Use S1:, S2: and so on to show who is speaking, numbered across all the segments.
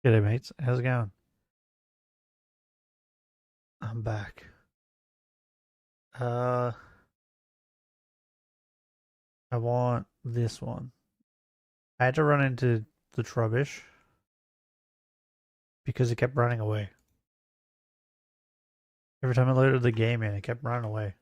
S1: G'day mates, how's it going? I'm back. Uh, I want this one. I had to run into the Trubbish because it kept running away. Every time I loaded the game in, it kept running away.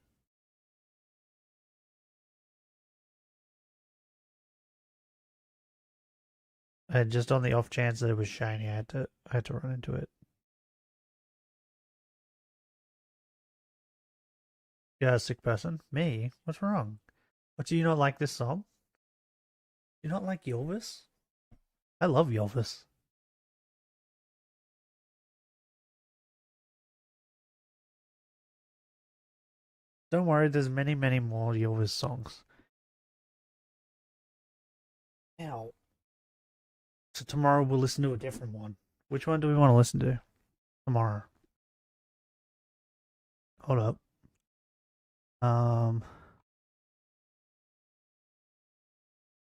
S1: And just on the off chance that it was shiny, I had to run into it. Yeah, sick person. Me? What's wrong? What, do you not like this song? Do you not like Yelvis? I love Yelvis. Don't worry, there's many, many more Yelvis songs. Now, so tomorrow we'll listen to a different one. Which one do we want to listen to tomorrow? Hold up. Um,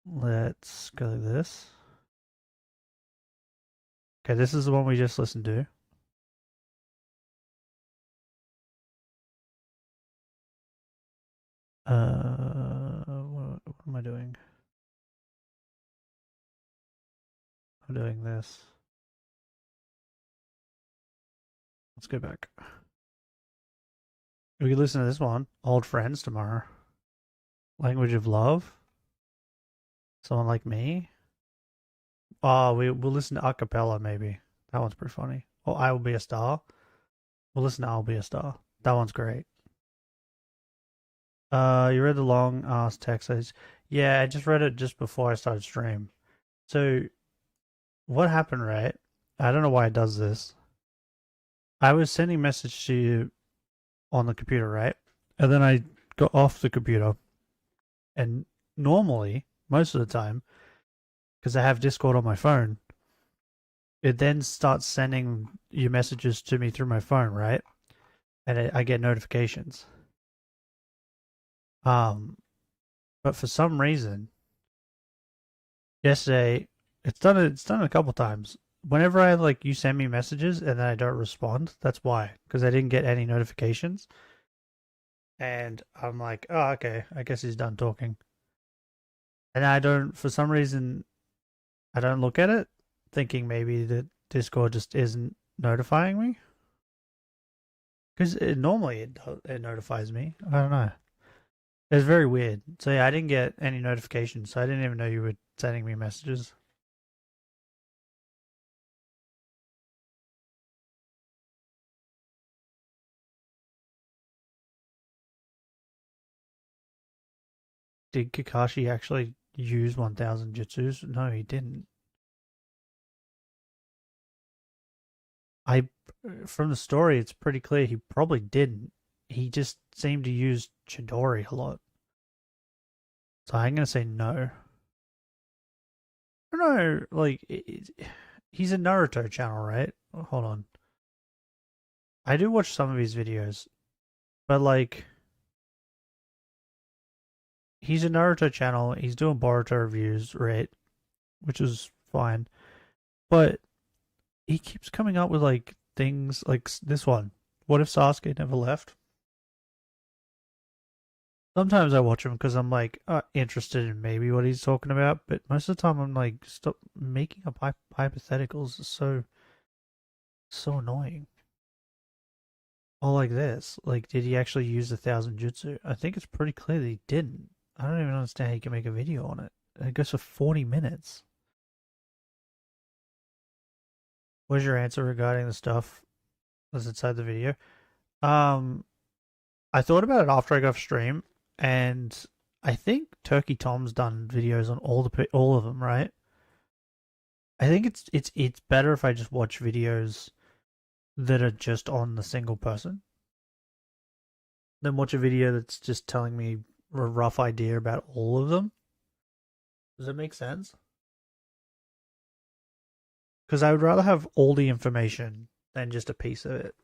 S1: let's go like this. Okay, this is the one we just listened to. What am I doing? I'm doing this. Let's go back. We could listen to this one. Old Friends tomorrow. Language of Love. Someone Like Me. Oh, we'll listen to Acapella maybe. That one's pretty funny. Or I Will Be a Star. We'll listen to I'll Be a Star. That one's great. You read the long ass text. Yeah, I just read it just before I started stream. So what happened, right? I don't know why it does this. I was sending a message to you on the computer, right? And then I got off the computer. And normally, most of the time, because I have Discord on my phone, it then starts sending your messages to me through my phone, right? And I get notifications. But for some reason, yesterday, it's done a couple times. Whenever I you send me messages and then I don't respond, that's why, because I didn't get any notifications. And I'm like, oh, okay, I guess he's done talking. And I don't, for some reason, I don't look at it, thinking maybe that Discord just isn't notifying me. Because normally it notifies me. I don't know. It's very weird. So yeah, I didn't get any notifications, so I didn't even know you were sending me messages. Did Kakashi actually use 1,000 jutsus? No, he didn't. I, from the story, it's pretty clear he probably didn't. He just seemed to use Chidori a lot. So I'm gonna say no. I don't know, he's a Naruto channel, right? Hold on. I do watch some of his videos, but he's a Naruto channel. He's doing Boruto reviews, right? Which is fine, but he keeps coming up with things like this one. What if Sasuke never left? Sometimes I watch him because I'm interested in maybe what he's talking about, but most of the time I'm like, stop making up hypotheticals. It's so annoying. Or like this, did he actually use 1,000 jutsu? I think it's pretty clear that he didn't. I don't even understand how you can make a video on it. It goes for 40 minutes. What's your answer regarding the stuff that's inside the video? Um, I thought about it after I got off stream, and I think Turkey Tom's done videos on all of them, right? I think it's better if I just watch videos that are just on the single person than watch a video that's just telling me a rough idea about all of them. Does that make sense? Because I would rather have all the information than just a piece of it.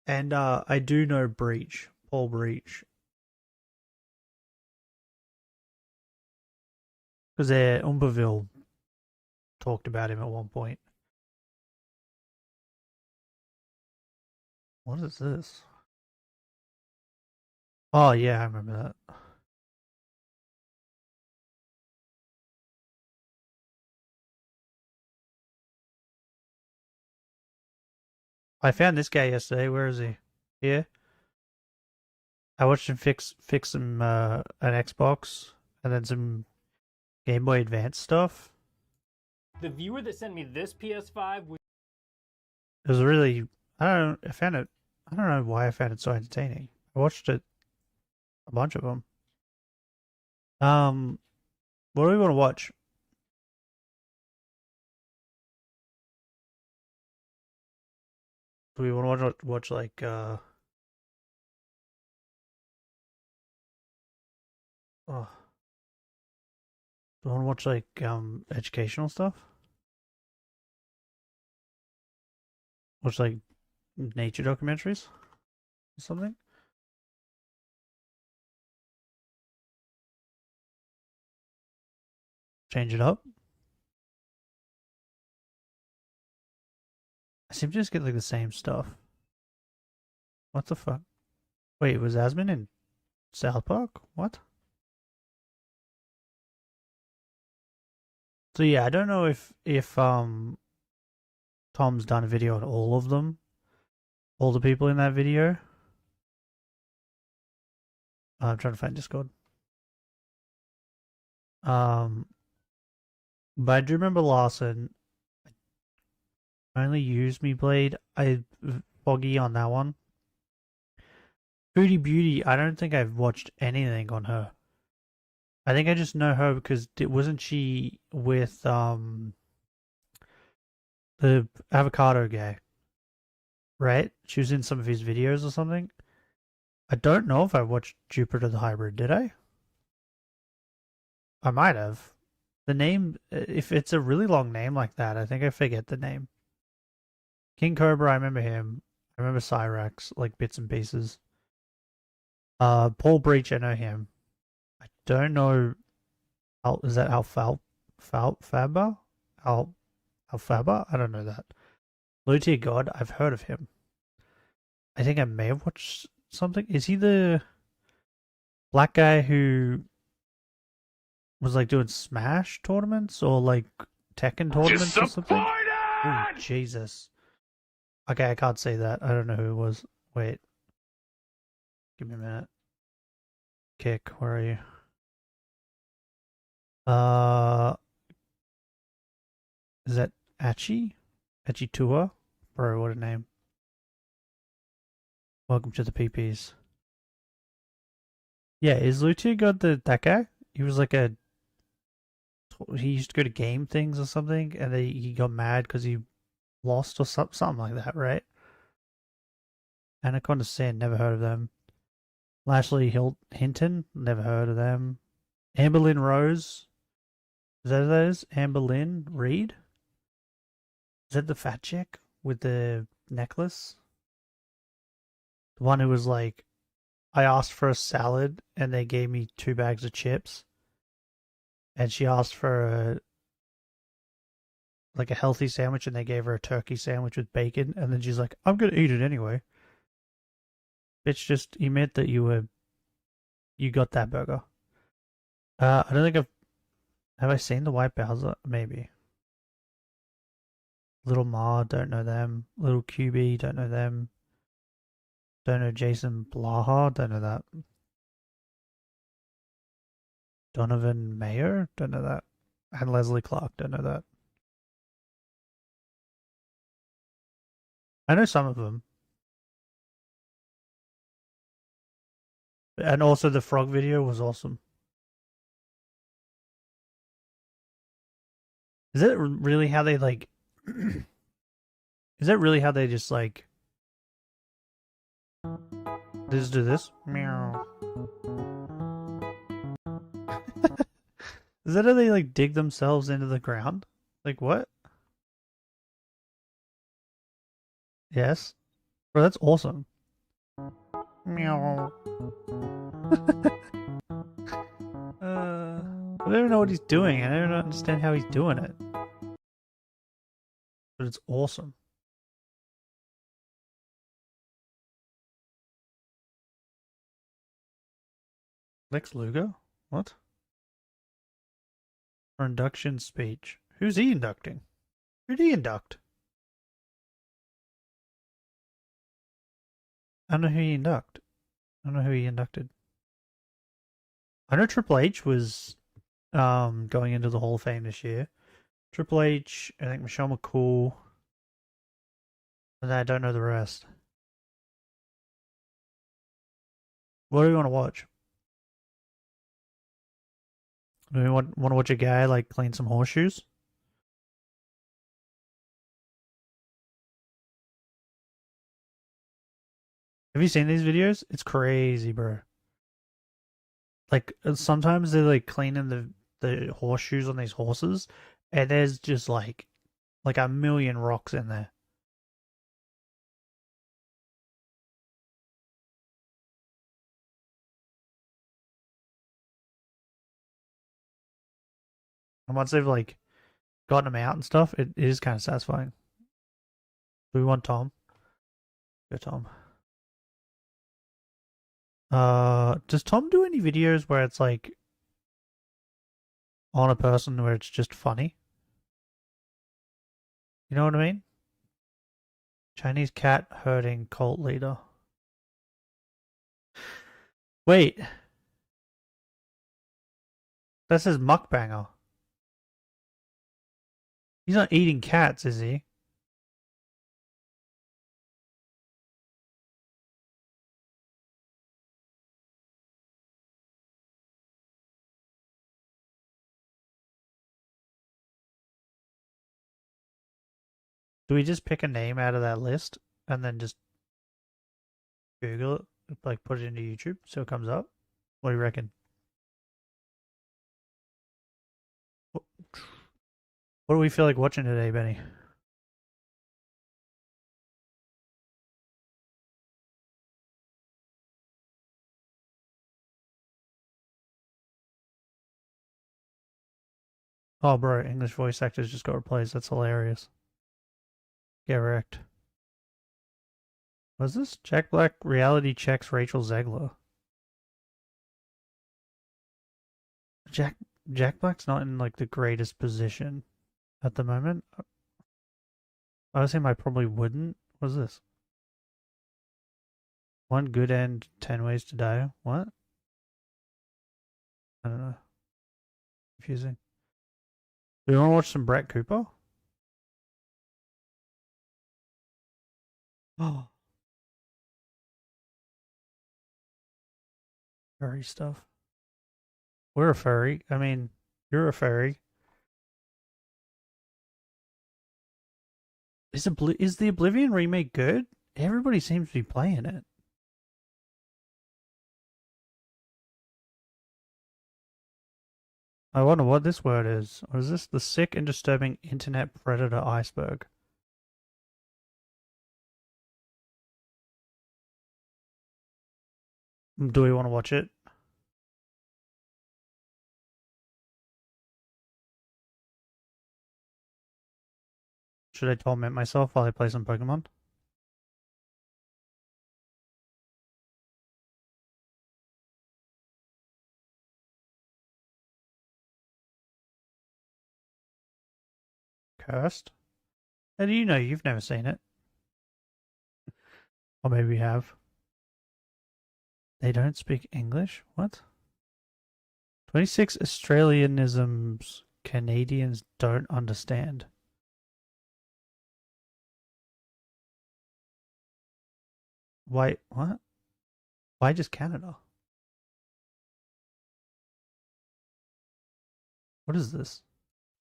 S1: And I do know Breach, Paul Breach, Because Umberville talked about him at one point. What is this? Oh yeah, I remember that. I found this guy yesterday. Where is he? Here. I watched him fix some an Xbox and then some Game Boy Advance stuff.
S2: The viewer that sent me this PS5 was...
S1: It was really I don't know why I found it so entertaining. I watched it a bunch of them. What do we want to watch? Do we want to watch like oh, do we want to watch like educational stuff? Watch like nature documentaries or something? Change it up? I seem to just get like the same stuff. What the fuck? Wait, was Asmin in South Park? What? So yeah, I don't know if Tom's done a video on all of them, all the people in that video. I'm trying to find Discord. But I do remember Larson. I only used me blade. I foggy on that one. Foodie Beauty. I don't think I've watched anything on her. I think I just know her because wasn't she with the avocado guy, right? She was in some of his videos or something. I don't know if I watched Jupiter the Hybrid. Did I? I might have. The name, if it's a really long name like that, I think I forget the name. King Cobra, I remember him. I remember Cyrax, like bits and pieces. Paul Breach, I know him. I don't know. Is that Alfalfa? Alfaba? I don't know that. Low-tier God, I've heard of him. I think I may have watched something. Is he the black guy who was like doing Smash tournaments or like Tekken tournaments or something? Oh, Jesus. Okay, I can't say that. I don't know who it was. Wait. Give me a minute. Kick, where are you? Is that Achi? Achitua? Bro, what a name. Welcome to the PPs. Yeah, is Lutia got that guy? He was like he used to go to game things or something, and he got mad because he lost or something like that, right? Anaconda Sand, never heard of them. Lashley Hinton, never heard of them. Amberlynn Rose, is that who that is? Amberlynn Reed? Is that the fat chick with the necklace? The one who was like, I asked for a salad and they gave me 2 bags of chips. And she asked for a healthy sandwich and they gave her a turkey sandwich with bacon. And then she's like, I'm going to eat it anyway. Bitch, just admit that you got that burger. I don't think have I seen the White Bowser? Maybe. Little Ma, don't know them. Little QB, don't know them. Don't know Jason Blaha, don't know that. Donovan Mayer, don't know that. And Leslie Clark, don't know that. I know some of them. And also the frog video was awesome. Is that really how they like... Is that really how they just like... They just do this? Meow. Is that how they like dig themselves into the ground? Like what? Yes. Bro, that's awesome. Meow. I don't even know what he's doing. I don't understand how he's doing it. But it's awesome. Lex Luger? What? For induction speech. Who's he inducting? Who'd he induct? I don't know who he inducted. I don't know who he inducted. I know Triple H was going into the Hall of Fame this year. Triple H, I think Michelle McCool. And I don't know the rest. What do we want to watch? Do we want to watch a guy like clean some horseshoes? Have you seen these videos? It's crazy, bro. Like sometimes they're like cleaning the horseshoes on these horses, and there's just like a million rocks in there. And once they've like gotten them out and stuff, it is kind of satisfying. Do we want Tom? Go Tom. Does Tom do any videos where it's like on a person where it's just funny? You know what I mean? Chinese cat herding cult leader. Wait. That says mukbanger. He's not eating cats, is he? Do we just pick a name out of that list and then just Google it, like put it into YouTube so it comes up? What do you reckon? What do we feel like watching today, Benny? Oh, bro, English voice actors just got replaced. That's hilarious. Get wrecked. Was this? Jack Black reality checks Rachel Zegler. Jack Black's not in like the greatest position at the moment. I was saying I probably wouldn't. What's this? One good end, 10 ways to die. What? I don't know. Confusing. Do you want to watch some Brett Cooper? Oh. Furry stuff. We're a furry. I mean, you're a furry. Is the Oblivion remake good? Everybody seems to be playing it. I wonder what this word is. Or is this the sick and disturbing internet predator iceberg? Do we want to watch it? Should I torment myself while I play some Pokemon? Cursed? How do you know? You've never seen it. Or maybe you have. They don't speak English? What? 26 Australianisms Canadians don't understand. Why? What? Why just Canada? What is this?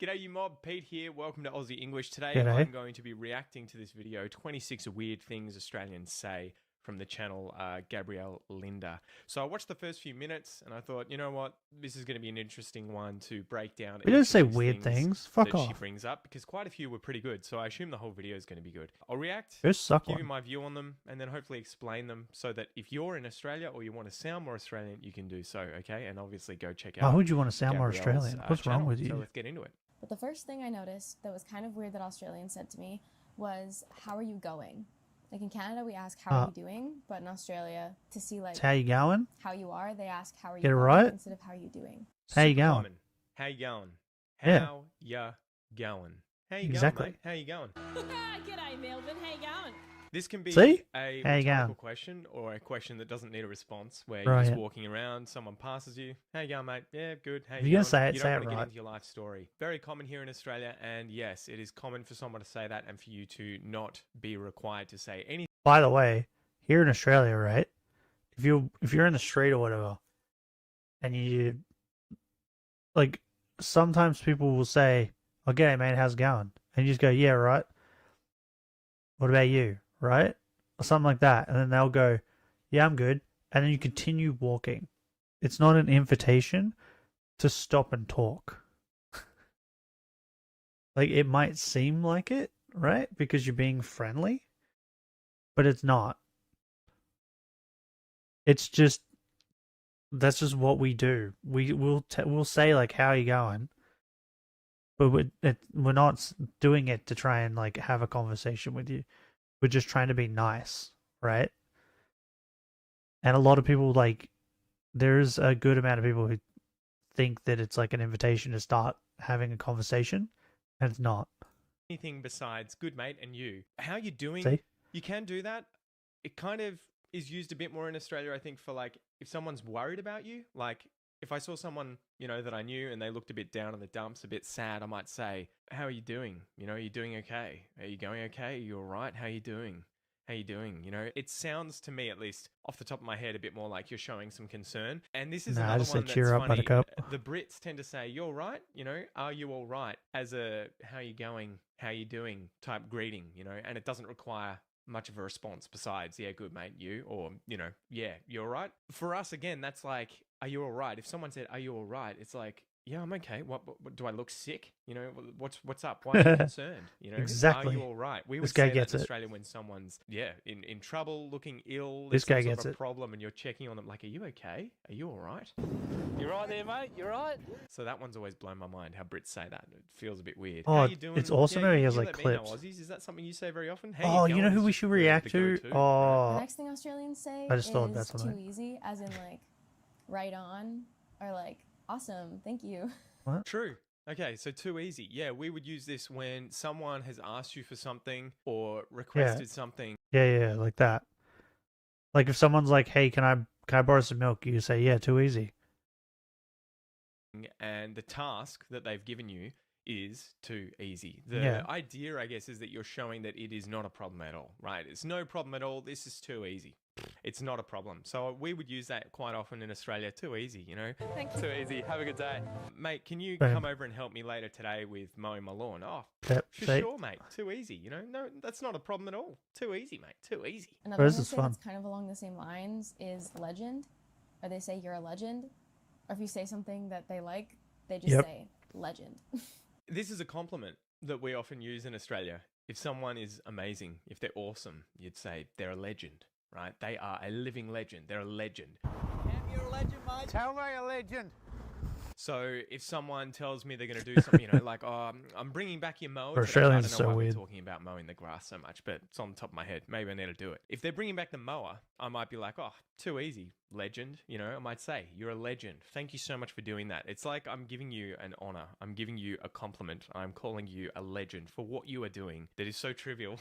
S3: G'day you mob, Pete here. Welcome to Aussie English. Today
S1: G'day.
S3: I'm going to be reacting to this video, 26 weird things Australians say. from the channel Gabrielle Linda. So I watched the first few minutes and I thought, you know what, this is going to be an interesting one to break down.
S1: We didn't
S3: each
S1: say
S3: of these
S1: weird things. Fuck
S3: that she
S1: off.
S3: brings up, because quite a few were pretty good. So I assume the whole video is going to be good. I'll react,
S1: First suck
S3: give you
S1: one.
S3: my view on them, and then hopefully explain them so that if you're in Australia or you want to sound more Australian, you can do so, okay? And obviously go check out
S1: Why would you want to sound more
S3: Gabrielle's,
S1: Australian? What's wrong
S3: channel.
S1: with
S3: So
S1: you?
S3: let's get into it.
S4: But the first thing I noticed that was kind of weird that Australians said to me was, how are you going? Like in Canada, we ask, how are you doing? But in Australia, to see like
S1: How you going?
S4: how you are, they ask, how are you
S1: Get it
S4: going?
S1: right?
S4: Instead of how are you doing.
S1: How you
S3: Super
S1: going?
S3: common. How you going?
S1: Yeah.
S3: How ya going? How you
S1: Exactly.
S3: going, mate? How you going?
S5: G'day, Melbourne. How you going?
S3: This can be
S1: See?
S3: a
S1: How you
S3: rhetorical
S1: going?
S3: question or a question that doesn't need a response, where
S1: Right.
S3: you're just walking around, someone passes you. How you going, mate? Yeah, good. How
S1: If
S3: you
S1: you're
S3: going?
S1: gonna say it,
S3: you
S1: say
S3: don't
S1: it
S3: want to get
S1: right.
S3: into your life story. Very common here in Australia, and yes, it is common for someone to say that and for you to not be required to say anything.
S1: By the way, here in Australia, right? If you're in the street or whatever, and you like, sometimes people will say, "Oh, g'day, mate, how's it going?" And you just go, "Yeah, right." What about you, right? Or something like that, and then they'll go, "Yeah, I'm good," and then you continue walking. It's not an invitation to stop and talk. Like, it might seem like it, right? Because you're being friendly, but it's not. It's just, that's just what we do. We'll say like, "How are you going?" But we're not doing it to try and like have a conversation with you. We're just trying to be nice, right? And a lot of people, like, there's a good amount of people who think that it's like an invitation to start having a conversation, and it's not.
S3: Anything besides "good, mate," and "you." How you doing?
S1: See?
S3: You can do that. It kind of is used a bit more in Australia, I think, for like if someone's worried about you. Like if I saw someone, you know, that I knew and they looked a bit down in the dumps, a bit sad, I might say, "How are you doing? You know, are you doing okay? Are you going okay? Are you all right? How are you doing? How you doing?" You know, it sounds to me, at least off the top of my head, a bit more like you're showing some concern. And this is
S1: Nah, I
S3: another
S1: just say,
S3: one that's
S1: "Cheer up,
S3: funny.
S1: buttercup."
S3: The Brits tend to say, "You're all right," you know, "Are you all right?" as a "how you going? How you doing?" type greeting, you know, and it doesn't require much of a response besides, "Yeah, good, mate, you," or, you know, "Yeah, you all right?" For us, again, that's like, "Are you all right?" If someone said, "Are you all right?" it's like, "Yeah, I'm okay. What do I look sick? You know, what's up? Why are you concerned? You know,
S1: Exactly.
S3: Are you all right?" We
S1: This
S3: would
S1: guy
S3: say
S1: gets
S3: that in
S1: it.
S3: Australia when someone's, in trouble, looking ill,
S1: This
S3: there's some
S1: guy
S3: sort
S1: gets
S3: of a
S1: it.
S3: problem, and you're checking on them like, "Are you okay? Are you all right?"
S2: You right there, mate? You right?
S3: So that one's always blown my mind, how Brits say that. It feels a bit weird.
S1: Oh,
S3: How you doing?
S1: it's awesome how he has,
S3: you
S1: like,
S3: let me know,
S1: clips.
S3: Aussies. Is that something you say very often?
S1: Oh, you know
S3: going
S1: who
S3: is
S1: we
S3: just
S1: should
S3: the
S1: react to?
S3: go-to, right?
S4: The
S1: Oh,
S4: next thing Australians say
S1: I just thought
S4: is
S1: that's
S4: too
S1: something.
S4: easy, as in like, right on, or like, awesome, thank you.
S3: True. Okay, so too easy. Yeah, we would use this when someone has asked you for something or requested something,
S1: yeah, like that. Like if someone's like, "Hey, can I borrow some milk?" You say, "Yeah, too easy."
S3: and the task that they've given you is too easy. The
S1: Yeah.
S3: idea, I guess, is that you're showing that it is not a problem at all, right? It's no problem at all. This is too easy. It's not a problem. So we would use that quite often in Australia. Too easy, you know?
S5: Thanks.
S3: Too easy. Have a good day. Mate, can you
S1: Boom.
S3: come over and help me later today with mowing my lawn? Oh,
S1: Yep.
S3: for
S1: See?
S3: sure, mate. Too easy, you know? No, that's not a problem at all. Too easy, mate. Too easy.
S4: Another
S1: this
S4: one they
S1: is
S4: say
S1: fun.
S4: that's kind of along the same lines is legend, or they say you're a legend, or if you say something that they like, they just
S1: Yep.
S4: say legend.
S3: This is a compliment that we often use in Australia. If someone is amazing, if they're awesome, you'd say they're a legend, right? They are a living legend. They're a legend.
S6: You're a legend, mate. Tell me a legend.
S3: So if someone tells me they're going to do something, you know, like, "Oh, I'm bringing back your mower
S1: For
S3: today." I don't
S1: Australians,
S3: know
S1: so
S3: why
S1: weird.
S3: we're talking about mowing the grass so much, but it's on the top of my head. Maybe I need to do it. If they're bringing back the mower, I might be like, "Oh, too easy, legend." You know, I might say, "You're a legend. Thank you so much for doing that." It's like I'm giving you an honor. I'm giving you a compliment. I'm calling you a legend for what you are doing that is so trivial.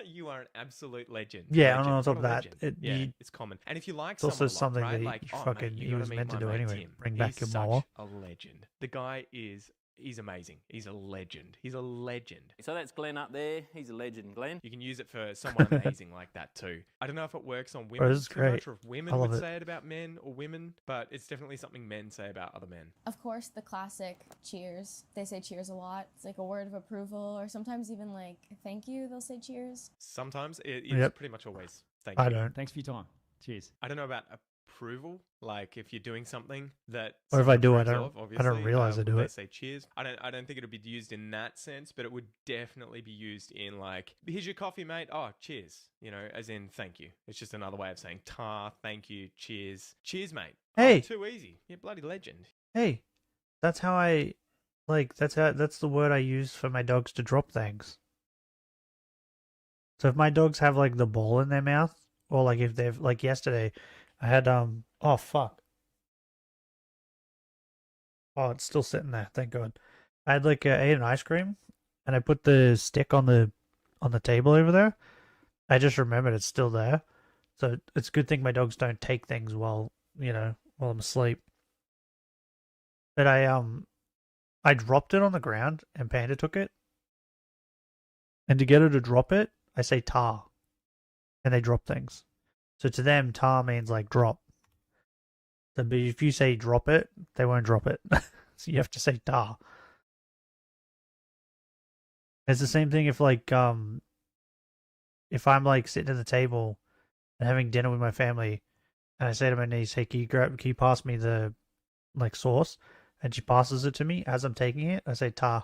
S3: You are an absolute legend.
S1: Yeah,
S3: Legend.
S1: and on top
S3: What a
S1: of that,
S3: legend. yeah,
S1: you-
S3: it's common. And if you like
S1: It's also
S3: someone a lot,
S1: something
S3: right?
S1: that
S3: like,
S1: you
S3: "Oh,
S1: fucking-
S3: mate, you
S1: he
S3: gotta
S1: was
S3: meet
S1: meant to
S3: my
S1: do
S3: mate
S1: anyway.
S3: Tim.
S1: Bring back
S3: He's
S1: your
S3: such
S1: mower."
S3: a legend. The guy he's amazing. He's a legend. He's a legend.
S2: So that's Glenn up there. He's a legend, Glenn.
S3: You can use it for someone amazing like that too. I don't know if it works on women
S1: this is
S3: too much,
S1: great.
S3: or if
S1: I
S3: women
S1: love
S3: would
S1: it.
S3: say it about men or women, but it's definitely something men say about other men.
S4: Of course, the classic cheers. They say cheers a lot. It's like a word of approval, or sometimes even like thank you, they'll say cheers.
S3: Sometimes it is
S1: Yep.
S3: pretty much always. thank
S1: I
S3: you.
S1: don't.
S7: Thanks for your time. Cheers.
S3: I don't know about approval. Like if you're doing something that,
S1: Or if I
S3: someone
S1: do, I
S3: approves
S1: don't-
S3: of,
S1: I don't
S3: obviously,
S1: realize I do
S3: they
S1: it.
S3: say cheers. I don't think it would be used in that sense, but it would definitely be used in like, here's your coffee, mate. Oh, cheers. You know, as in thank you. It's just another way of saying ta, thank you, cheers, cheers, mate.
S1: Hey.
S3: Oh, too easy. You're bloody legend.
S1: Hey, that's how I like. That's the word I use for my dogs to drop things. So if my dogs have like the ball in their mouth, or like if they've like yesterday, I had oh fuck. Oh, it's still sitting there. Thank God. I had like ate an ice cream, and I put the stick on the table over there. I just remembered it's still there, so it's a good thing my dogs don't take things while while I'm asleep. But I dropped it on the ground, and Panda took it. And to get her to drop it, I say tar, and they drop things. So to them, tar means like drop. So, but if you say drop it, they won't drop it. So you have to say tar. It's the same thing if like if I'm like sitting at the table and having dinner with my family, and I say to my niece, "Hey, can you pass me the like sauce?" And she passes it to me as I'm taking it. I say tar.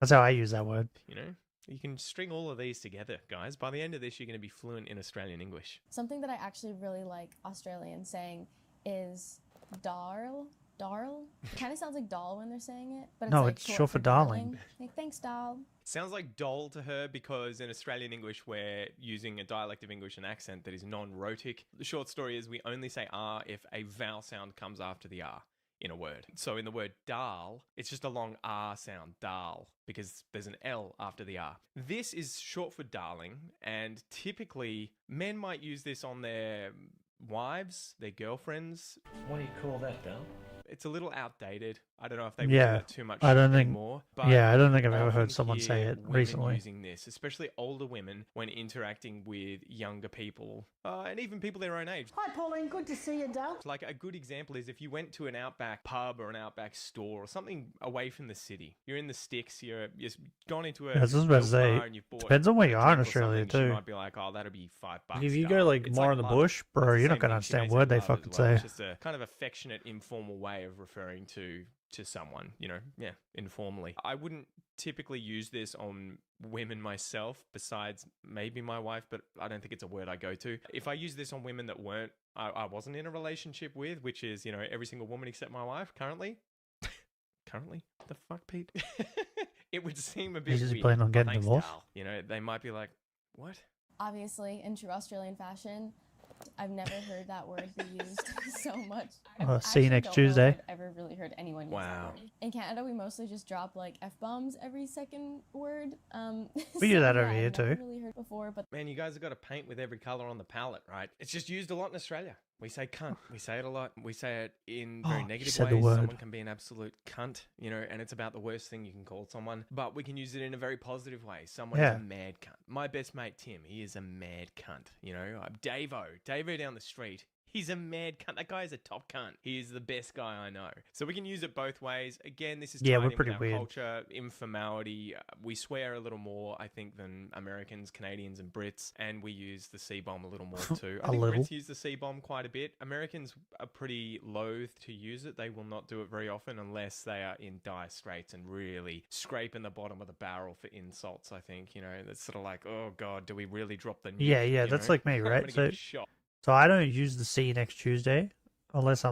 S1: That's how I use that word.
S3: You know, you can string all of these together, guys. By the end of this, you're going to be fluent in Australian English.
S4: Something that I actually really like Australian saying is darl. Darl. It kind of sounds like doll when they're saying it, but it's
S1: No,
S4: like
S1: it's short for darling.
S4: Like, thanks, doll.
S3: Sounds like doll to her because in Australian English, we're using a dialect of English and accent that is non-rhotic. The short story is we only say R if a vowel sound comes after the R in a word. So in the word dal, it's just a long R sound, dal, because there's an L after the R. This is short for darling, and typically men might use this on their wives, their girlfriends.
S8: What do you call that, Dal?
S3: It's a little outdated. I don't know if they
S1: Yeah,
S3: do that too much
S1: I don't think-
S3: anymore.
S1: Yeah, I don't think I've
S3: I
S1: ever
S3: often
S1: heard someone say
S3: hear
S1: it
S3: women
S1: recently.
S3: using this, especially older women, when interacting with younger people, and even people their own age.
S6: Hi, Pauline. Good to see you, Dal.
S3: Like a good example is if you went to an outback pub or an outback store or something away from the city. You're in the sticks. You're gone into a
S1: Yeah, I was just about to
S3: milk
S1: say,
S3: bar and you've bought
S1: depends on where you
S3: a
S1: are in
S3: drink or
S1: Australia,
S3: something, she
S1: too.
S3: might be like, "Oh, that'll be $5."
S1: If you go
S3: Dal."
S1: like
S3: It's
S1: more in the
S3: love.
S1: bush,
S3: It's
S1: bro,
S3: the
S1: you're not
S3: same
S1: gonna
S3: thing. She
S1: understand
S3: may
S1: a
S3: say
S1: word they
S3: love as
S1: fucking
S3: well.
S1: say.
S3: It's just a kind of affectionate, informal way of referring to someone, informally. I wouldn't typically use this on women myself, besides maybe my wife, but I don't think it's a word I go to. If I use this on women that I wasn't in a relationship with, which is, every single woman except my wife currently. Currently? The fuck, Pete? It would seem a bit
S1: He's
S3: weird.
S1: planning on
S3: Oh,
S1: getting
S3: thanks,
S1: divorced?
S3: Dal. They might be like, what?
S4: Obviously, in true Australian fashion, I've never heard that word be used so much.
S1: See you
S4: actually
S1: next
S4: don't know if
S1: Tuesday.
S4: I've ever really heard anyone use
S3: Wow.
S4: that word. In Canada, we mostly just drop like F-bombs every second word.
S1: We do that over
S4: yeah,
S1: here,
S4: I've never
S1: too.
S4: really heard before, but
S3: Man, you guys have got to paint with every color on the palette, right? It's just used a lot in Australia. We say cunt. We say it a lot. We say it in very
S1: Oh, you
S3: negative
S1: said the
S3: ways.
S1: word.
S3: Someone can be an absolute cunt, and it's about the worst thing you can call someone. But we can use it in a very positive way. Someone is
S1: Yeah.
S3: a mad cunt. My best mate, Tim, he is a mad cunt. Davo down the street. He's a mad cunt. That guy is a top cunt. He is the best guy I know. So we can use it both ways. Again, this is
S1: Yeah,
S3: tied
S1: we're
S3: in with
S1: pretty
S3: our
S1: weird.
S3: culture, informality. We swear a little more, I think, than Americans, Canadians, and Brits. And we use the C-bomb a little more too. I
S1: A
S3: think
S1: little.
S3: Brits use the C-bomb quite a bit. Americans are pretty loath to use it. They will not do it very often unless they are in dire straits and really scraping the bottom of the barrel for insults, I think. That's sort of like, oh, God, do we really drop the nuke?
S1: Yeah, that's like me,
S3: I'm
S1: right?
S3: gonna
S1: So,
S3: get shot.
S1: so I don't use the see you next Tuesday unless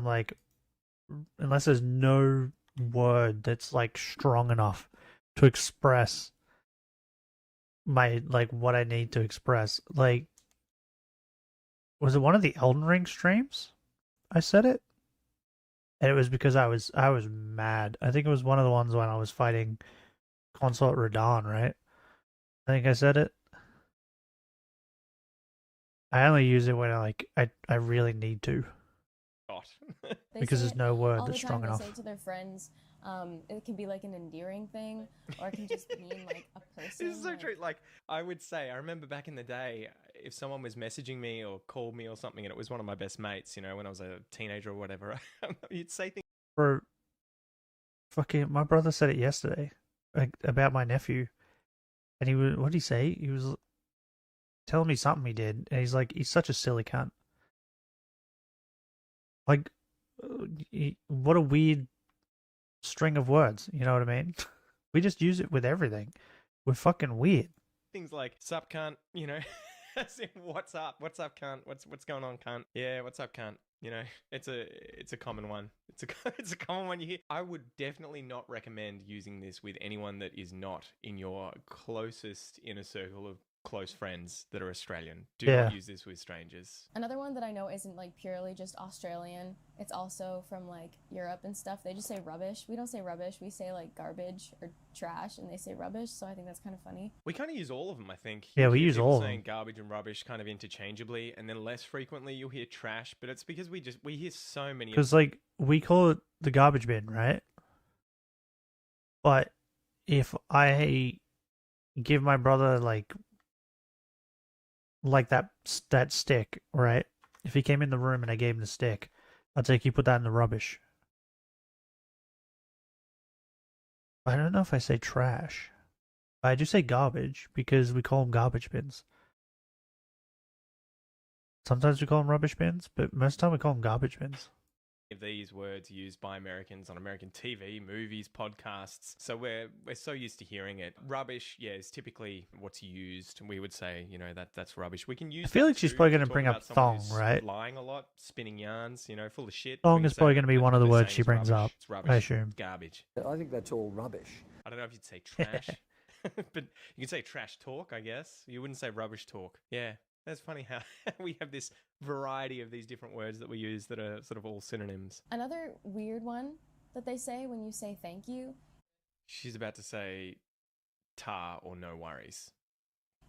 S1: there's no word that's like strong enough to express my like what I need to express. Like, was it one of the Elden Ring streams? I said it, and it was because I was mad. I think it was one of the ones when I was fighting Consort Radahn, right? I think I said it. I only use it when I really need to,
S3: Shot.
S4: they
S1: because
S4: say
S1: there's
S4: it
S1: no word
S4: all
S1: that's
S4: the
S1: strong
S4: time.
S1: enough.
S4: They say it to their friends. It can be like an endearing thing, or it can just mean like a person.
S3: This is so
S4: like-
S3: true. Like, I would say, I remember back in the day, if someone was messaging me or called me or something, and it was one of my best mates, when I was a teenager or whatever, you'd say things.
S1: For fucking, my brother said it yesterday, like about my nephew, and what did he say? He was telling me something he did, and he's such a silly cunt. Like, what a weird string of words. You know what I mean? We just use it with everything. We're fucking weird.
S3: Things like "sup cunt," you know, as in "what's up," "what's up cunt," "what's going on cunt," yeah, "what's up cunt." You know, it's a common one. It's a common one you hear. I would definitely not recommend using this with anyone that is not in your closest inner circle of close friends that are Australian. Do
S1: Yeah.
S3: not use this with strangers.
S4: Another one that I know isn't like purely just Australian. It's also from like Europe and stuff. They just say rubbish. We don't say rubbish. We say like garbage or trash, and they say rubbish. So I think that's kind of funny.
S3: We kind of use all of them, I think.
S1: Yeah,
S3: You'll
S1: we
S3: hear
S1: use
S3: people
S1: all of
S3: saying
S1: them.
S3: garbage and rubbish kind of interchangeably, and then less frequently you'll hear trash. But it's because we hear so many.
S1: Because like we call it the garbage bin, right? But if I give my brother like that stick, right? If he came in the room and I gave him the stick, I'd say, "Can you put that in the rubbish?" I don't know if I say trash. I do say garbage because we call them garbage bins. Sometimes we call them rubbish bins, but most of the time we call them garbage bins.
S3: Of these words used by Americans on American TV, movies, podcasts. So we're so used to hearing it. Rubbish, yeah, is typically what's used. We would say, you know, that's rubbish. We can use.
S1: I feel
S3: that
S1: like she's
S3: too
S1: probably
S3: to
S1: going to
S3: talk
S1: bring
S3: about
S1: up
S3: someone
S1: thong,
S3: who's
S1: right?
S3: Lying a lot, spinning yarns, you know, full of shit.
S1: Thong
S3: We can
S1: is
S3: say
S1: probably going to be
S3: that
S1: one of the
S3: what they're
S1: words
S3: saying
S1: she
S3: is
S1: brings
S3: rubbish.
S1: up,
S3: It's rubbish.
S1: I assume.
S3: It's garbage.
S7: I think that's all rubbish.
S3: I don't know if you'd say trash, but you can say trash talk, I guess. You wouldn't say rubbish talk. Yeah. That's funny how we have this variety of these different words that we use that are sort of all synonyms.
S4: Another weird one that they say when you say thank you.
S3: She's about to say "ta" or "no worries."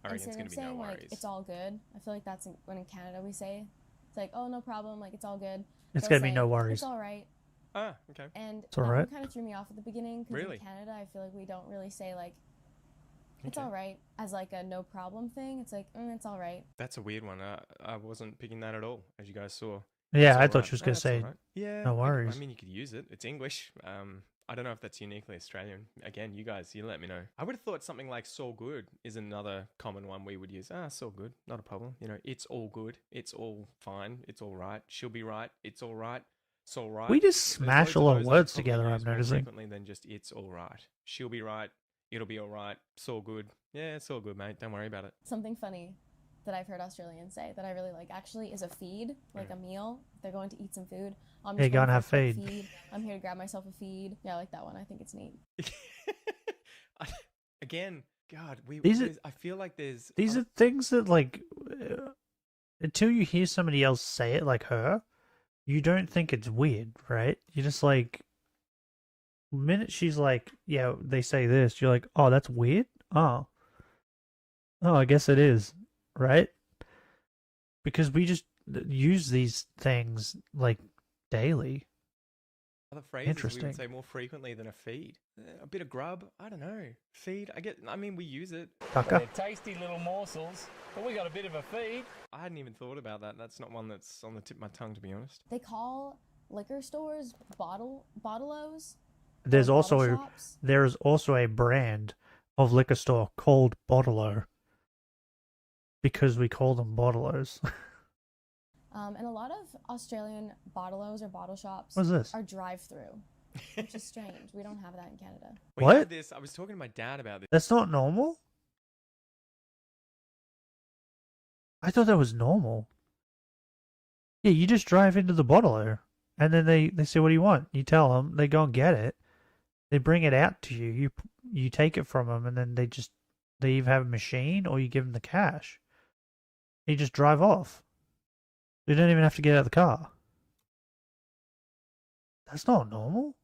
S3: I reckon it's
S4: Instead
S3: going
S4: of
S3: to be "no
S4: saying
S3: worries."
S4: like it's all good, I feel like that's when in Canada we say it's like, oh, no problem, like it's all good.
S1: It's
S4: They'll
S1: going to be
S4: say,
S1: "no worries."
S4: It's all right.
S3: Ah, okay.
S4: And
S1: all
S4: that
S1: right.
S4: one kind of threw me off at the beginning because
S3: Really?
S4: in Canada I feel like we don't really say like it's
S3: Okay.
S4: all right as like a no problem thing. It's like it's all right.
S3: That's a weird one. I wasn't picking that at all, as you guys saw.
S1: Yeah,
S3: It's
S1: I
S3: all
S1: thought
S3: right.
S1: she was
S3: No,
S1: going to
S3: that's
S1: say,
S3: all right. Yeah,
S1: "No worries."
S3: I mean, you could use it. It's English. I don't know if that's uniquely Australian. Again, you guys, you let me know. I would have thought something like "so good" is another common one we would use. So good, not a problem. You know, it's all good. It's all fine. It's all right. She'll be right. It's all right. It's all right.
S1: We just
S3: There's
S1: smash
S3: loads
S1: a
S3: of
S1: lot of
S3: those that
S1: words
S3: probably
S1: together, I'm
S3: use more
S1: noticing.
S3: frequently than just "it's all right." She'll be right. It'll be all right. It's all good. Yeah, it's all good, mate. Don't worry about it.
S4: Something funny that I've heard Australians say that I really like actually is a feed, like a meal. If they're going to eat some food. I'm
S1: Yeah,
S4: just
S1: go and
S4: going
S1: have
S4: for a quick
S1: feed.
S4: I'm here to grab myself a feed. Yeah, I like that one. I think it's neat.
S3: Again, God, I feel like there's
S1: These are things that, like, until you hear somebody else say it like her, you don't think it's weird, right? You're just like, the minute she's like, yeah, they say this, you're like, oh, that's weird? Oh, I guess it is, right? Because we just use these things, like, daily.
S3: other phrases we
S1: Interesting.
S3: would say more frequently than a feed. A bit of grub, I don't know. Feed, I mean, we use it.
S1: Caca.
S6: They're tasty little morsels, but we got a bit of a feed.
S3: I hadn't even thought about that. That's not one that's on the tip of my tongue, to be honest.
S4: They call liquor stores bottle-os.
S1: There's
S4: or
S1: also
S4: bottle shops.
S1: there is also a brand of liquor store called Bottle-O because we call them Bottle-Os.
S4: And a lot of Australian bottle-os or bottle shops
S1: What's this?
S4: are drive-through, which is strange. We don't have that in Canada.
S3: We
S1: What?
S3: had this. I was talking to my dad about this.
S1: That's not normal? I thought that was normal. Yeah, you just drive into the Bottle-O, and then they say, what do you want? You tell them, they go and get it. They bring it out to you. You take it from them, and then they either have a machine or you give them the cash. You just drive off. You don't even have to get out of the car. That's not normal.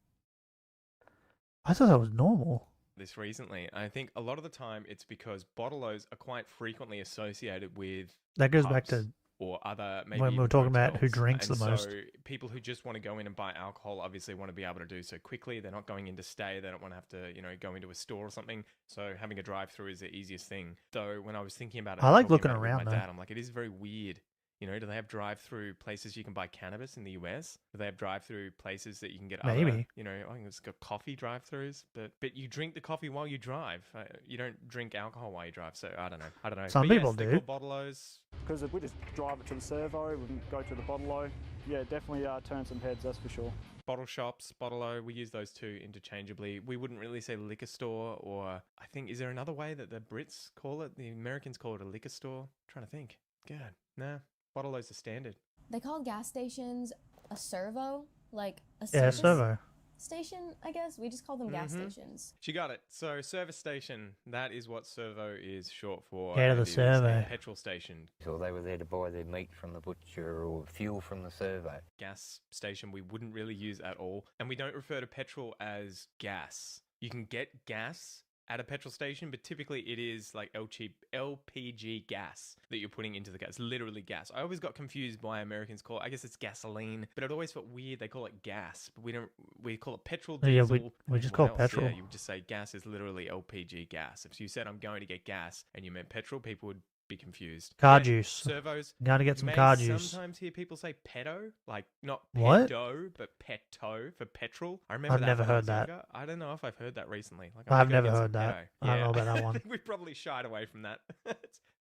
S1: I thought that was normal.
S3: This recently. I think a lot of the time it's because bottle-os are quite frequently associated with
S1: That goes back
S3: pubs
S1: to
S3: or other maybe
S1: when we were
S3: even
S1: talking about who
S3: hotels.
S1: drinks
S3: And
S1: the most.
S3: So people who just want to go in and buy alcohol obviously want to be able to do so quickly. They're not going in to stay. They don't want to have to, go into a store or something. So having a drive-through is the easiest thing. So when I was thinking about it,
S1: I like
S3: talking
S1: looking
S3: about it with
S1: around,
S3: my
S1: though.
S3: dad, I'm like, it is very weird You know, do they have drive-through places you can buy cannabis in the US? Do they have drive-through places that you can get
S1: Maybe.
S3: other, you know, I think it's got coffee drive-throughs, but you drink the coffee while you drive. You don't drink alcohol while you drive. So I don't know.
S1: Some
S3: But
S1: people
S3: yes,
S1: do.
S3: they're called bottle-os.
S7: Because if we just drive it to the servo, we can go to the bottle-o. Yeah, definitely turn some heads, that's for sure.
S3: Bottle shops, bottle-o, we use those two interchangeably. We wouldn't really say liquor store, or I think, is there another way that the Brits call it? The Americans call it a liquor store? I'm trying to think. God, nah. Bottle-o's the standard.
S4: They call gas stations a servo, like a
S1: Yeah,
S4: service
S1: servo.
S4: station, I guess. We just call them gas
S3: Mhm.
S4: stations.
S3: She got it. So service station, that is what servo is short for.
S1: Yeah,
S3: and
S1: the
S3: it is a
S1: servo.
S3: petrol station.
S8: So they were there to buy their meat from the butcher or fuel from the servo.
S3: Gas station we wouldn't really use at all. And we don't refer to petrol as gas. You can get gas at a petrol station, but typically it is like LPG gas that you're putting into the gas. Literally gas. I always got confused why Americans call it, I guess it's gasoline, but it always felt weird. They call it gas, but we call it petrol,
S1: Yeah,
S3: diesel.
S1: we just
S3: what
S1: call it
S3: else?
S1: petrol.
S3: Yeah, you would just say gas is literally LPG gas. If you said I'm going to get gas and you meant petrol, people would be confused.
S1: Car
S3: Yeah,
S1: juice.
S3: Servos.
S1: Gotta get
S3: You
S1: some
S3: may
S1: car juice.
S3: sometimes hear people say pedo, like not
S1: What?
S3: pedo, but peto for petrol. I remember
S1: I've
S3: that
S1: never
S3: when I
S1: heard
S3: was
S1: that.
S3: younger. I don't know if I've heard that recently. Like,
S1: I've
S3: I'm gonna
S1: never
S3: get some
S1: heard that.
S3: pedo.
S1: I don't know about that
S3: I
S1: one.
S3: think we probably shied away from that.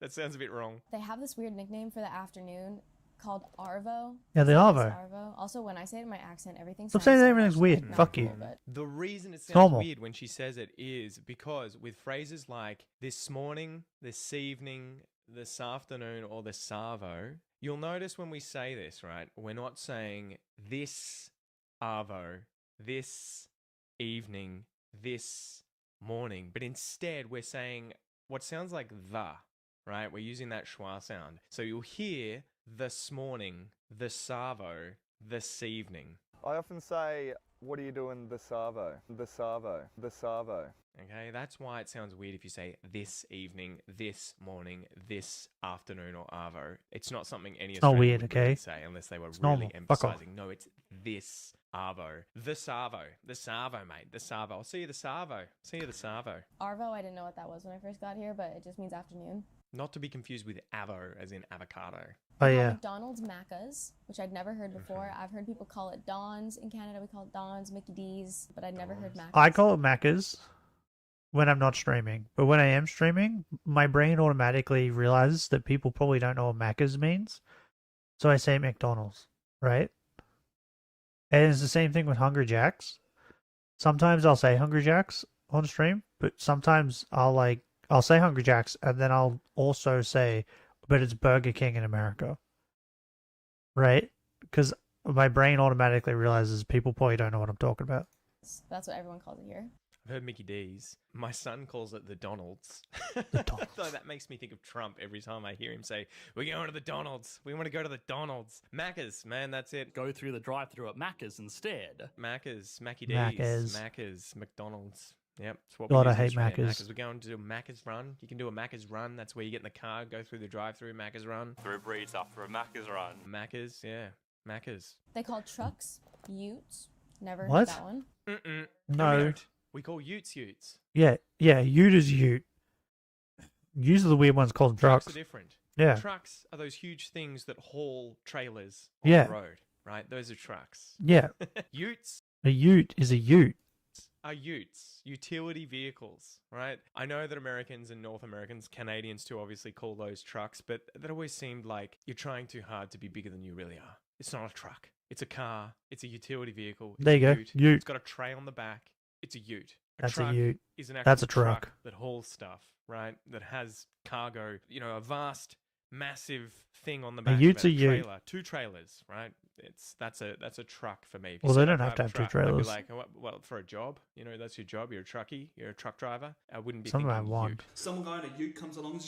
S3: That sounds a bit wrong.
S4: They have this weird nickname for the afternoon called Arvo.
S1: Yeah, the
S4: It's
S1: Arvo.
S4: Arvo. Also, when I say it in my accent, everything
S1: Stop
S4: sounds
S1: saying
S4: so
S1: everything's
S4: much,
S1: weird.
S4: like, not
S1: Fuck
S4: cool,
S1: you.
S4: but
S3: The reason it sounds
S1: normal.
S3: weird when she says it is because with phrases like this morning, this evening, this afternoon, or this Savo, you'll notice when we say this, right? We're not saying this Arvo, this evening, this morning, but instead we're saying what sounds like the, right? We're using that schwa sound. So you'll hear this morning, the Savo, this evening.
S9: I often say, what are you doing the Savo? The Savo. The Savo.
S3: Okay, that's why it sounds weird if you say this evening, this morning, this afternoon, or arvo. It's not something any
S1: It's not
S3: Australian
S1: weird,
S3: would really
S1: okay?
S3: say unless they were
S1: It's
S3: really
S1: normal. Fuck off.
S3: emphasizing. No, it's this arvo. The Savo. The Savo, mate. The Savo. I'll see you the Savo. See you the Savo.
S4: Arvo, I didn't know what that was when I first got here, but it just means afternoon.
S3: Not to be confused with avo, as in avocado.
S1: Oh
S4: We call
S1: yeah.
S4: McDonald's Maccas, which I'd never heard before. I've heard people call it Don's. In Canada, we call it Don's, Mickey D's, but I'd never heard Maccas.
S1: I call it Macca's when I'm not streaming, but when I am streaming, my brain automatically realizes that people probably don't know what Macca's means, so I say McDonald's, right? And it's the same thing with Hungry Jacks. Sometimes I'll say Hungry Jacks on stream, but sometimes I'll say Hungry Jacks and then I'll also say, but it's Burger King in America, right? Because my brain automatically realizes people probably don't know what I'm talking about.
S4: That's what everyone calls it here.
S3: I've heard Mickey D's. My son calls it the Donalds.
S1: Donalds.
S3: So that makes me think of Trump every time I hear him say, we're going to the Donalds. We want to go to the Donalds. Macca's, man, that's it.
S6: Go through the drive-through at Macca's instead.
S3: Macca's, Mackie D's,
S1: Macca's.
S3: Macca's, McDonald's. Yep, that's what
S1: God,
S3: we
S1: I
S3: use in
S1: hate
S3: Australia.
S1: Macca's.
S3: We're going to do a Macca's run. You can do a Macca's run. That's where you get in the car, go through the drive-through Macca's run.
S10: Through breeds after a Macca's run.
S3: Macca's, yeah, Macca's.
S4: They call trucks utes. Never
S1: What?
S4: heard that one.
S3: Mm-mm.
S1: No.
S3: Ute. We call utes utes.
S1: Yeah, ute is ute. Utes are the weird ones called
S3: Trucks
S1: trucks.
S3: are different.
S1: Yeah.
S3: Trucks are those huge things that haul trailers on
S1: Yeah.
S3: the road, right? Those are trucks.
S1: Yeah,
S3: Utes
S1: a ute is a ute.
S3: are utes, utility vehicles, right? I know that Americans and North Americans, Canadians too, obviously call those trucks, but that always seemed like you're trying too hard to be bigger than you really are. It's not a truck. It's a car. It's a utility vehicle. It's
S1: There you
S3: a
S1: go.
S3: ute.
S1: Ute.
S3: It's got a tray on the back. It's a ute.
S1: That's
S3: truck
S1: a ute.
S3: is an actual
S1: That's a truck.
S3: that hauls stuff, right? That has cargo, a vast, massive thing on the back.
S1: ute's
S3: of it,
S1: a ute.
S3: trailer, 2 trailers, right? That's a truck for me. If you
S1: Well, they
S3: said
S1: don't
S3: I
S1: have to
S3: drive
S1: have
S3: a
S1: two
S3: truck, I'd be
S1: trailers.
S3: like, what for a job? That's your job. You're a truckie. You're a truck driver. I wouldn't be
S1: Some of them
S3: thinking
S1: have one.
S3: ute.
S11: Some guy in a ute comes along,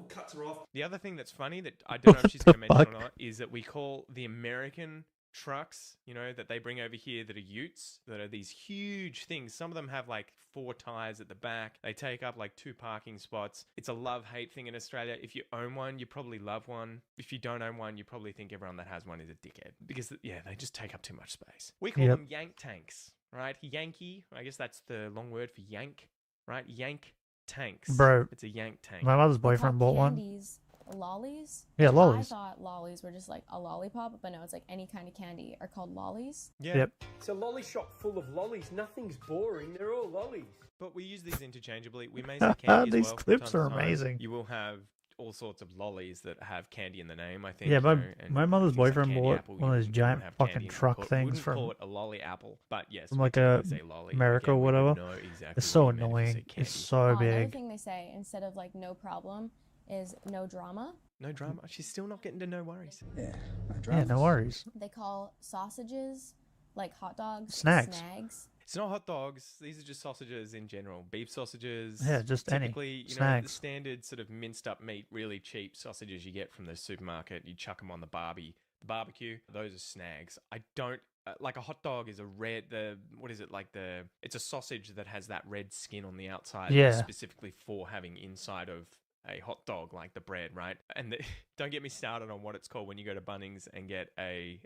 S11: cuts her off.
S3: The other thing that's funny that I don't know if she's
S1: the
S3: going to mention or
S1: fuck?
S3: not is that we call the American trucks, that they bring over here that are utes, that are these huge things. Some of them have like 4 tires at the back. They take up like 2 parking spots. It's a love-hate thing in Australia. If you own one, you probably love one. If you don't own one, you probably think everyone that has one is a dickhead because, they just take up too much space. We call
S1: Yep.
S3: them yank tanks, right? Yankee, I guess that's the long word for yank, right? Yank tanks.
S1: Bro,
S3: It's a yank tank.
S1: My mother's
S4: They call
S1: boyfriend bought one.
S4: candies lollies.
S1: Yeah,
S4: And
S1: lollies.
S4: I thought lollies were just like a lollipop, but no, it's like any kind of candy are called lollies.
S3: Yeah.
S1: Yep.
S2: It's a lolly shop full of lollies. Nothing's boring. They're all lollies.
S3: But we use these interchangeably. We may say candy as
S1: These
S3: well. from
S1: clips
S3: time
S1: are
S3: to time.
S1: amazing.
S3: You will have all sorts of lollies that have candy in the name, I think.
S1: Yeah,
S3: you know, and
S1: my mother's
S3: if you say
S1: boyfriend
S3: candy
S1: bought
S3: apple,
S1: one of
S3: you
S1: those
S3: wouldn't
S1: giant
S3: have
S1: fucking
S3: candy and
S1: truck
S3: call it-
S1: things
S3: wouldn't
S1: from
S3: call it a lolly apple, but yes,
S1: from
S3: we
S1: like
S3: typically say lolly.
S1: America or
S3: Again, we would
S1: whatever.
S3: know exactly
S1: It's so
S3: what you meant if you
S1: annoying.
S3: said
S1: It's
S3: candy.
S1: so
S4: Another
S1: big.
S4: thing they say instead of like no problem is no drama.
S3: No drama. She's still not getting to no worries.
S11: Yeah, no
S1: Yeah,
S11: dramas.
S1: no worries.
S4: They call sausages like hot dogs
S1: Snags.
S4: snags.
S3: It's not hot dogs. These are just sausages in general. Beef sausages.
S1: Yeah, just any.
S3: typically, you know, the
S1: Snags.
S3: standard sort of minced up meat, really cheap sausages you get from the supermarket. You chuck them on the barbecue. Those are snags. I don't like a hot dog is a red. What is it like the? It's a sausage that has that red skin on the outside.
S1: Yeah.
S3: Specifically for having inside of a hot dog, like the bread, right? And don't get me started on what it's called when you go to Bunnings and get a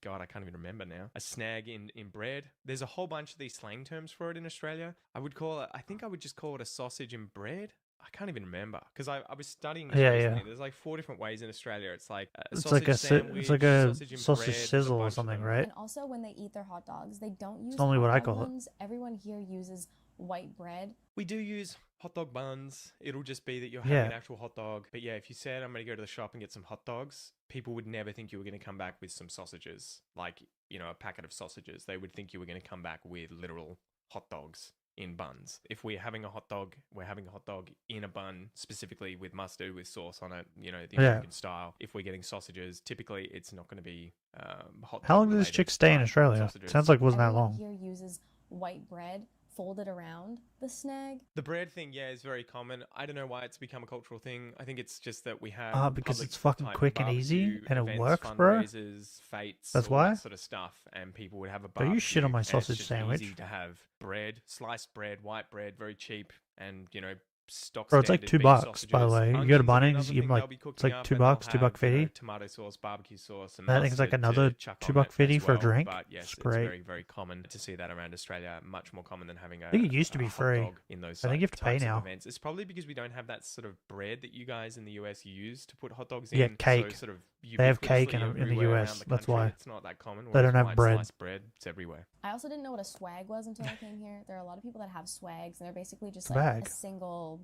S3: God, I can't even remember now. A snag in bread. There's a whole bunch of these slang terms for it in Australia. I think I would just call it a sausage in bread. I can't even remember because I was studying this recently. There's like 4 different ways in Australia. It's like a
S1: It's
S3: sausage
S1: like a
S3: sandwich,
S1: it's like a
S3: sausage in
S1: sausage
S3: bread, there's a
S1: sizzle or
S3: bunch of
S1: something,
S3: them.
S1: right?
S4: And also when they eat their hot dogs, they don't use
S1: only
S4: hot
S1: what I
S4: dog
S1: call it.
S4: buns. Everyone here uses white bread.
S3: We do use hot dog buns. It'll just be that you're having an actual hot dog. But yeah, if you said, I'm going to go to the shop and get some hot dogs, people would never think you were going to come back with some sausages, like, you know, a packet of sausages. They would think you were going to come back with literal hot dogs in buns. If we're having a hot dog, we're having a hot dog in a bun, specifically with mustard, with sauce on it, you know, the American style. If we're getting sausages, typically it's not going to be hot dog.
S1: How long did this
S3: related,
S1: chick stay in
S3: but
S1: Australia?
S3: sausages.
S1: Sounds like it wasn't that
S4: Everyone
S1: long.
S4: here uses white bread folded around the snag.
S3: The bread thing, yeah, is very common. I don't know why it's become a cultural thing. I think it's just that we have
S1: Because
S3: public
S1: it's fucking
S3: type
S1: quick and easy
S3: barbecue
S1: and it
S3: events,
S1: works, bro.
S3: fundraisers, fates,
S1: That's
S3: all
S1: why?
S3: that sort of stuff, and people would have a
S1: Don't
S3: barbecue.
S1: you shit on my
S3: and it's
S1: sausage
S3: just
S1: sandwich.
S3: Easy to have bread, sliced bread, white bread, very cheap, and you know, stock.
S1: Bro, it's like
S3: standard
S1: $2,
S3: beef
S1: by the
S3: sausages.
S1: way. You go to
S3: Onions will be
S1: Bunnings,
S3: another
S1: you
S3: thing
S1: can like
S3: they'll be
S1: it's
S3: cooking
S1: like
S3: up,
S1: $2,
S3: and they'll
S1: $2.50.
S3: have, you know, tomato sauce, barbecue sauce, and
S1: I think it's like
S3: mustard to
S1: another
S3: chuck on it
S1: $2.50
S3: as
S1: for a
S3: well,
S1: drink.
S3: But yes,
S1: It's
S3: it's
S1: great.
S3: very, very common to see that around Australia. Much more common than having a.
S1: I think it used to be
S3: hot
S1: free.
S3: dog in those
S1: I think you have to pay
S3: types of
S1: now.
S3: events. It's probably because we don't have that sort of bread that you guys in the US use to put hot dogs in.
S1: Yeah, cake.
S3: So sort of
S1: They have cake
S3: ubiquitously
S1: in the
S3: everywhere
S1: US,
S3: around the
S1: that's
S3: country.
S1: why.
S3: It's not that common.
S1: They
S3: whereas
S1: don't have
S3: white
S1: bread.
S3: sliced bread, it's everywhere.
S4: I also didn't know what a swag was until I came here. There are a lot of people that have swags, and they're basically just
S1: A
S4: like
S1: bag.
S4: a single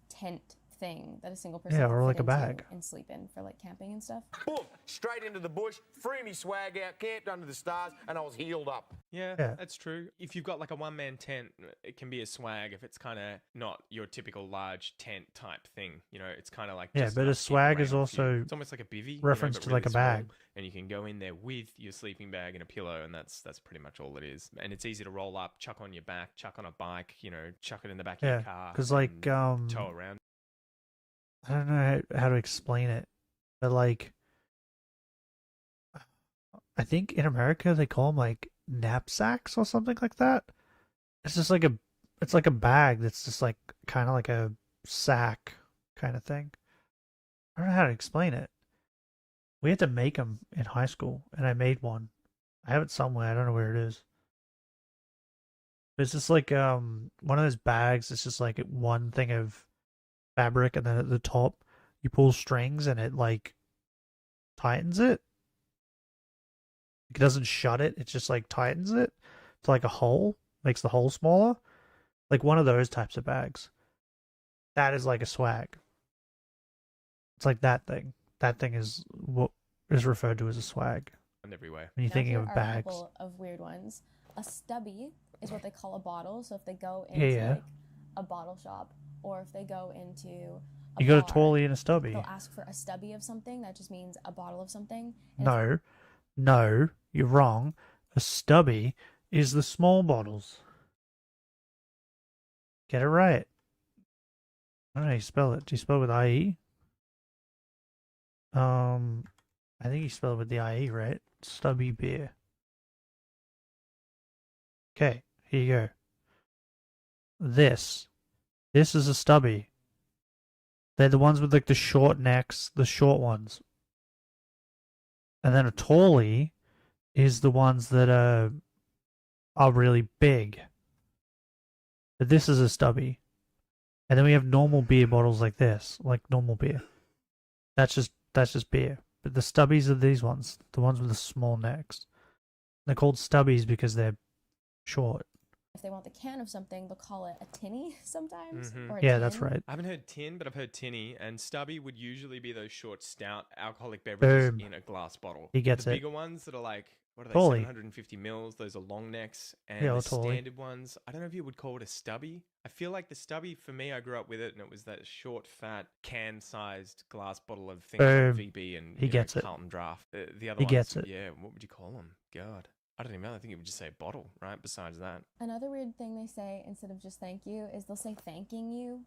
S4: tent thing that a single person
S1: Yeah,
S4: can
S1: or
S4: fit
S1: like a
S4: into
S1: bag.
S4: and sleep in for like camping and stuff.
S12: Boom! Straight into the bush, free me swag out, camped under the stars, and I was healed up.
S3: Yeah,
S1: Yeah.
S3: that's true. If you've got like a one-man tent, it can be a swag if it's kind of not your typical large tent type thing. You know, it's kind of like
S1: Yeah,
S3: just
S1: but a
S3: enough to keep
S1: swag
S3: rain
S1: is
S3: off you.
S1: also
S3: it's almost like a bivvy,
S1: reference
S3: but
S1: to like
S3: really
S1: a bag.
S3: small, and you can go in there with your sleeping bag and a pillow, and that's pretty much all it is. And it's easy to roll up, chuck on your back, chuck on a bike, you know, chuck it in the back of your
S1: Yeah,
S3: car.
S1: because like
S3: and tow around.
S1: I don't know how to explain it, but like I think in America they call them like knapsacks or something like that. It's just like it's like a bag that's just like kind of like a sack kind of thing. I don't know how to explain it. We had to make them in high school, and I made one. I have it somewhere. I don't know where it is. But it's just like one of those bags. It's just like one thing of fabric, and then at the top you pull strings and it like tightens it. It doesn't shut it, it just like tightens it to like a hole, makes the hole smaller. Like one of those types of bags. That is like a swag. It's like that thing. That thing is what is referred to as a swag.
S3: And everywhere.
S1: When you're
S4: Now
S1: thinking
S4: here
S1: of
S4: are
S1: bags.
S4: A couple of weird ones. A stubby is what they call a bottle. So if they go into like a bottle shop, or if they go into
S1: You got a
S4: bar,
S1: tolly and a stubby.
S4: they'll ask for a stubby of something. That just means a bottle of something. And
S1: No, you're wrong. A stubby is the small bottles. Get it right. I don't know how you spell it. Do you spell it with IE? I think you spell it with the IE, right? Stubby beer. Okay, here you go. This is a stubby. They're the ones with like the short necks, the short ones. And then a tally is the ones that are really big. But this is a stubby. And then we have normal beer bottles like this, like normal beer. That's just beer. But the stubbies are these ones, the ones with the small necks. They're called stubbies because they're short.
S4: If they want the can of something, they'll call it a tinny sometimes.
S3: Mhm.
S4: Or a
S1: Yeah,
S4: tin.
S1: that's right.
S3: I haven't heard tin, but I've heard tinny, and stubby would usually be those short, stout alcoholic beverages
S1: Boom.
S3: in a glass bottle.
S1: He gets
S3: the
S1: it.
S3: bigger ones that are like, what are they,
S1: Totally.
S3: 750 mils? Those are long necks, and
S1: Yeah,
S3: the
S1: totally.
S3: standard ones, I don't know if you would call it a stubby. I feel like the stubby, for me, I grew up with it, and it was that short, fat, can-sized glass bottle of things
S1: Boom.
S3: like VB and
S1: He gets it.
S3: Carlton Draft. The other
S1: He
S3: ones,
S1: gets it.
S3: yeah, what would you call them? God. I don't even know. I think it would just say bottle, right? Besides that.
S4: Another weird thing they say instead of just thank you is they'll say thanking you.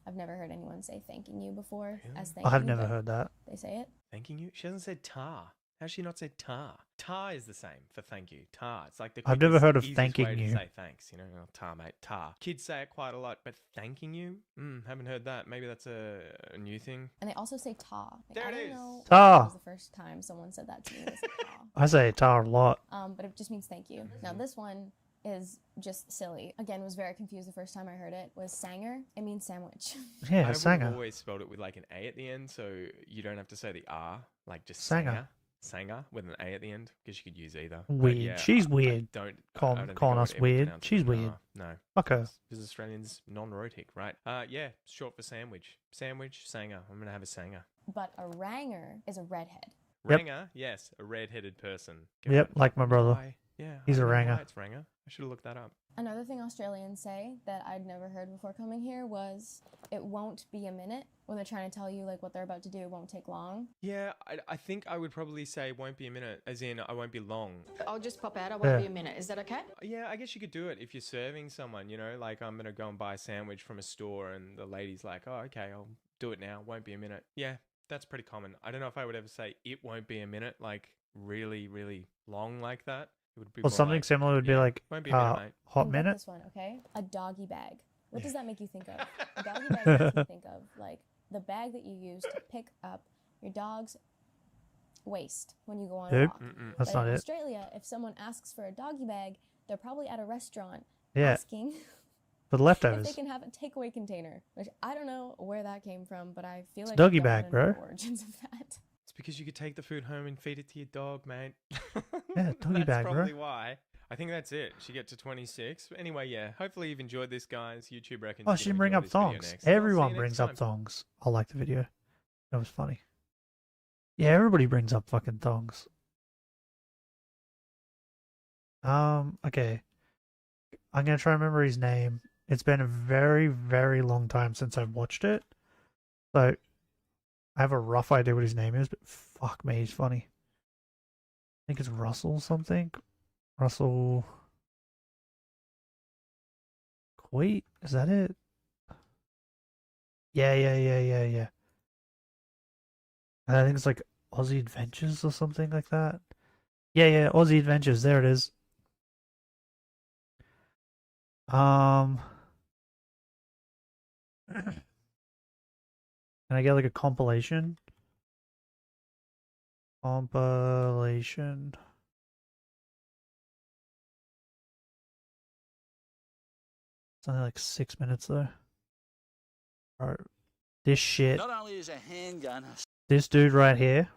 S4: I've never heard anyone say thanking you before as thank you.
S1: I've never
S4: but
S1: heard that.
S4: They say it.
S3: Thanking you? She hasn't said tar. How's she not said tar? Tar is the same for thank you. Tar. It's like the
S1: I've never
S3: quickest,
S1: heard of
S3: easiest
S1: thanking
S3: way to
S1: you.
S3: say thanks. You know, oh, tar, mate. Tar. Kids say it quite a lot, but thanking you? Haven't heard that. Maybe that's a new thing.
S4: And they also say ta. Like,
S3: There
S4: I
S3: it
S4: don't
S3: is.
S4: know
S1: Ta.
S4: when was the first time someone said that to me. They said ta.
S1: I say tar a lot.
S4: But it just means thank you. Now this one is just silly. Again, was very confused the first time I heard it. Was sanger. It means sandwich.
S1: Yeah,
S3: I've
S1: sanger.
S3: always spelled it with like an A at the end, so you don't have to say the R. Like just
S1: Sanger.
S3: sanger. Sanger with an A at the end, because you could use either. But
S1: Weird.
S3: yeah,
S1: She's
S3: I
S1: weird.
S3: don't
S1: Calling-
S3: I don't think
S1: calling
S3: I
S1: us
S3: would ever
S1: weird.
S3: pronounce it
S1: She's
S3: with an
S1: weird.
S3: R. No.
S1: Fuck her.
S3: Because Australians non-erotic, right? Yeah, short for sandwich. Sandwich, sanger. I'm gonna have a sanger.
S4: But a ranger is a redhead.
S1: Yep.
S3: Ranger, yes, a red-headed person.
S1: Yep, like my brother.
S3: Why? Yeah,
S1: He's
S3: I
S1: a
S3: don't know why
S1: ranger.
S3: It's ranger. I should have looked that up.
S4: Another thing Australians say that I'd never heard before coming here was it won't be a minute. When they're trying to tell you like what they're about to do, it won't take long.
S3: Yeah, I think I would probably say won't be a minute, as in I won't be long.
S5: I'll just pop out. I
S1: Yeah.
S5: won't be a minute. Is that okay?
S3: Yeah, I guess you could do it if you're serving someone, you know, like I'm going to go and buy a sandwich from a store and the lady's like, oh, okay, I'll do it now. Won't be a minute. Yeah, that's pretty common. I don't know if I would ever say it won't be a minute, like really, really long like that. It would be
S1: Well,
S3: more
S1: something
S3: like,
S1: similar would be
S3: yeah,
S1: like
S3: won't be a minute, mate.
S1: hot
S4: You got
S1: minute.
S4: This one, okay? A doggy bag. What does that make you think of? A doggy bag makes me think of like the bag that you use to pick up your dog's waste when you go on a
S1: Nope.
S4: walk.
S1: That's
S4: But
S1: not
S4: in
S1: it.
S4: Australia, if someone asks for a doggy bag, they're probably at a restaurant
S1: Yeah.
S4: asking
S1: For the
S4: if
S1: leftovers.
S4: they can have a takeaway container. Which I don't know where that came from, but I feel
S1: It's
S4: like
S1: doggy
S4: I don't
S1: bag,
S4: know
S1: bro.
S4: the origins of that.
S3: It's because you could take the food home and feed it to your dog, mate.
S1: Yeah, doggy
S3: That's
S1: bag, bro.
S3: probably why. I think that's it. She get to 26. But anyway, yeah. Hopefully you've enjoyed this, guys. YouTube reckons.
S1: Oh,
S3: you're
S1: she
S3: gonna
S1: didn't bring
S3: enjoy
S1: up
S3: this video
S1: thongs.
S3: next. I'll see you
S1: Everyone
S3: next
S1: brings
S3: time.
S1: up thongs. I like the video. That was funny. Yeah, everybody brings up fucking thongs. Okay. I'm gonna try and remember his name. It's been a very, very long time since I've watched it. So I have a rough idea what his name is, but fuck me, he's funny. I think it's Russell something. Russell Coit? Is that it? Yeah. And I think it's like Aussie Adventures or something like that. Yeah, Aussie Adventures. There it is. Can I get like a compilation? Compilation. It's only like 6 minutes though. Alright. This shit.
S13: Not only is a handgun.
S1: This dude right here,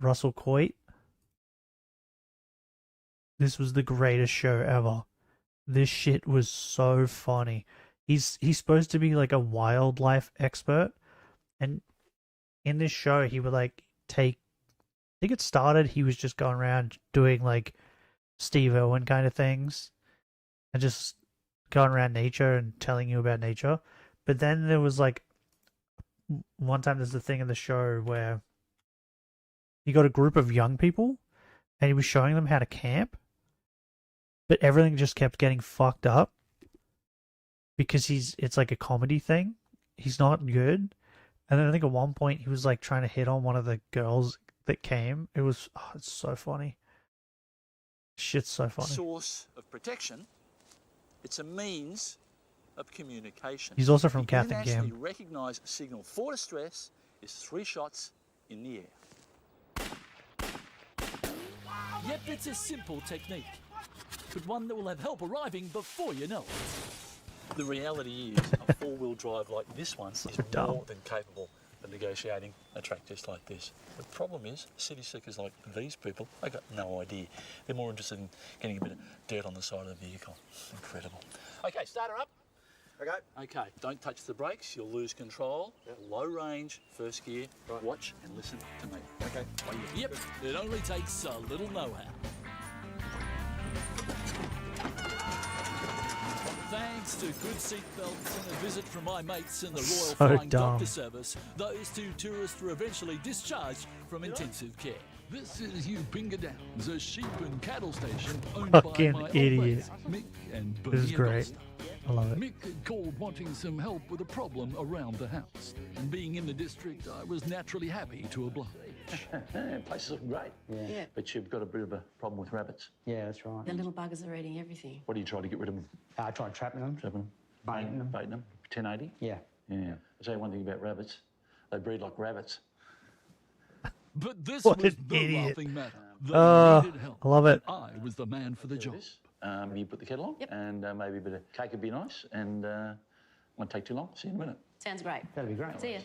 S1: Russell Coit. This was the greatest show ever. This shit was so funny. He's supposed to be like a wildlife expert, and in this show he would like take. I think it started. He was just going around doing like Steve Irwin kind of things, and just going around nature and telling you about nature. But then there was like one time there's a thing in the show where he got a group of young people and he was showing them how to camp, but everything just kept getting fucked up because it's like a comedy thing. He's not good. And then I think at one point he was like trying to hit on one of the girls that came. It was it's so funny. Shit's so funny.
S13: Source of protection. It's a means of communication.
S1: He's also from
S13: The
S1: Kath and
S13: internationally
S1: Gam.
S13: recognised signal for distress is 3 shots in the air.
S6: Yep, it's a simple technique, but one that will have help arriving before you know it.
S13: The reality is a 4-wheel drive like this one is
S1: dumb.
S13: more than capable of
S6: negotiating a track just like this. The problem is, city slickers like these people, they got no idea. They're more interested in getting a bit of dirt on the side of the vehicle. Incredible. Okay, start her up.
S12: Okay.
S6: Okay, don't touch the brakes, you'll lose control. Low range, first gear, watch and listen to me.
S12: Okay.
S6: Yep, it only takes a little know-how. Thanks to good seatbelts and a visit from my mates in the Royal Flying Doctor Service, those two tourists were eventually discharged from intensive care. This is Upinga Downs, a sheep and cattle station owned
S1: Fucking
S6: by my
S1: idiot.
S6: old mates, Mick and Bernie.
S1: This is great. I love it.
S6: Mick had called wanting some help with a problem around the house. And being in the district, I was naturally happy to oblige. Places look great.
S5: Yeah.
S6: But you've got a bit of a problem with rabbits.
S14: Yeah, that's right.
S5: The little buggers are eating everything.
S6: What do you try to get rid of them?
S14: I tried trapping them.
S6: Trapping them?
S14: Baiting them.
S6: Baiting them? 1080?
S14: Yeah.
S6: Yeah. I'll tell you one thing about rabbits. They breed like rabbits. But this
S1: What
S6: was
S1: an
S6: the
S1: idiot.
S6: laughing matter. They needed help.
S1: I love it.
S6: I was the man for the job. You put the kettle on, and maybe a bit of cake would be nice, and won't take too long. See you in a minute.
S5: Sounds great.
S14: That'd be great.
S5: See ya.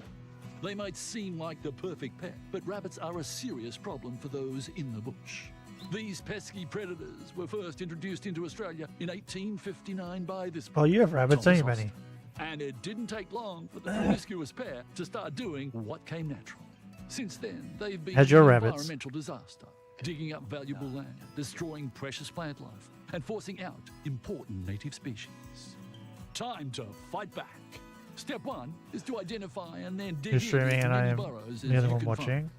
S6: They might seem like the perfect pet, but rabbits are a serious problem for those in the bush. These pesky predators were first introduced into Australia in 1859 by this.
S1: Oh, you have rabbits, don't you,
S6: Thomas
S1: Benny?
S6: Austin. And it didn't take long for the promiscuous pair to start doing what came natural. Since then, they've been
S1: How's your
S6: an
S1: rabbits?
S6: environmental disaster, digging up valuable land, destroying precious plant life, and forcing out important native species. Time to fight back. Step one is to identify and then dig
S1: You're streaming
S6: into as
S1: and I
S6: many
S1: am
S6: burrows as
S1: the only
S6: you
S1: one
S6: can
S1: watching.
S6: find.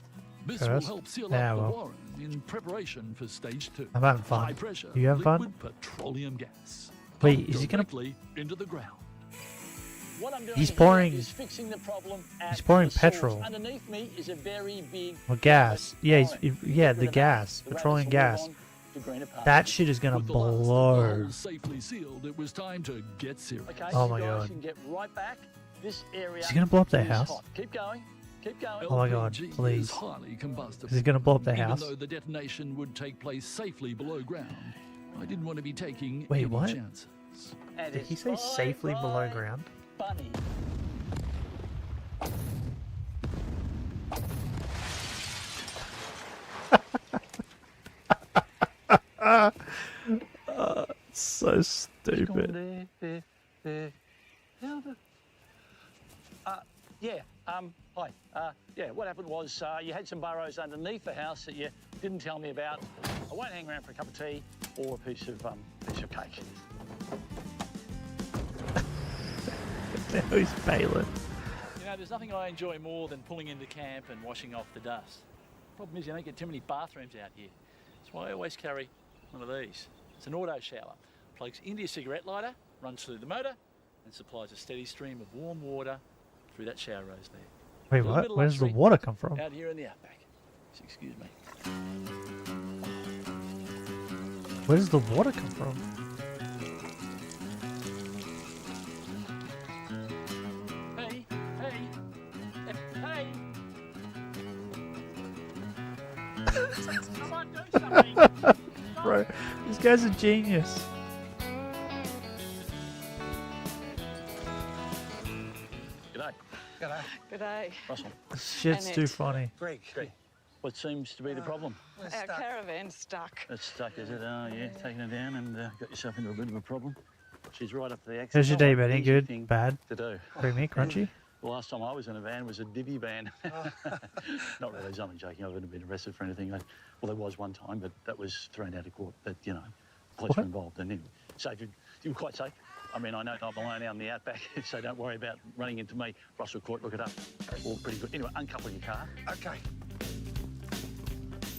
S6: This will
S1: First.
S6: help seal
S1: Yeah,
S6: up the
S1: well.
S6: warren in preparation for stage 2.
S1: I'm having fun.
S6: High pressure,
S1: You having fun?
S6: liquid petroleum gas.
S1: Wait,
S6: Pumped
S1: is he gonna-
S6: directly into the ground? What I'm doing
S1: He's
S6: here
S1: pouring-
S6: is fixing the problem at
S1: he's pouring
S6: the source.
S1: petrol.
S6: Underneath me is a very big
S1: Well, gas. Yeah,
S6: warren.
S1: yeah, the
S6: Rid of
S1: gas,
S6: that. The
S1: petroleum
S6: rabbits will
S1: gas.
S6: move on to greener pastures.
S1: That shit is gonna
S6: With the last of the
S1: blow.
S6: holes safely sealed, it was time to get serious. Okay,
S1: Oh
S6: you
S1: my
S6: guys
S1: God.
S6: can get right back. This area
S1: Is he gonna blow up their
S6: is
S1: house?
S6: hot. Keep going. Keep going.
S1: Oh my God,
S6: LPG
S1: please.
S6: is highly combustible.
S1: Is he gonna blow up their house?
S6: Even though the detonation would take place safely below ground, I didn't want to be taking
S1: Wait,
S6: any
S1: what?
S6: chances.
S1: Did he say safely below ground?
S6: Bunny.
S1: So stupid.
S6: Hi. Yeah, what happened was you had some burrows underneath the house that you didn't tell me about. I won't hang around for a cup of tea or a piece of cake.
S1: Now he's bailing.
S6: You know, there's nothing I enjoy more than pulling into camp and washing off the dust. Problem is, you don't get too many bathrooms out here. That's why I always carry one of these. It's an auto shower. Plugs into your cigarette lighter, runs through the motor, and supplies a steady stream of warm water through that shower rose there.
S1: Wait,
S6: A little
S1: what?
S6: bit of
S1: Where does the
S6: luxury
S1: water come from?
S6: Out here in the outback. Excuse me.
S1: Where does the water come from?
S6: Hey, hey, hey! Come on, do something!
S1: Bro, this guy's a genius.
S6: G'day.
S12: G'day.
S5: G'day.
S6: Russell.
S1: This shit's too funny.
S12: Greg.
S6: What seems to be the problem?
S5: Our caravan's stuck.
S6: It's stuck, is it? Oh, yeah, taking her down and got yourself into a bit of a problem. She's right up to the axis.
S1: How's your day,
S6: Not an
S1: Benny?
S6: easy
S1: Good?
S6: thing
S1: Bad?
S6: to do.
S1: Creamy? Crunchy?
S6: The last time I was in a van was a divvy van. Not really, I'm only joking. I haven't been arrested for anything. Well, there was one time, but that was thrown out of court. But, you know, police were involved. And safe, you were quite safe. I mean, I know I'm alone out in the outback, so don't worry about running into me. Russell Court, look it up. All pretty good. Anyway, uncouple your car.
S12: Okay.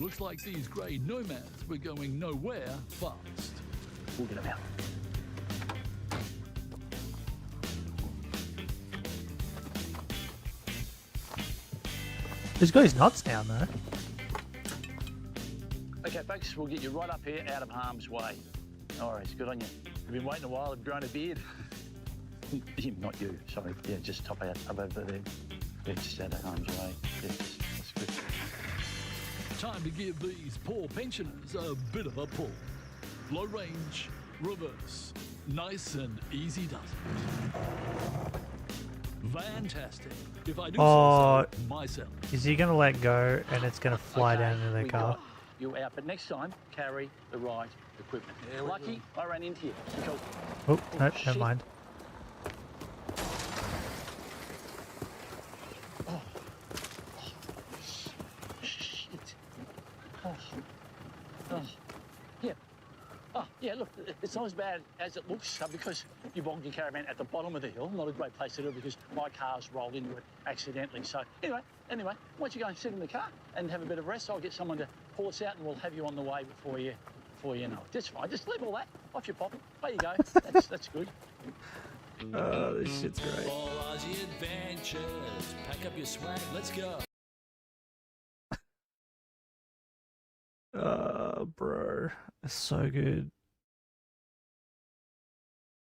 S6: Looks like these grey nomads were going nowhere fast. We'll get them out.
S1: He's got his nuts down there.
S6: Okay, folks, we'll get you right up here out of harm's way. All right, good on you. You've been waiting a while, have grown a beard. Not you, sorry. Yeah, just top out up over there. Yeah, just out of harm's way. Yes, that's good. Time to give these poor pensioners a bit of a pull. Low range, reverse. Nice and easy does it.
S15: Fantastic. If I do
S1: Oh,
S15: say so myself.
S1: is he gonna let go and it's gonna fly down into the
S6: we
S1: car?
S6: got you out, but next time, carry the right equipment. Lucky, I ran into you because...
S1: Oh, no,
S6: shit.
S1: never mind.
S6: Shit. Yeah. Oh, yeah, look, it's not as bad as it looks because you bogged your caravan at the bottom of the hill. Not a great place to do it because my car's rolled into it accidentally. So anyway, why don't you go and sit in the car and have a bit of rest? I'll get someone to pull us out and we'll have you on the way before you know it. That's fine. Just leave all that off your pocket. There you go. That's good.
S1: Oh, this shit's great.
S15: All Aussie adventures. Pack up your swag. Let's go.
S1: Bro, it's so good.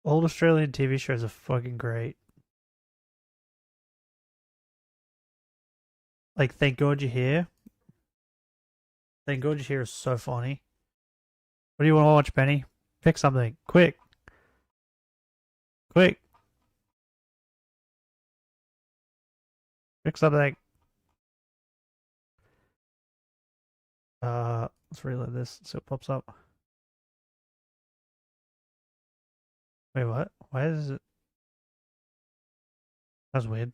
S1: Old Australian TV shows are fucking great. Like, Thank God You're Here. Thank God You're Here is so funny. What do you want to watch, Benny? Pick something. Quick. Quick. Pick something. Let's reload this. See what pops up. Wait, what? Why is it? That's weird.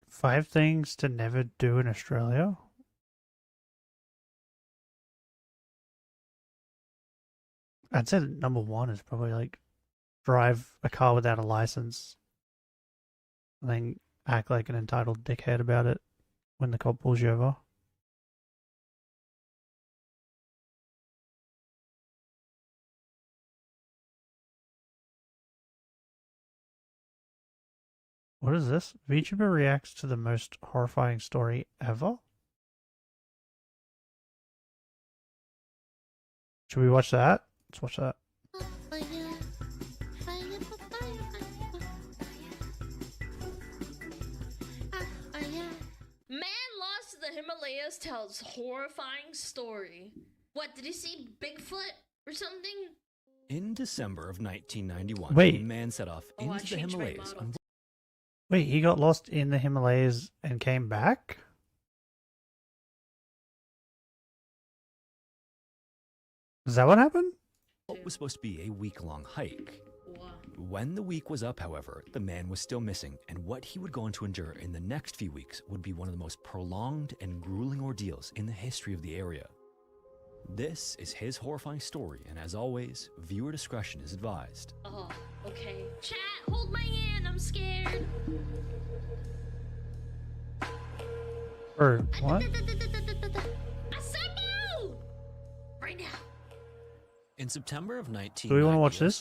S1: Five things to never do in Australia? I'd say that number one is probably like drive a car without a license and then act like an entitled dickhead about it when the cop pulls you over. What is this? VTuber reacts to the most horrifying story ever? Should we watch that? Let's watch that.
S16: Man lost to the Himalayas tells horrifying story. What, did he see Bigfoot or something?
S17: In December of 1991,
S1: Wait.
S17: a man set off
S16: Oh, I
S17: into the
S16: changed my
S17: Himalayas.
S16: model.
S1: Wait, he got lost in the Himalayas and came back? Is that what happened?
S17: What was supposed to be a week-long hike. When the week was up, however, the man was still missing, and what he would go on to endure in the next few weeks would be one of the most prolonged and grueling ordeals in the history of the area. This is his horrifying story, and as always, viewer discretion is advised.
S16: Oh, okay. Chat, hold my hand, I'm scared.
S1: Or what?
S16: Assemble! Right now.
S17: In September of 1990,
S1: Do we want to watch this?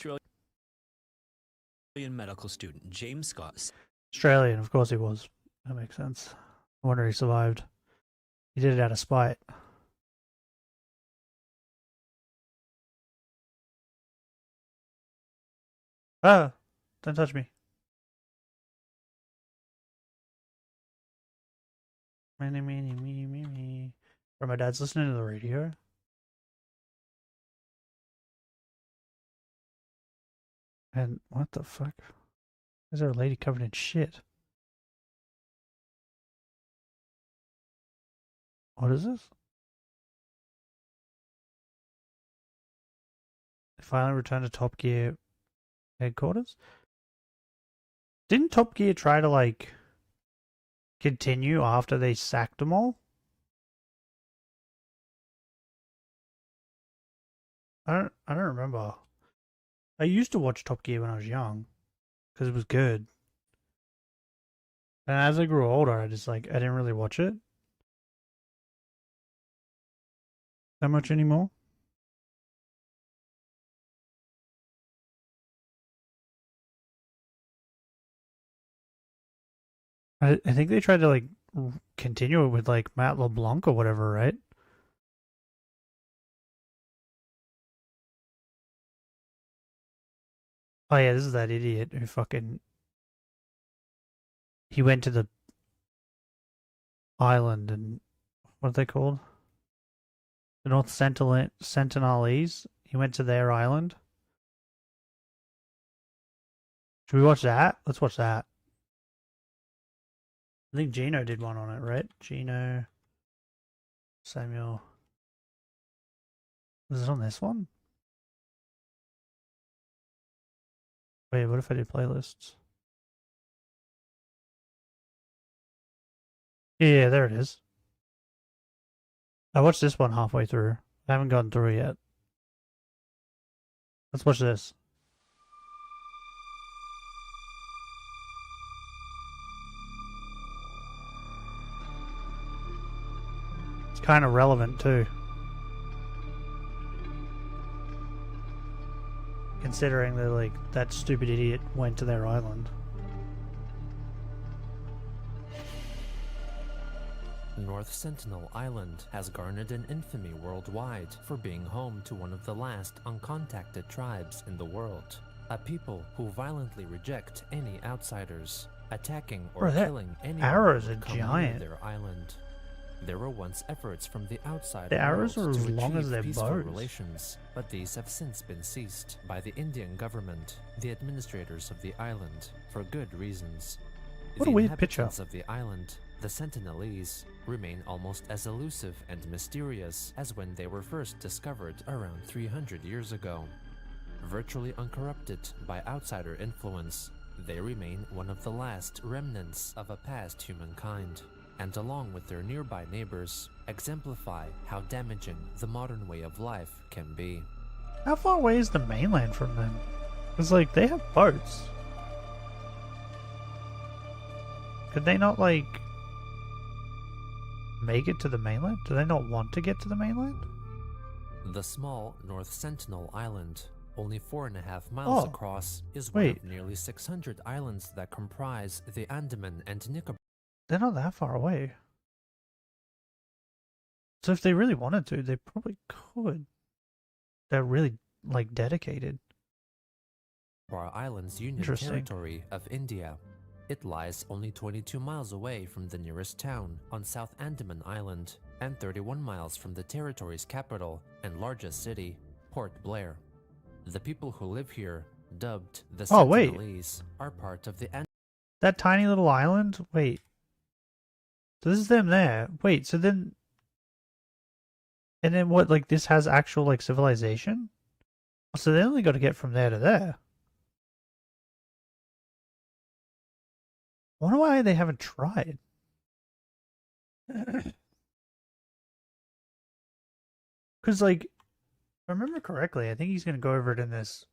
S17: Australian medical student James Scott
S1: Australian, of course he was. That makes sense. I wonder he survived. He did it out of spite. Ah! Don't touch me. Me. Or my dad's listening to the radio. And what the fuck? Is there a lady covered in shit? What is this? They finally returned to Top Gear headquarters? Didn't Top Gear try to, like, continue after they sacked them all? I don't remember. I used to watch Top Gear when I was young because it was good. And as I grew older, I didn't really watch it that much anymore. I think they tried to like continue it with like Matt LeBlanc or whatever, right? Oh yeah, this is that idiot who fucking... He went to the island and what are they called? The North Sentinelese. He went to their island. Should we watch that? Let's watch that. I think Gino did one on it, right? Gino, Samuel. Was it on this one? Wait, what if I did playlists? Yeah, there it is. I watched this one halfway through. I haven't gone through yet. Let's watch this. It's kind of relevant too. Considering that, like, that stupid idiot went to their island.
S18: North Sentinel Island has garnered an infamy worldwide for being home to one of the last uncontacted tribes in the world. A people who violently reject any outsiders, attacking or killing anyone
S1: arrows
S18: who
S1: are
S18: come near
S1: giant.
S18: their island. There were once efforts from the outside
S1: The arrows
S18: world
S1: are as
S18: to
S1: long as
S18: achieve
S1: their
S18: peaceful
S1: bows.
S18: relations, but these have since been ceased by the Indian government, the administrators of the island, for good reasons.
S1: What
S18: The
S1: a weird picture.
S18: inhabitants of the island, the Sentinelese, remain almost as elusive and mysterious as when they were first discovered around 300 years ago. Virtually uncorrupted by outsider influence, they remain one of the last remnants of a past humankind, and along with their nearby neighbors, exemplify how damaging the modern way of life can be.
S1: How far away is the mainland from them? Because, like, they have boats. Could they not, like, make it to the mainland? Do they not want to get to the mainland?
S18: The small North Sentinel Island, only 4.5 miles
S1: Oh,
S18: across, is one
S1: wait.
S18: of nearly 600 islands that comprise the Andaman and Nicobar.
S1: They're not that far away. So if they really wanted to, they probably could. They're really, like, dedicated.
S18: Islands Union
S1: Interesting.
S18: Territory of India. It lies only 22 miles away from the nearest town on South Andaman Island and 31 miles from the territory's capital and largest city, Port Blair. The people who live here, dubbed the
S1: Oh, wait.
S18: Sentinelese, are part of the
S1: That tiny little island? Wait. So this is them there. Wait, so then... And then what, like, this has actual, like, civilization? So they only got to get from there to there. I wonder why they haven't tried. Because, like, if I remember correctly, I think he's going to go over it in this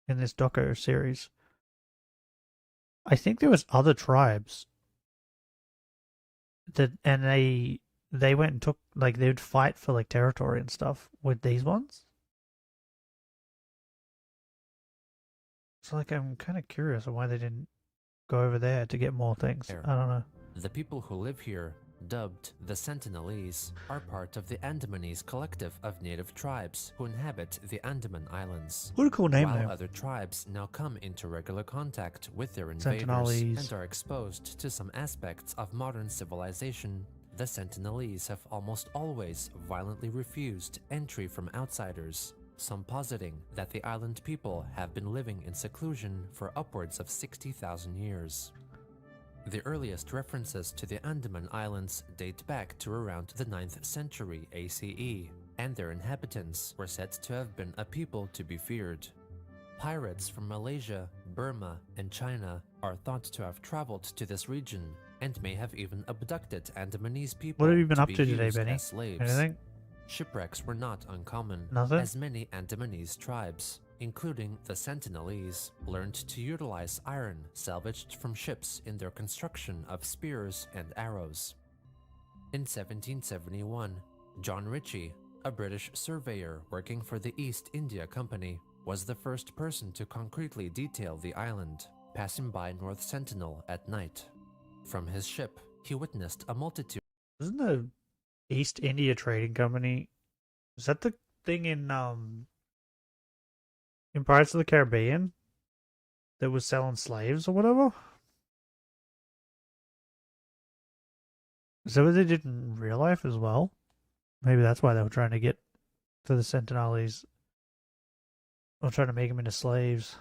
S1: doco series. I think there was other tribes that, and they went and took, like, they would fight for, like, territory and stuff with these ones. So, like, I'm kind of curious on why they didn't go over there to get more things. I don't know.
S18: The people who live here, dubbed the Sentinelese, are part of the Andamanese collective of native tribes who inhabit the Andaman Islands.
S1: What a cool name,
S18: While
S1: though.
S18: other tribes now come into regular contact with their invaders
S1: Sentinelese.
S18: and are exposed to some aspects of modern civilization, the Sentinelese have almost always violently refused entry from outsiders, some positing that the island people have been living in seclusion for upwards of 60,000 years. The earliest references to the Andaman Islands date back to around the 9th century ACE, and their inhabitants were said to have been a people to be feared. Pirates from Malaysia, Burma, and China are thought to have traveled to this region and may have even abducted Andamanese people.
S1: What have you been up
S18: be
S1: to today,
S18: used
S1: Benny?
S18: as slaves.
S1: Anything?
S18: Shipwrecks were not uncommon,
S1: Nothing?
S18: as many Andamanese tribes, including the Sentinelese, learned to utilize iron salvaged from ships in their construction of spears and arrows. In 1771, John Ritchie, a British surveyor working for the East India Company, was the first person to concretely detail the island, passing by North Sentinel at night. From his ship, he witnessed a multitude.
S1: Isn't the East India Trading Company, is that the thing in Pirates of the Caribbean that was selling slaves or whatever? Is that what they did in real life as well? Maybe that's why they were trying to get to the Sentinelese. Or trying to make them into slaves.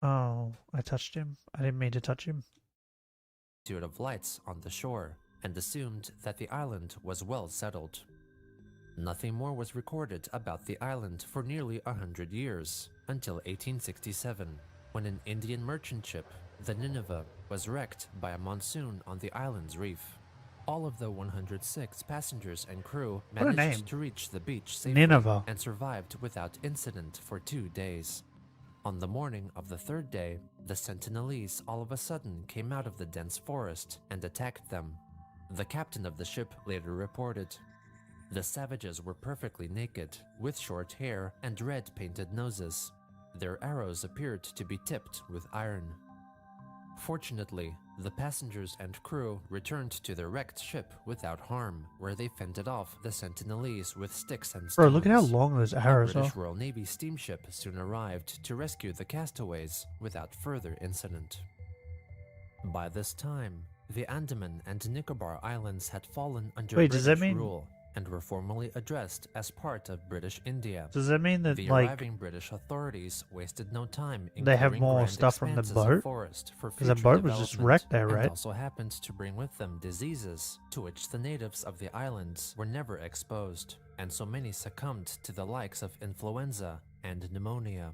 S1: Oh, I touched him. I didn't mean to touch him.
S18: Of lights on the shore and assumed that the island was well settled. Nothing more was recorded about the island for nearly 100 years, until 1867, when an Indian merchant ship, the Nineveh, was wrecked by a monsoon on the island's reef. All of the 106 passengers and crew managed to reach the beach safely
S1: Nineveh.
S18: and survived without incident for 2 days. On the morning of the third day, the Sentinelese all of a sudden came out of the dense forest and attacked them. The captain of the ship later reported, "The savages were perfectly naked, with short hair and red painted noses. Their arrows appeared to be tipped with iron." Fortunately, the passengers and crew returned to their wrecked ship without harm, where they fended off the Sentinelese with sticks and stones.
S1: Bro, look at how long those arrows
S18: A British
S1: are.
S18: Royal Navy steamship soon arrived to rescue the castaways without further incident. By this time, the Andaman and Nicobar Islands had fallen under
S1: Wait, does
S18: British
S1: that mean-
S18: rule and were formally addressed as part of British India.
S1: Does that mean that,
S18: the
S1: like,
S18: arriving British authorities wasted no time in
S1: they have
S18: clearing
S1: more
S18: grand
S1: stuff from the
S18: expanses of
S1: boat?
S18: forest for
S1: Because the
S18: future
S1: boat was just
S18: development,
S1: wrecked there,
S18: and
S1: right?
S18: also happened to bring with them diseases to which the natives of the islands were never exposed, and so many succumbed to the likes of influenza and pneumonia.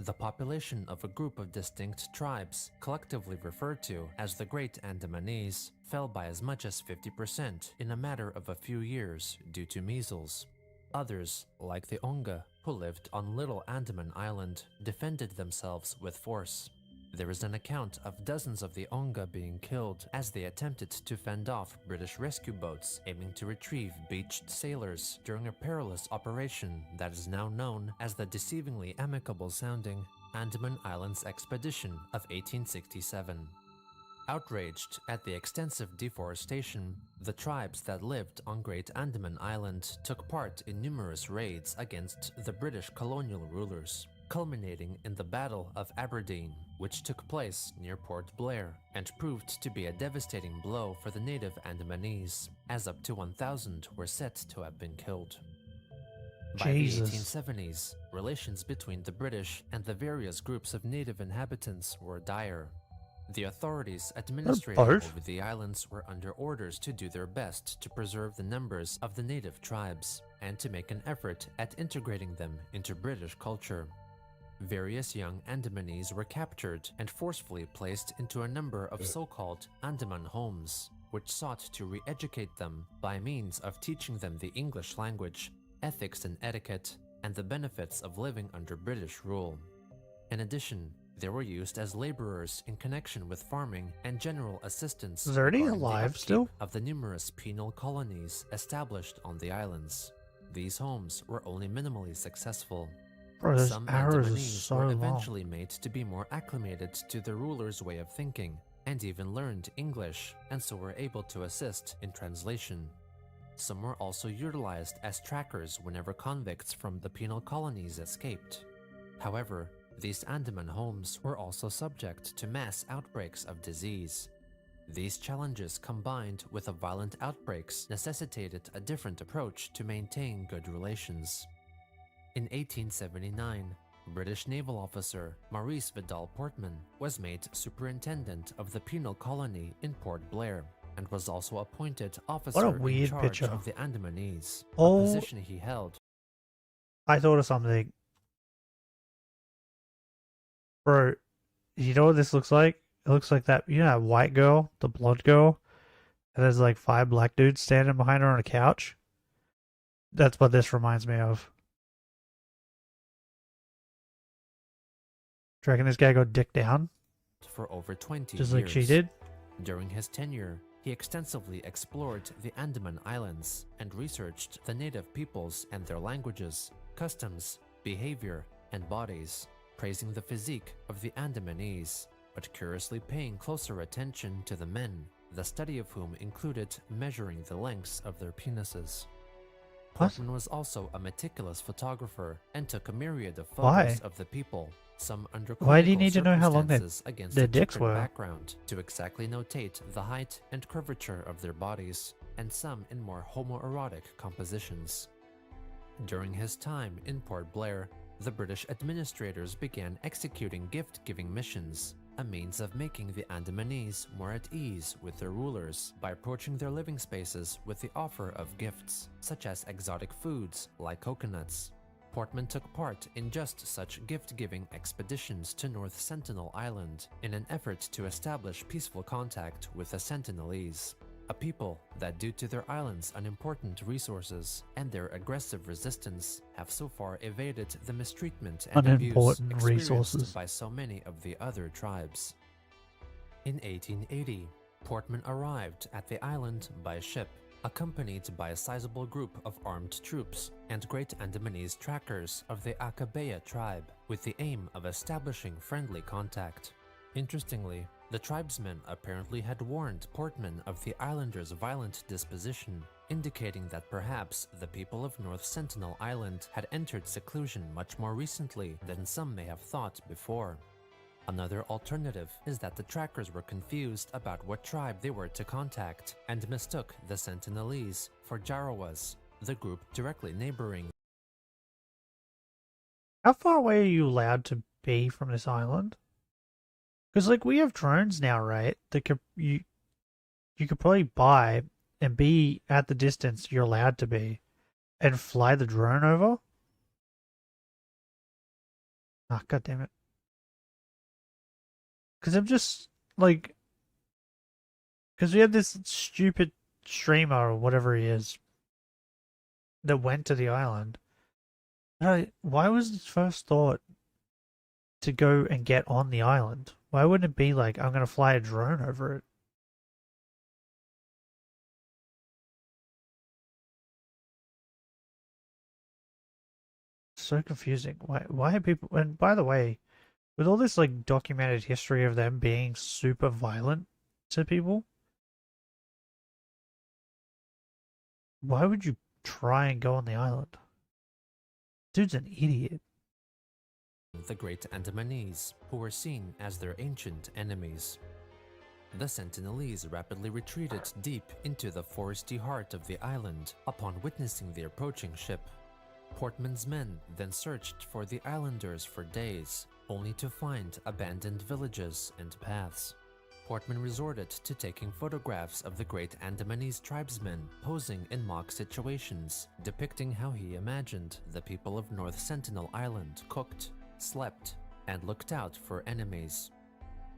S18: The population of a group of distinct tribes, collectively referred to as the Great Andamanese, fell by as much as 50% in a matter of a few years due to measles. Others, like the Onga, who lived on Little Andaman Island, defended themselves with force. There is an account of dozens of the Onga being killed as they attempted to fend off British rescue boats aiming to retrieve beached sailors during a perilous operation that is now known as the deceivingly amicable-sounding Andaman Islands Expedition of 1867. Outraged at the extensive deforestation, the tribes that lived on Great Andaman Island took part in numerous raids against the British colonial rulers, culminating in the Battle of Aberdeen, which took place near Port Blair and proved to be a devastating blow for the native Andamanese, as up to 1,000 were said to have been killed. By the
S1: Jesus.
S18: 1870s, relations between the British and the various groups of native inhabitants were dire. The authorities administrating
S1: boat?
S18: over the islands were under orders to do their best to preserve the numbers of the native tribes and to make an effort at integrating them into British culture. Various young Andamanese were captured and forcefully placed into a number of so-called Andaman homes, which sought to re-educate them by means of teaching them the English language, ethics and etiquette, and the benefits of living under British rule. In addition, they were used as laborers in connection with farming and general assistance
S1: Is Ernie
S18: regarding the
S1: alive
S18: upkeep
S1: still?
S18: of the numerous penal colonies established on the islands. These homes were only minimally successful.
S1: Bro, those
S18: Some
S1: arrows are
S18: Andamanese
S1: so
S18: were
S1: long.
S18: eventually made to be more acclimated to the ruler's way of thinking, and even learned English, and so were able to assist in translation. Some were also utilized as trackers whenever convicts from the penal colonies escaped. However, these Andaman homes were also subject to mass outbreaks of disease. These challenges combined with the violent outbreaks necessitated a different approach to maintain good relations. In 1879, British naval officer Maurice Vidal Portman was made superintendent of the penal colony in Port Blair and was also appointed officer in
S1: weird
S18: charge
S1: picture.
S18: of the Andamanese,
S1: Oh.
S18: a position he held.
S1: I thought of something. Bro, you know what this looks like? It looks like that, you know that white girl, the blonde girl, and there's like 5 black dudes standing behind her on a couch? That's what this reminds me of. Do you reckon this guy go dick down?
S18: For over 20
S1: Just
S18: years.
S1: like she did?
S18: During his tenure, he extensively explored the Andaman Islands and researched the native peoples and their languages, customs, behavior, and bodies, praising the physique of the Andamanese, but curiously paying closer attention to the men, the study of whom included measuring the lengths of their penises. Portman was also a meticulous photographer and took a myriad of photos
S1: Why?
S18: of the people, some under
S1: Why do you need
S18: clinical
S1: to know how long
S18: circumstances against
S1: their
S18: a
S1: dicks
S18: checkered
S1: were?
S18: background to exactly notate the height and curvature of their bodies, and some in more homoerotic compositions. During his time in Port Blair, the British administrators began executing gift-giving missions, a means of making the Andamanese more at ease with their rulers by approaching their living spaces with the offer of gifts, such as exotic foods like coconuts. Portman took part in just such gift-giving expeditions to North Sentinel Island in an effort to establish peaceful contact with the Sentinelese, a people that, due to their island's unimportant resources and their aggressive resistance, have so far evaded the mistreatment and abuse
S1: Unimportant
S18: experienced
S1: resources.
S18: by so many of the other tribes. In 1880, Portman arrived at the island by ship, accompanied by a sizable group of armed troops and Great Andamanese trackers of the Akabea tribe, with the aim of establishing friendly contact. Interestingly, the tribesmen apparently had warned Portman of the islanders' violent disposition, indicating that perhaps the people of North Sentinel Island had entered seclusion much more recently than some may have thought before. Another alternative is that the trackers were confused about what tribe they were to contact and mistook the Sentinelese for Jarawas, the group directly neighboring.
S1: How far away are you allowed to be from this island? Because like we have drones now, right? That you could probably buy and be at the distance you're allowed to be, and fly the drone over. Ah, god damn it! Because I'm just like, because we had this stupid streamer or whatever he is that went to the island. Why was his first thought to go and get on the island? Why wouldn't it be like, I'm going to fly a drone over it? So confusing. Why are people... And by the way, with all this like documented history of them being super violent to people, why would you try and go on the island? Dude's an idiot.
S18: The Great Andamanese, who were seen as their ancient enemies. The Sentinelese rapidly retreated deep into the foresty heart of the island upon witnessing the approaching ship. Portman's men then searched for the islanders for days, only to find abandoned villages and paths. Portman resorted to taking photographs of the Great Andamanese tribesmen posing in mock situations, depicting how he imagined the people of North Sentinel Island cooked, slept, and looked out for enemies.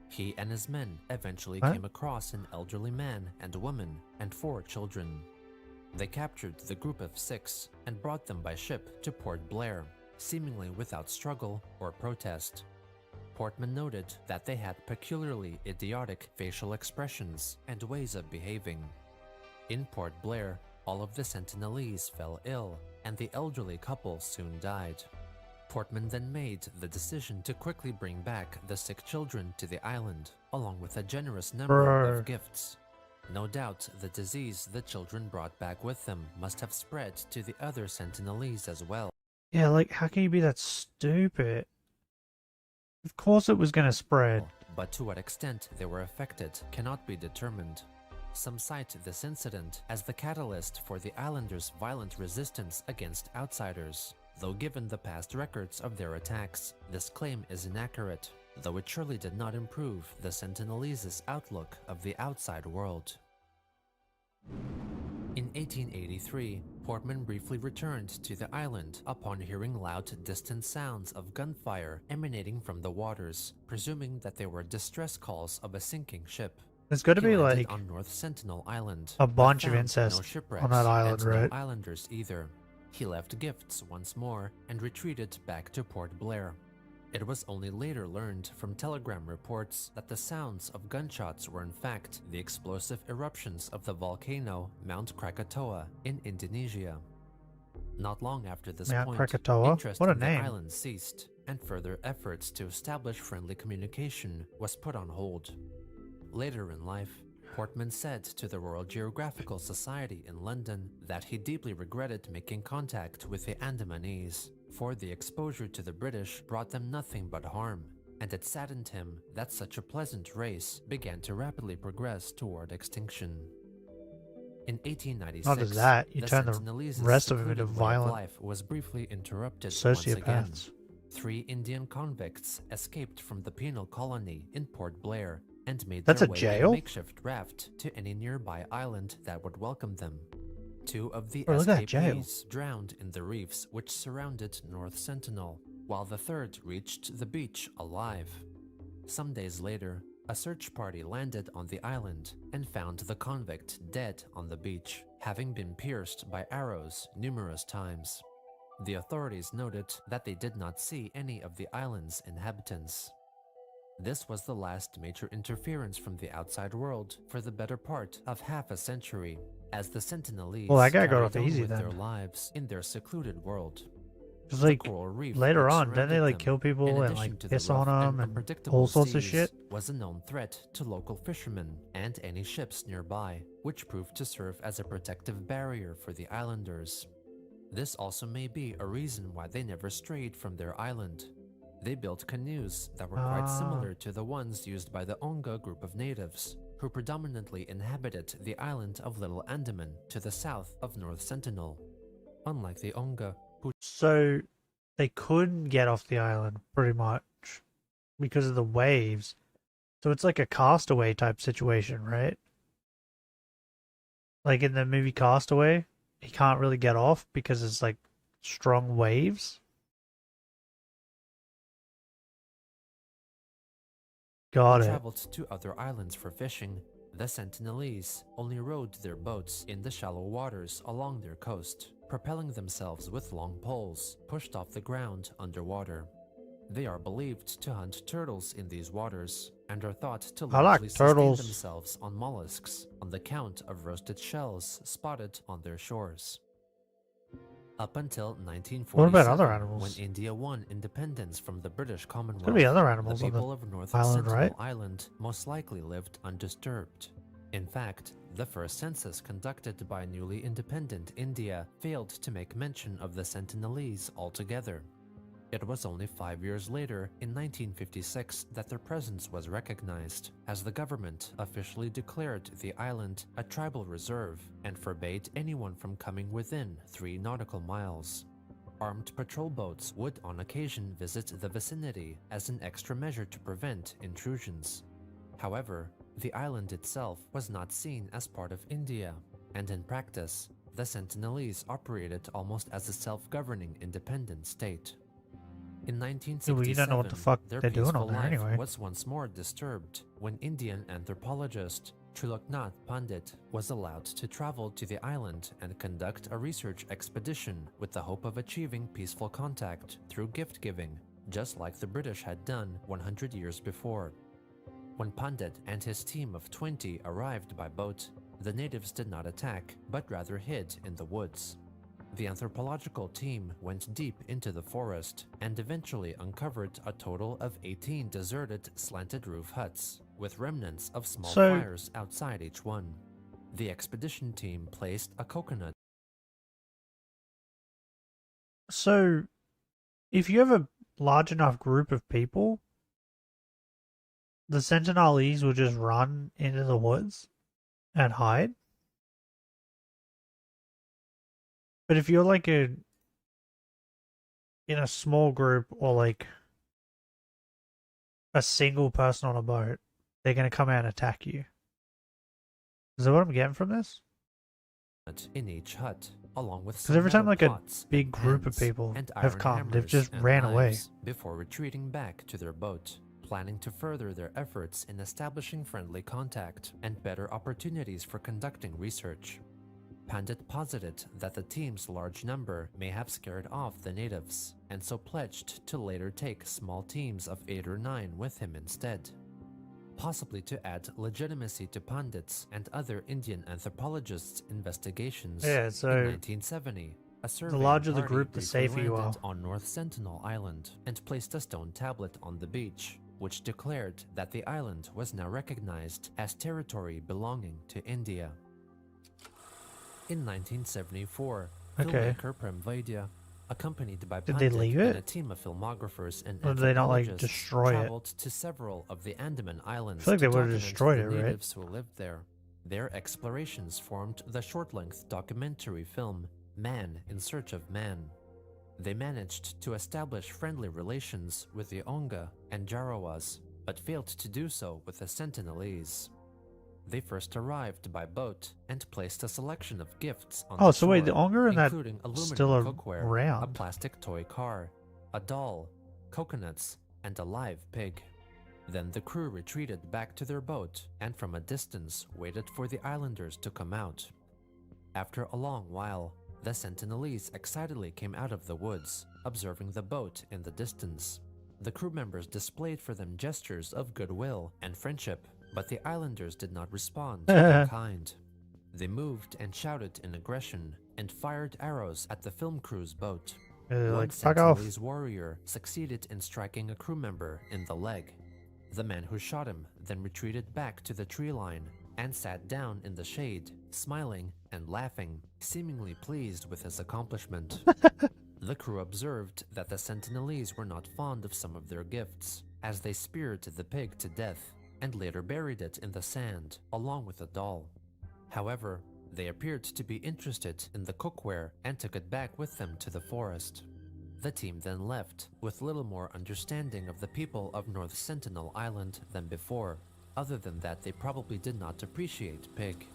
S18: He and his men eventually came across an elderly man and woman and 4 children. They captured the group of 6 and brought them by ship to Port Blair, seemingly without struggle or protest. Portman noted that they had peculiarly idiotic facial expressions and ways of behaving. In Port Blair, all of the Sentinelese fell ill, and the elderly couple soon died. Portman then made the decision to quickly bring back the sick children to the island, along with a generous number of gifts. No doubt the disease the children brought back with them must have spread to the other Sentinelese as well.
S1: Yeah, like, how can you be that stupid? Of course it was going to spread.
S18: But to what extent they were affected cannot be determined. Some cite this incident as the catalyst for the islanders' violent resistance against outsiders, though given the past records of their attacks, this claim is inaccurate, though it surely did not improve the Sentinelese's outlook of the outside world. In 1883, Portman briefly returned to the island upon hearing loud, distant sounds of gunfire emanating from the waters, presuming that they were distress calls of a sinking ship.
S1: There's got to be like
S18: on North Sentinel Island,
S1: a bunch of
S18: found
S1: incest
S18: no shipwrecks
S1: on that island,
S18: and
S1: right?
S18: No islanders either. He left gifts once more and retreated back to Port Blair. It was only later learned from telegram reports that the sounds of gunshots were in fact the explosive eruptions of the volcano Mount Krakatoa in Indonesia. Not long after this
S1: Mount
S18: point,
S1: Krakatoa?
S18: interest
S1: What a
S18: in the
S1: name.
S18: island ceased, and further efforts to establish friendly communication was put on hold. Later in life, Portman said to the Royal Geographical Society in London that he deeply regretted making contact with the Andamanese, for the exposure to the British brought them nothing but harm, and it saddened him that such a pleasant race began to rapidly progress toward extinction. In 1896,
S1: Not as that, you
S18: the
S1: turn the
S18: Sentinelese'
S1: rest of them into
S18: secluded way of
S1: violent
S18: life was briefly interrupted once again.
S1: sociopaths.
S18: 3 Indian convicts escaped from the penal colony in Port Blair and made
S1: That's
S18: their
S1: a
S18: way
S1: jail?
S18: in a makeshift raft to any nearby island that would welcome them. 2 of the
S1: Oh, look at that jail.
S18: escapees drowned in the reefs which surrounded North Sentinel, while the 3rd reached the beach alive. Some days later, a search party landed on the island and found the convict dead on the beach, having been pierced by arrows numerous times. The authorities noted that they did not see any of the island's inhabitants. This was the last major interference from the outside world for the better part of half a century, as the Sentinelese
S1: Well, that guy got
S18: carried
S1: off
S18: on
S1: easy
S18: with
S1: then.
S18: their lives in their secluded world.
S1: Because
S18: The
S1: like
S18: coral reef
S1: later
S18: which
S1: on, didn't they
S18: surrounded
S1: like
S18: them,
S1: kill
S18: in
S1: people and
S18: addition
S1: like
S18: to the
S1: piss
S18: rough
S1: on them and
S18: unpredictable
S1: all sorts of
S18: seas,
S1: shit?
S18: was a known threat to local fishermen and any ships nearby, which proved to serve as a protective barrier for the islanders. This also may be a reason why they never strayed from their island. They built canoes that were quite similar to the ones used by the Onga group of natives, who predominantly inhabited the island of Little Andaman to the south of North Sentinel. Unlike the Onga, who
S1: So they couldn't get off the island pretty much because of the waves. So it's like a Castaway type situation, right? Like in the movie Castaway, he can't really get off because it's like strong waves. Got it.
S18: traveled to other islands for fishing, the Sentinelese only rowed their boats in the shallow waters along their coast, propelling themselves with long poles pushed off the ground underwater. They are believed to hunt turtles in these waters and are thought to
S1: I like
S18: largely sustain
S1: turtles.
S18: themselves on mollusks on the count of roasted shells spotted on their shores. Up until 1947,
S1: What about other animals?
S18: when India won independence from the British Commonwealth,
S1: Could be other animals
S18: the
S1: on the
S18: people of North
S1: island,
S18: Sentinel
S1: right?
S18: Island most likely lived undisturbed. In fact, the first census conducted by newly independent India failed to make mention of the Sentinelese altogether. It was only 5 years later, in 1956, that their presence was recognized, as the government officially declared the island a tribal reserve and forbade anyone from coming within 3 nautical miles. Armed patrol boats would on occasion visit the vicinity as an extra measure to prevent intrusions. However, the island itself was not seen as part of India, and in practice, the Sentinelese operated almost as a self-governing independent state. In 1967,
S1: well, you don't know what the fuck
S18: their
S1: they're doing
S18: peaceful
S1: on there
S18: life
S1: anyway.
S18: was once more disturbed when Indian anthropologist Shiylocke Pandit was allowed to travel to the island and conduct a research expedition with the hope of achieving peaceful contact through gift-giving, just like the British had done 100 years before. When Pandit and his team of 20 arrived by boat, the natives did not attack, but rather hid in the woods. The anthropological team went deep into the forest and eventually uncovered a total of 18 deserted slanted roof huts, with remnants of small fires outside each one. The expedition team placed a coconut.
S1: So, if you have a large enough group of people, the Sentinelese will just run into the woods and hide? But if you're like in a small group or like a single person on a boat, they're going to come out and attack you. Is that what I'm getting from this?
S18: In each hut, along with
S1: Because every time like a
S18: pots,
S1: big group of
S18: pans,
S1: people
S18: and
S1: have
S18: iron
S1: come, they've
S18: hammers
S1: just
S18: and
S1: ran away.
S18: knives before retreating back to their boat, planning to further their efforts in establishing friendly contact and better opportunities for conducting research. Pandit posited that the team's large number may have scared off the natives, and so pledged to later take small teams of 8 or 9 with him instead. Possibly to add legitimacy to Pandit's and other Indian anthropologists' investigations.
S1: Yeah, so
S18: in 1970, a survey
S1: larger the
S18: party
S1: group, the
S18: briefly
S1: safer you
S18: landed
S1: are.
S18: on North Sentinel Island and placed a stone tablet on the beach, which declared that the island was now recognized as territory belonging to India. In 1974,
S1: Okay.
S18: filmmaker Prem Vaidya accompanied by
S1: Did they
S18: Pandit
S1: leave
S18: and
S1: it?
S18: a team of filmographers and
S1: Or did they not, like,
S18: anthropologists
S1: destroy it?
S18: traveled to several of the Andaman Islands
S1: I feel like
S18: to
S1: they would've
S18: document
S1: destroyed
S18: the
S1: it, right?
S18: natives who lived there. Their explorations formed the short-length documentary film Man in Search of Man. They managed to establish friendly relations with the Onga and Jarawas, but failed to do so with the Sentinelese. They first arrived by boat and placed a selection of gifts on
S1: Oh,
S18: the
S1: so wait, the
S18: shore,
S1: Onga and that
S18: including aluminum
S1: still
S18: cookware, a
S1: around?
S18: plastic toy car, a doll, coconuts, and a live pig. Then the crew retreated back to their boat and from a distance waited for the islanders to come out. After a long while, the Sentinelese excitedly came out of the woods, observing the boat in the distance. The crew members displayed for them gestures of goodwill and friendship, but the islanders did not respond in kind. They moved and shouted in aggression and fired arrows at the film crew's boat. One
S1: like, fuck off.
S18: Sentinelese warrior succeeded in striking a crew member in the leg. The man who shot him then retreated back to the tree line and sat down in the shade, smiling and laughing, seemingly pleased with his accomplishment. The crew observed that the Sentinelese were not fond of some of their gifts, as they speared the pig to death and later buried it in the sand along with a doll. However, they appeared to be interested in the cookware and took it back with them to the forest. The team then left, with little more understanding of the people of North Sentinel Island than before, other than that they probably did not appreciate pig.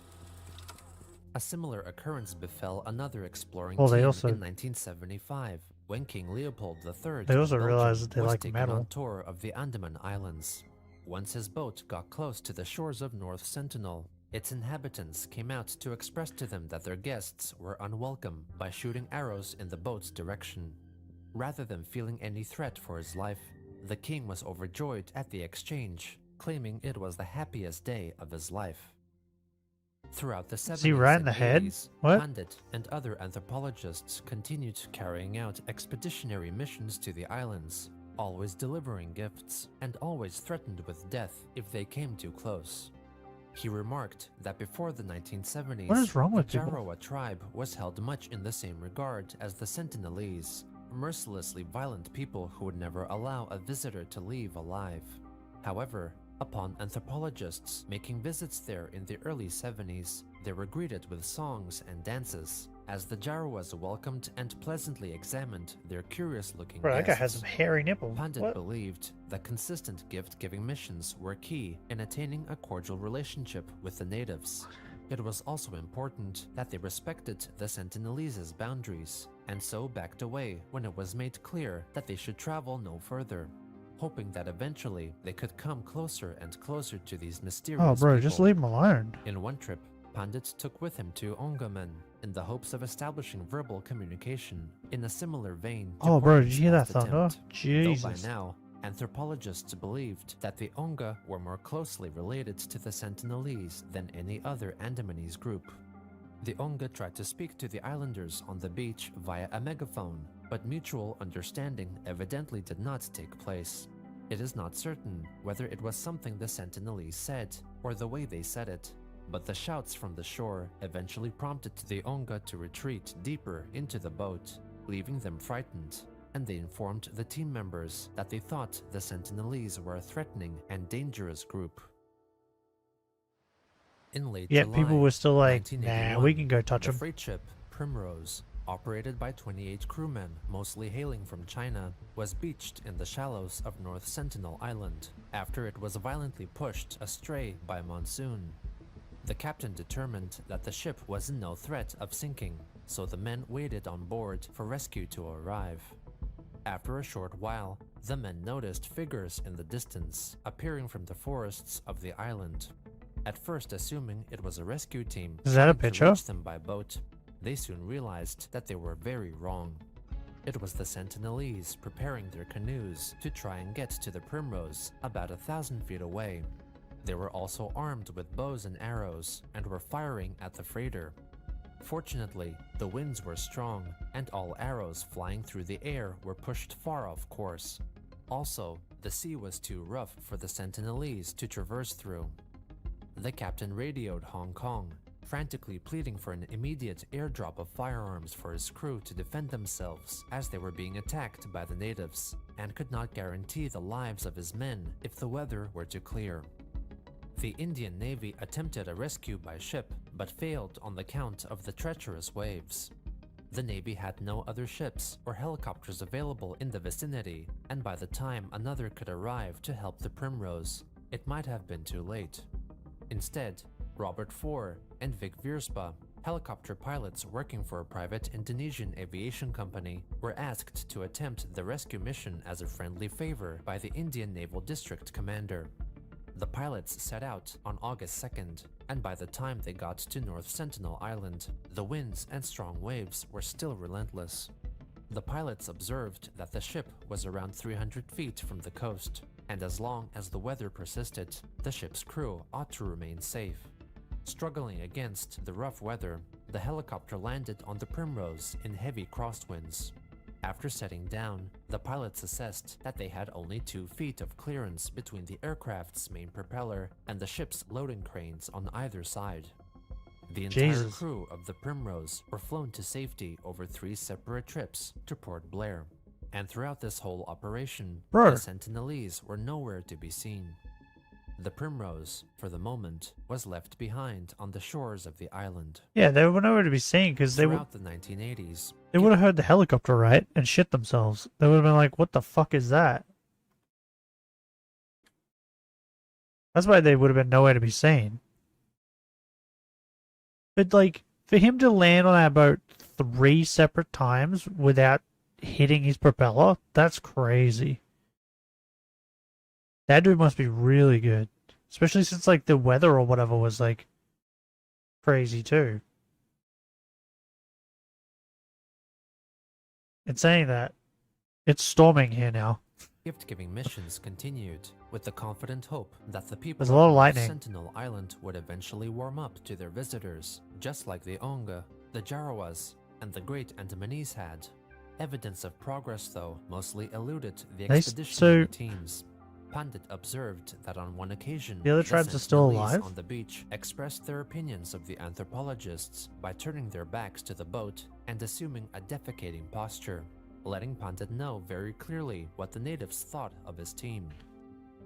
S18: A similar occurrence befell another exploring
S1: Well, they
S18: team
S1: also-
S18: in 1975, when King Leopold III
S1: They also
S18: of
S1: realized
S18: Belgium
S1: that they
S18: was
S1: like
S18: taken
S1: metal.
S18: on tour of the Andaman Islands. Once his boat got close to the shores of North Sentinel, its inhabitants came out to express to them that their guests were unwelcome by shooting arrows in the boat's direction. Rather than feeling any threat for his life, the king was overjoyed at the exchange, claiming it was the happiest day of his life. Throughout the 70s
S1: he right in
S18: and
S1: the head?
S18: 80s,
S1: What?
S18: Pandit and other anthropologists continued carrying out expeditionary missions to the islands, always delivering gifts and always threatened with death if they came too close. He remarked that before the 1970s,
S1: What is wrong with
S18: the
S1: people?
S18: Jarawa tribe was held much in the same regard as the Sentinelese, mercilessly violent people who would never allow a visitor to leave alive. However, upon anthropologists making visits there in the early 70s, they were greeted with songs and dances, as the Jarawas welcomed and pleasantly examined their curious-looking
S1: Bro, that guy has
S18: guests.
S1: some hairy nipples.
S18: Pandit
S1: What?
S18: believed that consistent gift-giving missions were key in attaining a cordial relationship with the natives. It was also important that they respected the Sentinelese's boundaries, and so backed away when it was made clear that they should travel no further, hoping that eventually they could come closer and closer to these mysterious
S1: Oh, bro,
S18: people.
S1: just leave him alone.
S18: In one trip, Pandit took with him 2 Ongamen in the hopes of establishing verbal communication in a similar vein to
S1: Oh, bro, did
S18: Porter's
S1: you hear that
S18: past
S1: thunder?
S18: attempt.
S1: Jesus.
S18: Though by now, anthropologists believed that the Onga were more closely related to the Sentinelese than any other Andamanese group. The Onga tried to speak to the islanders on the beach via a megaphone, but mutual understanding evidently did not take place. It is not certain whether it was something the Sentinelese said or the way they said it, but the shouts from the shore eventually prompted the Onga to retreat deeper into the boat, leaving them frightened, and they informed the team members that they thought the Sentinelese were a threatening and dangerous group. In late
S1: Yet
S18: July
S1: people were still like, nah,
S18: 1981,
S1: we can go touch
S18: the
S1: him.
S18: freight ship Primrose, operated by 28 crewmen, mostly hailing from China, was beached in the shallows of North Sentinel Island after it was violently pushed astray by monsoon. The captain determined that the ship was in no threat of sinking, so the men waited on board for rescue to arrive. After a short while, the men noticed figures in the distance, appearing from the forests of the island. At first assuming it was a rescue team
S1: Is that a
S18: trying to
S1: picture?
S18: reach them by boat, they soon realized that they were very wrong. It was the Sentinelese preparing their canoes to try and get to the Primrose about 1,000 feet away. They were also armed with bows and arrows and were firing at the freighter. Fortunately, the winds were strong and all arrows flying through the air were pushed far off course. Also, the sea was too rough for the Sentinelese to traverse through. The captain radioed Hong Kong, frantically pleading for an immediate airdrop of firearms for his crew to defend themselves as they were being attacked by the natives, and could not guarantee the lives of his men if the weather were to clear. The Indian Navy attempted a rescue by ship, but failed on the count of the treacherous waves. The Navy had no other ships or helicopters available in the vicinity, and by the time another could arrive to help the Primrose, it might have been too late. Instead, Robert Foer and Vic Vierspa, helicopter pilots working for a private Indonesian aviation company, were asked to attempt the rescue mission as a friendly favor by the Indian Naval District Commander. The pilots set out on August 2nd, and by the time they got to North Sentinel Island, the winds and strong waves were still relentless. The pilots observed that the ship was around 300 feet from the coast, and as long as the weather persisted, the ship's crew ought to remain safe. Struggling against the rough weather, the helicopter landed on the Primrose in heavy crosswinds. After setting down, the pilots assessed that they had only 2 feet of clearance between the aircraft's main propeller and the ship's loading cranes on either side. The entire
S1: Jesus.
S18: crew of the Primrose were flown to safety over 3 separate trips to Port Blair, and throughout this whole operation,
S1: Bro.
S18: the Sentinelese were nowhere to be seen. The Primrose, for the moment, was left behind on the shores of the island.
S1: Yeah, they were nowhere to be seen because they
S18: Throughout the 1980s,
S1: would have heard the helicopter, right, and shit themselves. They would have been like, "What the fuck is that?" That's why they would have been nowhere to be seen. But like, for him to land on that boat 3 separate times without hitting his propeller, that's crazy. That dude must be really good. Especially since like the weather or whatever was like crazy too. And saying that, it's storming here now.
S18: gift-giving missions continued, with the confident hope that the people
S1: There's a lot of
S18: North
S1: lightning.
S18: Sentinel Island would eventually warm up to their visitors, just like the Onga, the Jarawas, and the Great Andamanese had. Evidence of progress, though, mostly eluded the
S1: Nice.
S18: expeditionary
S1: So-
S18: teams. Pandit observed that on one occasion,
S1: The other tribes are still
S18: Sentinelese
S1: alive?
S18: on the beach expressed their opinions of the anthropologists by turning their backs to the boat and assuming a defecating posture, letting Pandit know very clearly what the natives thought of his team.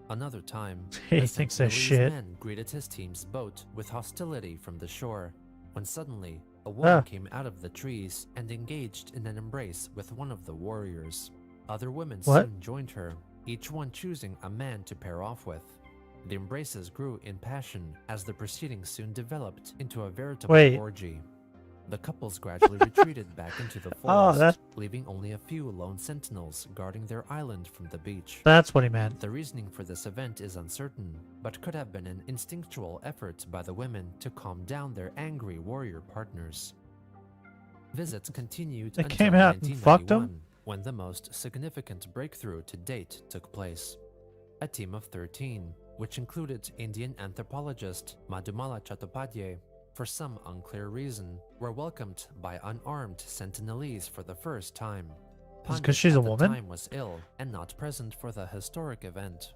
S18: Another time,
S1: He
S18: the
S1: thinks they're
S18: Sentinelese
S1: shit.
S18: men greeted his team's boat with hostility from the shore, when suddenly a woman came out of the trees and engaged in an embrace with one of the warriors. Other women
S1: What?
S18: soon joined her, each one choosing a man to pair off with. The embraces grew in passion as the proceedings soon developed into a veritable
S1: Wait.
S18: orgy. The couples gradually retreated back into the
S1: Oh,
S18: forest,
S1: that-
S18: leaving only a few lone sentinels guarding their island from the beach.
S1: That's what he meant.
S18: The reasoning for this event is uncertain, but could have been an instinctual effort by the women to calm down their angry warrior partners. Visits continued
S1: They
S18: until
S1: came out and fucked 'em?
S18: 1991, when the most significant breakthrough to date took place. A team of 13, which included Indian anthropologist Madhumala Chattopadhyay, for some unclear reason, were welcomed by unarmed Sentinelese for the first time.
S1: Is it 'cause
S18: Pandit
S1: she's a
S18: at the
S1: woman?
S18: time was ill and not present for the historic event.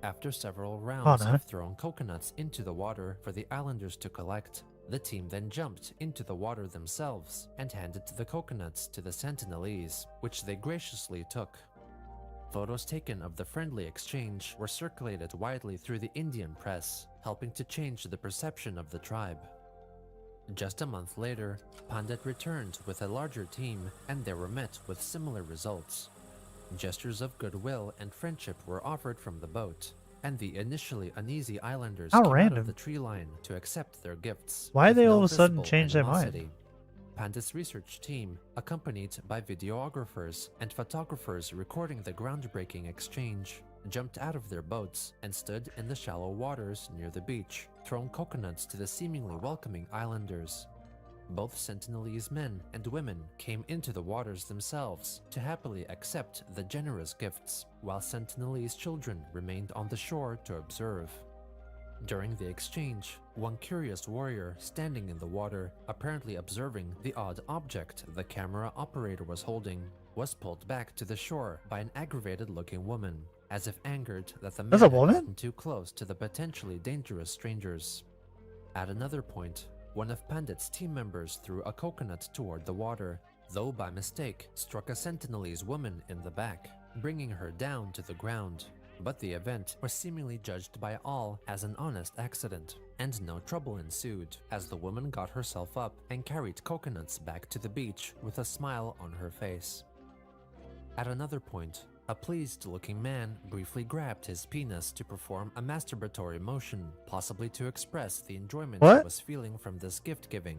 S18: After several rounds
S1: no.
S18: of throwing coconuts into the water for the islanders to collect, the team then jumped into the water themselves and handed the coconuts to the Sentinelese, which they graciously took. Photos taken of the friendly exchange were circulated widely through the Indian press, helping to change the perception of the tribe. Just a month later, Pandit returned with a larger team, and they were met with similar results. Gestures of goodwill and friendship were offered from the boat, and the initially uneasy islanders
S1: How
S18: came out
S1: random.
S18: of the tree line to accept their gifts.
S1: Why
S18: with
S1: they all
S18: no
S1: of a sudden
S18: visible
S1: change their mind?
S18: animosity. Pandit's research team, accompanied by videographers and photographers recording the groundbreaking exchange, jumped out of their boats and stood in the shallow waters near the beach, throwing coconuts to the seemingly welcoming islanders. Both Sentinelese men and women came into the waters themselves to happily accept the generous gifts, while Sentinelese children remained on the shore to observe. During the exchange, one curious warrior standing in the water, apparently observing the odd object the camera operator was holding, was pulled back to the shore by an aggravated-looking woman, as if angered that the man
S1: That's a
S18: had
S1: woman?
S18: gotten too close to the potentially dangerous strangers. At another point, one of Pandit's team members threw a coconut toward the water, though by mistake struck a Sentinelese woman in the back, bringing her down to the ground. But the event was seemingly judged by all as an honest accident, and no trouble ensued as the woman got herself up and carried coconuts back to the beach with a smile on her face. At another point, a pleased-looking man briefly grabbed his penis to perform a masturbatory motion, possibly to express the enjoyment he was feeling from this gift-giving.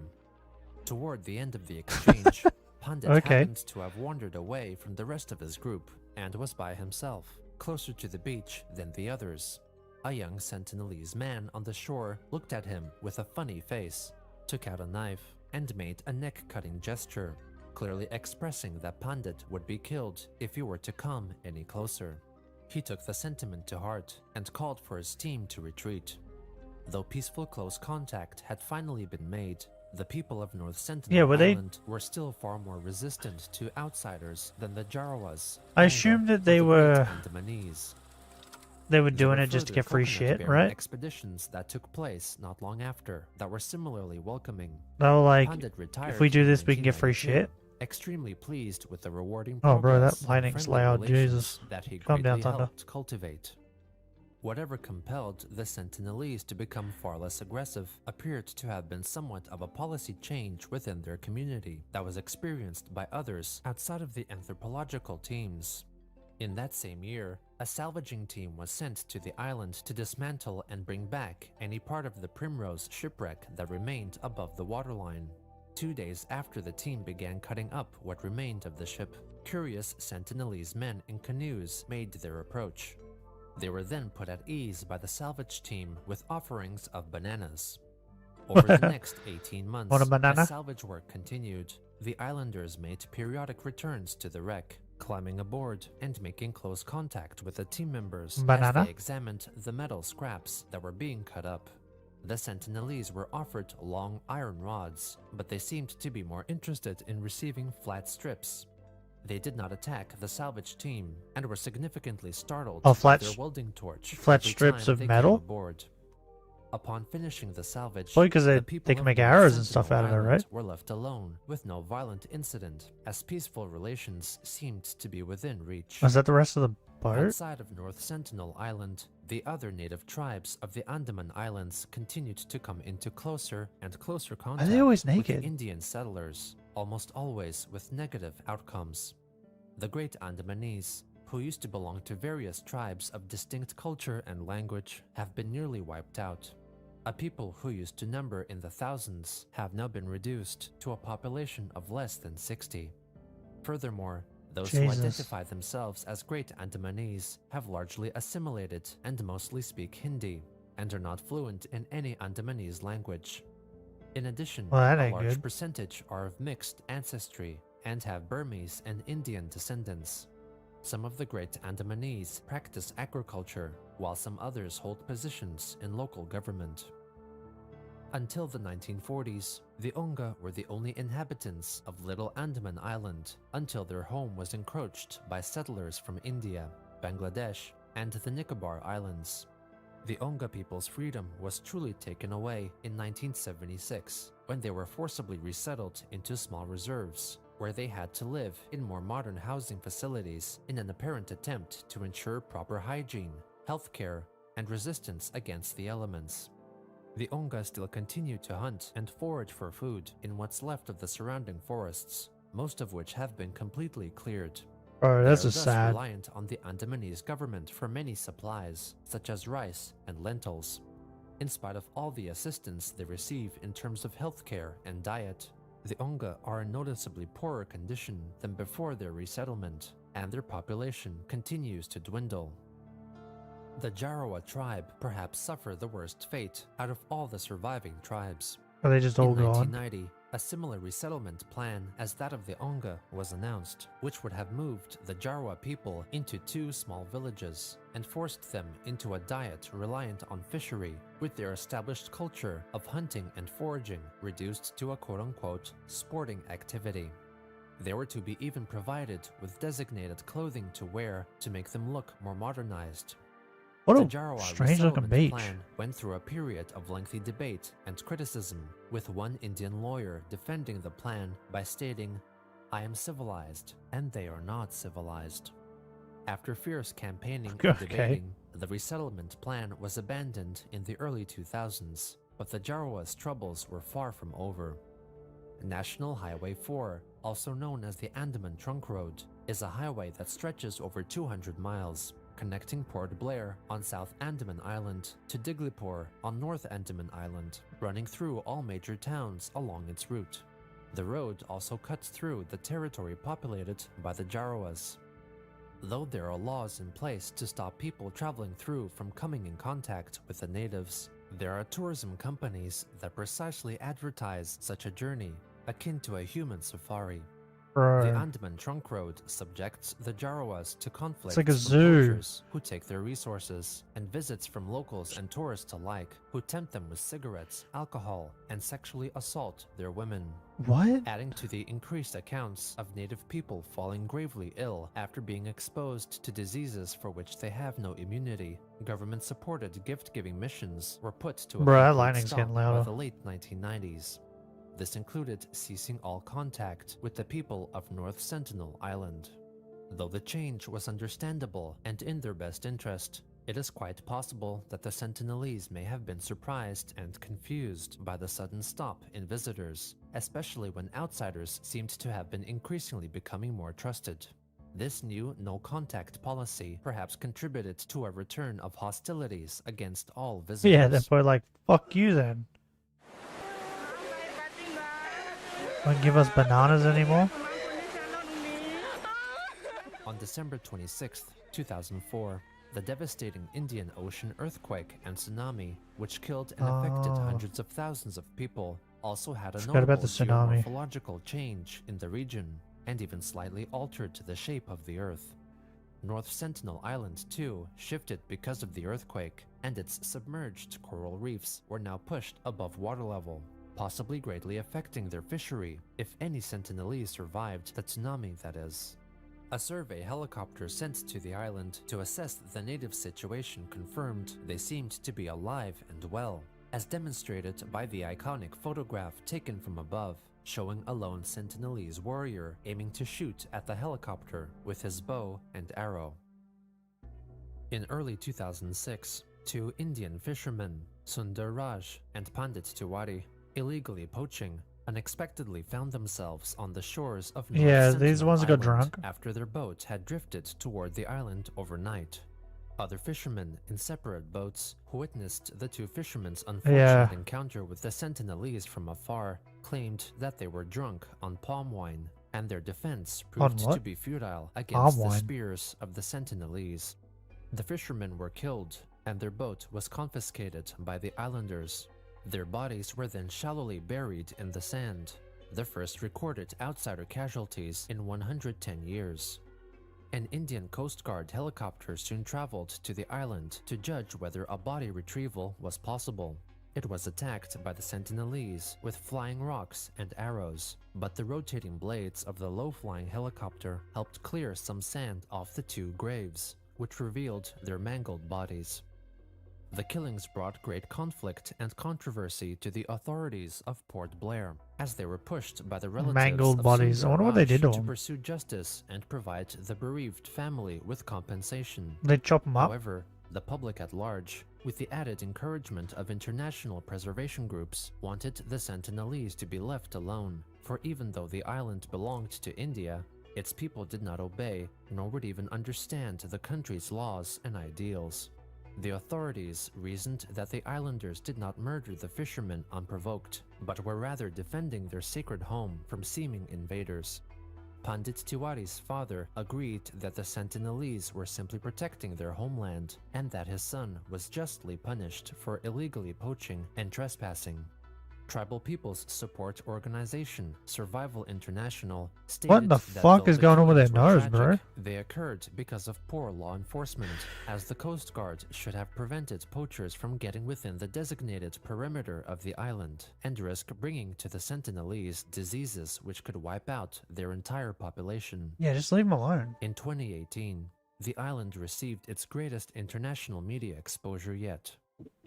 S18: Toward the end of the exchange, Pandit happened to have wandered away from the rest of his group and was by himself, closer to the beach than the others. A young Sentinelese man on the shore looked at him with a funny face, took out a knife, and made a neck-cutting gesture, clearly expressing that Pandit would be killed if he were to come any closer. He took the sentiment to heart and called for his team to retreat. Though peaceful close contact had finally been made, the people of North Sentinel Island were still far more resistant to outsiders than the Jarawas.
S1: I assumed that they were
S18: Andamanese.
S1: They were doing it just to get free shit, right?
S18: Expeditions that took place not long after that were similarly welcoming.
S1: They were like, if we do this, we can get free shit.
S18: Extremely pleased with the rewarding
S1: oh, bro,
S18: progress
S1: that lightning's
S18: and friendly
S1: loud.
S18: relations
S1: Jesus.
S18: that he
S1: Calm down,
S18: greatly
S1: Thunder.
S18: helped cultivate. Whatever compelled the Sentinelese to become far less aggressive appeared to have been somewhat of a policy change within their community that was experienced by others outside of the anthropological teams. In that same year, a salvaging team was sent to the island to dismantle and bring back any part of the Primrose shipwreck that remained above the waterline. 2 days after the team began cutting up what remained of the ship, curious Sentinelese men in canoes made their approach. They were then put at ease by the salvage team with offerings of bananas. Over the next 18 months, as salvage work continued, the islanders made periodic returns to the wreck, climbing aboard and making close contact with the team members as they examined the metal scraps that were being cut up. The Sentinelese were offered long iron rods, but they seemed to be more interested in receiving flat strips. They did not attack the salvage team and were significantly startled by their welding torch
S1: flat
S18: every
S1: strips
S18: time
S1: of
S18: they
S1: metal?
S18: came aboard. Upon finishing the salvage,
S1: Well, because they
S18: people
S1: can
S18: of
S1: make
S18: North
S1: arrows and
S18: Sentinel
S1: stuff out of it,
S18: Island
S1: right?
S18: were left alone with no violent incident, as peaceful relations seemed to be within reach.
S1: Was that the rest of the boat?
S18: Outside of North Sentinel Island, the other native tribes of the Andaman Islands continued to come into closer and closer contact
S1: always
S18: with
S1: naked?
S18: the Indian settlers, almost always with negative outcomes. The Great Andamanese, who used to belong to various tribes of distinct culture and language, have been nearly wiped out. A people who used to number in the thousands have now been reduced to a population of less than 60. Furthermore, those who identify themselves as Great Andamanese have largely assimilated and mostly speak Hindi, and are not fluent in any Andamanese language. In addition, a large percentage are of mixed ancestry and have Burmese and Indian descendants. Some of the Great Andamanese practice agriculture, while some others hold positions in local government. Until the 1940s, the Onga were the only inhabitants of Little Andaman Island until their home was encroached by settlers from India, Bangladesh, and the Nicobar Islands. The Onga people's freedom was truly taken away in 1976 when they were forcibly resettled into small reserves, where they had to live in more modern housing facilities in an apparent attempt to ensure proper hygiene, healthcare, and resistance against the elements. The Onga still continue to hunt and forage for food in what's left of the surrounding forests, most of which have been completely cleared.
S1: Oh,
S18: They
S1: this
S18: are
S1: is
S18: thus
S1: sad.
S18: reliant on the Andamanese government for many supplies, such as rice and lentils. In spite of all the assistance they receive in terms of healthcare and diet, the Onga are in noticeably poorer condition than before their resettlement, and their population continues to dwindle. The Jarawa tribe perhaps suffer the worst fate out of all the surviving tribes.
S1: Are they just all
S18: In
S1: gone?
S18: 1990, a similar resettlement plan as that of the Onga was announced, which would have moved the Jarawa people into 2 small villages and forced them into a diet reliant on fishery, with their established culture of hunting and foraging reduced to a quote-unquote sporting activity. They were to be even provided with designated clothing to wear to make them look more modernized.
S1: What
S18: the
S1: a
S18: Jarawa
S1: strange looking
S18: resettlement
S1: beach.
S18: plan went through a period of lengthy debate and criticism, with one Indian lawyer defending the plan by stating, "I am civilized, and they are not civilized." After fierce campaigning and
S1: Okay.
S18: debating, the resettlement plan was abandoned in the early 2000s, but the Jarawa's troubles were far from over. National Highway 4, also known as the Andaman Trunk Road, is a highway that stretches over 200 miles, connecting Port Blair on South Andaman Island to Diglipur on North Andaman Island, running through all major towns along its route. The road also cuts through the territory populated by the Jarawas. Though there are laws in place to stop people traveling through from coming in contact with the natives, there are tourism companies that precisely advertise such a journey, akin to a human safari.
S1: Bro.
S18: The Andaman Trunk Road subjects the Jarawas to conflicts
S1: like a
S18: with
S1: zoo.
S18: poachers who take their resources, and visits from locals and tourists alike who tempt them with cigarettes, alcohol, and sexually assault their women.
S1: What?
S18: Adding to the increased accounts of native people falling gravely ill after being exposed to diseases for which they have no immunity, government-supported gift-giving missions were put to a
S1: Bruh, that
S18: complete
S1: lighting's
S18: stop
S1: getting
S18: by
S1: louder.
S18: the late 1990s. This included ceasing all contact with the people of North Sentinel Island. Though the change was understandable and in their best interest, it is quite possible that the Sentinelese may have been surprised and confused by the sudden stop in visitors, especially when outsiders seemed to have been increasingly becoming more trusted. This new no-contact policy perhaps contributed to a return of hostilities against all visitors.
S1: Yeah, they're probably like, fuck you then. Don't give us bananas anymore?
S18: On December 26, 2004, the devastating Indian Ocean earthquake and tsunami, which killed and affected
S1: Oh.
S18: hundreds of thousands of people, also had a
S1: Forgot about
S18: notable
S1: the tsunami.
S18: geomorphological change in the region, and even slightly altered the shape of the Earth. North Sentinel Island, too, shifted because of the earthquake, and its submerged coral reefs were now pushed above water level, possibly greatly affecting their fishery, if any Sentinelese survived the tsunami, that is. A survey helicopter sent to the island to assess the native situation confirmed they seemed to be alive and well, as demonstrated by the iconic photograph taken from above, showing a lone Sentinelese warrior aiming to shoot at the helicopter with his bow and arrow. In early 2006, two Indian fishermen, Sundar Raj and Pandit Tiwari, illegally poaching, unexpectedly found themselves on the shores of North
S1: Yeah,
S18: Sentinel
S1: these ones got
S18: Island
S1: drunk.
S18: after their boat had drifted toward the island overnight. Other fishermen in separate boats who witnessed the two fishermen's unfortunate encounter with the Sentinelese from afar claimed that they were drunk on palm wine, and their defense proved
S1: what?
S18: to be futile against the
S1: wine.
S18: spears of the Sentinelese. The fishermen were killed, and their boat was confiscated by the islanders. Their bodies were then shallowly buried in the sand, the first recorded outsider casualties in 110 years. An Indian Coast Guard helicopter soon traveled to the island to judge whether a body retrieval was possible. It was attacked by the Sentinelese with flying rocks and arrows, but the rotating blades of the low-flying helicopter helped clear some sand off the two graves, which revealed their mangled bodies. The killings brought great conflict and controversy to the authorities of Port Blair, as they were pushed by the relatives
S1: Mangled
S18: of
S1: bodies. I
S18: Sundar
S1: wonder what they
S18: Raj
S1: did to
S18: to
S1: them.
S18: pursue justice and provide the bereaved family with compensation.
S1: They chop them up.
S18: However, the public at large, with the added encouragement of international preservation groups, wanted the Sentinelese to be left alone, for even though the island belonged to India, its people did not obey, nor would even understand the country's laws and ideals. The authorities reasoned that the islanders did not murder the fishermen unprovoked, but were rather defending their sacred home from seeming invaders. Pandit Tiwari's father agreed that the Sentinelese were simply protecting their homeland, and that his son was justly punished for illegally poaching and trespassing. Tribal Peoples Support Organization, Survival International, stated
S1: What the
S18: that
S1: fuck
S18: though
S1: is
S18: the
S1: going on with
S18: killings
S1: their
S18: were
S1: nose,
S18: tragic,
S1: bro?
S18: they occurred because of poor law enforcement, as the Coast Guard should have prevented poachers from getting within the designated perimeter of the island, and risk bringing to the Sentinelese diseases which could wipe out their entire population.
S1: Yeah, just leave them alone.
S18: In 2018, the island received its greatest international media exposure yet.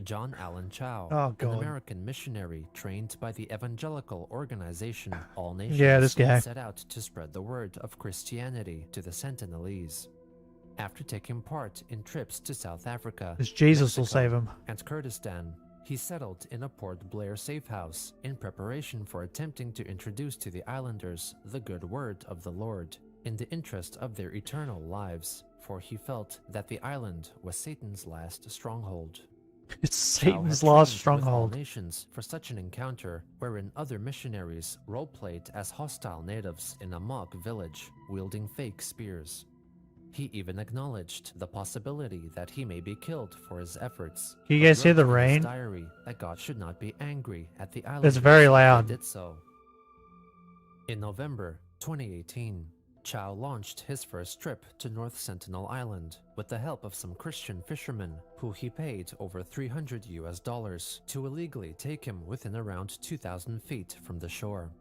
S18: John Allen Chow,
S1: Oh,
S18: an
S1: God.
S18: American missionary trained by the evangelical organization All Nations,
S1: Yeah, this guy.
S18: set out to spread the word of Christianity to the Sentinelese. After taking part in trips to South Africa,
S1: This Jesus will
S18: Mexico,
S1: save him.
S18: and Kurdistan, he settled in a Port Blair safe house in preparation for attempting to introduce to the islanders the good word of the Lord in the interest of their eternal lives, for he felt that the island was Satan's last stronghold.
S1: It's
S18: Chow had
S1: Satan's lost
S18: trained with All
S1: stronghold.
S18: Nations for such an encounter, wherein other missionaries role-played as hostile natives in a mock village, wielding fake spears. He even acknowledged the possibility that he may be killed for his efforts.
S1: Can you
S18: but
S1: guys hear the
S18: wrote in his
S1: rain?
S18: diary that God should not be angry at the islanders
S1: It's very
S18: if they
S1: loud.
S18: did so. In November 2018, Chow launched his first trip to North Sentinel Island with the help of some Christian fishermen who he paid over $300 to illegally take him within around 2,000 feet from the shore.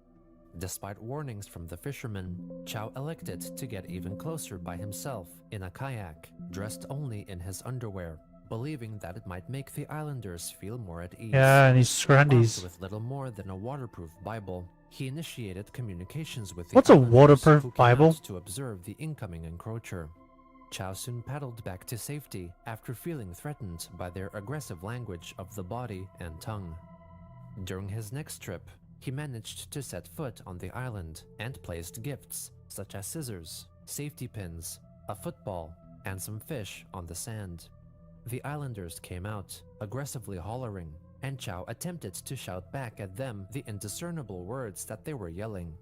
S18: Despite warnings from the fishermen, Chow elected to get even closer by himself in a kayak, dressed only in his underwear, believing that it might make the islanders feel more at ease.
S1: Yeah, and he's
S18: Armed
S1: scrundies.
S18: with little more than a waterproof Bible, he initiated communications with the
S1: What's a
S18: islanders
S1: waterproof
S18: who came
S1: Bible?
S18: out to observe the incoming encroacher. Chow soon paddled back to safety after feeling threatened by their aggressive language of the body and tongue. During his next trip, he managed to set foot on the island and placed gifts such as scissors, safety pins, a football, and some fish on the sand. The islanders came out, aggressively hollering, and Chow attempted to shout back at them the indiscernible words that they were yelling.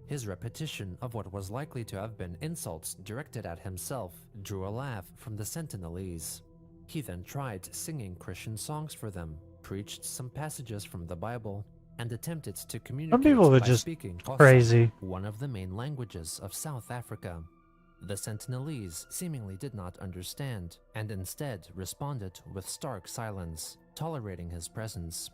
S18: His repetition of what was likely to have been insults directed at himself drew a laugh from the Sentinelese. He then tried singing Christian songs for them, preached some passages from the Bible, and attempted to communicate
S1: people are
S18: by
S1: just
S18: speaking Xhosa,
S1: crazy.
S18: one of the main languages of South Africa. The Sentinelese seemingly did not understand, and instead responded with stark silence, tolerating his presence.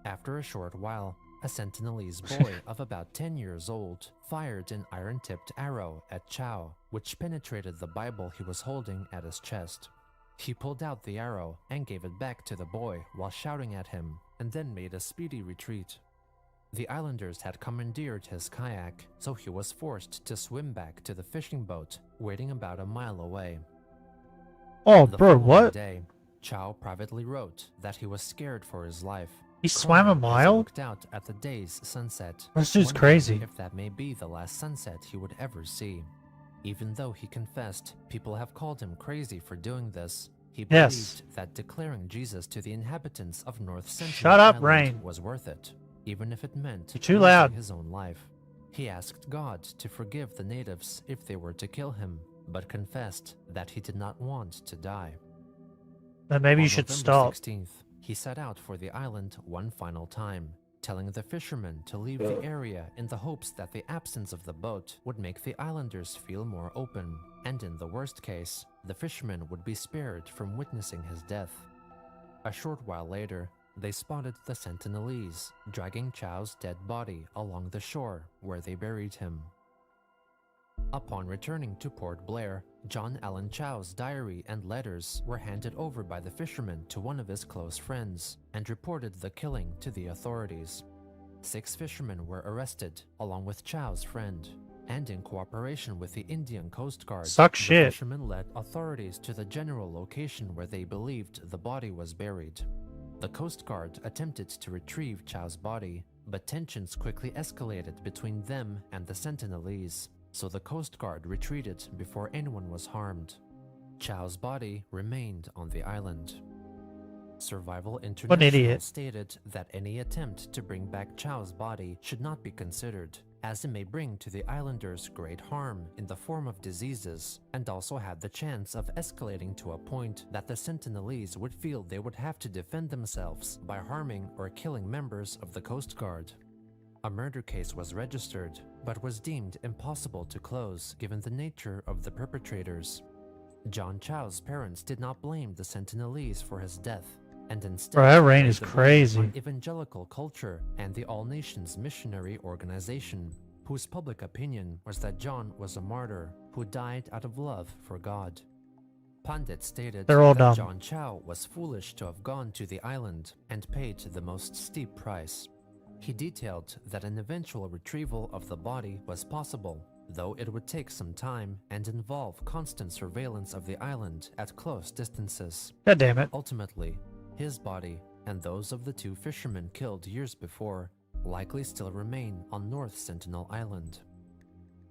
S18: After a short while, a Sentinelese boy of about 10 years old fired an iron-tipped arrow at Chow, which penetrated the Bible he was holding at his chest. He pulled out the arrow and gave it back to the boy while shouting at him, and then made a speedy retreat. The islanders had commandeered his kayak, so he was forced to swim back to the fishing boat, waiting about a mile away.
S1: Oh,
S18: The
S1: bro,
S18: following
S1: what?
S18: day, Chow privately wrote that he was scared for his life.
S1: He swam a
S18: crying as he
S1: mile?
S18: looked out at the day's sunset.
S1: This dude's
S18: wondering
S1: crazy.
S18: If that may be the last sunset he would ever see. Even though he confessed people have called him crazy for doing this, he
S1: Yes.
S18: believed that declaring Jesus to the inhabitants of North Sentinel
S1: Shut up,
S18: Island
S1: Rain.
S18: was worth it, even if it meant
S1: You're too
S18: losing
S1: loud.
S18: his own life. He asked God to forgive the natives if they were to kill him, but confessed that he did not want to die.
S1: Then maybe you
S18: On
S1: should
S18: November
S1: stop.
S18: 16th, he set out for the island one final time, telling the fishermen to leave the area in the hopes that the absence of the boat would make the islanders feel more open, and in the worst case, the fishermen would be spared from witnessing his death. A short while later, they spotted the Sentinelese, dragging Chow's dead body along the shore where they buried him. Upon returning to Port Blair, John Allen Chow's diary and letters were handed over by the fisherman to one of his close friends and reported the killing to the authorities. 6 fishermen were arrested, along with Chow's friend, and in cooperation with the Indian Coast Guard,
S1: Suck
S18: the
S1: shit.
S18: fishermen led authorities to the general location where they believed the body was buried. The Coast Guard attempted to retrieve Chow's body, but tensions quickly escalated between them and the Sentinelese, so the Coast Guard retreated before anyone was harmed. Chow's body remained on the island. Survival International
S1: idiot.
S18: stated that any attempt to bring back Chow's body should not be considered, as it may bring to the islanders great harm in the form of diseases, and also had the chance of escalating to a point that the Sentinelese would feel they would have to defend themselves by harming or killing members of the Coast Guard. A murder case was registered, but was deemed impossible to close given the nature of the perpetrators. John Chow's parents did not blame the Sentinelese for his death, and instead
S1: Bro, that rain
S18: blamed
S1: is
S18: the blame
S1: crazy.
S18: on evangelical culture and the All Nations missionary organization, whose public opinion was that John was a martyr who died out of love for God. Pundit stated
S1: They're all
S18: that
S1: dumb.
S18: John Chow was foolish to have gone to the island and paid the most steep price. He detailed that an eventual retrieval of the body was possible, though it would take some time and involve constant surveillance of the island at close distances.
S1: God damn it.
S18: Ultimately, his body and those of the 2 fishermen killed years before likely still remain on North Sentinel Island.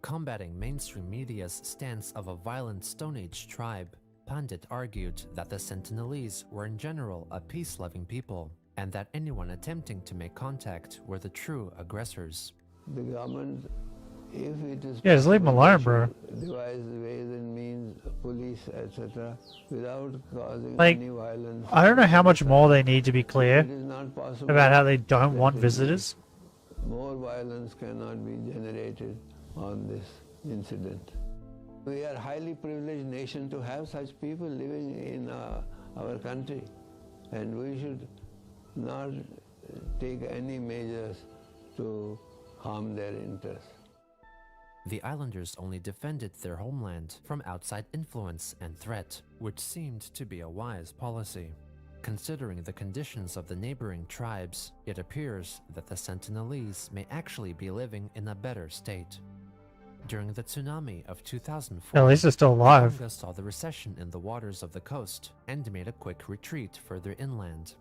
S18: Combating mainstream media's stance of a violent Stone Age tribe, Pandit argued that the Sentinelese were in general a peace-loving people, and that anyone attempting to make contact were the true aggressors.
S19: The government, if it is
S1: Yeah, just leave him alone, bro.
S19: devise ways and means, police, etc., without causing
S1: Like,
S19: any violence.
S1: I don't know how much more they need to be clear
S19: It is not possible
S1: about how they don't
S19: that
S1: want
S19: it is-
S1: visitors.
S19: More violence cannot be generated on this incident. We are a highly privileged nation to have such people living in our country, and we should not take any measures to harm their interests.
S18: The islanders only defended their homeland from outside influence and threat, which seemed to be a wise policy. Considering the conditions of the neighboring tribes, it appears that the Sentinelese may actually be living in a better state. During the tsunami of 2004,
S1: At least they're still alive.
S18: Tonga saw the recession in the waters of the coast and made a quick retreat further inland.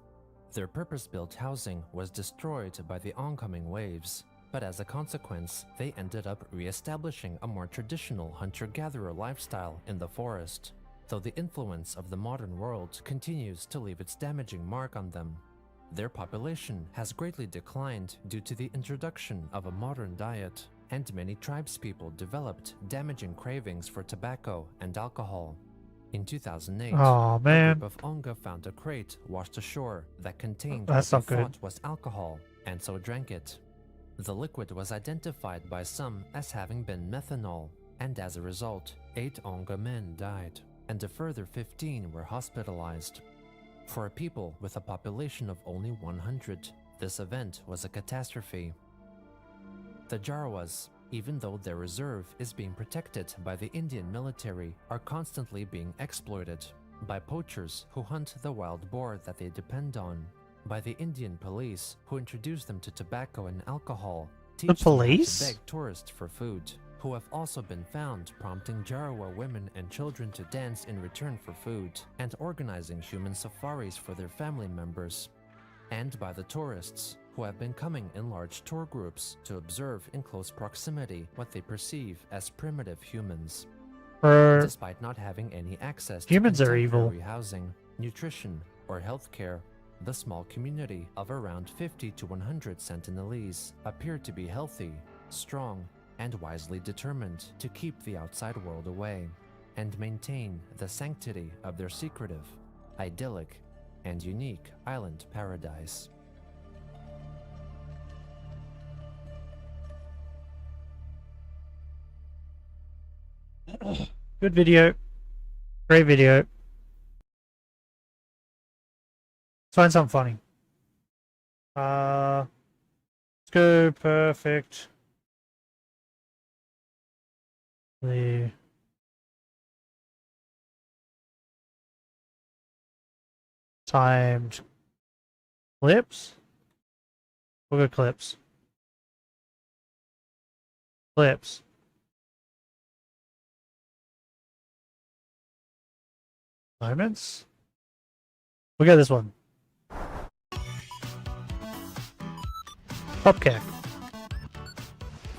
S18: Their purpose-built housing was destroyed by the oncoming waves, but as a consequence, they ended up re-establishing a more traditional hunter-gatherer lifestyle in the forest, though the influence of the modern world continues to leave its damaging mark on them. Their population has greatly declined due to the introduction of a modern diet, and many tribespeople developed damaging cravings for tobacco and alcohol. In 2008,
S1: Aw,
S18: a
S1: man.
S18: group of Onga found a crate washed ashore that contained
S1: That's
S18: what
S1: not
S18: they
S1: good.
S18: thought was alcohol, and so drank it. The liquid was identified by some as having been methanol, and as a result, 8 Onga men died, and a further 15 were hospitalized. For a people with a population of only 100, this event was a catastrophe. The Jawas, even though their reserve is being protected by the Indian military, are constantly being exploited by poachers who hunt the wild boar that they depend on, by the Indian police who introduce them to tobacco and alcohol, teach them how to
S1: police?
S18: beg tourists for food, who have also been found prompting Jarawa women and children to dance in return for food, and organizing human safaris for their family members, and by the tourists, who have been coming in large tour groups to observe in close proximity what they perceive as primitive humans. Despite not having any access to
S1: Humans are evil.
S18: contemporary housing, nutrition, or healthcare, the small community of around 50 to 100 Sentinelese appear to be healthy, strong, and wisely determined to keep the outside world away, and maintain the sanctity of their secretive, idyllic, and unique island paradise.
S1: Good video. Great video. Let's find something funny. Let's go perfect. The timed clips. We'll go clips. Clips. Moments. We'll get this one. Pop kick.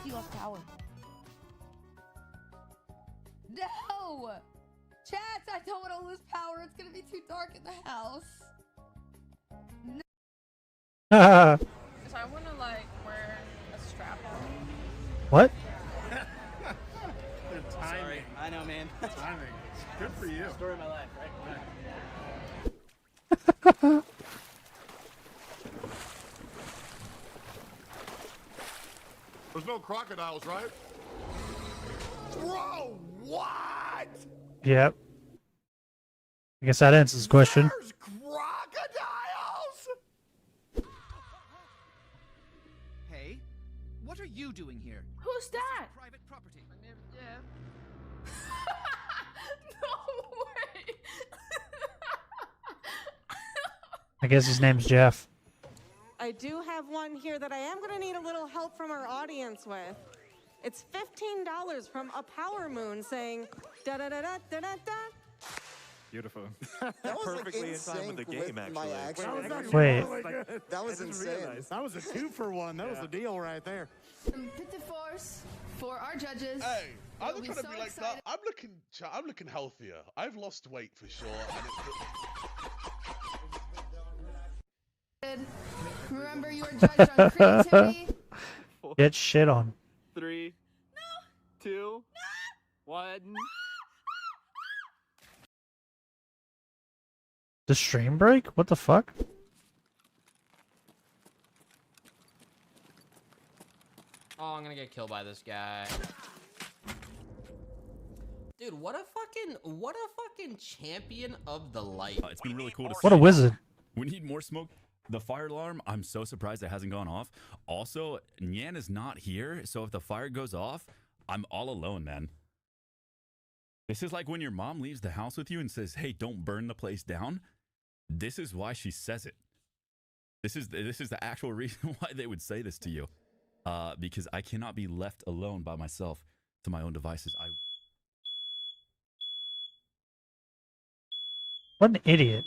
S20: You lost power. No! Chats, I don't want to lose power. It's gonna be too dark in the house. No.
S21: So I want to like wear a strap on.
S1: What?
S11: The timing.
S22: Sorry. I know, man.
S11: Timing. Good for you.
S22: Story of my life, right?
S23: There's no crocodiles, right? Bro, what?
S1: Yep. I guess that answers the question.
S23: There's crocodiles?
S24: Hey, what are you doing here?
S21: Who's that?
S24: Private property.
S21: My name's Jeff. No way!
S1: I guess his name's Jeff.
S7: I do have one here that I am going to need a little help from our audience with. It's $15 from a Power Moon saying da da da da da da da.
S8: Beautiful.
S9: That was
S8: Perfectly
S9: like
S8: in time with the game,
S9: my
S8: actually.
S9: action.
S1: Wait.
S9: That was insane.
S12: That was a 2-for-1. That was the deal right there.
S20: Petit force for our judges.
S11: Hey, I'm
S20: We'll
S11: not
S20: be
S11: trying to
S20: so
S11: be like
S20: excited.
S11: that. I'm looking healthier. I've lost weight for sure.
S20: Remember, you are judged on creativity.
S1: Get shit on.
S8: 3, 2, 1.
S1: The stream break? What the fuck?
S22: Oh, I'm gonna get killed by this guy. Dude, what a fucking champion of the light.
S17: It's been really cool to see.
S1: What a wizard.
S17: We need more smoke. The fire alarm, I'm so surprised it hasn't gone off. Also, Nyan is not here, so if the fire goes off, I'm all alone, man. This is like when your mom leaves the house with you and says, hey, don't burn the place down. This is why she says it. This is the actual reason why they would say this to you. Because I cannot be left alone by myself to my own devices.
S1: What an idiot.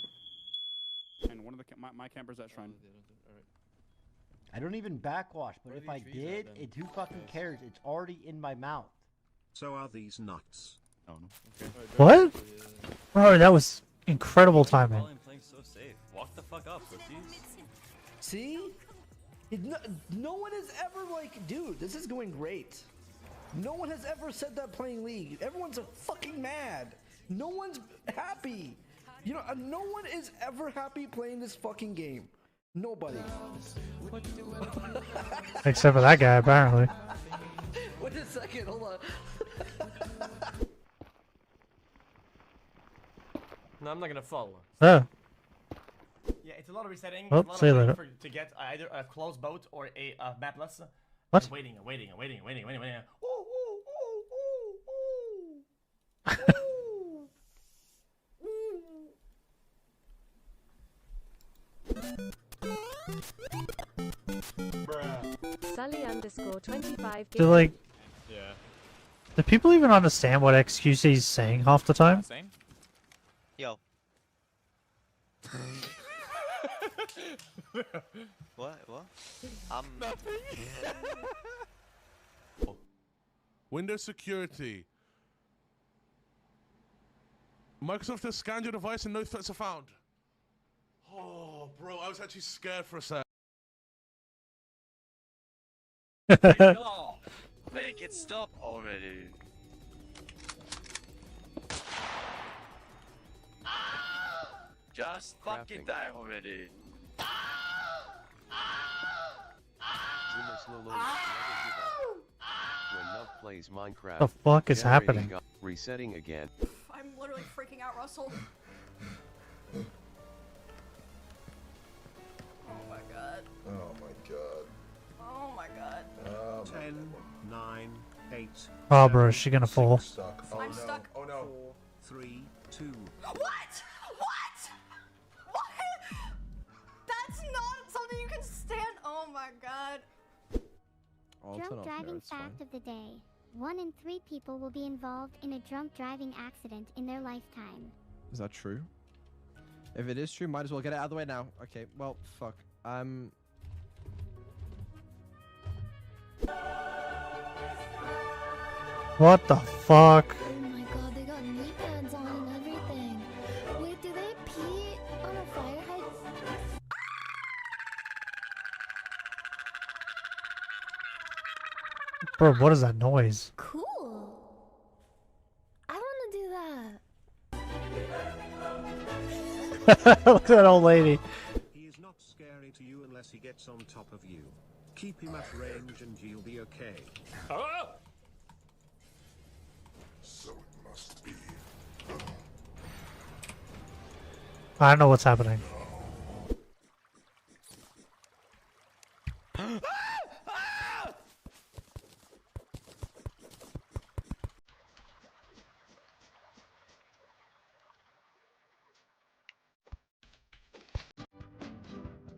S8: And one of the my camper's at shrine.
S25: I don't even backwash, but if I did, who fucking cares? It's already in my mouth.
S26: So are these nuts?
S8: Oh no. Okay.
S1: What? Bro, that was incredible timing.
S10: Playing so safe. Walk the fuck up, pussies.
S27: See? No one has ever like, dude, this is going great. No one has ever said that playing League. Everyone's fucking mad. No one's happy. You know, no one is ever happy playing this fucking game. Nobody.
S1: Except for that guy, apparently.
S27: Wait a second, hold on.
S2: No, I'm not gonna follow.
S1: Oh.
S2: Yeah, it's a lot of resetting.
S1: Well,
S2: It's a lot
S1: see you
S2: of
S1: later.
S2: waiting to get either a closed boat or a mapless.
S1: What?
S2: And waiting.
S28: Sully_25.
S1: Do like,
S8: Yeah.
S1: do people even understand what XQC's saying half the time?
S10: Yo. What?
S11: Windows security. Microsoft has scanned your device and no threats are found. Oh, bro, I was actually scared for a sec.
S10: Oh, make it stop already. Just fucking die already.
S29: When Nub plays Minecraft,
S1: The fuck is
S29: generating
S1: happening?
S29: Resetting again.
S20: I'm literally freaking out, Russell. Oh my god.
S9: Oh my god.
S20: Oh my god.
S26: 10, 9, 8.
S1: Oh, bro, is she gonna fall?
S9: Stuck. Oh
S20: I'm
S9: no.
S20: stuck.
S9: Oh no.
S26: 4, 3, 2.
S20: What? What? That's not something you can stand. Oh my god.
S30: Drunk driving fact of the day. 1 in 3 people will be involved in a drunk driving accident in their lifetime.
S31: Is that true? If it is true, might as well get it out of the way now. Okay, well, fuck.
S1: What the fuck?
S20: Oh my god, they got knee pads on and everything. Wait, do they pee on a fire hydrant?
S1: Bro, what is that noise?
S20: Cool. I want to do that.
S1: Look at that old lady.
S26: He is not scary to you unless he gets on top of you. Keep him at range and you'll be okay.
S10: Oh!
S11: So it must be.
S1: I don't know what's happening.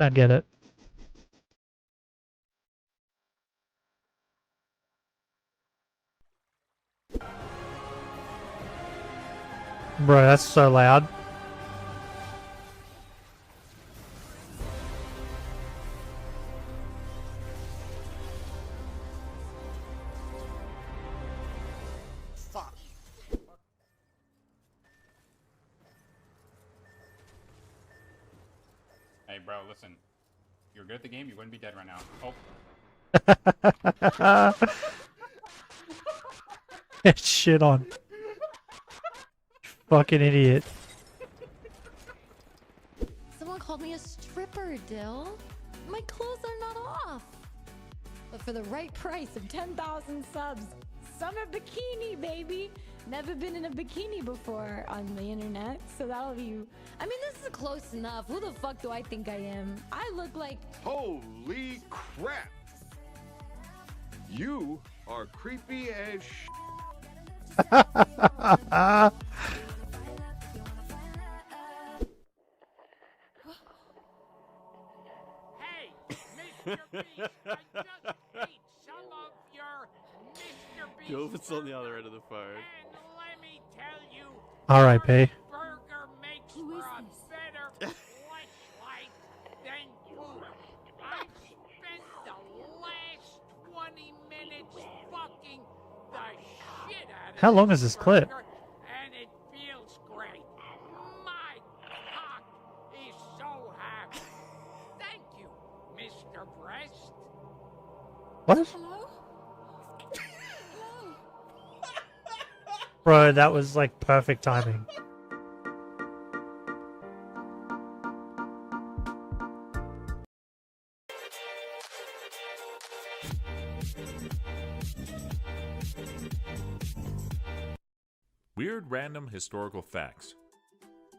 S1: Don't get it. Bro, that's so loud.
S23: Fuck.
S8: Hey, bro, listen. If you're good at the game, you wouldn't be dead right now. Oh.
S1: Get shit on. Fucking idiot.
S20: Someone called me a stripper, Dill. My clothes are not off. But for the right price of 10,000 subs, summer bikini, baby. Never been in a bikini before on the internet, so that'll be. I mean, this is close enough. Who the fuck do I think I am? I look like.
S23: Holy crap! You are creepy as sh.
S3: Hey, Mr. Beast, I just ate some of your Mr. Beast.
S8: Go if it's on the other end of the phone.
S3: And let me tell you,
S1: R.I.P.
S3: burger makes for a better fleshlight than food. I spent the last 20 minutes fucking the shit out of
S1: How long is this clip?
S3: burger, and it feels great. My cock is so happy. Thank you, Mr. Breast.
S1: What? Bro, that was like perfect timing.
S4: Weird random historical facts.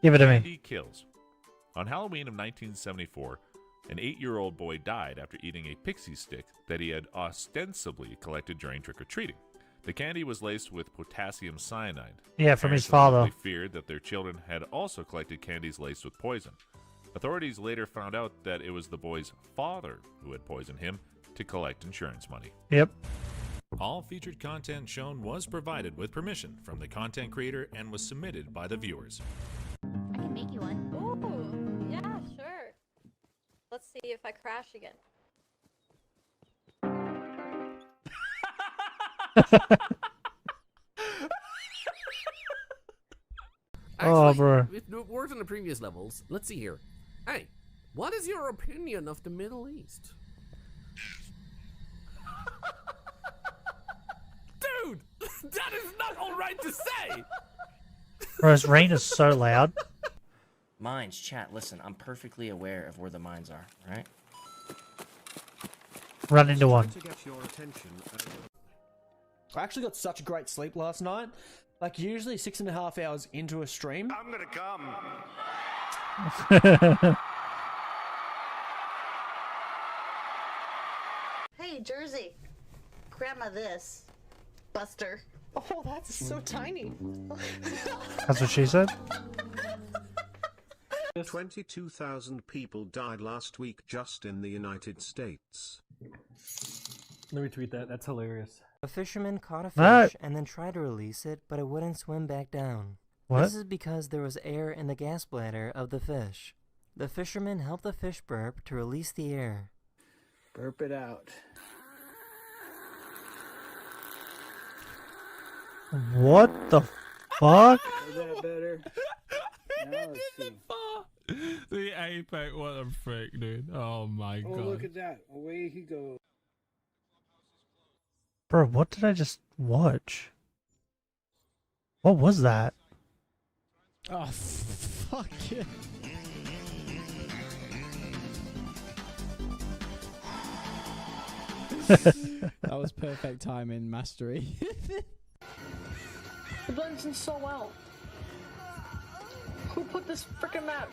S1: Give it to me.
S4: Candy kills. On Halloween of 1974, an 8-year-old boy died after eating a pixie stick that he had ostensibly collected during trick-or-treating. The candy was laced with potassium cyanide.
S1: Yeah, from his
S4: Parents
S1: father.
S4: allegedly feared that their children had also collected candies laced with poison. Authorities later found out that it was the boy's father who had poisoned him to collect insurance money.
S1: Yep.
S4: All featured content shown was provided with permission from the content creator and was submitted by the viewers.
S20: I can make you one. Ooh, yeah, sure. Let's see if I crash again.
S1: Oh, bro.
S5: It worked on the previous levels. Let's see here. Hey, what is your opinion of the Middle East? Dude, that is not all right to say.
S1: Bro, his rain is so loud.
S6: Mines, chat, listen, I'm perfectly aware of where the mines are, right?
S1: Run into one.
S26: To get your attention.
S27: I actually got such great sleep last night. Like usually 6.5 hours into a stream.
S23: I'm gonna come.
S13: Hey, Jersey. Grandma this. Buster.
S7: Oh, that's so tiny.
S1: That's what she said?
S26: 22,000 people died last week just in the United States.
S2: Let me tweet that. That's hilarious.
S14: A fisherman caught a fish
S1: What?
S14: and then tried to release it, but it wouldn't swim back down.
S1: What?
S14: This is because there was air in the gas bladder of the fish. The fisherman helped the fish burp to release the air.
S15: Burp it out.
S1: What the fuck?
S15: Is that better? Now let's see.
S16: The apex, what the frick, dude? Oh my
S15: Oh,
S16: god.
S15: look at that. Away he goes.
S1: Bro, what did I just watch? What was that?
S18: Oh, fuck it. That was perfect timing, mastery.
S7: It blends in so well. Who put this frickin' map?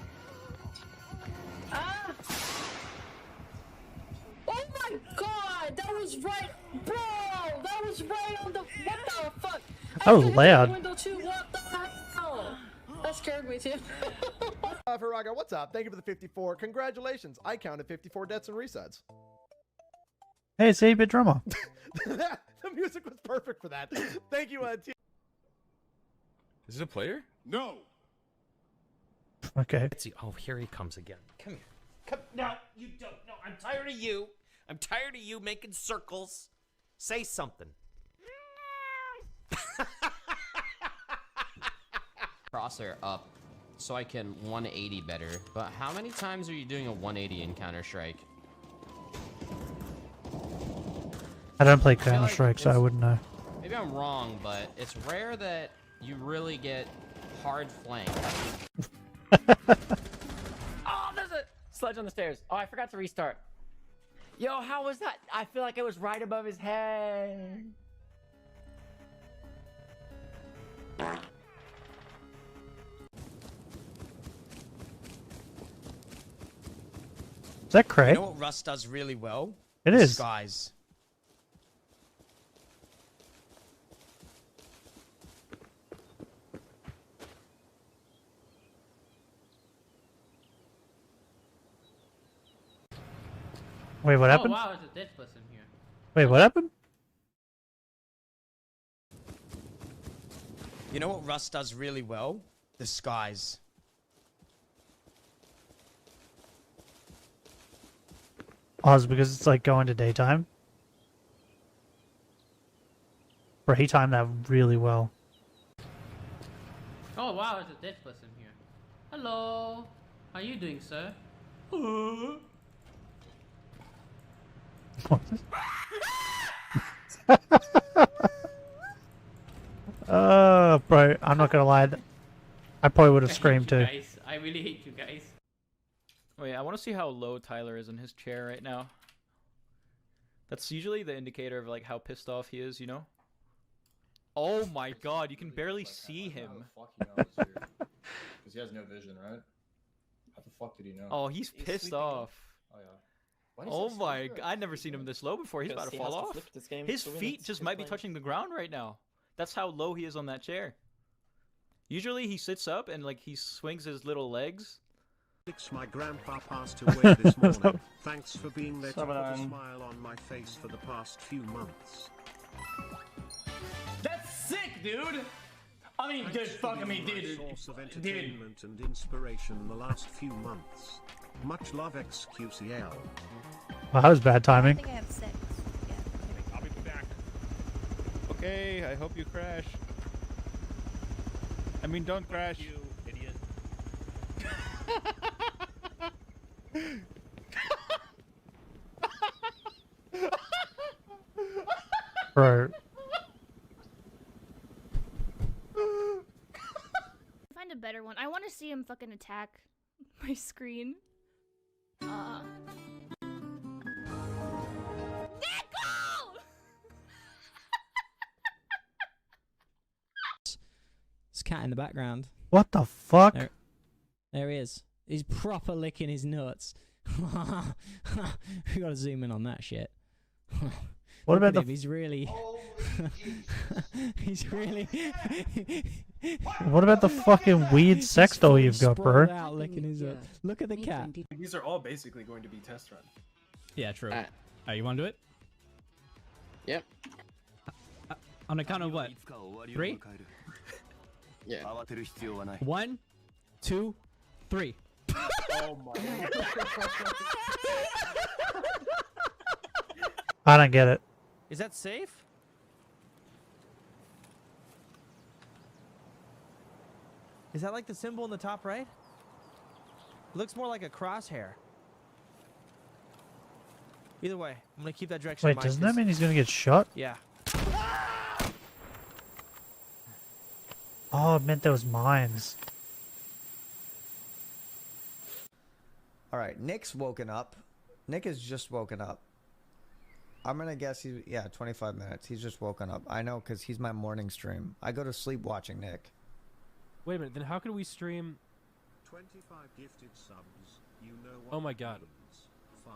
S7: Ah! Oh my god! That was right, bro! That was right on the. What the fuck?
S1: That was loud.
S7: Window too. What the hell? That scared me too.
S9: Farago, what's up? Thank you for the 54. Congratulations. I counted 54 deaths and resets.
S1: Hey, it's 8-bit drummer.
S9: The music was perfect for that. Thank you, T.
S4: Is it a player?
S8: No.
S1: Okay.
S12: Oh, here he comes again. Come here. Come. No, you don't. No, I'm tired of you. I'm tired of you making circles. Say something.
S17: Crosshair up so I can 180 better. But how many times are you doing a 180 in Counter-Strike?
S1: I don't play Counter-Strike, so I wouldn't know.
S17: Maybe I'm wrong, but it's rare that you really get hard flanked.
S2: Oh, there's a sludge on the stairs. Oh, I forgot to restart. Yo, how was that? I feel like it was right above his head.
S1: Is that Craig?
S12: You know what Rust does really well?
S1: It is.
S12: Disguise.
S1: Wait, what happened?
S2: Oh wow, there's a dead person here.
S1: Wait, what happened?
S12: You know what Rust does really well? Disguise.
S1: Oh, it's because it's like going to daytime. Bro, he timed that really well.
S2: Oh wow, there's a dead person here. Hello. How are you doing, sir?
S1: Bro, I'm not gonna lie. I probably would have screamed too.
S2: Guys, I really hate you guys.
S19: Wait, I want to see how low Tyler is in his chair right now. That's usually the indicator of like how pissed off he is, you know? Oh my god, you can barely see him.
S21: How the fuck he knows, dude? Because he has no vision, right? How the fuck did he know?
S19: Oh, he's pissed off.
S21: Oh yeah.
S19: Oh my god, I'd never seen him this low before. He's about to fall off. His feet just might be touching the ground right now. That's how low he is on that chair. Usually he sits up and like he swings his little legs.
S26: My grandpa passed away this morning. Thanks for being there to put a smile on my face for the past few months.
S2: That's sick, dude. I mean, dude, fucking me, dude.
S26: Source of entertainment and inspiration the last few months. Much love, XQCL.
S1: Well, that was bad timing.
S22: I think I have 6. Yeah.
S21: I'll be back. Okay, I hope you crash. I mean, don't crash.
S10: You idiot.
S1: Bro.
S22: Find a better one. I want to see him fucking attack my screen. Nico!
S18: There's a cat in the background.
S1: What the fuck?
S18: There he is. He's proper licking his nuts. We gotta zoom in on that shit.
S1: What about the?
S18: He's really. He's really.
S1: What about the fucking weird sex doll you've got, bro?
S18: Out licking his nuts. Look at the cat.
S21: These are all basically going to be test runs.
S18: Yeah, true. You want to do it?
S17: Yep.
S18: On a count of what? 3?
S17: Yeah.
S18: 1, 2, 3.
S21: Oh my.
S1: I don't get it.
S12: Is that safe? Is that like the symbol in the top right? It looks more like a crosshair. Either way, I'm gonna keep that direction in
S1: Wait,
S12: mind,
S1: doesn't that
S12: 'cause-
S1: mean he's gonna get shot?
S12: Yeah.
S1: Oh, it meant there was mines.
S24: Alright, Nick's woken up. Nick has just woken up. I'm gonna guess he's, 25 minutes. He's just woken up. I know, because he's my morning stream. I go to sleep watching Nick.
S25: Wait a minute, then how can we stream...
S26: 25 gifted subs. You know what
S25: Oh my god.
S26: happens. 5, 4,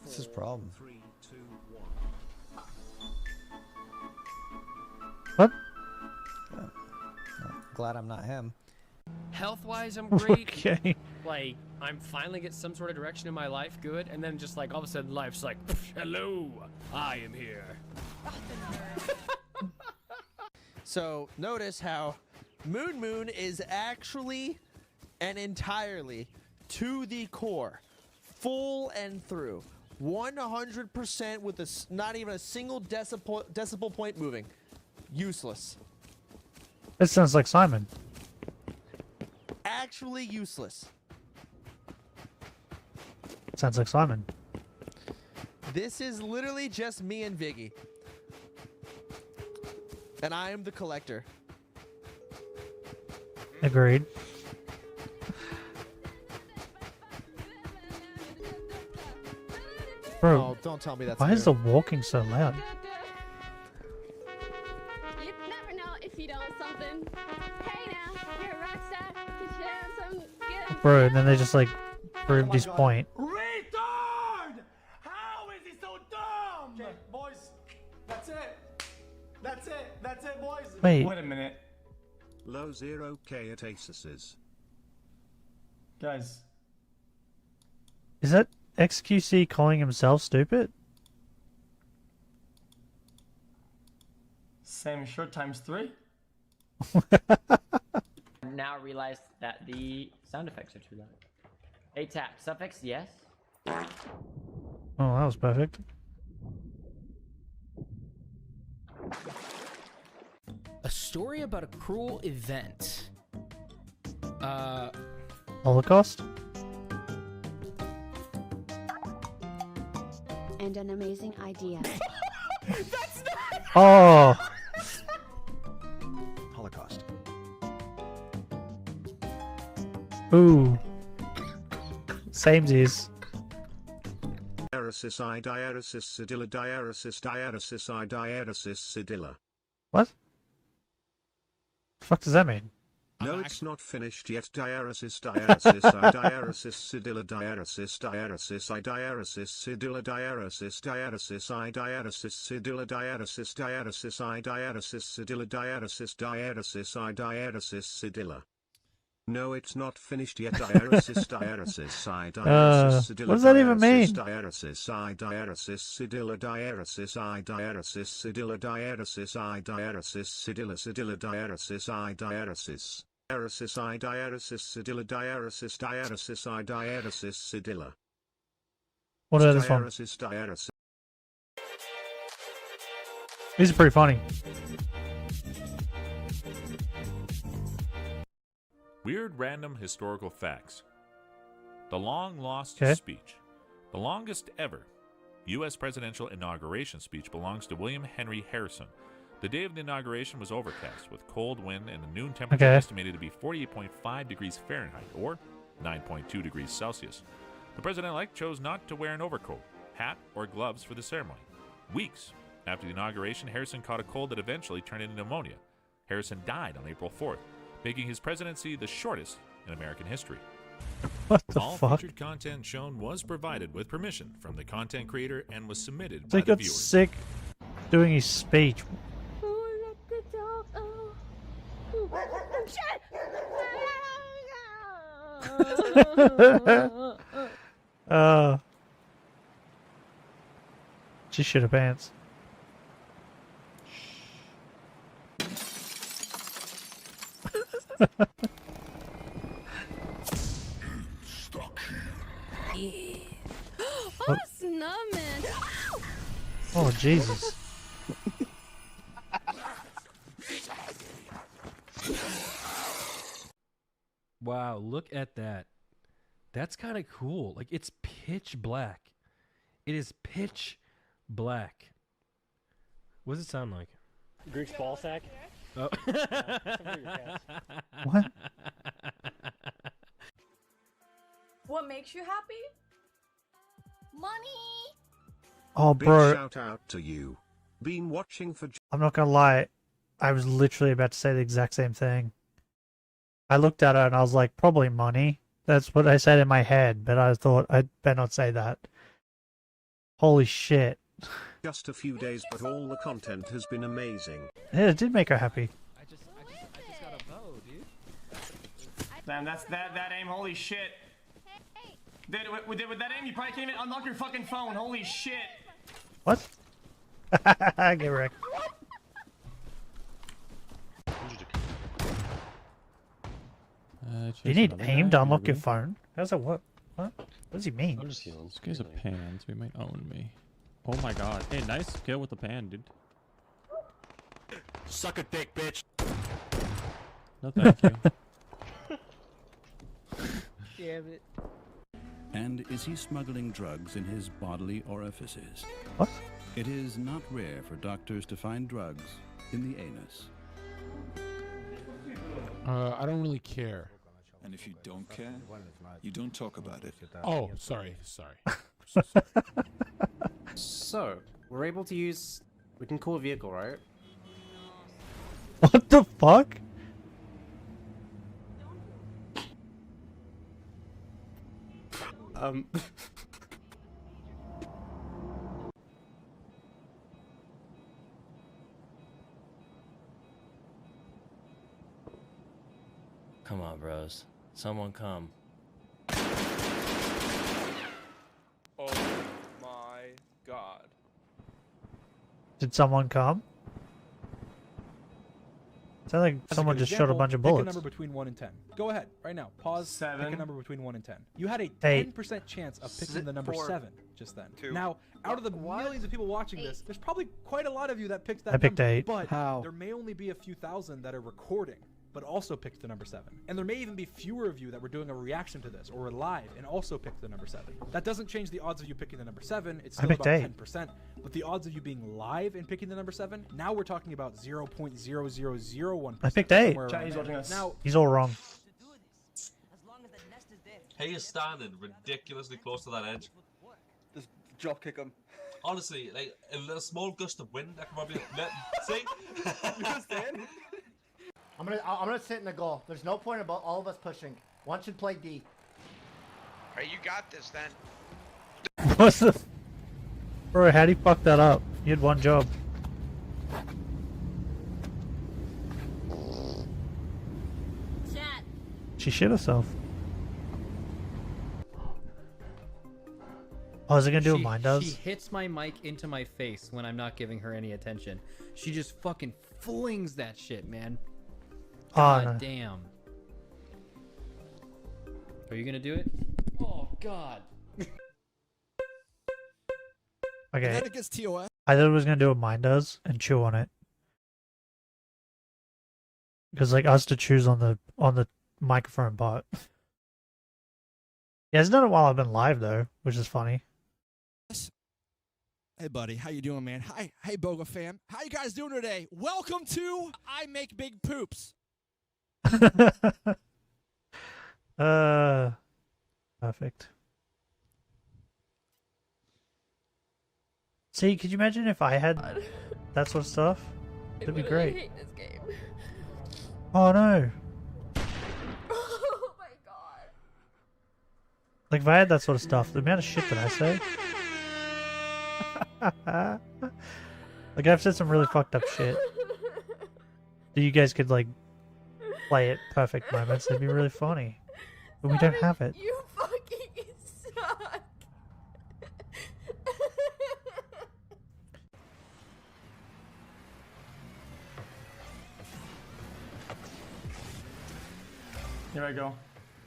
S24: What's his problem?
S26: 3, 2, 1.
S1: What?
S24: Glad I'm not him.
S17: Health-wise, I'm great.
S1: Okay.
S3: like I'm finally get some sort of direction in my life, good, and then just like all of a sudden life's like, hello, I am here.
S5: So notice how Moon is actually and entirely to the core, full and through, 100% with not even a single decibel point moving. Useless.
S1: That sounds like Simon.
S5: Actually useless.
S1: Sounds like Simon.
S5: This is literally just me and Viggy. And I am the collector.
S1: Agreed. Bro,
S5: Oh, don't tell me that's
S1: why is the walking so loud?
S6: You never know if you know something. Hey now, you're a rock star. You should have some good.
S1: Bro, and then they just like proved his point.
S11: Retard! How is he so dumb? Okay, boys, that's it. That's it. That's it, boys.
S1: Wait.
S11: Wait a minute.
S26: Low 0k at Aces.
S11: Guys.
S1: Is that XQC calling himself stupid?
S11: Same shirt times 3?
S2: Now realize that the sound effects are too loud. A tap suffix, yes.
S1: Oh, that was perfect.
S3: A story about a cruel event.
S1: Holocaust?
S6: And an amazing idea.
S3: That's not.
S1: Oh!
S9: Holocaust.
S1: Ooh. Samesies.
S26: Diaresis I diaresis sedilla diaresis diaresis I diaresis sedilla.
S1: What? The fuck does that mean?
S26: No, it's not finished yet. Diaresis diaresis I diaresis sedilla diaresis diaresis I diaresis sedilla diaresis diaresis I diaresis sedilla diaresis diaresis I diaresis sedilla diaresis diaresis I diaresis sedilla. No, it's not finished yet. Diaresis diaresis I diaresis sedilla.
S1: What does that even mean?
S26: Diaresis I diaresis sedilla diaresis I diaresis sedilla diaresis I diaresis sedilla sedilla diaresis I diaresis. Diaresis I diaresis sedilla diaresis diaresis I diaresis sedilla.
S1: What about this one?
S26: Diaresis diaresis.
S1: These are pretty funny.
S4: Weird random historical facts. The long lost
S1: Okay.
S4: speech. The longest ever U.S. presidential inauguration speech belongs to William Henry Harrison. The day of the inauguration was overcast with cold wind and the noon temperature
S1: Okay.
S4: estimated to be 48.5 degrees Fahrenheit or 9.2 degrees Celsius. The president-elect chose not to wear an overcoat, hat, or gloves for the ceremony. Weeks after the inauguration, Harrison caught a cold that eventually turned into pneumonia. Harrison died on April 4th, making his presidency the shortest in American history.
S1: What the
S4: All
S1: fuck?
S4: featured content shown was provided with permission from the content creator and was submitted
S1: So
S4: by
S1: he
S4: the
S1: got
S4: viewers.
S1: sick doing his speech. She shit her pants.
S6: Oh, snowman!
S1: Oh, Jesus.
S25: Wow, look at that. That's kind of cool. Like, it's pitch black. It is pitch black. What does it sound like? Greek's ball sack? Oh.
S1: What?
S6: What makes you happy? Money!
S1: Oh,
S26: Big
S1: bro.
S26: shout out to you. Been watching for.
S1: I'm not gonna lie. I was literally about to say the exact same thing. I looked at her and I was like, probably money. That's what I said in my head, but I thought I'd better not say that. Holy shit.
S26: Just a few days, but all the content has been amazing.
S1: Yeah, it did make her happy.
S19: Damn, that aim, holy shit.
S11: Dude, with that aim, you probably can't even unlock your fucking phone. Holy shit.
S1: What? Get wrecked. Do you need aim to unlock your phone? How's that work? What? What does he mean?
S13: I'm just healing. This guy's a pan, so he might own me. Oh my god. Hey, nice kill with the pan, dude.
S11: Suck a dick, bitch.
S13: No thank you.
S2: Damn it.
S14: And is he smuggling drugs in his bodily orifices?
S1: What?
S14: It is not rare for doctors to find drugs in the anus.
S15: I don't really care.
S16: And if you don't care, you don't talk about it.
S15: Oh, sorry.
S20: So, we're able to use... We can call a vehicle, right?
S1: What the fuck?
S23: Come on, bros. Someone come.
S10: Oh my god.
S1: Did someone come? Sounds like
S27: As
S1: someone
S27: good
S1: just shot a
S27: example,
S1: bunch of
S27: Pick a
S1: bullets.
S27: number between 1 and 10. Go ahead, right now. Pause.
S11: 7.
S27: Pick a number between 1 and 10. You had a
S1: Hey.
S27: 10% chance of picking the number
S10: 4,
S27: 7 just then.
S10: 2.
S27: Now, out of the millions of people watching this, there's probably quite a lot of you that picked that
S1: I picked
S27: number.
S1: 8.
S27: But
S1: How?
S27: there may only be a few thousand that are recording, but also picked the number 7. And there may even be fewer of you that were doing a reaction to this or were live and also picked the number 7. That doesn't change the odds of you picking the number 7. It's still
S1: picked
S27: about
S1: 8.
S27: 10%. But the odds of you being live and picking the number 7, now we're talking about 0.0001%.
S1: I picked 8.
S27: somewhere around there. Now,
S1: He's all wrong.
S28: Hey, you're standing ridiculously close to that edge.
S10: Just drop kick him.
S28: Honestly, like a small gust of wind, I can probably see.
S10: You understand?
S29: I'm gonna sit in the goal. There's no point about all of us pushing. One should play D.
S10: Alright, you got this then.
S1: What's the... Bro, how'd he fuck that up? You had one job.
S6: Chat.
S1: She shit herself. Oh, is it gonna do what mine does?
S30: She hits my mic into my face when I'm not giving her any attention. She just fucking flings that shit, man.
S1: Oh,
S30: God
S1: no.
S30: damn. Are you gonna do it? Oh God.
S1: Okay.
S11: Connecticut's TOS.
S1: I thought it was gonna do what mine does and chew on it. Because like us to choose on the microphone part. Yeah, it's done it while I've been live though, which is funny.
S11: Hey buddy, how you doing, man? Hi, hey Boga fam. How you guys doing today? Welcome to I Make Big Poops.
S1: Perfect. See, could you imagine if I had that sort of stuff? It'd be great.
S6: I hate this game.
S1: Oh no.
S6: Oh my god.
S1: Like if I had that sort of stuff, the amount of shit that I say. Like I've said some really fucked up shit. So you guys could like play at perfect moments. It'd be really funny. But we don't have it.
S6: You fucking suck.
S11: Here I go.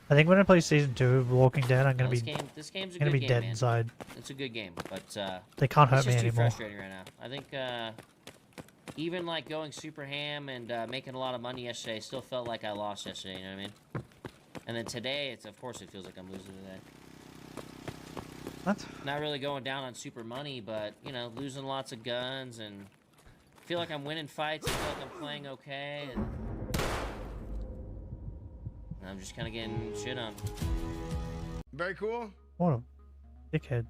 S1: I think when I play season 2 of Walking Dead, I'm gonna
S23: This
S1: be
S23: this game's a
S1: gonna
S23: good
S1: be
S23: game,
S1: dead
S23: man.
S1: inside.
S23: It's a good game, but
S1: They can't hurt
S23: it's just
S1: me
S23: too
S1: anymore.
S23: frustrating right now. I think even like going super ham and making a lot of money yesterday, still felt like I lost yesterday. You know what I mean? And then today, it's of course it feels like I'm losing today.
S1: What?
S23: Not really going down on super money, but you know, losing lots of guns and feel like I'm winning fights. I feel like I'm playing okay, and I'm just kind of getting shit on.
S31: Very cool.
S1: What a dickhead.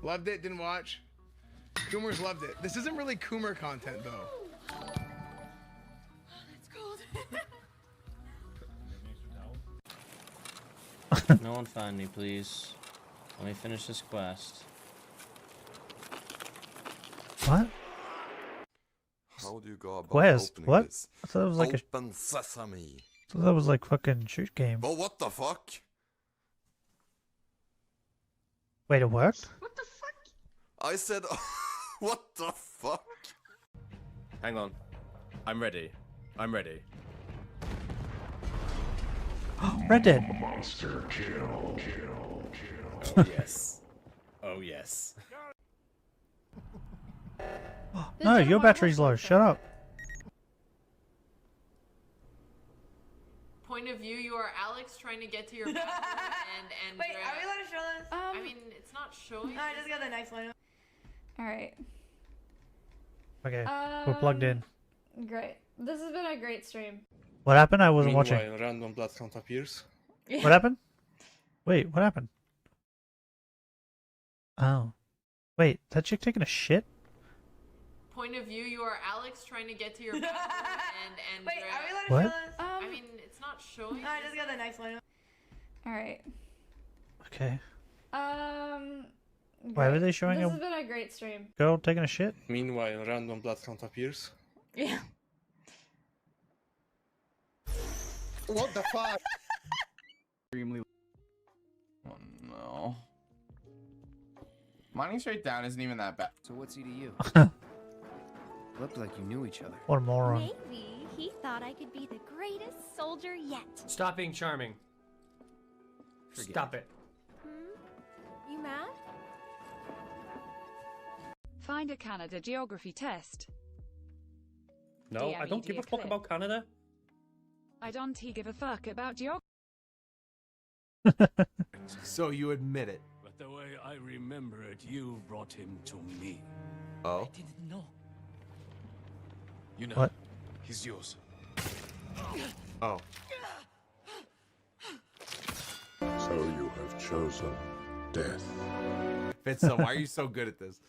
S31: Loved it, didn't watch. Coomers loved it. This isn't really Coomer content though.
S6: It's cold.
S23: No one find me, please. Let me finish this quest.
S1: What?
S32: How do you go about
S1: Quest?
S32: opening
S1: What?
S32: this?
S1: I thought it was like
S32: Open sesame.
S1: So that was like fucking shoot game.
S3: Well, what the fuck?
S1: Wait, it worked?
S3: I said, what the fuck?
S5: Hang on. I'm ready. I'm ready.
S1: Red Dead.
S5: Monster kill. Oh yes. Oh yes.
S1: No, your battery's low. Shut up.
S7: Point of view, you are Alex trying to get to your bathroom and
S6: Wait, are we allowed to show this?
S7: I mean, it's not showing.
S6: No, I just got the next one.
S8: Alright.
S1: Okay, we're plugged in.
S8: Great. This has been a great stream.
S1: What happened? I wasn't watching.
S10: Random blood count appears.
S1: What happened? Wait, what happened? Oh. Wait, that chick taking a shit?
S7: Point of view, you are Alex trying to get to your bathroom and
S6: Wait, are we allowed
S1: What?
S6: to show this?
S7: I mean, it's not showing.
S6: No, I just got the next one.
S8: Alright.
S1: Okay.
S8: Why
S1: were they showing
S8: This
S1: a-
S8: has been a great stream.
S1: Girl taking a shit?
S10: Meanwhile, random blood count appears.
S8: Yeah.
S10: What the fuck?
S9: Extremely. Oh no. Mining straight down isn't even that bad.
S20: So what's he to you? Looked like you knew each other.
S1: What a moron.
S12: Maybe he thought I could be the greatest soldier yet.
S30: Stop being charming. Stop it.
S12: You mad?
S17: Find a Canada geography test.
S25: No, I don't give a fuck about Canada.
S17: I don't give a fuck about geography.
S11: So you admit it.
S18: But the way I remember it, you brought him to me.
S3: Oh?
S18: Didn't know. You know,
S1: What?
S18: he's yours.
S3: Oh.
S26: So you have chosen death.
S11: Fitzo, why are you so good at this?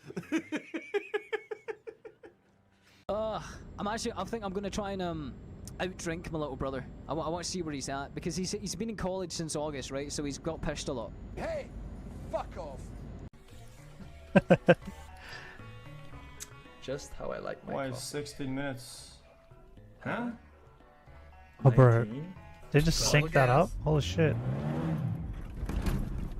S21: I think I'm gonna try and outdrink my little brother. I want to see where he's at because he's been in college since August, right? So he's got pissed a lot.
S11: Hey, fuck off.
S19: Just how I like my
S9: Why
S19: coffee.
S9: 16 minutes? Huh?
S1: Oh, bro.
S9: 19?
S1: They just
S9: Bro,
S1: sync
S9: look
S1: that
S9: at
S1: up?
S9: us.
S1: Holy shit.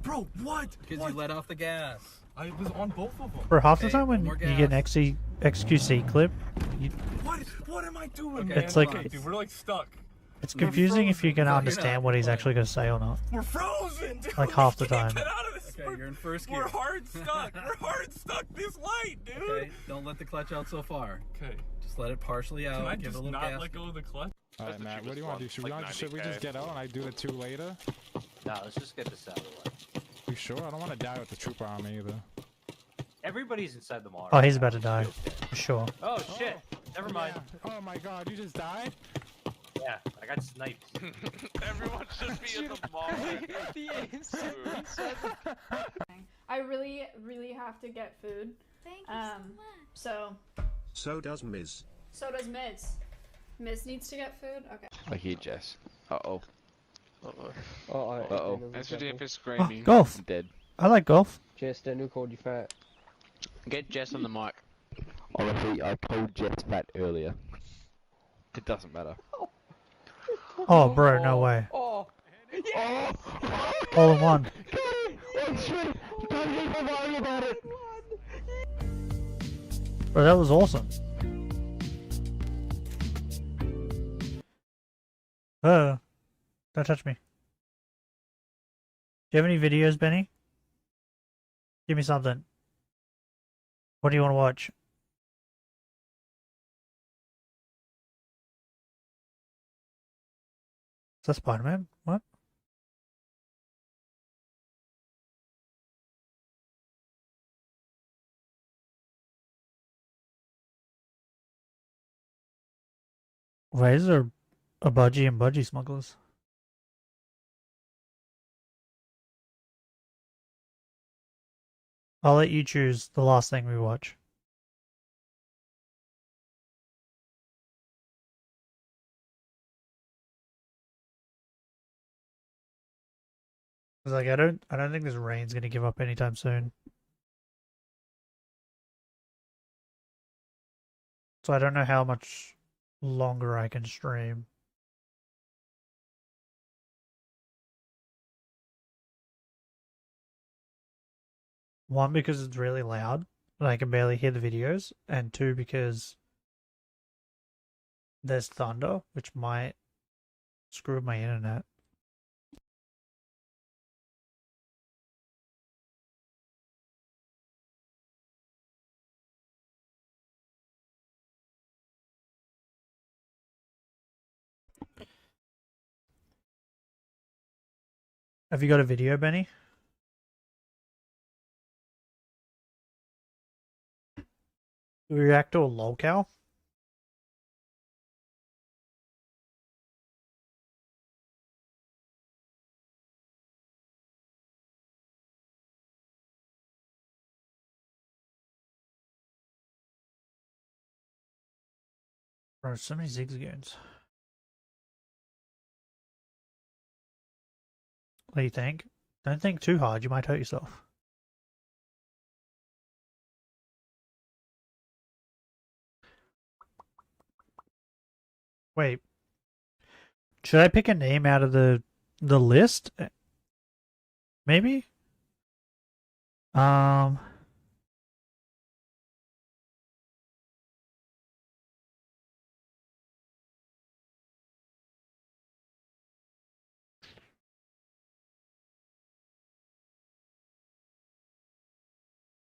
S9: Bro, what?
S19: Because you let off the gas.
S9: I was on both of them.
S1: For half the
S19: Hey,
S1: time when
S19: more
S1: you get an
S19: gas.
S1: XQC clip, you,
S9: What am I doing,
S19: Okay,
S9: man?
S1: It's like-
S9: Hold on, dude, we're like stuck.
S1: it's confusing if you're gonna
S9: No, you're
S1: understand
S9: not.
S1: what he's actually gonna say or not.
S9: We're frozen, dude.
S1: Like half the
S9: We can't
S1: time.
S9: Get out of this.
S19: Okay, you're in first gear.
S9: We're hard stuck. We're hard stuck this light, dude.
S19: Okay, don't let the clutch out so far.
S9: Okay.
S19: Just let it partially out.
S9: Can I
S19: give
S9: just
S19: it a little
S9: not
S19: gas.
S9: let go of the clutch?
S13: Alright, Matt, what do you want to do? Should we just get out and I do the 2 later?
S21: No, let's just get this out of the way.
S13: You sure? I don't want to die with the trooper on me either.
S21: Everybody's inside the mall.
S1: Oh, he's about to die. For sure.
S21: Oh shit! Never mind.
S13: Oh my god, you just died?
S21: Yeah, I got sniped.
S10: Everyone should be in the mall.
S8: I really, really have to get food.
S12: Thank you so much.
S26: So does Ms.
S8: So does Miz. Miz needs to get food? Okay.
S22: I hear Jess. Uh-oh.
S24: Uh-oh.
S22: That's
S24: what if
S22: it's
S1: Oh, golf.
S22: Dead.
S1: I like golf.
S24: Jess, then who called you fat?
S22: Get Jess on the mic. Honestly, I told Jess that earlier. It doesn't matter.
S1: Oh, bro, no way.
S24: Oh!
S1: All in one.
S22: Don't even worry about it.
S1: Bro, that was awesome. Don't touch me. Do you have any videos, Benny? Give me something. What do you want to watch? Is that Spider-Man? What? Why is there a budgie and budgie smugglers? I'll let you choose the last thing we watch. Like I don't think this rain's gonna give up anytime soon. So I don't know how much longer I can stream. One, because it's really loud and I can barely hear the videos, and two, because there's thunder, which might screw my internet. Have you got a video, Benny? Do we react to a lolcow? Bro, so many zigzagoons. What do you think? Don't think too hard, you might hurt yourself. Wait. Should I pick a name out of the list? Maybe?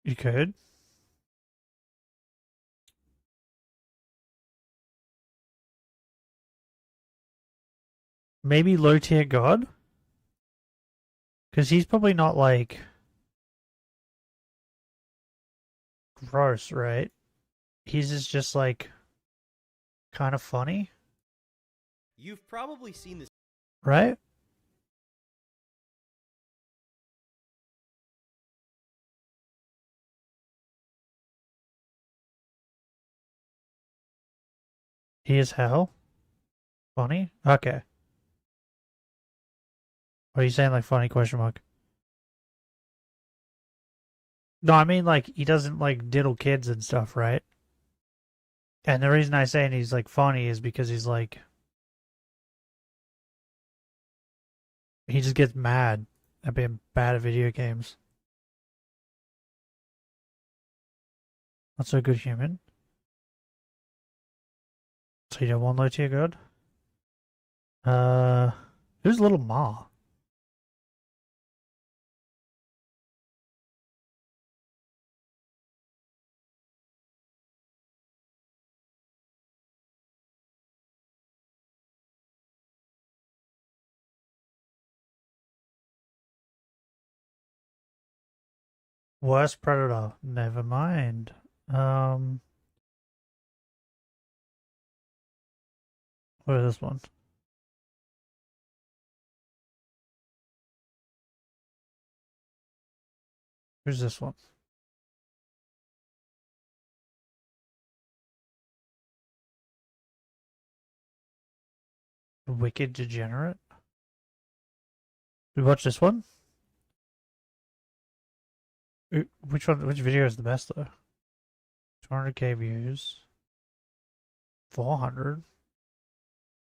S1: You could. Maybe low tier god? Because he's probably not like gross, right? His is just like kind of funny,
S2: You've probably seen this.
S1: right? He is hell? Funny? Okay. What are you saying, like funny question mark? No, I mean like he doesn't like diddle kids and stuff, right? And the reason I say he's like funny is because he's like he just gets mad at being bad at video games. Not so good human. So you don't want low tier good? Who's Little Ma? Worst predator. Never mind. What is this one? Who's this one? Wicked Degenerate? Did we watch this one? Which one? Which video is the best though? 200k views. 400.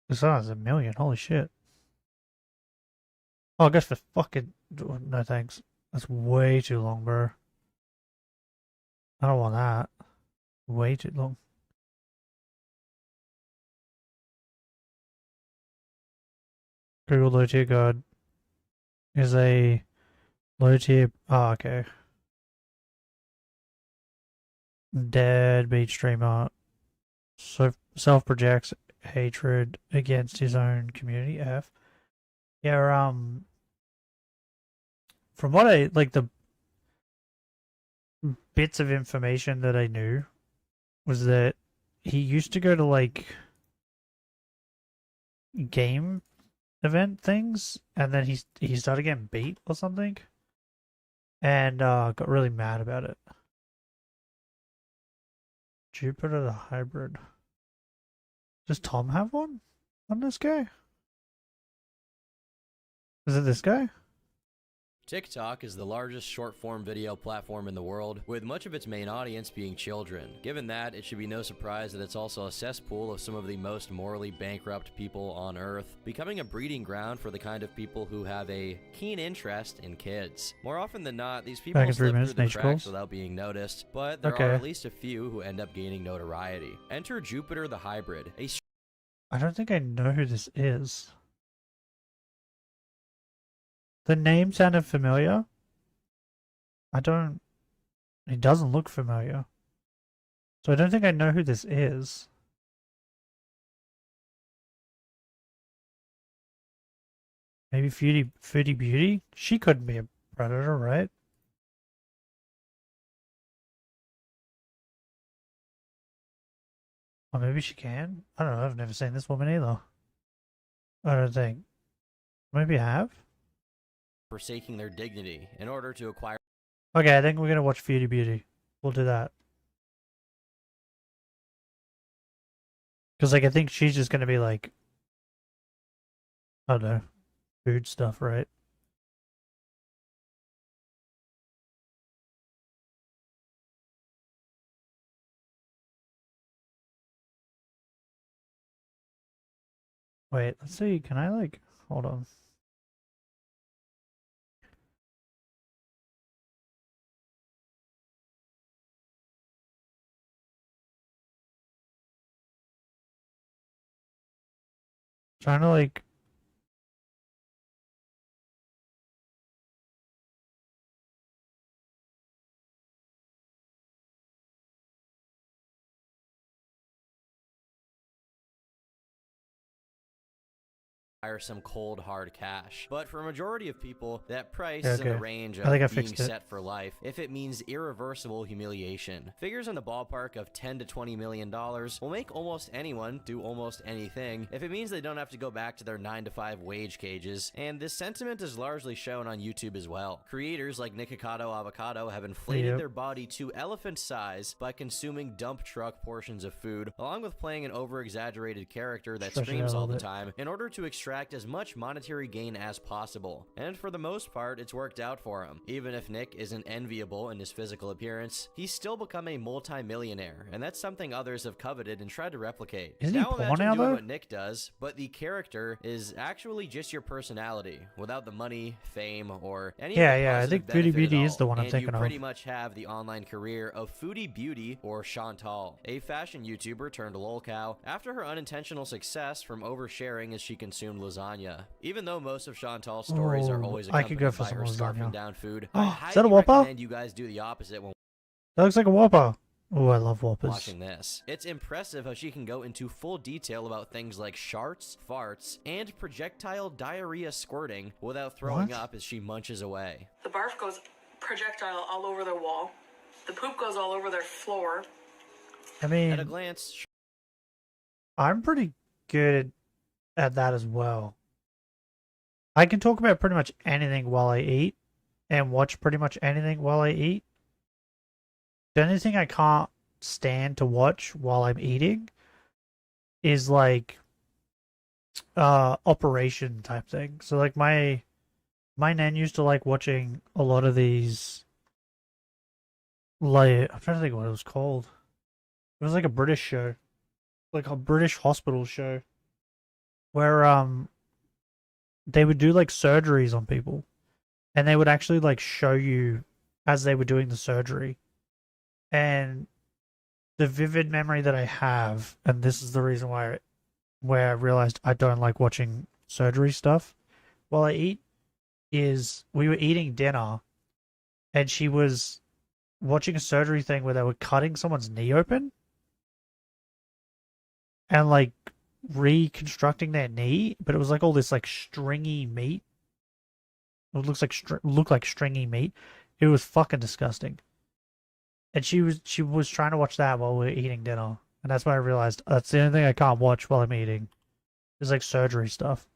S1: This one has 1 million. Holy shit. Oh, I guess for fucking no thanks. That's way too long, bro. I don't want that. Way too long. Google low tier god is a low tier. Oh, okay. Deadbeat streamer. So self projects hatred against his own community. F. Yeah. From what I like, the bits of information that I knew was that he used to go to like game event things, and then he started getting beat or something, and got really mad about it. Jupiter the hybrid. Does Tom have one on this guy? Is it this guy?
S2: TikTok is the largest short-form video platform in the world, with much of its main audience being children. Given that, it should be no surprise that it's also a cesspool of some of the most morally bankrupt people on Earth, becoming a breeding ground for the kind of people who have a keen interest in kids. More often than not, these people slip through the cracks without being noticed, but there are at least a few who end up gaining notoriety. Enter Jupiter the Hybrid, a
S1: I don't think I know who this is. The name sounded familiar. It doesn't look familiar. So I don't think I know who this is. Maybe Foodie Beauty? She couldn't be a predator, right? Or maybe she can? I don't know, I've never seen this woman either. I don't think. Maybe I have?
S2: forsaking their dignity in order to acquire.
S1: Okay, I think we're gonna watch Foodie Beauty. We'll do that. Because, like, I think she's just gonna be like, I don't know, food stuff, right? Wait, let's see. Can I, like, hold on. Trying to, like,
S2: some cold hard cash. But for a majority of people, that price is in the range of being set for life if it means irreversible humiliation. Figures in the ballpark of $10 to $20 million will make almost anyone do almost anything if it means they don't have to go back to their 9-to-5 wage cages, and this sentiment is largely shown on YouTube as well. Creators like Nikocado Avocado have inflated their body to elephant size by consuming dump truck portions of food, along with playing an over-exaggerated character that screams all the time in order to extract as much monetary gain as possible. And for the most part, it's worked out for him. Even if Nick isn't enviable in his physical appearance, he's still become a multi-millionaire, and that's something others have coveted and tried to replicate.
S1: Isn't he porn
S2: imagine
S1: now,
S2: doing
S1: though?
S2: what Nick does, but the character is actually just your personality, without the money, fame, or any
S1: I think Foodie Beauty is the one I'm thinking
S2: you
S1: of.
S2: pretty much have the online career of Foodie Beauty, or Chantal, a fashion YouTuber turned lolcow, after her unintentional success from oversharing as she consumed lasagna. Even though most of Chantal's stories are always
S1: I could go
S2: accompanied
S1: for
S2: by
S1: some
S2: her
S1: lasagna.
S2: scarfing down food,
S1: Oh,
S2: I
S1: is that a
S2: highly
S1: Whopper?
S2: recommend you guys do the opposite when
S1: That looks like a Whopper. Oh, I love Whoppers.
S2: watching this. It's impressive how she can go into full detail about things like sharts, farts, and projectile diarrhea squirting without throwing up as she munches away.
S4: The barf goes projectile all over their wall. The poop goes all over their floor.
S1: I mean,
S2: At a glance,
S1: I'm pretty good at that as well. I can talk about pretty much anything while I eat and watch pretty much anything while I eat. The only thing I can't stand to watch while I'm eating is like operation type thing. So like my nan used to like watching a lot of these, like, I'm trying to think what it was called. It was like a British show, like a British hospital show, where they would do like surgeries on people, and they would actually like show you as they were doing the surgery. And the vivid memory that I have, and this is the reason why I realized I don't like watching surgery stuff while I eat, is we were eating dinner and she was watching a surgery thing where they were cutting someone's knee open and like reconstructing their knee, but it was like all this like stringy meat. It looked like stringy meat. It was fucking disgusting. And she was trying to watch that while we were eating dinner, and that's when I realized that's the only thing I can't watch while I'm eating. Is like surgery stuff.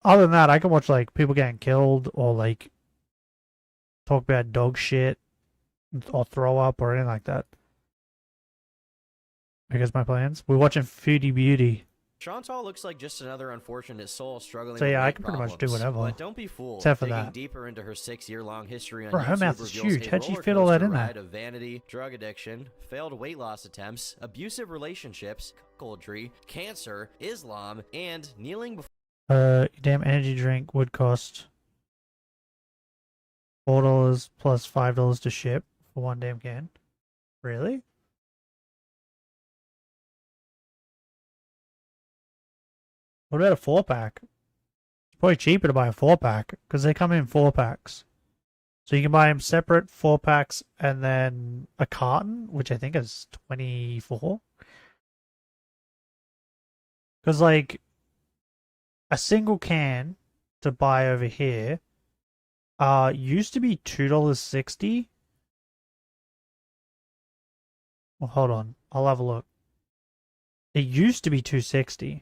S1: Other than that, I can watch like people getting killed or like talk about dog shit or throw up or anything like that. Because my plans. We're watching Foodie Beauty.
S2: Chantal looks like just another unfortunate soul struggling
S1: So
S2: with
S1: yeah, I
S2: weight
S1: can pretty much do
S2: problems.
S1: whatever.
S2: But don't be fooled.
S1: Except for
S2: Digging
S1: that.
S2: deeper into her 6-year-long history on
S1: Bro, her
S2: YouTube
S1: mouth is
S2: reveals
S1: huge.
S2: a
S1: How'd she
S2: roller
S1: fit all that
S2: coaster
S1: in there?
S2: ride of vanity, drug addiction, failed weight loss attempts, abusive relationships, cuckoldry, cancer, Islam, and kneeling before.
S1: Your damn energy drink would cost $4 plus $5 to ship for one damn can. Really? What about a 4-pack? It's probably cheaper to buy a 4-pack because they come in 4-packs. So you can buy them separate 4-packs and then a carton, which I think is 24. Because like a single can to buy over here used to be $2.60. Well, hold on. I'll have a look. It used to be $2.60.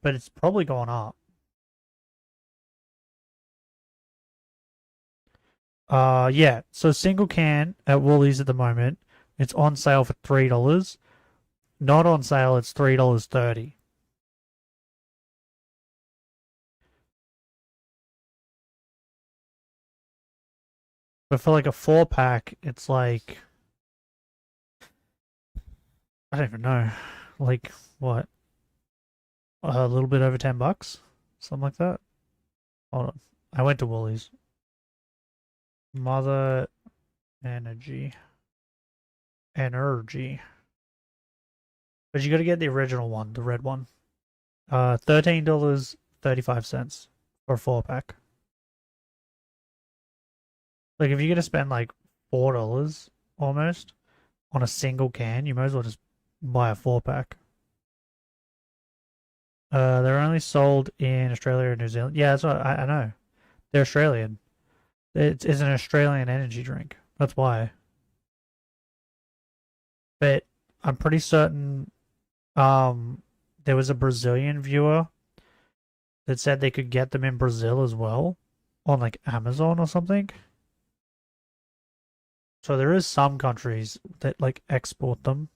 S1: But it's probably gone up. Yeah. So single can at Woolies at the moment, it's on sale for $3. Not on sale, it's $3.30. But for like a 4-pack, it's like I don't even know. Like what? A little bit over $10? Something like that. Hold on. I went to Woolies. Mother Energy. Energy. But you gotta get the original one, the red one. $13.35 for a 4-pack. Like if you're gonna spend like $4 almost on a single can, you might as well just buy a 4-pack. They're only sold in Australia and New Zealand. Yeah, that's what I know. They're Australian. It's an Australian energy drink. That's why. But I'm pretty certain there was a Brazilian viewer that said they could get them in Brazil as well on like Amazon or something. So there is some countries that like export them.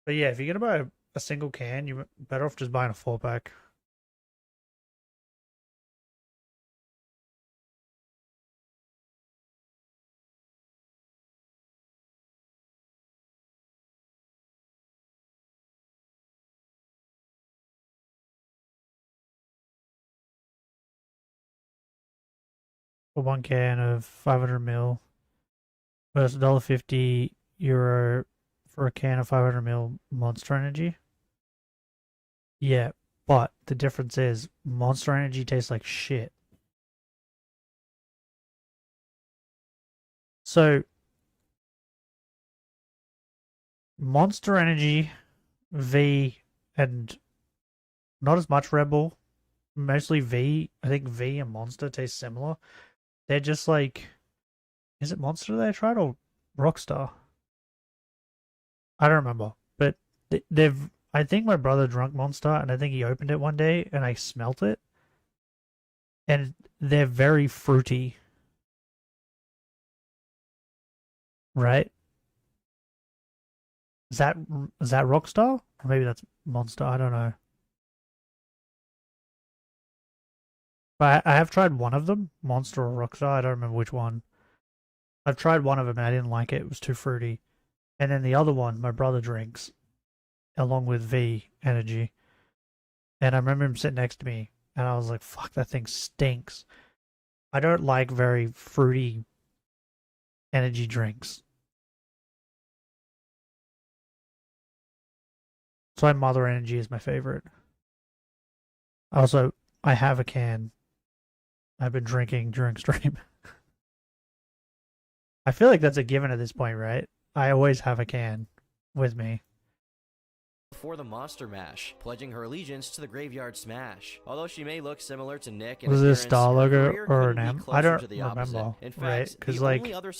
S1: But yeah, if you're gonna buy a single can, you're better off just buying a 4-pack. For one can of 500ml versus €1.50 for a can of 500ml Monster Energy. Yeah, but the difference is Monster Energy tastes like shit. So Monster Energy, V, and not as much Red Bull, mostly V. I think V and Monster taste similar. They're just like, is it Monster they tried or Rockstar? I don't remember, but they've. I think my brother drank Monster, and I think he opened it one day, and I smelt it, and they're very fruity, right? Is that Rockstar? Or maybe that's Monster. I don't know. But I have tried one of them, Monster or Rockstar. I don't remember which one. I've tried one of them and I didn't like it. It was too fruity. And then the other one, my brother drinks, along with V Energy. And I remember him sitting next to me, and I was like, fuck, that thing stinks. I don't like very fruity energy drinks. So Mother Energy is my favorite. Also, I have a can. I've been drinking during stream. I feel like that's a given at this point, right? I always have a can with me.
S2: Before the Monster Mash, pledging her allegiance to the Graveyard Smash. Although she may look similar to Nick in
S1: Was it a
S2: appearance,
S1: star
S2: her
S1: logo
S2: career
S1: or
S2: couldn't
S1: an
S2: be
S1: M?
S2: closer
S1: I don't
S2: to the opposite.
S1: remember,
S2: In fact,
S1: right? Because
S2: the
S1: like
S2: only other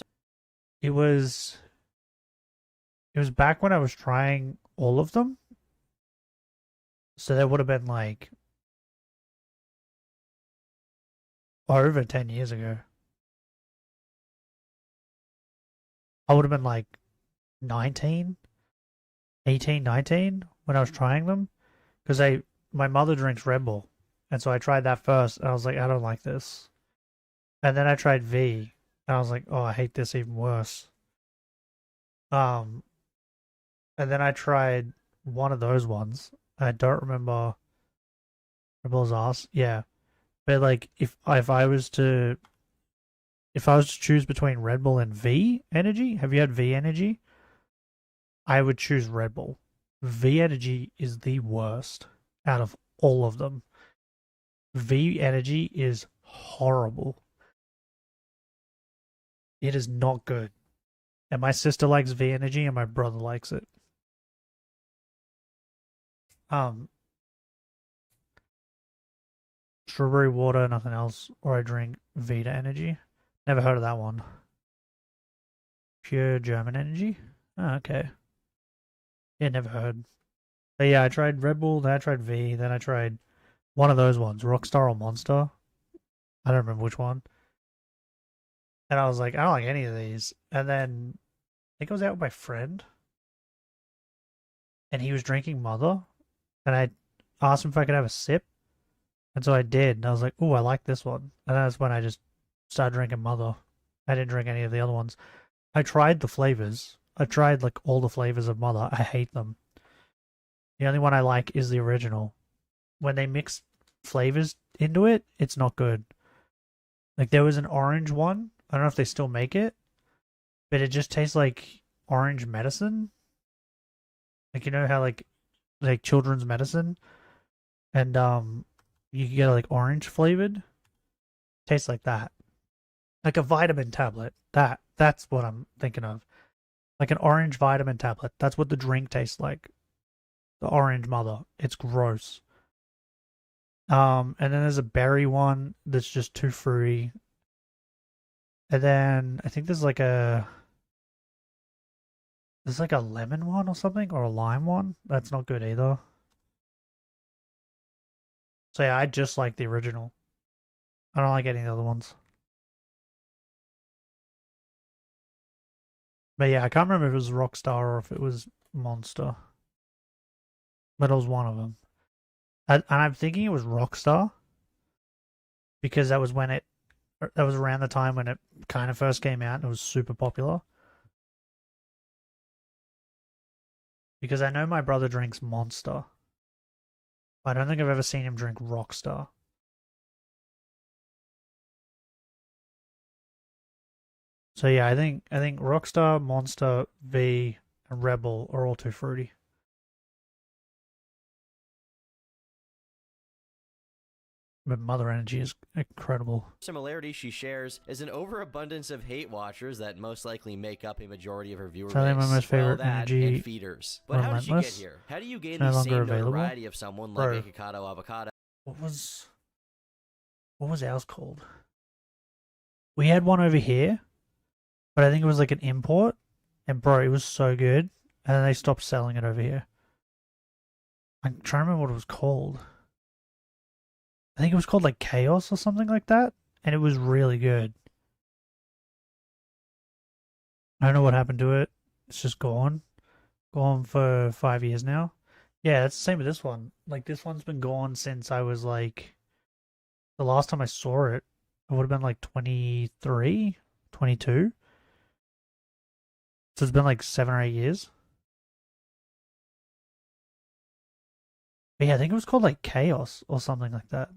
S1: it was back when I was trying all of them, so that would have been like over 10 years ago. I would have been like 19, 18, 19 when I was trying them. Because my mother drinks Red Bull. And so I tried that first. And I was like, I don't like this. And then I tried V. And I was like, oh, I hate this even worse. And then I tried one of those ones. I don't remember. Red Bull's ass. Yeah. But like, if I was to choose between Red Bull and V Energy, have you had V Energy? I would choose Red Bull. V Energy is the worst out of all of them. V Energy is horrible. It is not good. And my sister likes V Energy and my brother likes it. Strawberry water, nothing else, or I drink Vita Energy. Never heard of that one. Pure German Energy? Oh, okay. Yeah, never heard. But yeah, I tried Red Bull, then I tried V, then I tried one of those ones, Rockstar or Monster. I don't remember which one. And I was like, I don't like any of these. And then I think I was out with my friend. And he was drinking Mother. And I asked him if I could have a sip. And so I did. And I was like, ooh, I like this one. And that's when I just started drinking Mother. I didn't drink any of the other ones. I tried the flavors. I tried like all the flavors of Mother. I hate them. The only one I like is the original. When they mix flavors into it, it's not good. Like there was an orange one. I don't know if they still make it. But it just tastes like orange medicine. Like you know how like children's medicine? And you can get like orange flavored. Tastes like that. Like a vitamin tablet. That's what I'm thinking of. Like an orange vitamin tablet. That's what the drink tastes like. The orange Mother. It's gross. And then there's a berry one that's just too fruity. And then I think there's like a lemon one or something, or a lime one. That's not good either. So yeah, I just like the original. I don't like any of the other ones. But yeah, I can't remember if it was Rockstar or if it was Monster. But it was one of them. And I'm thinking it was Rockstar. Because that was around the time when it kind of first came out and it was super popular. Because I know my brother drinks Monster. I don't think I've ever seen him drink Rockstar. So yeah, I think Rockstar, Monster, V, and Red Bull are all too fruity. But Mother Energy is incredible.
S2: Similarity she shares is an overabundance of hate watchers that most likely make up a majority of her viewer
S1: So I think my most favorite energy
S2: and feeders. But how did she get here? How do you gain the same notoriety of someone like Avocado Avocado?
S1: What was ours called? We had one over here, but I think it was like an import, and bro, it was so good, and then they stopped selling it over here. I'm trying to remember what it was called. I think it was called like Chaos or something like that, and it was really good. I don't know what happened to it. It's just gone. Gone for 5 years now. Yeah, it's the same with this one. Like, this one's been gone since I was like... The last time I saw it, I would have been like 23, 22. So it's been like 7 or 8 years. But yeah, I think it was called like Chaos or something like that.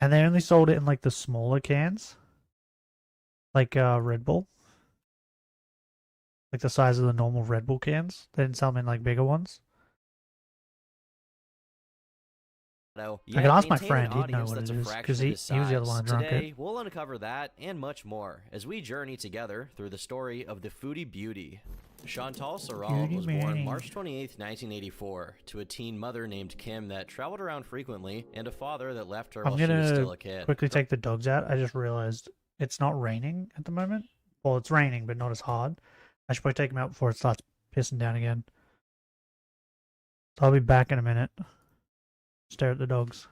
S1: And they only sold it in like the smaller cans. Like Red Bull. Like the size of the normal Red Bull cans. They didn't sell them in like bigger ones. I can ask my friend, he'd know what it is, because he was the other one that drank it.
S2: Today, we'll uncover that and much more as we journey together through the story of the Foodie Beauty. Chantal Sorrell was born March 28, 1984, to a teen mother named Kim that traveled around frequently and a father that left her while she was still a kid.
S1: I'm gonna quickly take the dogs out. I just realized it's not raining at the moment. Well, it's raining, but not as hard. I should probably take them out before it starts pissing down again. So I'll be back in a minute. Stare at the dogs.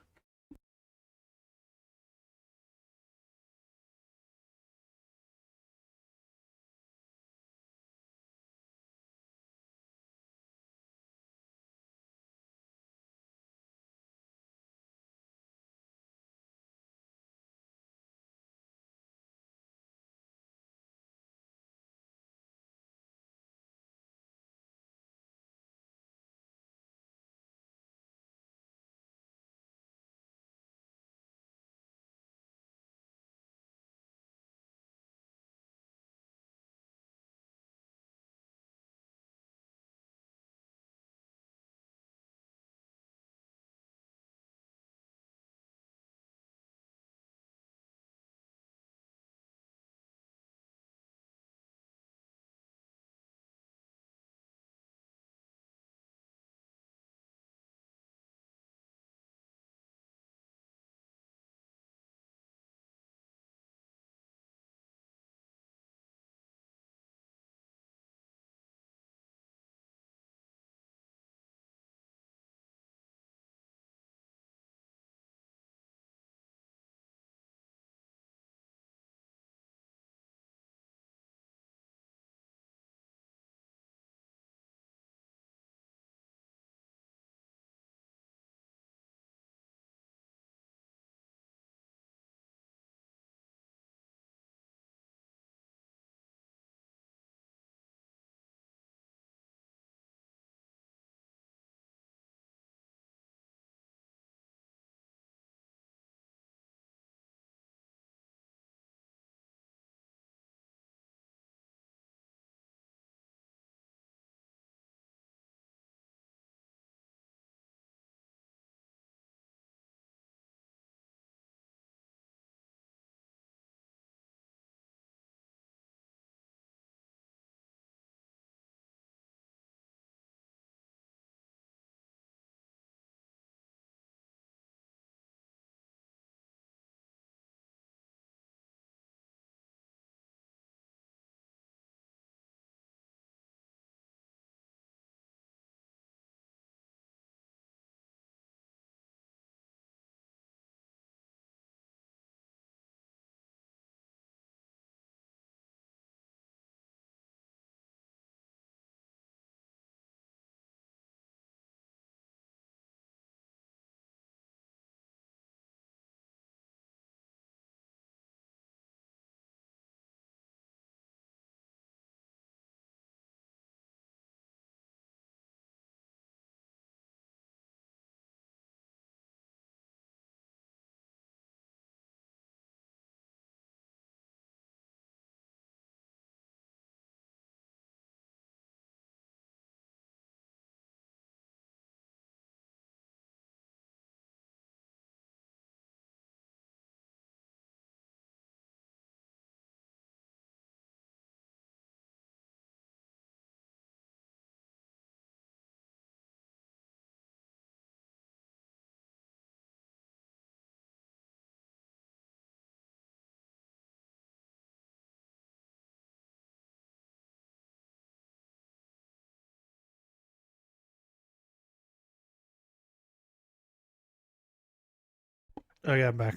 S1: Okay, I'm back.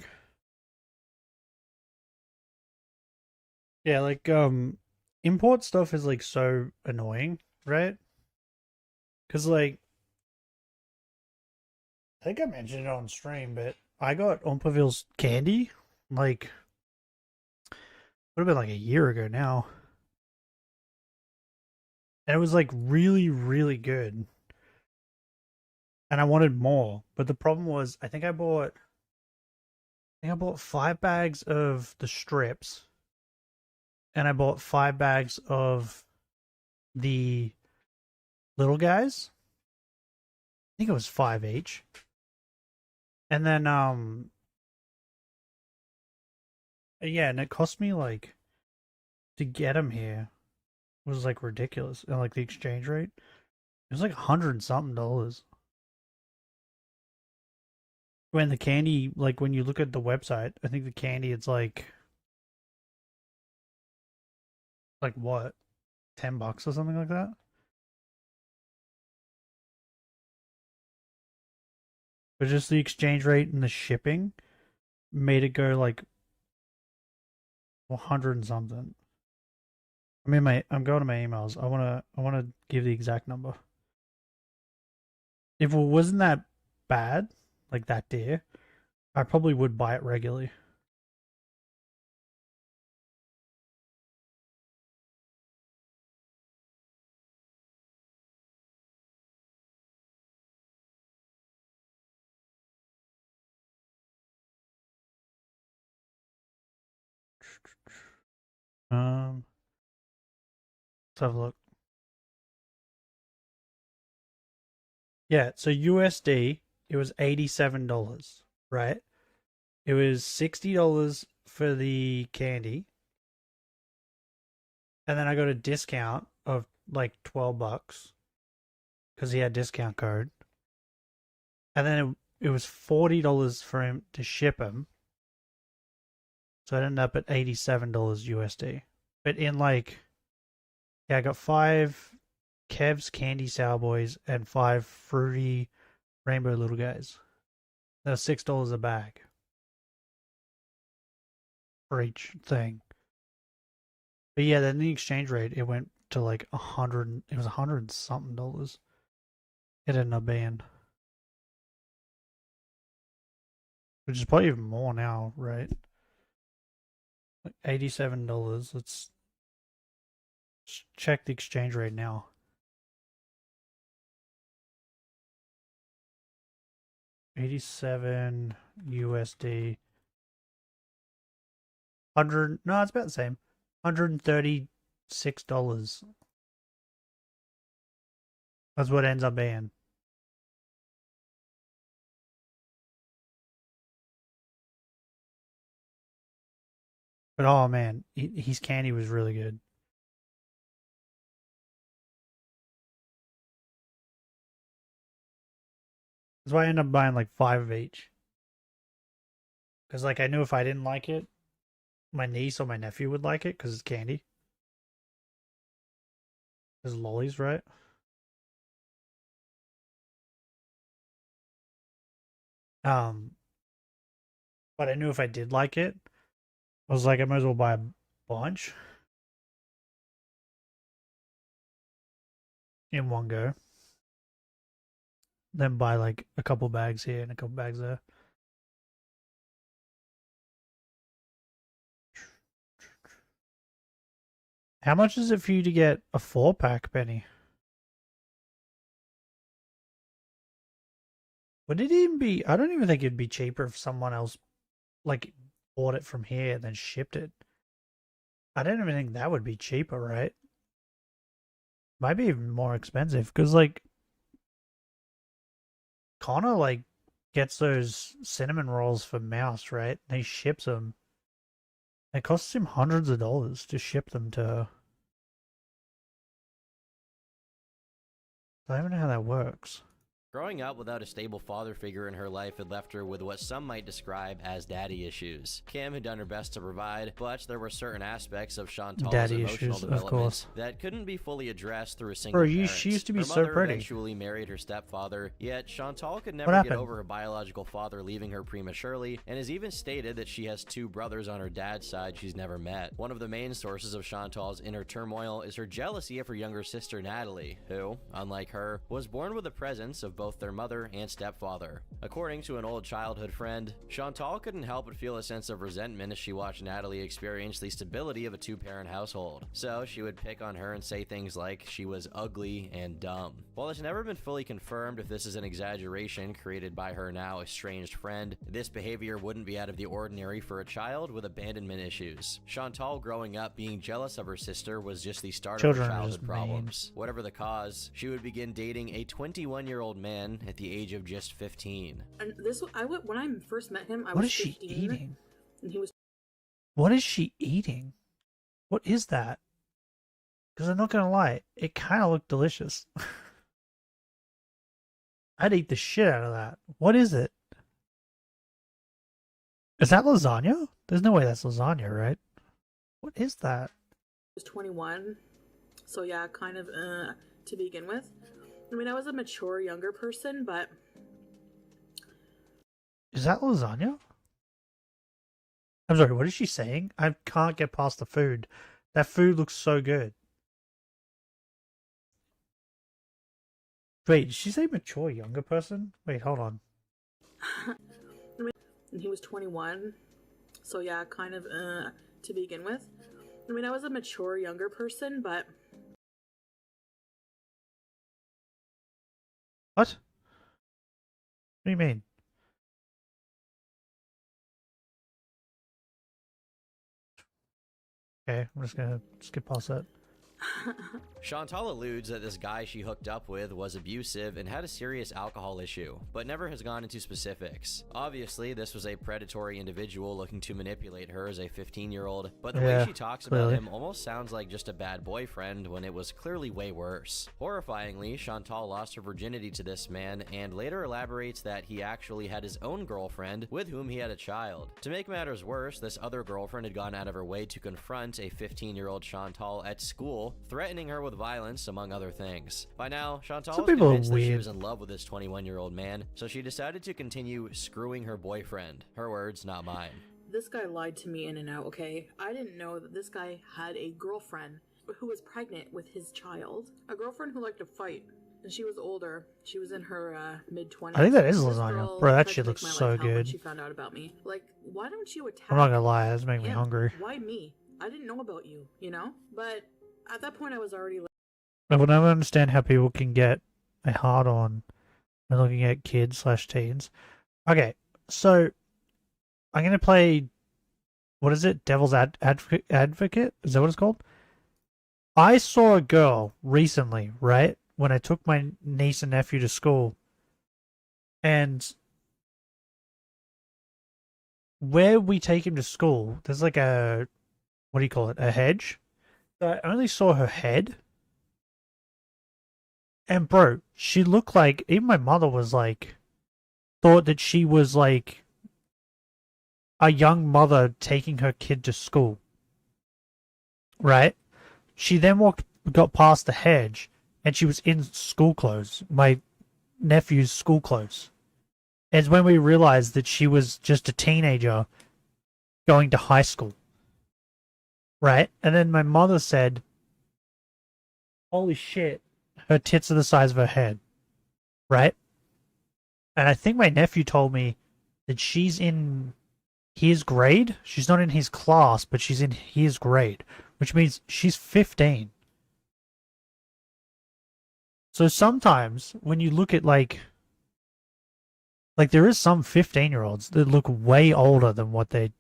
S1: Yeah, like import stuff is like so annoying, right? Cuz like I think I mentioned it on stream, but I got Umpaville's candy like would have been like a year ago now. And it was like really, really good. And I wanted more. But the problem was I think I bought 5 bags of the strips. And I bought 5 bags of the little guys. I think it was 5 each. And then yeah, and it cost me like to get them here was like ridiculous. And like the exchange rate, it was like $100 and something. When the candy, like when you look at the website, I think the candy it's like what, $10 or something like that. But just the exchange rate and the shipping made it go like 100 and something. I'm going to my emails. I wanna give the exact number. If it wasn't that bad, like that dear, I probably would buy it regularly. Let's have a look. Yeah, so USD, it was $87, right? It was $60 for the candy. And then I got a discount of like $12 because he had discount code. And then it was $40 for him to ship him. So I ended up at $87 USD. But in like, yeah, I got 5 Kev's Candy Sour Boys and 5 Fruity Rainbow Little Guys. That was $6 a bag for each thing. But yeah, then the exchange rate, it went to like 100. It was 100 and something dollars. It ended up being, which is probably even more now, right? Like $87. Let's check the exchange rate now. $87 USD. 100. No, it's about the same. $136. That's what it ends up being. But oh man, his candy was really good. That's why I ended up buying like 5 of each. Because like I knew if I didn't like it, my niece or my nephew would like it because it's candy. There's lollies, right? But I knew if I did like it, I was like, I might as well buy a bunch in one go. Then buy like a couple bags here and a couple bags there. How much is it for you to get a 4-pack, Benny? Would it even be... I don't even think it'd be cheaper if someone else, like, bought it from here and then shipped it. I don't even think that would be cheaper, right? Might be even more expensive, because, like, Connor, like, gets those cinnamon rolls for Mouse, right? And he ships them. It costs him hundreds of dollars to ship them to... I don't even know how that works.
S2: Growing up without a stable father figure in her life had left her with what some might describe as daddy issues. Kim had done her best to provide, but there were certain aspects of Chantal's
S1: Daddy
S2: emotional
S1: issues, of
S2: development
S1: course.
S2: that couldn't be fully addressed through a single
S1: Bro,
S2: parent.
S1: she used to be
S2: Her
S1: so
S2: mother
S1: pretty.
S2: eventually married her stepfather, yet Chantal could
S1: What
S2: never get
S1: happened?
S2: over her biological father leaving her prematurely, and has even stated that she has 2 brothers on her dad's side she's never met. One of the main sources of Chantal's inner turmoil is her jealousy of her younger sister Natalie, who, unlike her, was born with the presence of both their mother and stepfather. According to an old childhood friend, Chantal couldn't help but feel a sense of resentment as she watched Natalie experience the stability of a 2-parent household. So she would pick on her and say things like she was ugly and dumb. While it's never been fully confirmed if this is an exaggeration created by her now estranged friend, this behavior wouldn't be out of the ordinary for a child with abandonment issues. Chantal growing up being jealous of her sister was just the start
S1: Children
S2: of
S1: are
S2: her
S1: just
S2: childhood problems. Whatever the cause, she would begin dating a 21-year-old man at the age of just 15.
S4: And this, when I first met him, I
S1: What
S4: was
S1: is she
S4: 15,
S1: eating?
S4: and he was.
S1: What is she eating? What is that? Because I'm not gonna lie, it kind of looked delicious. I'd eat the shit out of that. What is it? Is that lasagna? There's no way that's lasagna, right? What is that?
S4: Was 21, so yeah, kind of to begin with. I mean, I was a mature younger person, but
S1: Is that lasagna? I'm sorry, what is she saying? I can't get past the food. That food looks so good. Wait, did she say mature younger person? Wait, hold on.
S4: And he was 21. So yeah, kind of to begin with. I mean, I was a mature younger person, but...
S1: What? What do you mean? Okay, I'm just gonna skip past that.
S2: Chantal alludes that this guy she hooked up with was abusive and had a serious alcohol issue, but never has gone into specifics. Obviously, this was a predatory individual looking to manipulate her as a 15-year-old, but the way she talks about him almost sounds like just a bad boyfriend when it was clearly way worse. Horrifyingly, Chantal lost her virginity to this man and later elaborates that he actually had his own girlfriend with whom he had a child. To make matters worse, this other girlfriend had gone out of her way to confront a 15-year-old Chantal at school, threatening her with violence, among other things. By now, Chantal was convinced that she was in love with this 21-year-old man, so she decided to continue screwing her boyfriend. Her words, not mine.
S4: This guy lied to me in and out, okay? I didn't know that this guy had a girlfriend who was pregnant with his child. A girlfriend who liked to fight. And she was older. She was in her mid-20s.
S1: I think that is lasagna. Bro, that shit looks so good.
S4: She found out about me. Like, why don't you attack
S1: I'm not gonna lie, that's making me
S4: him?
S1: hungry.
S4: Why me? I didn't know about you, you know? But at that point, I was already like...
S1: I will never understand how people can get a hard on when looking at kids/teens. Okay, so I'm gonna play. What is it? Devil's Advocate? Is that what it's called? I saw a girl recently, right? When I took my niece and nephew to school, and where we take him to school, there's like a, what do you call it? A hedge. So I only saw her head. And bro, she looked like, even my mother was like, thought that she was like a young mother taking her kid to school. Right? She then got past the hedge, and she was in school clothes, my nephew's school clothes. And it's when we realized that she was just a teenager going to high school. Right? And then my mother said, holy shit. Her tits are the size of her head, right? And I think my nephew told me that she's in his grade. She's not in his class, but she's in his grade, which means she's 15. So sometimes when you look at like there is some 15-year-olds that look way older than what they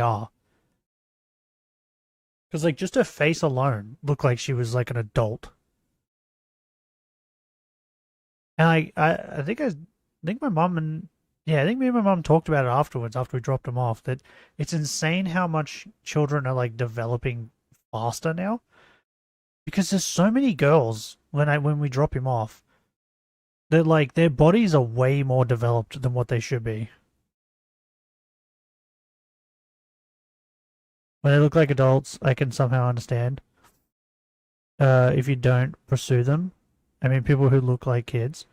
S1: are. Because like just her face alone looked like she was like an adult. And I think my mom and I think me and my mom talked about it afterwards after we dropped him off, that it's insane how much children are like developing faster now. Because there's so many girls when we drop him off that like their bodies are way more developed than what they should be. When they look like adults, I can somehow understand. If you don't pursue them. I mean, people who look like kids.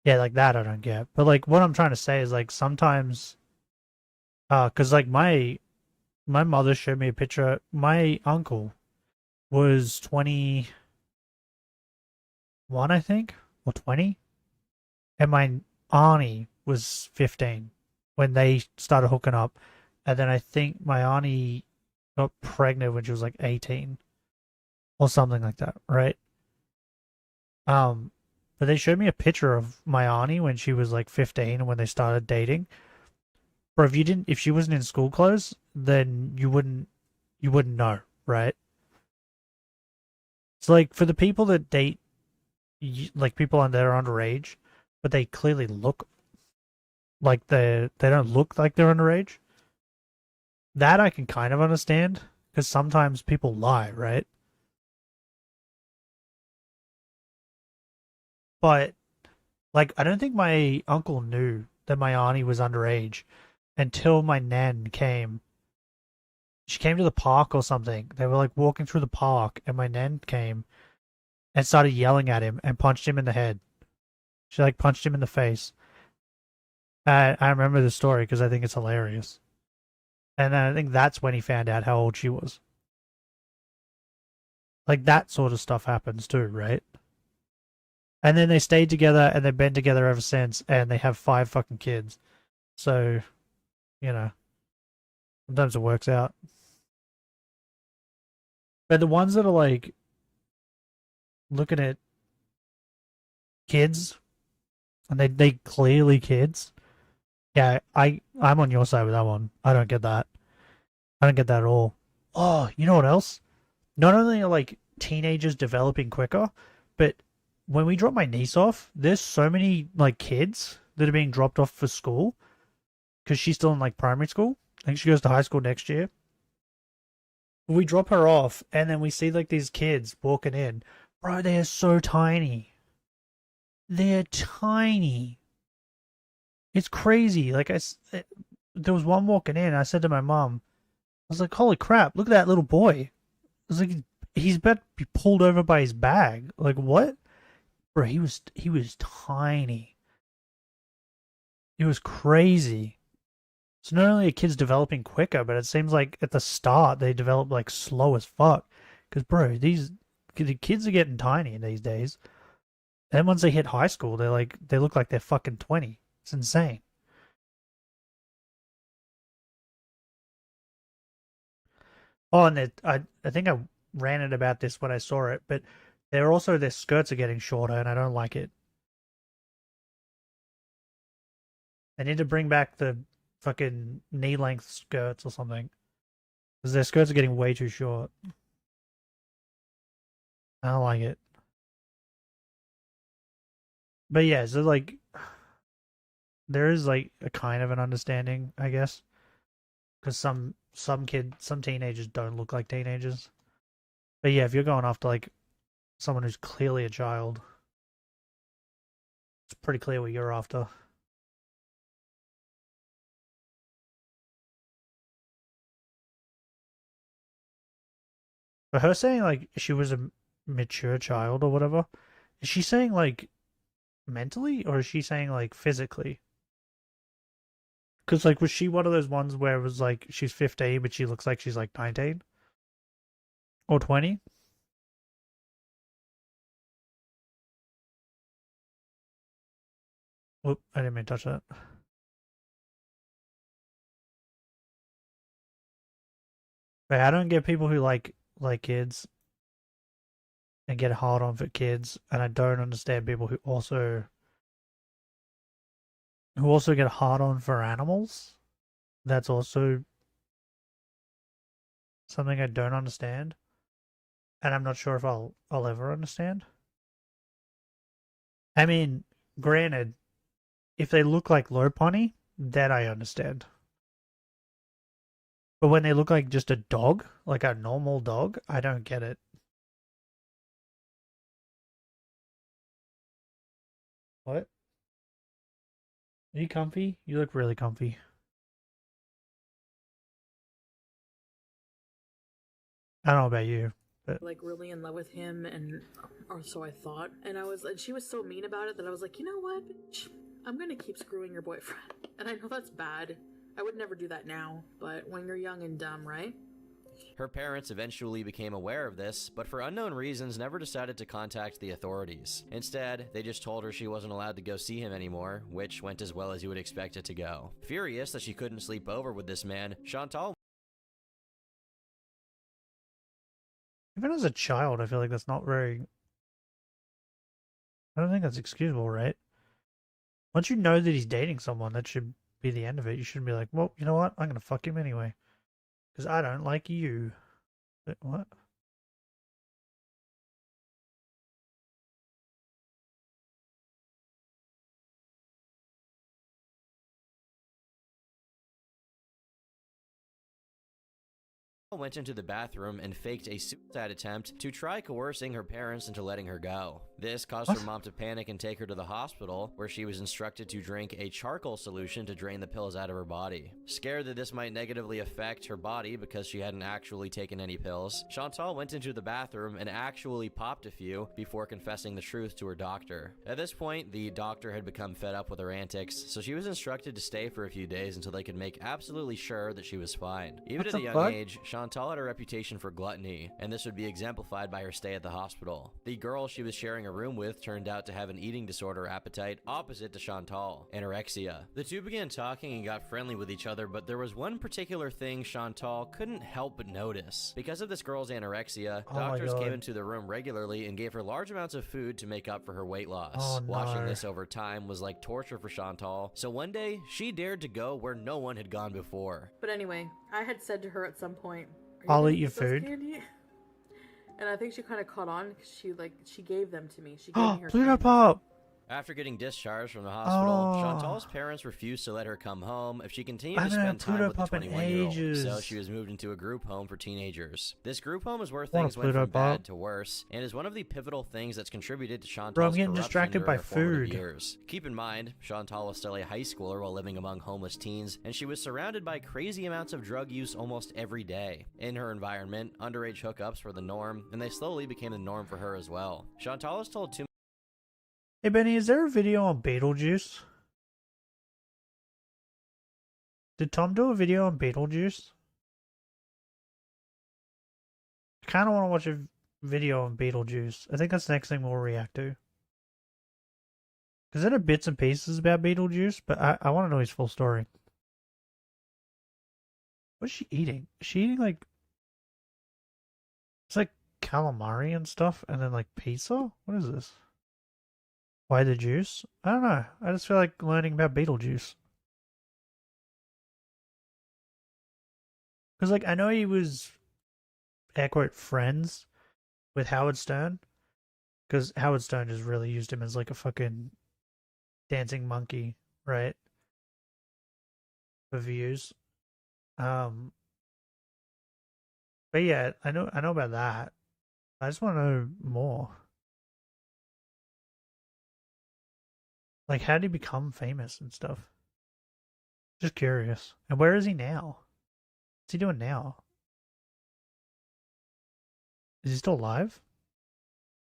S1: Yeah, like that I don't get. But like what I'm trying to say is like sometimes cuz like my mother showed me a picture. My uncle was 21, I think, or 20. And my auntie was 15 when they started hooking up. And then I think my auntie got pregnant when she was like 18 or something like that, right? But they showed me a picture of my auntie when she was like 15 and when they started dating. Bro, if she wasn't in school clothes, then you wouldn't know, right? So like for the people that date like people that are underage, but they clearly look like they don't look like they're underage. That I can kind of understand, because sometimes people lie, right? But, like, I don't think my uncle knew that my auntie was underage until my nan came. She came to the park or something. They were, like, walking through the park, and my nan came and started yelling at him and punched him in the head. She, like, punched him in the face. I remember the story because I think it's hilarious. And then I think that's when he found out how old she was. Like, that sort of stuff happens too, right? And then they stayed together and they've been together ever since, and they have 5 fucking kids. So, you know, sometimes it works out. But the ones that are like looking at kids, and they clearly kids. Yeah, I'm on your side with that one. I don't get that. I don't get that at all. Oh, you know what else? Not only are like teenagers developing quicker, but when we drop my niece off, there's so many like kids that are being dropped off for school because she's still in like primary school. I think she goes to high school next year. We drop her off and then we see like these kids walking in. Bro, they are so tiny. They're tiny. It's crazy. Like there was one walking in. I said to my mom, I was like, "Holy crap! Look at that little boy." I was like, "He's about to be pulled over by his bag." Like what? Bro, he was tiny. It was crazy. So not only are kids developing quicker, but it seems like at the start they develop like slow as fuck. Because bro, the kids are getting tiny in these days. And then once they hit high school, they look like they're fucking 20. It's insane. Oh, and I think I ranted about this when I saw it, but their skirts are getting shorter, and I don't like it. They need to bring back the fucking knee-length skirts or something, because their skirts are getting way too short. I don't like it. But yeah, so like, there is like a kind of an understanding, I guess, because some teenagers don't look like teenagers. But yeah, if you're going after like someone who's clearly a child, it's pretty clear what you're after. But her saying like she was a mature child or whatever, is she saying like mentally or is she saying like physically? Because like, was she one of those ones where it was like she's 15 but she looks like she's like 19 or 20? Whoop, I didn't mean to touch that. But I don't get people who like kids and get hard on for kids, and I don't understand people who also get hard on for animals. That's also something I don't understand, and I'm not sure if I'll ever understand. I mean, granted, if they look like Lopunny, then I understand. But when they look like just a dog, like a normal dog, I don't get it. What? Are you comfy? You look really comfy. I don't know about you, but
S4: like really in love with him, or so I thought. And she was so mean about it that I was like, you know what, bitch? I'm gonna keep screwing your boyfriend. And I know that's bad. I would never do that now, but when you're young and dumb, right?
S2: Her parents eventually became aware of this, but for unknown reasons never decided to contact the authorities. Instead, they just told her she wasn't allowed to go see him anymore, which went as well as you would expect it to go. Furious that she couldn't sleep over with this man, Chantal...
S1: Even as a child, I feel like that's not very... I don't think that's excusable, right? Once you know that he's dating someone, that should be the end of it. You shouldn't be like, well, you know what? I'm going to fuck him anyway. Because I don't like you. But what?
S2: went into the bathroom and faked a suicide attempt to try coercing her parents into letting her go. This caused her mom to panic and take her to the hospital, where she was instructed to drink a charcoal solution to drain the pills out of her body. Scared that this might negatively affect her body because she hadn't actually taken any pills, Chantal went into the bathroom and actually popped a few before confessing the truth to her doctor. At this point, the doctor had become fed up with her antics, so she was instructed to stay for a few days until they could make absolutely sure that she was fine. Even at a young age, Chantal had a reputation for gluttony, and this would be exemplified by her stay at the hospital. The girl she was sharing a room with turned out to have an eating disorder appetite opposite to Chantal, anorexia. The two began talking and got friendly with each other, but there was one particular thing Chantal couldn't help but notice. Because of this girl's anorexia, doctors came into the room regularly and gave her large amounts of food to make up for her weight loss. Watching this over time was like torture for Chantal, so one day, she dared to go where no one had gone before.
S4: But anyway, I had said to her at some point,
S1: I'll eat your food.
S4: And I think she kind of caught on because she gave them to me. She gave me her
S1: Pluto
S4: candy.
S1: Pop!
S2: After getting discharged from the hospital, Chantal's parents refused to let her come home if she continued to spend time with the 21-year-old, so she was moved into a group home for teenagers. This group home is where things went from bad to worse, and is one of the pivotal things that's contributed to Chantal's
S1: Bro, I'm getting
S2: corruption
S1: distracted by
S2: during her formative
S1: food.
S2: years. Keep in mind, Chantal was still a high schooler while living among homeless teens, and she was surrounded by crazy amounts of drug use almost every day. In her environment, underage hookups were the norm, and they slowly became the norm for her as well. Chantal is told too.
S1: Hey Benny, is there a video on Beetlejuice? Did Tom do a video on Beetlejuice? I kind of want to watch a video on Beetlejuice. I think that's the next thing we'll react to. Because there are bits and pieces about Beetlejuice, but I want to know his full story. What's she eating? Is she eating like... It's like calamari and stuff, and then like pizza? What is this? Why the juice? I don't know. I just feel like learning about Beetlejuice. Because, like, I know he was, air quote, friends with Howard Stern. Because Howard Stern just really used him as, like, a fucking dancing monkey, right? For views. But yeah, I know about that. I just want to know more. Like, how did he become famous and stuff? Just curious. And where is he now? What's he doing now? Is he still alive?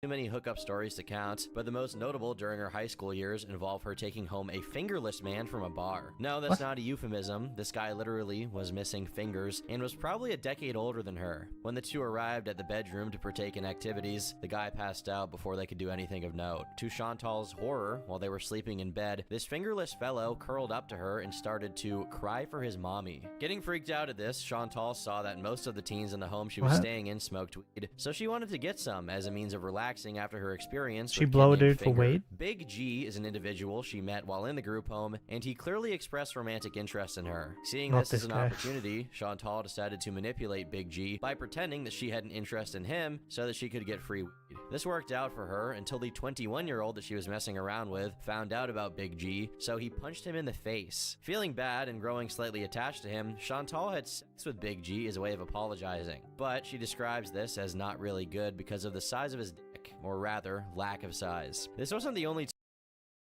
S2: Too many hookup stories to count, but the most notable during her high school years involve her taking home a fingerless man from a bar. No, that's not a euphemism. This guy literally was missing fingers and was probably a decade older than her. When the two arrived at the bedroom to partake in activities, the guy passed out before they could do anything of note. To Chantal's horror, while they were sleeping in bed, this fingerless fellow curled up to her and started to cry for his mommy. Getting freaked out at this, Chantal saw that most of the teens in the home she was staying in smoked weed, so she wanted to get some as a means of relaxing after her experience.
S1: She blow a dude for weed?
S2: Big G is an individual she met while in the group home, and he clearly expressed romantic interest in her. Seeing this as an opportunity, Chantal decided to manipulate Big G by pretending that she had an interest in him so that she could get free weed. This worked out for her until the 21-year-old that she was messing around with found out about Big G, so he punched him in the face. Feeling bad and growing slightly attached to him, Chantal had sex with Big G as a way of apologizing, but she describes this as not really good because of the size of his dick, or rather, lack of size. This wasn't the only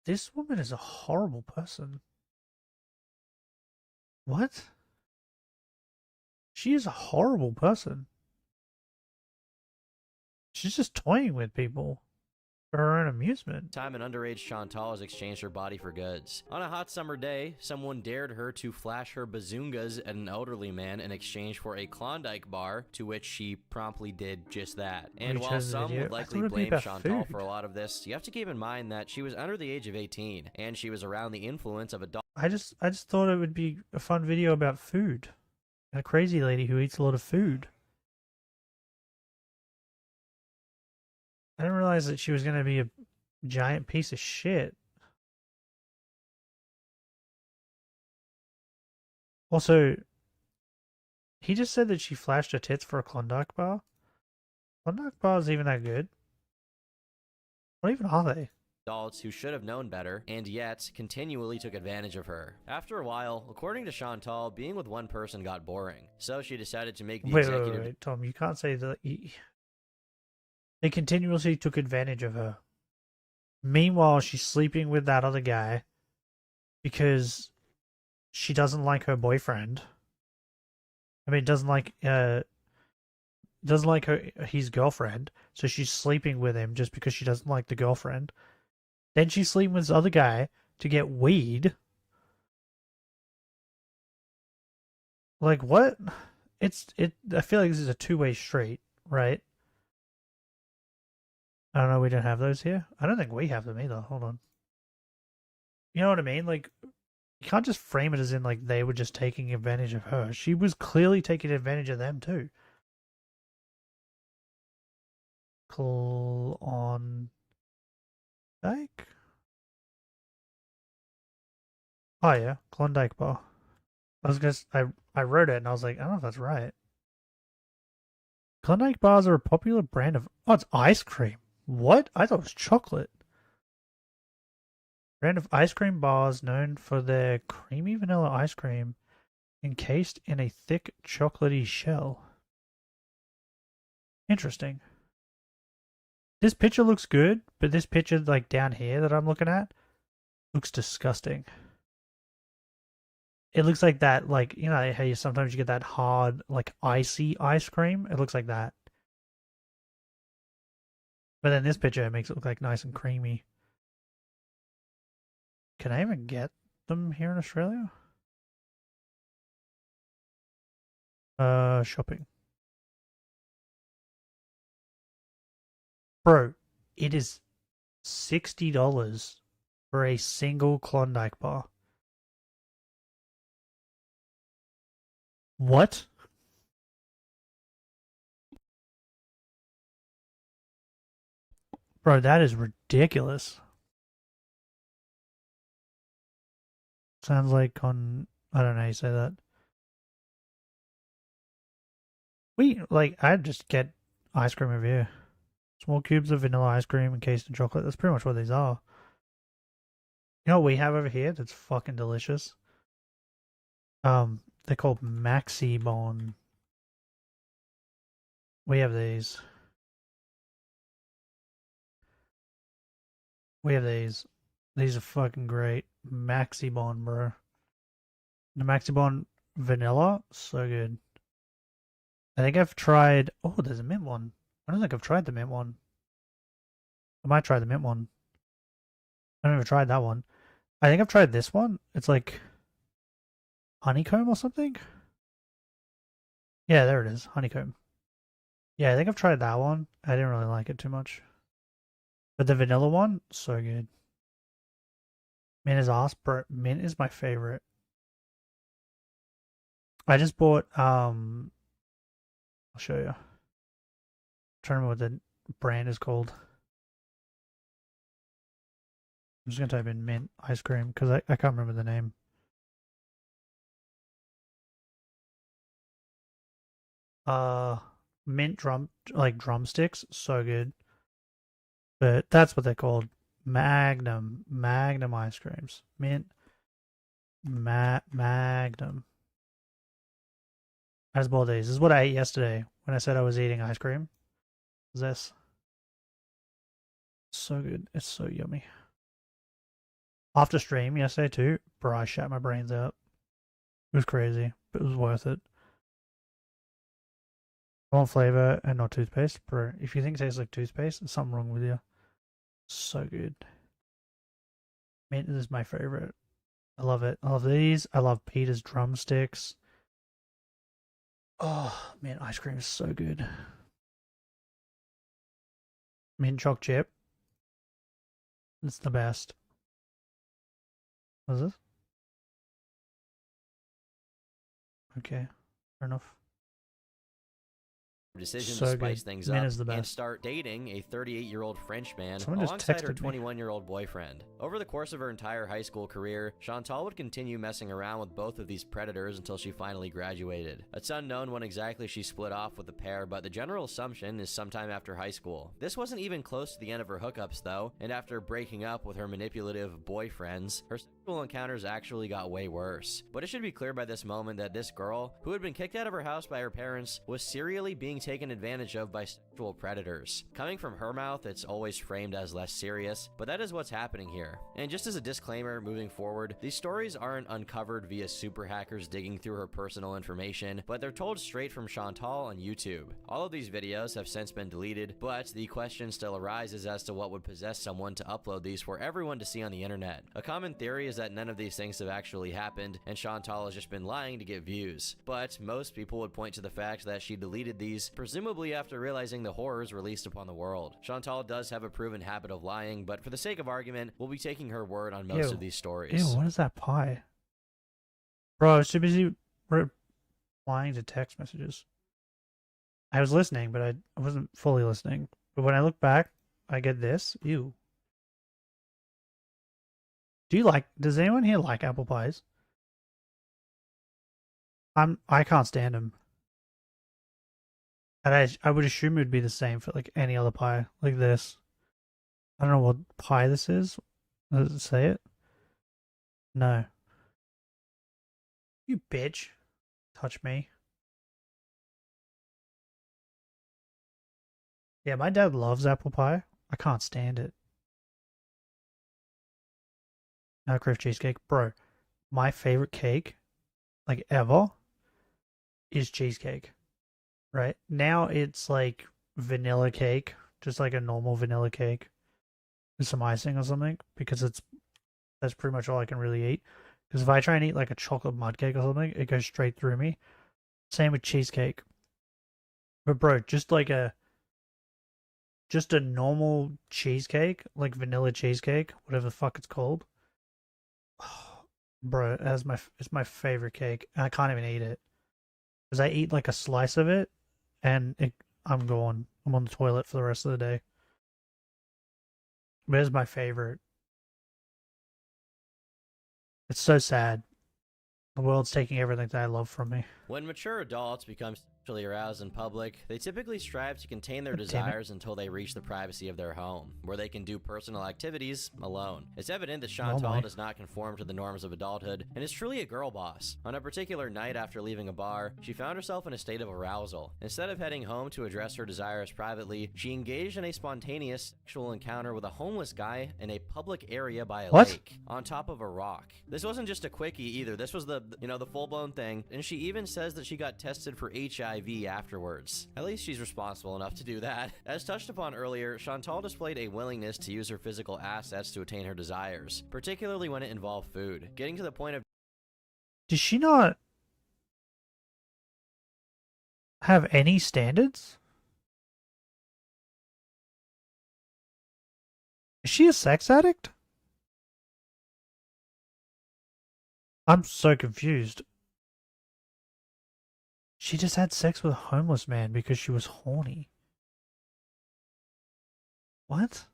S1: This woman is a horrible person. What? She is a horrible person. She's just toying with people for her own amusement.
S2: time an underage Chantal has exchanged her body for goods. On a hot summer day, someone dared her to flash her bazungas at an elderly man in exchange for a Klondike bar, to which she promptly did just that. And while some would likely blame Chantal for a lot of this, you have to keep in mind that she was under the age of 18, and she was around the influence of adult.
S1: I just thought it would be a fun video about food. A crazy lady who eats a lot of food. I didn't realize that she was going to be a giant piece of shit. Also, he just said that she flashed her tits for a Klondike bar. Klondike bars even that good? What even are they?
S2: Adults who should have known better, and yet continually took advantage of her. After a while, according to Chantal, being with one person got boring, so she decided to make the executive...
S1: Wait, Tom, you can't say that... They continuously took advantage of her. Meanwhile, she's sleeping with that other guy because she doesn't like her boyfriend. I mean, doesn't like his girlfriend, so she's sleeping with him just because she doesn't like the girlfriend. Then she's sleeping with this other guy to get weed. Like, what? I feel like this is a two-way street, right? I don't know, we don't have those here. I don't think we have them either. Hold on. You know what I mean? Like, you can't just frame it as in, like, they were just taking advantage of her. She was clearly taking advantage of them, too. Klondike? Oh, yeah. Klondike bar. I wrote it and I was like, I don't know if that's right. Klondike bars are a popular brand of... Oh, it's ice cream. What? I thought it was chocolate. Brand of ice cream bars known for their creamy vanilla ice cream encased in a thick chocolatey shell. Interesting. This picture looks good, but this picture, like, down here that I'm looking at looks disgusting. It looks like that, like, you know how sometimes you get that hard, like, icy ice cream? It looks like that. But then this picture makes it look like nice and creamy. Can I even get them here in Australia? Shopping. Bro, it is $60 for a single Klondike bar. What? Bro, that is ridiculous. Sounds like on... I don't know how you say that. I'd just get ice cream over here. Small cubes of vanilla ice cream encased in chocolate. That's pretty much what these are. You know what we have over here that's fucking delicious? They're called Maxi Bon. We have these. We have these. These are fucking great. Maxi Bon, bro. The Maxi Bon vanilla, so good. I think I've tried... Oh, there's a mint one. I don't think I've tried the mint one. I might try the mint one. I never tried that one. I think I've tried this one. It's like honeycomb or something. Yeah, there it is. Honeycomb. Yeah, I think I've tried that one. I didn't really like it too much. But the vanilla one, so good. Mint is awesome, bro. Mint is my favorite. I just bought, I'll show you. I'm trying to remember what the brand is called. I'm just going to type in mint ice cream because I can't remember the name. Mint drumsticks, so good. But that's what they're called. Magnum ice creams. Mint Magnum. I just bought these. This is what I ate yesterday when I said I was eating ice cream. This. So good. It's so yummy. After stream yesterday too, bro, I shat my brains out. It was crazy, but it was worth it. I want flavor and not toothpaste, bro. If you think it tastes like toothpaste, there's something wrong with you. So good. Mint is my favorite. I love it. I love these. I love Peter's drumsticks. Oh, man, ice cream is so good. Mint choc chip. It's the best. What is this? Okay, fair enough.
S2: Decision
S1: So
S2: to spice
S1: good.
S2: things
S1: Mint
S2: up
S1: is the
S2: and
S1: best.
S2: start dating a 38-year-old French man
S1: Someone just
S2: alongside her
S1: texted me.
S2: 21-year-old boyfriend. Over the course of her entire high school career, Chantal would continue messing around with both of these predators until she finally graduated. It's unknown when exactly she split off with the pair, but the general assumption is sometime after high school. This wasn't even close to the end of her hookups though, and after breaking up with her manipulative boyfriends, her sexual encounters actually got way worse. But it should be clear by this moment that this girl, who had been kicked out of her house by her parents, was serially being taken advantage of by sexual predators. Coming from her mouth, it's always framed as less serious, but that is what's happening here. And just as a disclaimer, moving forward, these stories aren't uncovered via super hackers digging through her personal information, but they're told straight from Chantal on YouTube. All of these videos have since been deleted, but the question still arises as to what would possess someone to upload these for everyone to see on the internet. A common theory is that none of these things have actually happened, and Chantal has just been lying to get views. But most people would point to the fact that she deleted these, presumably after realizing the horrors released upon the world. Chantal does have a proven habit of lying, but for the sake of argument, we'll be taking her word on most of these stories.
S1: Ew, what is that pie? Bro, I was too busy replying to text messages. I was listening, but I wasn't fully listening. But when I look back, I get this. Ew. Does anyone here like apple pies? I can't stand them. And I would assume it would be the same for like any other pie, like this. I don't know what pie this is. Does it say it? No. You bitch. Touch me. Yeah, my dad loves apple pie. I can't stand it. Now Criff cheesecake. Bro, my favorite cake, like ever, is cheesecake. Right? Now it's like vanilla cake. Just like a normal vanilla cake. With some icing or something. Because that's pretty much all I can really eat. Because if I try and eat like a chocolate mud cake or something, it goes straight through me. Same with cheesecake. But bro, just a normal cheesecake, like vanilla cheesecake, whatever the fuck it's called. Bro, it's my favorite cake. I can't even eat it. Because I eat like a slice of it, and I'm gone. I'm on the toilet for the rest of the day. But it's my favorite. It's so sad. The world's taking everything that I love from me.
S2: When mature adults become sexually aroused in public, they typically strive to contain their desires until they reach the privacy of their home, where they can do personal activities alone. It's evident that Chantal does not conform to the norms of adulthood and is truly a girl boss. On a particular night after leaving a bar, she found herself in a state of arousal. Instead of heading home to address her desires privately, she engaged in a spontaneous sexual encounter with a homeless guy in a public area by a lake, on top of a rock. This wasn't just a quickie either. This was the full-blown thing, and she even says that she got tested for HIV afterwards. At least she's responsible enough to do that. As touched upon earlier, Chantal displayed a willingness to use her physical assets to attain her desires, particularly when it involved food, getting to the point of...
S1: Does she not have any standards? Is she a sex addict? I'm so confused. She just had sex with a homeless man because she was horny. What?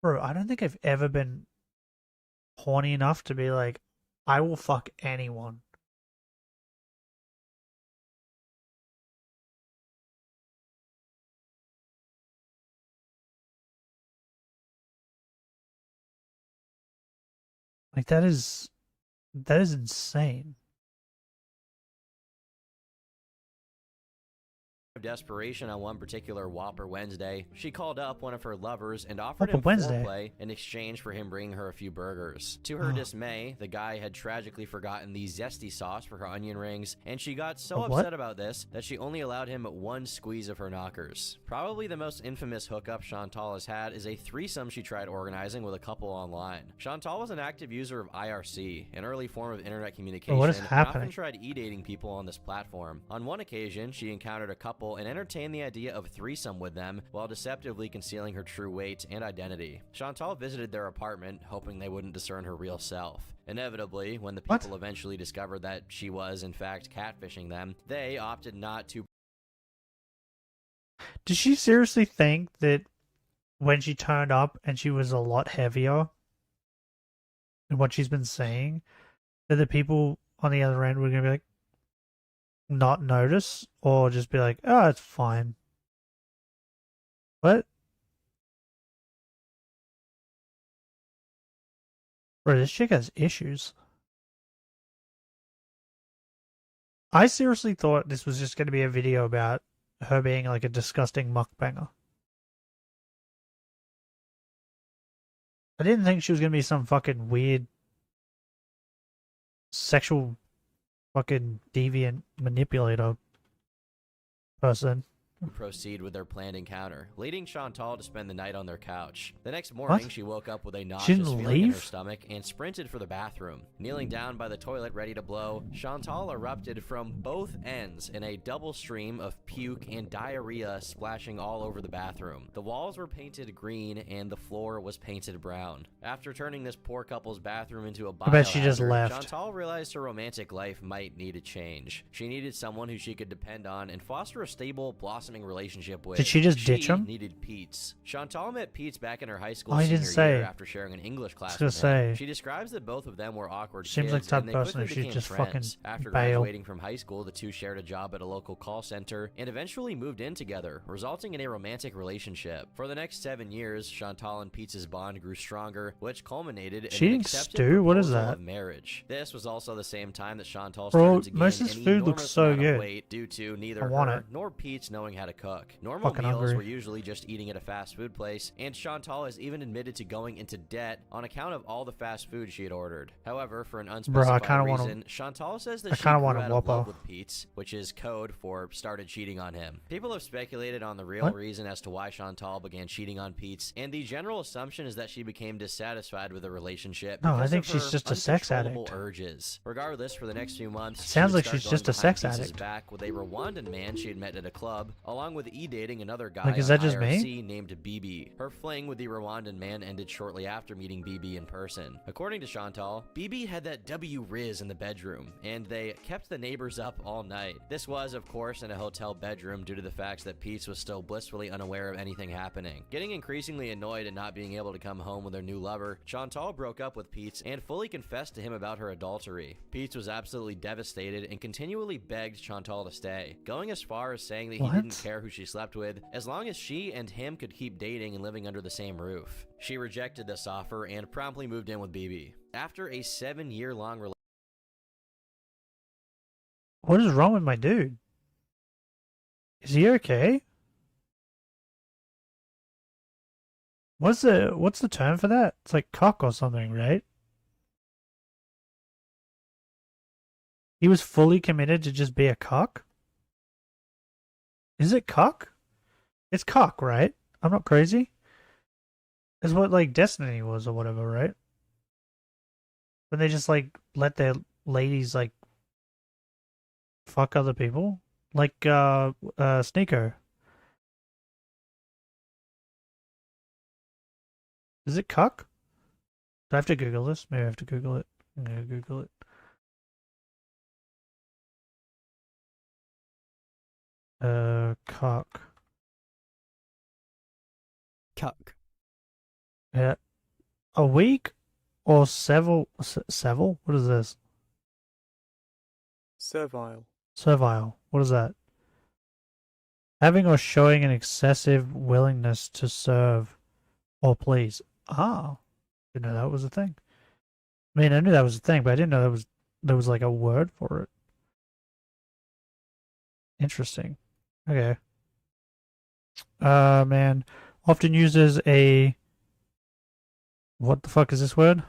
S1: Bro, I don't think I've ever been horny enough to be like, I will fuck anyone. Like, that is insane.
S2: desperation on one particular Whopper Wednesday, she called up one of her lovers and offered him foreplay in exchange for him bringing her a few burgers. To her dismay, the guy had tragically forgotten the zesty sauce for her onion rings, and she got so upset about this that she only allowed him one squeeze of her knockers. Probably the most infamous hookup Chantal has had is a threesome she tried organizing with a couple online. Chantal was an active user of IRC, an early form of internet communication,
S1: what is
S2: and
S1: happening?
S2: often tried e-dating people on this platform. On one occasion, she encountered a couple and entertained the idea of threesome with them while deceptively concealing her true weight and identity. Chantal visited their apartment, hoping they wouldn't discern her real self. Inevitably, when the people eventually discovered that she was in fact catfishing them, they opted not to.
S1: Does she seriously think that when she turned up and she was a lot heavier than what she's been saying, that the people on the other end were going to be like, not notice, or just be like, oh, it's fine? What? Bro, this chick has issues. I seriously thought this was just going to be a video about her being like a disgusting mukbanger. I didn't think she was going to be some fucking weird sexual fucking deviant manipulator person.
S2: Proceed with their planned encounter, leading Chantal to spend the night on their couch. The next morning, she woke up with a nauseous feeling in her stomach and sprinted for the bathroom. Kneeling down by the toilet ready to blow, Chantal erupted from both ends in a double stream of puke and diarrhea splashing all over the bathroom. The walls were painted green and the floor was painted brown. After turning this poor couple's bathroom into a biohazard,
S1: I bet she just left.
S2: Chantal realized her romantic life might need a change. She needed someone who she could depend on and foster a stable, blossoming relationship with.
S1: Did she just ditch him?
S2: Needed Pete's. Chantal met Pete's back in her high school
S1: Oh, he
S2: senior
S1: didn't say.
S2: year after sharing an English class
S1: I was
S2: with
S1: gonna
S2: him.
S1: say.
S2: She describes that both of them were awkward
S1: Seems
S2: kids,
S1: like the type
S2: and
S1: of
S2: they
S1: person
S2: quickly
S1: who should
S2: became
S1: just
S2: friends.
S1: fucking
S2: After
S1: bail.
S2: graduating from high school, the two shared a job at a local call center and eventually moved in together, resulting in a romantic relationship. For the next 7 years, Chantal and Pete's bond grew stronger, which culminated in an
S1: Cheating
S2: accepted
S1: stew? What is
S2: proposal
S1: that?
S2: of marriage. This was also the same time that Chantal
S1: Bro,
S2: started to gain
S1: most of
S2: an
S1: this food looks
S2: enormous
S1: so
S2: amount of
S1: good.
S2: weight due to
S1: I
S2: neither
S1: want
S2: her
S1: it.
S2: nor Pete's knowing how to cook. Normal
S1: Fucking
S2: meals
S1: hungry.
S2: were usually just eating at a fast food place, and Chantal has even admitted to going into debt on account of all the fast food she had ordered. However, for an
S1: Bro, I
S2: unspecified
S1: kinda wanna-
S2: reason, Chantal says that
S1: I
S2: she
S1: kinda
S2: grew
S1: want a
S2: out of love
S1: Whopper.
S2: with Pete's, which is code for started cheating on him. People have speculated on the real
S1: What?
S2: reason as to why Chantal began cheating on Pete's, and the general assumption is that she became dissatisfied with the relationship.
S1: No, I
S2: because
S1: think
S2: of
S1: she's
S2: her
S1: just a sex
S2: uncontrollable
S1: addict.
S2: Urges. Regardless, for the next few months,
S1: Sounds
S2: she would
S1: like
S2: start
S1: she's just
S2: going
S1: a sex
S2: behind Pete's
S1: addict.
S2: back with a Rwandan man she had met at a club, along with dating another guy
S1: Like, is
S2: on
S1: that just me?
S2: IRC named BB. Her fling with the Rwandan man ended shortly after meeting BB in person. According to Chantal, BB had that W-Riz in the bedroom, and they kept the neighbors up all night. This was, of course, in a hotel bedroom due to the fact that Pete's was still blissfully unaware of anything happening. Getting increasingly annoyed at not being able to come home with her new lover, Chantal broke up with Pete's and fully confessed to him about her adultery. Pete's was absolutely devastated and continually begged Chantal to stay, going as far as saying that he didn't care who she slept with, as long as she and him could keep dating and living under the same roof. She rejected this offer and promptly moved in with BB. After a 7-year-long relationship,
S1: What is wrong with my dude? Is he okay? What's the term for that? It's like cock or something, right? He was fully committed to just be a cock? Is it cock? It's cock, right? I'm not crazy. It's what like Destiny was or whatever, right? When they just like let their ladies like fuck other people? Like Sneaker. Is it cuck? Do I have to Google this? Maybe I have to Google it. I'm gonna Google it. Cock.
S21: Cuck.
S1: Yeah. A week or several? Several? What is this?
S5: Servile.
S1: Servile. What is that? Having or showing an excessive willingness to serve or please. Ah. Didn't know that was a thing. I mean, I knew that was a thing, but I didn't know there was like a word for it. Interesting. Okay. Man. Often used as a... What the fuck is this word?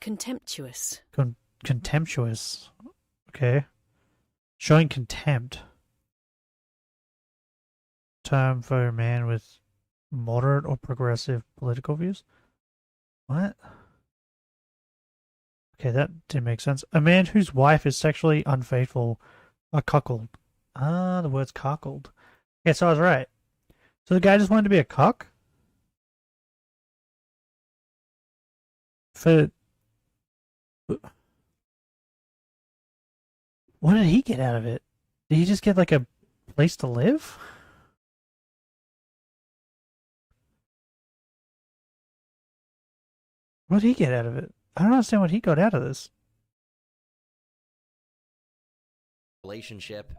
S7: Contemptuous.
S1: Contemptuous. Okay. Showing contempt. Term for a man with moderate or progressive political views. What? Okay, that didn't make sense. A man whose wife is sexually unfaithful. A cuckold. Ah, the word's cuckold. Okay, so I was right. So the guy just wanted to be a cuck? For... What did he get out of it? Did he just get like a place to live? What did he get out of it? I don't understand what he got out of this.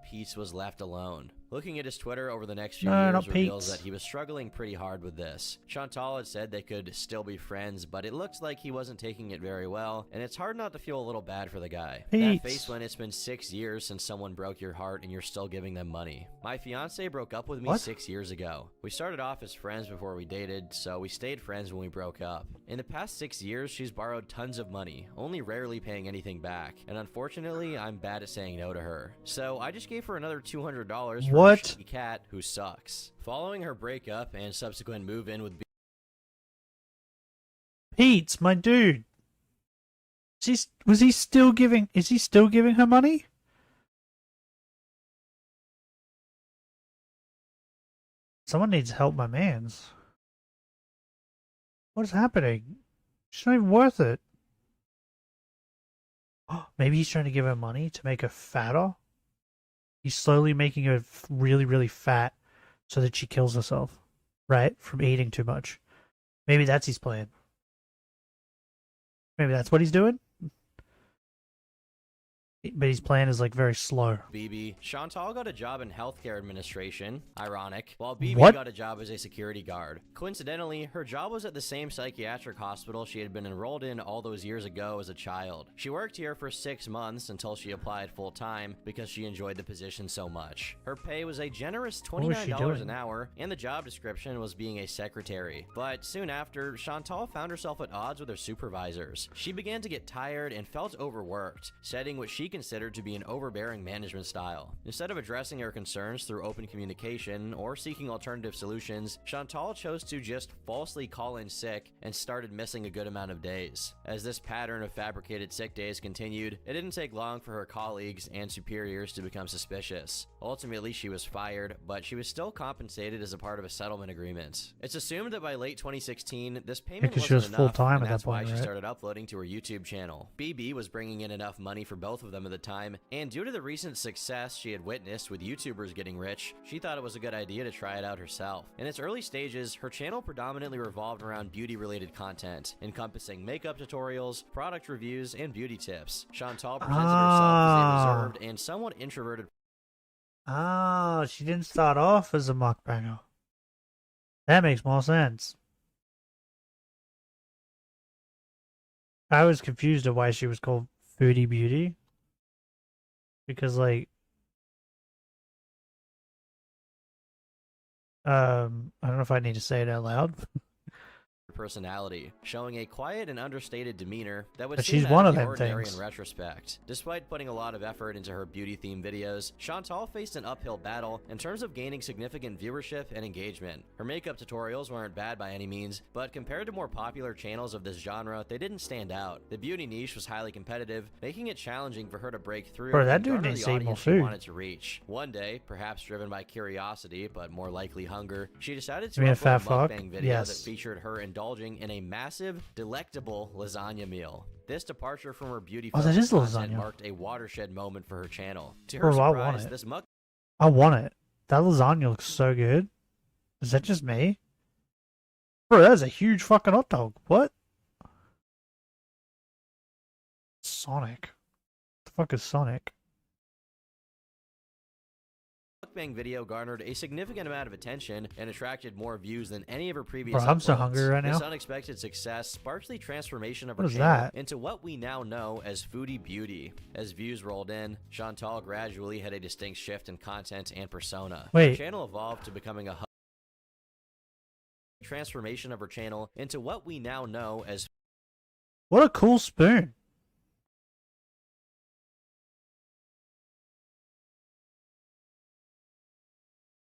S2: Peace was left alone. Looking at his Twitter over the next few
S1: No,
S2: years
S1: not
S2: reveals
S1: Pete's.
S2: that he was struggling pretty hard with this. Chantal had said they could still be friends, but it looks like he wasn't taking it very well, and it's hard not to feel a little bad for the guy. That
S1: Pete's.
S2: face when it's been 6 years since someone broke your heart and you're still giving them money. My fiance broke up with me
S1: What?
S2: 6 years ago. We started off as friends before we dated, so we stayed friends when we broke up. In the past 6 years, she's borrowed tons of money, only rarely paying anything back, and unfortunately, I'm bad at saying no to her. So I just gave her another $200 for
S1: What?
S2: a shitty cat who sucks. Following her breakup and subsequent move-in with
S1: Pete's my dude. Is he still giving her money? Someone needs help, my mans. What is happening? She's not even worth it. Maybe he's trying to give her money to make her fatter? He's slowly making her really, really fat so that she kills herself, right? From eating too much. Maybe that's his plan. Maybe that's what he's doing? But his plan is like very slow.
S2: BB, Chantal got a job in healthcare administration, ironic, while BB
S1: What?
S2: got a job as a security guard. Coincidentally, her job was at the same psychiatric hospital she had been enrolled in all those years ago as a child. She worked here for 6 months until she applied full-time because she enjoyed the position so much. Her pay was a generous
S1: What was she
S2: $29
S1: doing?
S2: an hour, and the job description was being a secretary. But soon after, Chantal found herself at odds with her supervisors. She began to get tired and felt overworked, setting what she considered to be an overbearing management style. Instead of addressing her concerns through open communication or seeking alternative solutions, Chantal chose to just falsely call in sick and started missing a good amount of days. As this pattern of fabricated sick days continued, it didn't take long for her colleagues and superiors to become suspicious. Ultimately, she was fired, but she was still compensated as a part of a settlement agreement. It's assumed that by late 2016, this payment
S1: 'cause she
S2: wasn't
S1: was
S2: enough,
S1: full-time
S2: and
S1: at
S2: that's
S1: that
S2: why
S1: point,
S2: she
S1: right?
S2: started uploading to her YouTube channel. BB was bringing in enough money for both of them at the time, and due to the recent success she had witnessed with YouTubers getting rich, she thought it was a good idea to try it out herself. In its early stages, her channel predominantly revolved around beauty-related content, encompassing makeup tutorials, product reviews, and beauty tips. Chantal presented herself as a reserved and somewhat introverted
S1: Ah, she didn't start off as a mukbanger. That makes more sense. I was confused at why she was called Foodie Beauty. Because, like, I don't know if I need to say it out loud.
S2: personality, showing a quiet and understated demeanor that would
S1: But
S2: seem
S1: she's
S2: out
S1: one
S2: of
S1: of
S2: the
S1: them
S2: ordinary
S1: things.
S2: in retrospect. Despite putting a lot of effort into her beauty-themed videos, Chantal faced an uphill battle in terms of gaining significant viewership and engagement. Her makeup tutorials weren't bad by any means, but compared to more popular channels of this genre, they didn't stand out. The beauty niche was highly competitive, making it challenging for her to break through
S1: Bro, that
S2: and
S1: dude
S2: garner
S1: needs
S2: the
S1: to eat more
S2: audience she
S1: food.
S2: wanted to reach. One day, perhaps driven by curiosity, but more likely hunger, she decided to
S1: You mean a
S2: upload
S1: fat
S2: a
S1: fuck?
S2: mukbang video
S1: Yes.
S2: that featured her indulging in a massive, delectable lasagna meal. This departure from her beauty
S1: Oh, that is
S2: content
S1: lasagna.
S2: marked a watershed moment for her channel. To her
S1: Bro, I
S2: surprise,
S1: want it.
S2: this mukbang
S1: I want it. That lasagna looks so good. Is that just me? Bro, that is a huge fucking hot dog. What? Sonic. What the fuck is Sonic?
S2: video garnered a significant amount of attention and attracted more views than any of her previous
S1: Bro, I'm so
S2: uploads.
S1: hungry right
S2: This
S1: now.
S2: unexpected success sparked the transformation of her
S1: What is
S2: channel
S1: that?
S2: into what we now know as Foodie Beauty. As views rolled in, Chantal gradually had a distinct shift in content and persona. Her
S1: Wait.
S2: channel evolved to becoming a transformation of her channel into what we now know as
S1: What a cool spoon.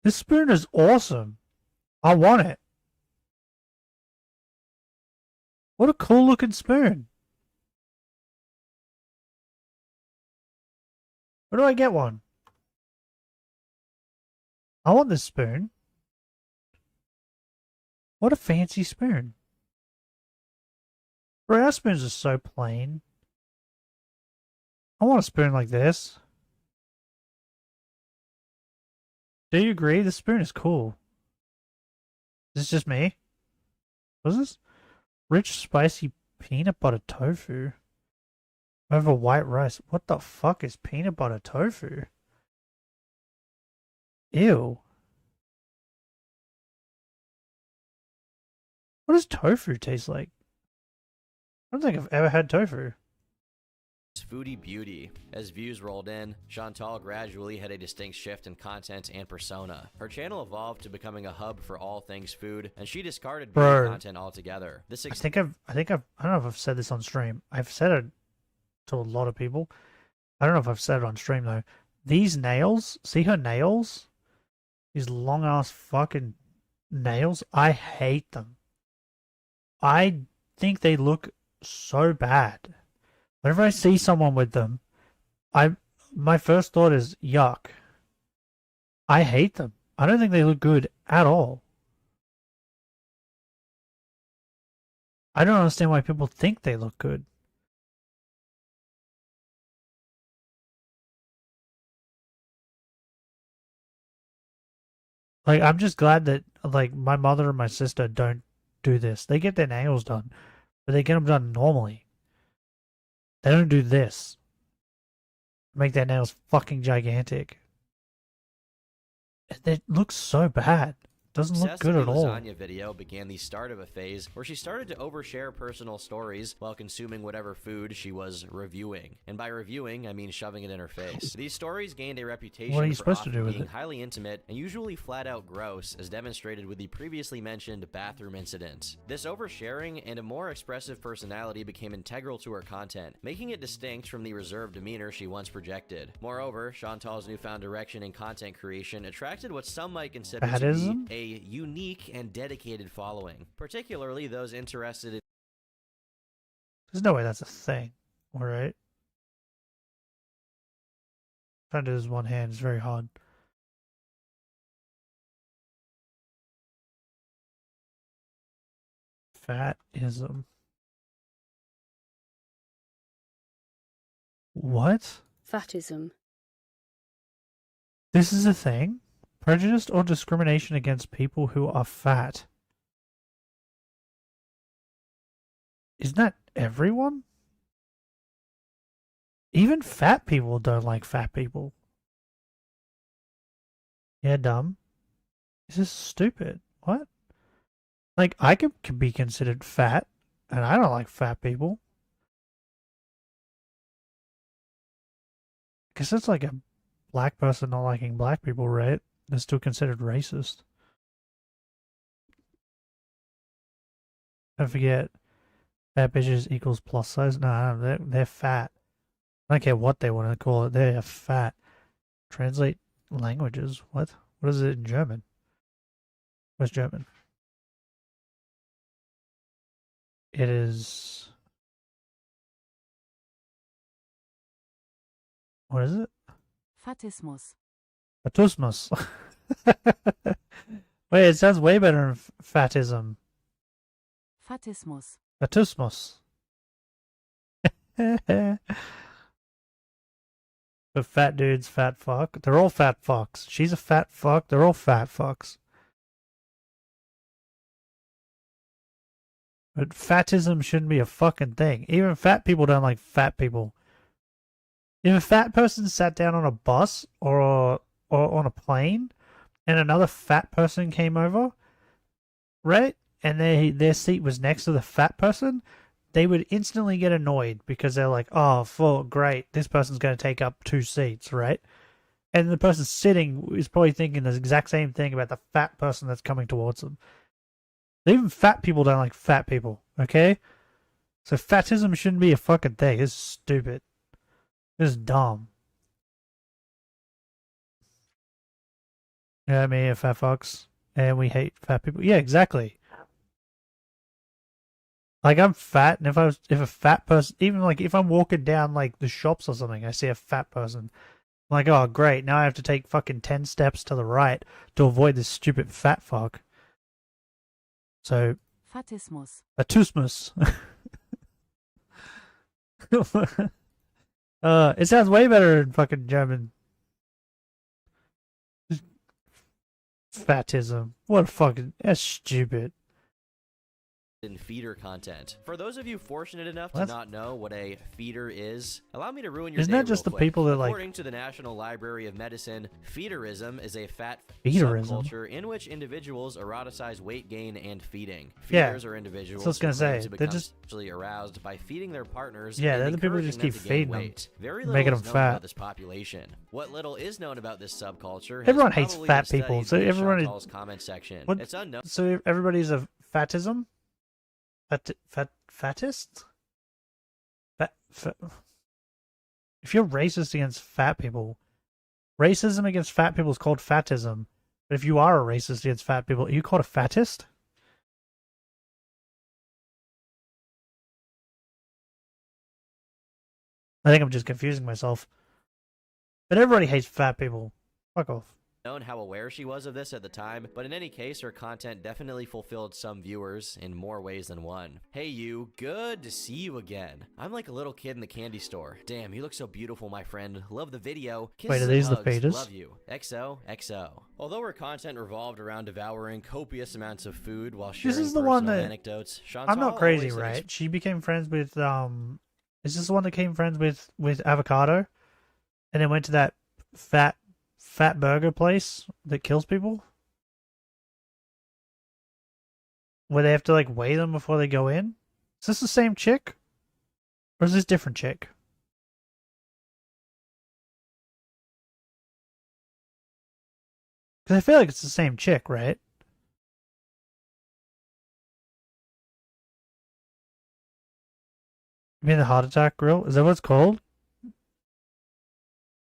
S1: This spoon is awesome. I want it. What a cool looking spoon. Where do I get one? I want this spoon. What a fancy spoon. Bro, our spoons are so plain. I want a spoon like this. Do you agree? The spoon is cool. Is this just me? What's this? Rich, spicy peanut butter tofu. Over white rice. What the fuck is peanut butter tofu? Ew. What does tofu taste like? I don't think I've ever had tofu.
S2: Foodie beauty. As views rolled in, Chantal gradually had a distinct shift in content and persona. Her channel evolved to becoming a hub for all things food, and she discarded beauty content altogether. I
S1: don't know if I've said this on stream. I've said it to a lot of people. I don't know if I've said it on stream though. These nails, see her nails? These long ass fucking nails. I hate them. I think they look so bad. Whenever I see someone with them, my first thought is yuck. I hate them. I don't think they look good at all. I don't understand why people think they look good. Like, I'm just glad that, like, my mother and my sister don't do this. They get their nails done, but they get them done normally. They don't do this. Make their nails fucking gigantic. It looks so bad. Doesn't look good at all.
S2: Lasagna video began the start of a phase where she started to overshare personal stories while consuming whatever food she was reviewing. And by reviewing, I mean shoving it in her face. These stories gained a reputation for often being highly intimate and usually flat out gross, as demonstrated with the previously mentioned bathroom incident. This oversharing and a more expressive personality became integral to her content, making it distinct from the reserved demeanor she once projected. Moreover, Chantal's newfound direction in content creation attracted what some might consider to be a unique and dedicated following, particularly those interested in—
S1: There's no way that's a thing, alright? Trying to do this one hand is very hard. Fatism. What?
S7: Fatism.
S1: This is a thing? Prejudice or discrimination against people who are fat. Isn't that everyone? Even fat people don't like fat people. Yeah, dumb. This is stupid. What? Like, I could be considered fat, and I don't like fat people. I guess it's like a black person not liking black people, right? They're still considered racist. Don't forget, fat bitches equals plus size. No, they're fat. I don't care what they want to call it. They're fat. Translate languages. What? What is it in German? What's German? It is... What is it?
S17: Fatismus.
S1: Fatusmus. Wait, it sounds way better than fatism.
S17: Fatismus.
S1: Fatusmus. But fat dudes, fat fuck. They're all fat fucks. She's a fat fuck. They're all fat fucks. But fatism shouldn't be a fucking thing. Even fat people don't like fat people. If a fat person sat down on a bus or on a plane and another fat person came over, right? And their seat was next to the fat person, they would instantly get annoyed because they're like, oh, full, great, this person's going to take up 2 seats, right? And the person sitting is probably thinking the exact same thing about the fat person that's coming towards them. Even fat people don't like fat people, okay? So fatism shouldn't be a fucking thing. It's stupid. It's dumb. You know what I mean? Fat fucks. And we hate fat people. Yeah, exactly. Like, I'm fat, and if a fat person, even like if I'm walking down like the shops or something, I see a fat person, I'm like, oh great, now I have to take fucking 10 steps to the right to avoid this stupid fat fuck. So
S17: Fatismus.
S1: Fatusmus. It sounds way better in fucking German. Fatism. What a fucking... That's stupid.
S2: in feeder content. For those of you fortunate enough to not know what a feeder is, allow me to ruin your
S1: Isn't
S2: day
S1: that just
S2: real
S1: the
S2: quick.
S1: people that like?
S2: According to the National Library of Medicine, feederism is a fat
S1: Feederism?
S2: subculture in which individuals eroticize weight gain and feeding.
S1: Yeah.
S2: Feeders are individuals
S1: So I was gonna
S2: who claim
S1: say,
S2: to
S1: they're
S2: become
S1: just
S2: sexually aroused by feeding their partners.
S1: Yeah,
S2: and
S1: they're the people who just
S2: encouraging
S1: keep
S2: them to gain
S1: feeding them,
S2: weight. Very
S1: making
S2: little is
S1: them
S2: known
S1: fat.
S2: about this population. What little is known about this subculture has
S1: Everyone hates
S2: probably
S1: fat
S2: been
S1: people,
S2: studied
S1: so
S2: via
S1: everyone is-
S2: Chantal's comment section.
S1: What?
S2: It's unknown.
S1: So everybody's a fatism? Fattist? If you're racist against fat people, racism against fat people is called fatism. But if you are a racist against fat people, are you called a fattist? I think I'm just confusing myself. But everybody hates fat people. Fuck off.
S2: Known how aware she was of this at the time, but in any case, her content definitely fulfilled some viewers in more ways than one. Hey you, good to see you again. I'm like a little kid in the candy store. Damn, you look so beautiful, my friend. Love the video. Kisses
S1: Wait, are
S2: and
S1: these the
S2: hugs.
S1: fetus?
S2: Love you. XOXO. Although her content revolved around devouring copious amounts of food while sharing
S1: This is the one
S2: personal
S1: that
S2: anecdotes,
S1: I'm
S2: Chantal
S1: not crazy,
S2: always
S1: right? She became friends with is this the one that became friends with Avocado? And then went to that fat burger place that kills people? Where they have to like weigh them before they go in? Is this the same chick? Or is this different chick? Because I feel like it's the same chick, right? You mean the heart attack grill? Is that what it's called?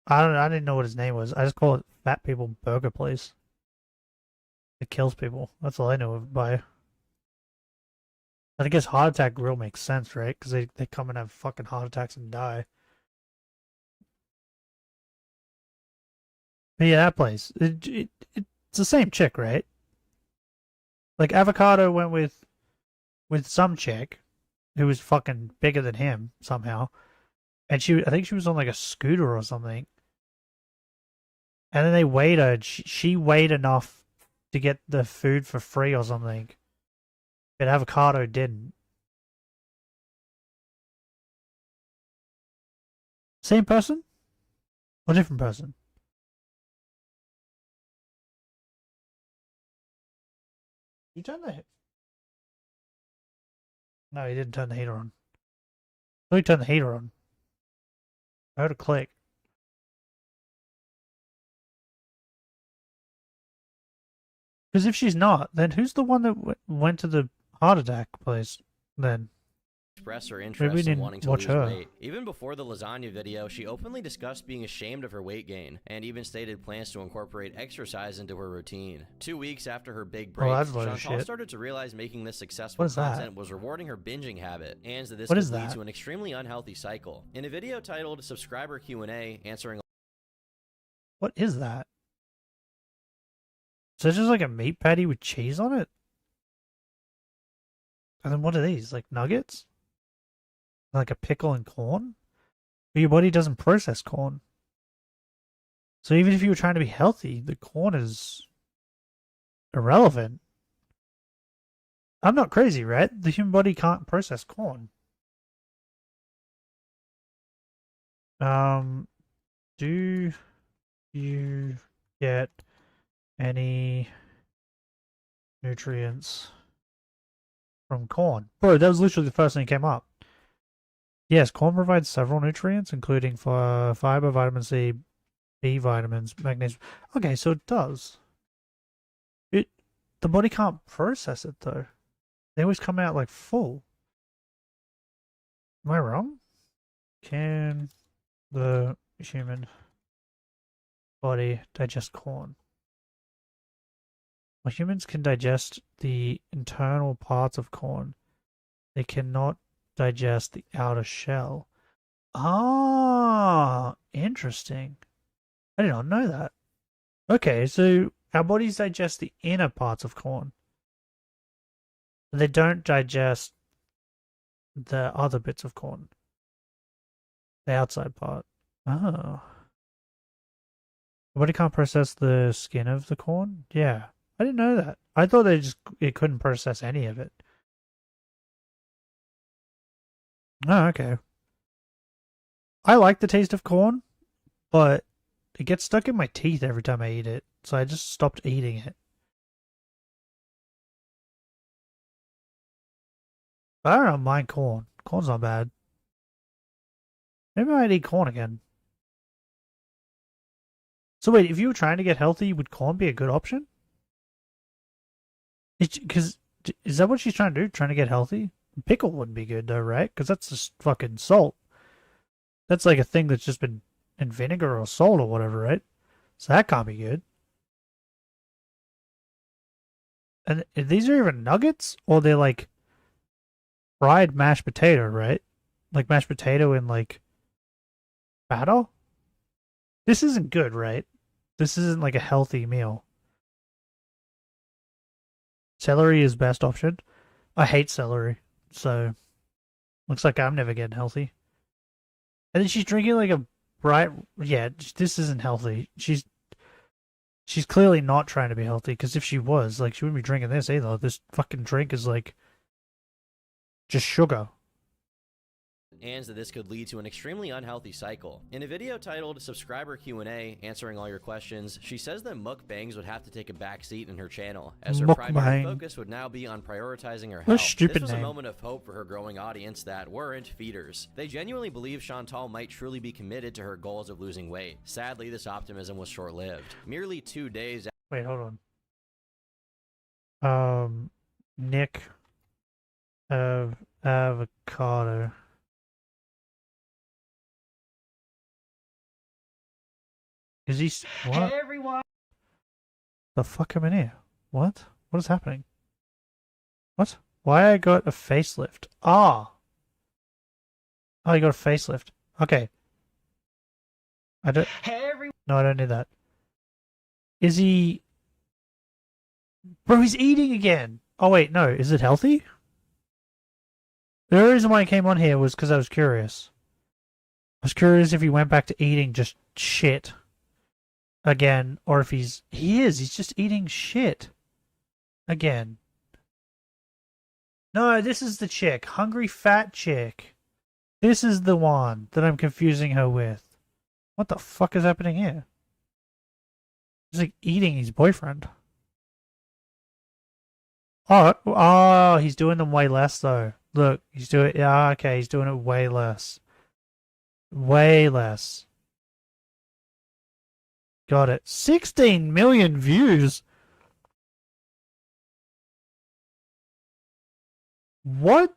S1: I didn't know what his name was. I just call it Fat People Burger Place. It kills people. That's all I know of by. I guess heart attack grill makes sense, right? Because they come and have fucking heart attacks and die. But yeah, that place. It's the same chick, right? Like Avocado went with some chick who was fucking bigger than him somehow. And I think she was on like a scooter or something. And then they weighed her. She weighed enough to get the food for free or something. But Avocado didn't. Same person? Or different person? You turn the... No, he didn't turn the heater on. Oh, he turned the heater on. I heard a click. Because if she's not, then who's the one that went to the heart attack place then?
S2: Express her
S1: Maybe we
S2: interest in
S1: didn't
S2: wanting to
S1: watch
S2: lose
S1: her.
S2: weight. Even before the lasagna video, she openly discussed being ashamed of her weight gain, and even stated plans to incorporate exercise into her routine. 2 weeks after her big break,
S1: that's a load of
S2: Chantal
S1: shit.
S2: started to realize making this successful
S1: What is that?
S2: content was rewarding her binging habit, and that this
S1: What
S2: could
S1: is
S2: lead
S1: that?
S2: to an extremely unhealthy cycle. In a video titled Subscriber Q&A, answering
S1: What is that? So it's just like a meat patty with cheese on it? And then what are these? Like nuggets? Like a pickle and corn? But your body doesn't process corn. So even if you were trying to be healthy, the corn is irrelevant. I'm not crazy, right? The human body can't process corn. Do you get any nutrients from corn? Bro, that was literally the first thing that came up. Yes, corn provides several nutrients, including fiber, vitamin C, B vitamins, magnesium. Okay, so it does. The body can't process it though. They always come out like full. Am I wrong? Can the human body digest corn? Well, humans can digest the internal parts of corn. They cannot digest the outer shell. Ah, interesting. I did not know that. Okay, so our bodies digest the inner parts of corn. They don't digest the other bits of corn. The outside part. Oh. The body can't process the skin of the corn? Yeah. I didn't know that. I thought it couldn't process any of it. Oh, okay. I like the taste of corn, but it gets stuck in my teeth every time I eat it, so I just stopped eating it. But I don't mind corn. Corn's not bad. Maybe I might eat corn again. So wait, if you were trying to get healthy, would corn be a good option? Because is that what she's trying to do? Trying to get healthy? Pickle wouldn't be good though, right? Because that's just fucking salt. That's like a thing that's just been in vinegar or salt or whatever, right? So that can't be good. And these are even nuggets? Or they're like fried mashed potato, right? Like mashed potato in like batter? This isn't good, right? This isn't like a healthy meal. Celery is best option. I hate celery, so looks like I'm never getting healthy. And then she's drinking like a bright. Yeah, this isn't healthy. She's clearly not trying to be healthy, because if she was, like, she wouldn't be drinking this either. This fucking drink is like just sugar.
S2: And that this could lead to an extremely unhealthy cycle. In a video titled Subscriber Q&A, answering all your questions, she says that mukbangs would have to take a backseat in her channel, as her primary focus would now be on prioritizing her health. This was a moment of hope for her growing audience that weren't feeders. They genuinely believe Chantal might truly be committed to her goals of losing weight. Sadly, this optimism was short-lived. Merely 2 days after—
S1: Wait, hold on. Nick of avocado. Is he? What?
S11: Hey everyone!
S1: The fuck am I in here? What? What is happening? What? Why I got a facelift? Ah! Oh, you got a facelift. Okay. I don't.
S11: Hey everyone!
S1: No, I don't need that. Is he? Bro, he's eating again. Oh wait, no. Is it healthy? The only reason why I came on here was because I was curious. I was curious if he went back to eating just shit again, or if he's just eating shit again. No, this is the chick. Hungry fat chick. This is the one that I'm confusing her with. What the fuck is happening here? He's like eating his boyfriend. Oh, he's doing them way less though. Look, he's doing, yeah, okay, he's doing it way less. Way less. Got it. 16 million views. What?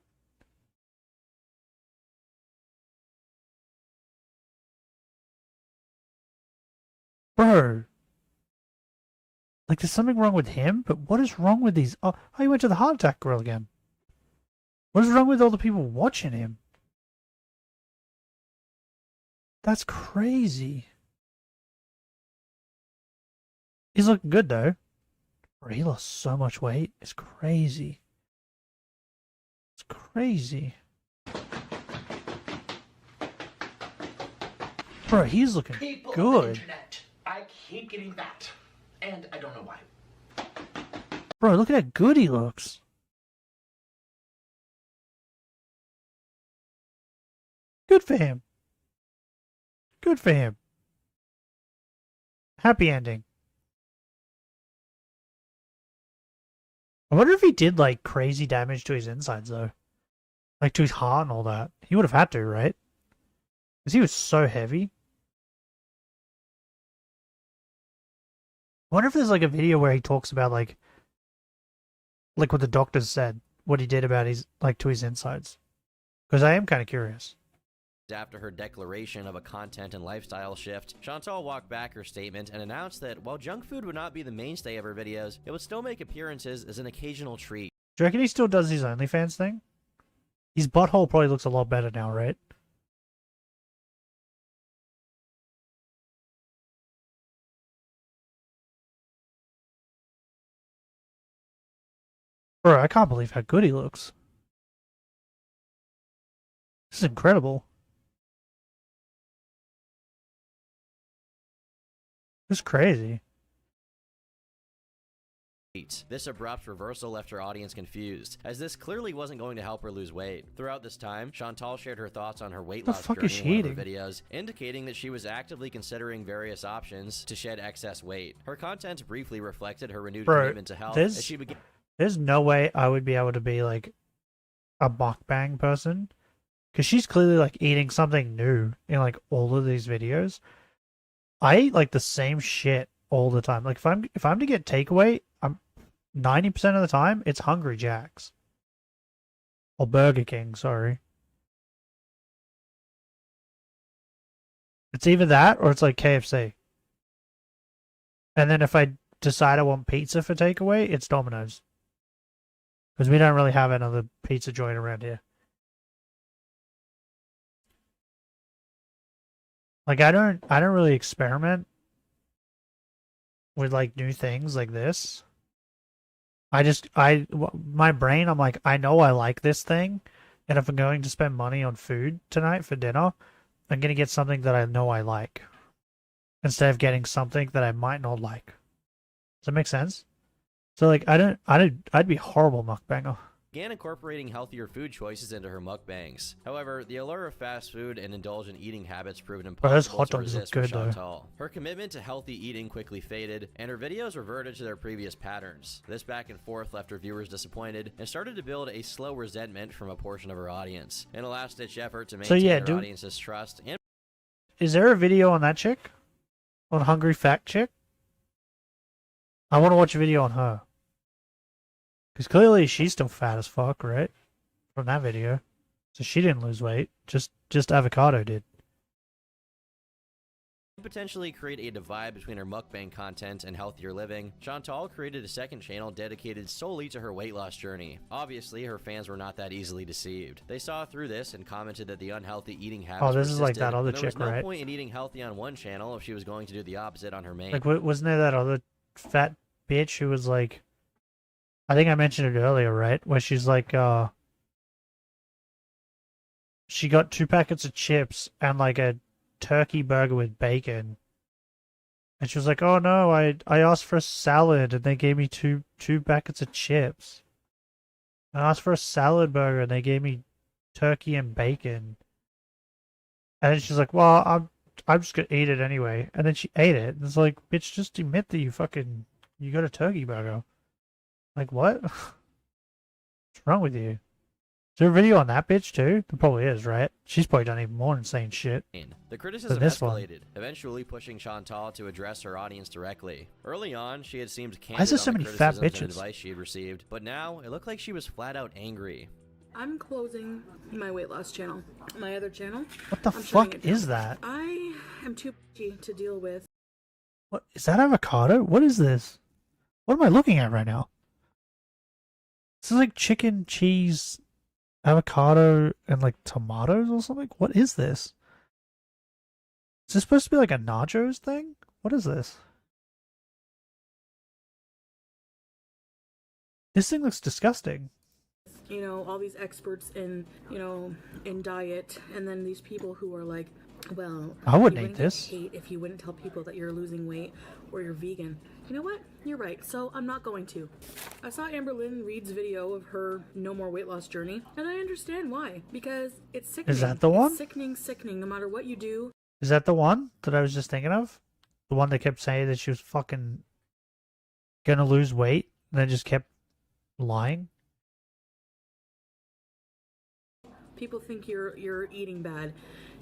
S1: Bro. Like, there's something wrong with him, but what is wrong with these? Oh, he went to the heart attack grill again. What is wrong with all the people watching him? That's crazy. He's looking good, though. Bro, he lost so much weight. It's crazy. It's crazy. Bro, he's looking
S11: People
S1: good.
S11: on the internet. I keep getting that. And I don't know why.
S1: Bro, look at how good he looks. Good for him. Good for him. Happy ending. I wonder if he did, like, crazy damage to his insides, though. Like, to his heart and all that. He would have had to, right? Because he was so heavy. I wonder if there's, like, a video where he talks about, like what the doctors said. What he did about his, like, to his insides. Because I am kind of curious.
S2: After her declaration of a content and lifestyle shift, Chantal walked back her statement and announced that while junk food would not be the mainstay of her videos, it would still make appearances as an occasional treat.
S1: Do you reckon he still does his OnlyFans thing? His butthole probably looks a lot better now, right? Bro, I can't believe how good he looks. This is incredible. This is crazy.
S2: This abrupt reversal left her audience confused, as this clearly wasn't going to help her lose weight. Throughout this time, Chantal shared her thoughts on her weight loss journey in one of her videos, indicating that she was actively considering various options to shed excess weight. Her content briefly reflected her renewed commitment to health as she began.
S1: There's no way I would be able to be like a mukbang person, because she's clearly like eating something new in like all of these videos. I eat like the same shit all the time. Like if I'm to get takeaway, I'm 90% of the time it's Hungry Jack's or Burger King. Sorry, it's either that or it's like KFC. And then if I decide I want pizza for takeaway, it's Domino's, because we don't really have another pizza joint around here. Like I don't really experiment with like new things like this. My brain, I'm like, I know I like this thing, and if I'm going to spend money on food tonight for dinner, I'm gonna get something that I know I like, instead of getting something that I might not like. Does that make sense? So like I'd be a horrible mukbanger.
S2: Began incorporating healthier food choices into her mukbangs. However, the allure of fast food and indulgent eating habits proved impossible to resist for Chantal. Her commitment to healthy eating quickly faded, and her videos reverted to their previous patterns. This back and forth left her viewers disappointed and started to build a slow resentment from a portion of her audience. In a last-ditch effort to maintain her audience's trust and...
S1: Is there a video on that chick? On Hungry Fat Chick? I want to watch a video on her. Because clearly she's still fat as fuck, right? From that video. So she didn't lose weight. Just Avocado did.
S2: To potentially create a divide between her mukbang content and healthier living, Chantal created a second channel dedicated solely to her weight loss journey. Obviously, her fans were not that easily deceived. They saw through this and commented that the unhealthy eating habits
S1: this is like that other chick, right?
S2: There was no point in eating healthy on one channel if she was going to do the opposite on her main.
S1: Like, wasn't there that other fat bitch who was like... I think I mentioned it earlier, right? Where she's like, she got 2 packets of chips and like a turkey burger with bacon. And she was like, oh no, I asked for a salad and they gave me two packets of chips. I asked for a salad burger and they gave me turkey and bacon. And then she's like, well, I'm just gonna eat it anyway. And then she ate it. And it's like, bitch, just admit that you got a turkey burger. Like, what? What's wrong with you? Is there a video on that bitch too? There probably is, right? She's probably done even more insane shit.
S2: The criticism escalated, eventually pushing Chantal to address her audience directly. Early on, she had seemed candid on the criticisms and advice she had received, but now it looked like she was flat out angry.
S4: I'm closing my weight loss channel. My other channel.
S1: What the fuck is that?
S4: I am too pushy to deal with.
S1: What is that? Avocado? What is this? What am I looking at right now? This is like chicken, cheese, avocado, and like tomatoes or something? What is this? Is this supposed to be like a nachos thing? What is this? This thing looks disgusting.
S4: You know, all these experts in, in diet, and then these people who are like, well,
S1: I wouldn't eat this.
S4: Hate if you wouldn't tell people that you're losing weight or you're vegan. You know what? You're right. So I'm not going to. I saw Amber Lynn Reed's video of her no more weight loss journey, and I understand why. Because it's sickening.
S1: Is that the one?
S4: It's sickening. No matter what you do.
S1: Is that the one that I was just thinking of? The one that kept saying that she was fucking gonna lose weight, and then just kept lying?
S4: People think you're eating bad.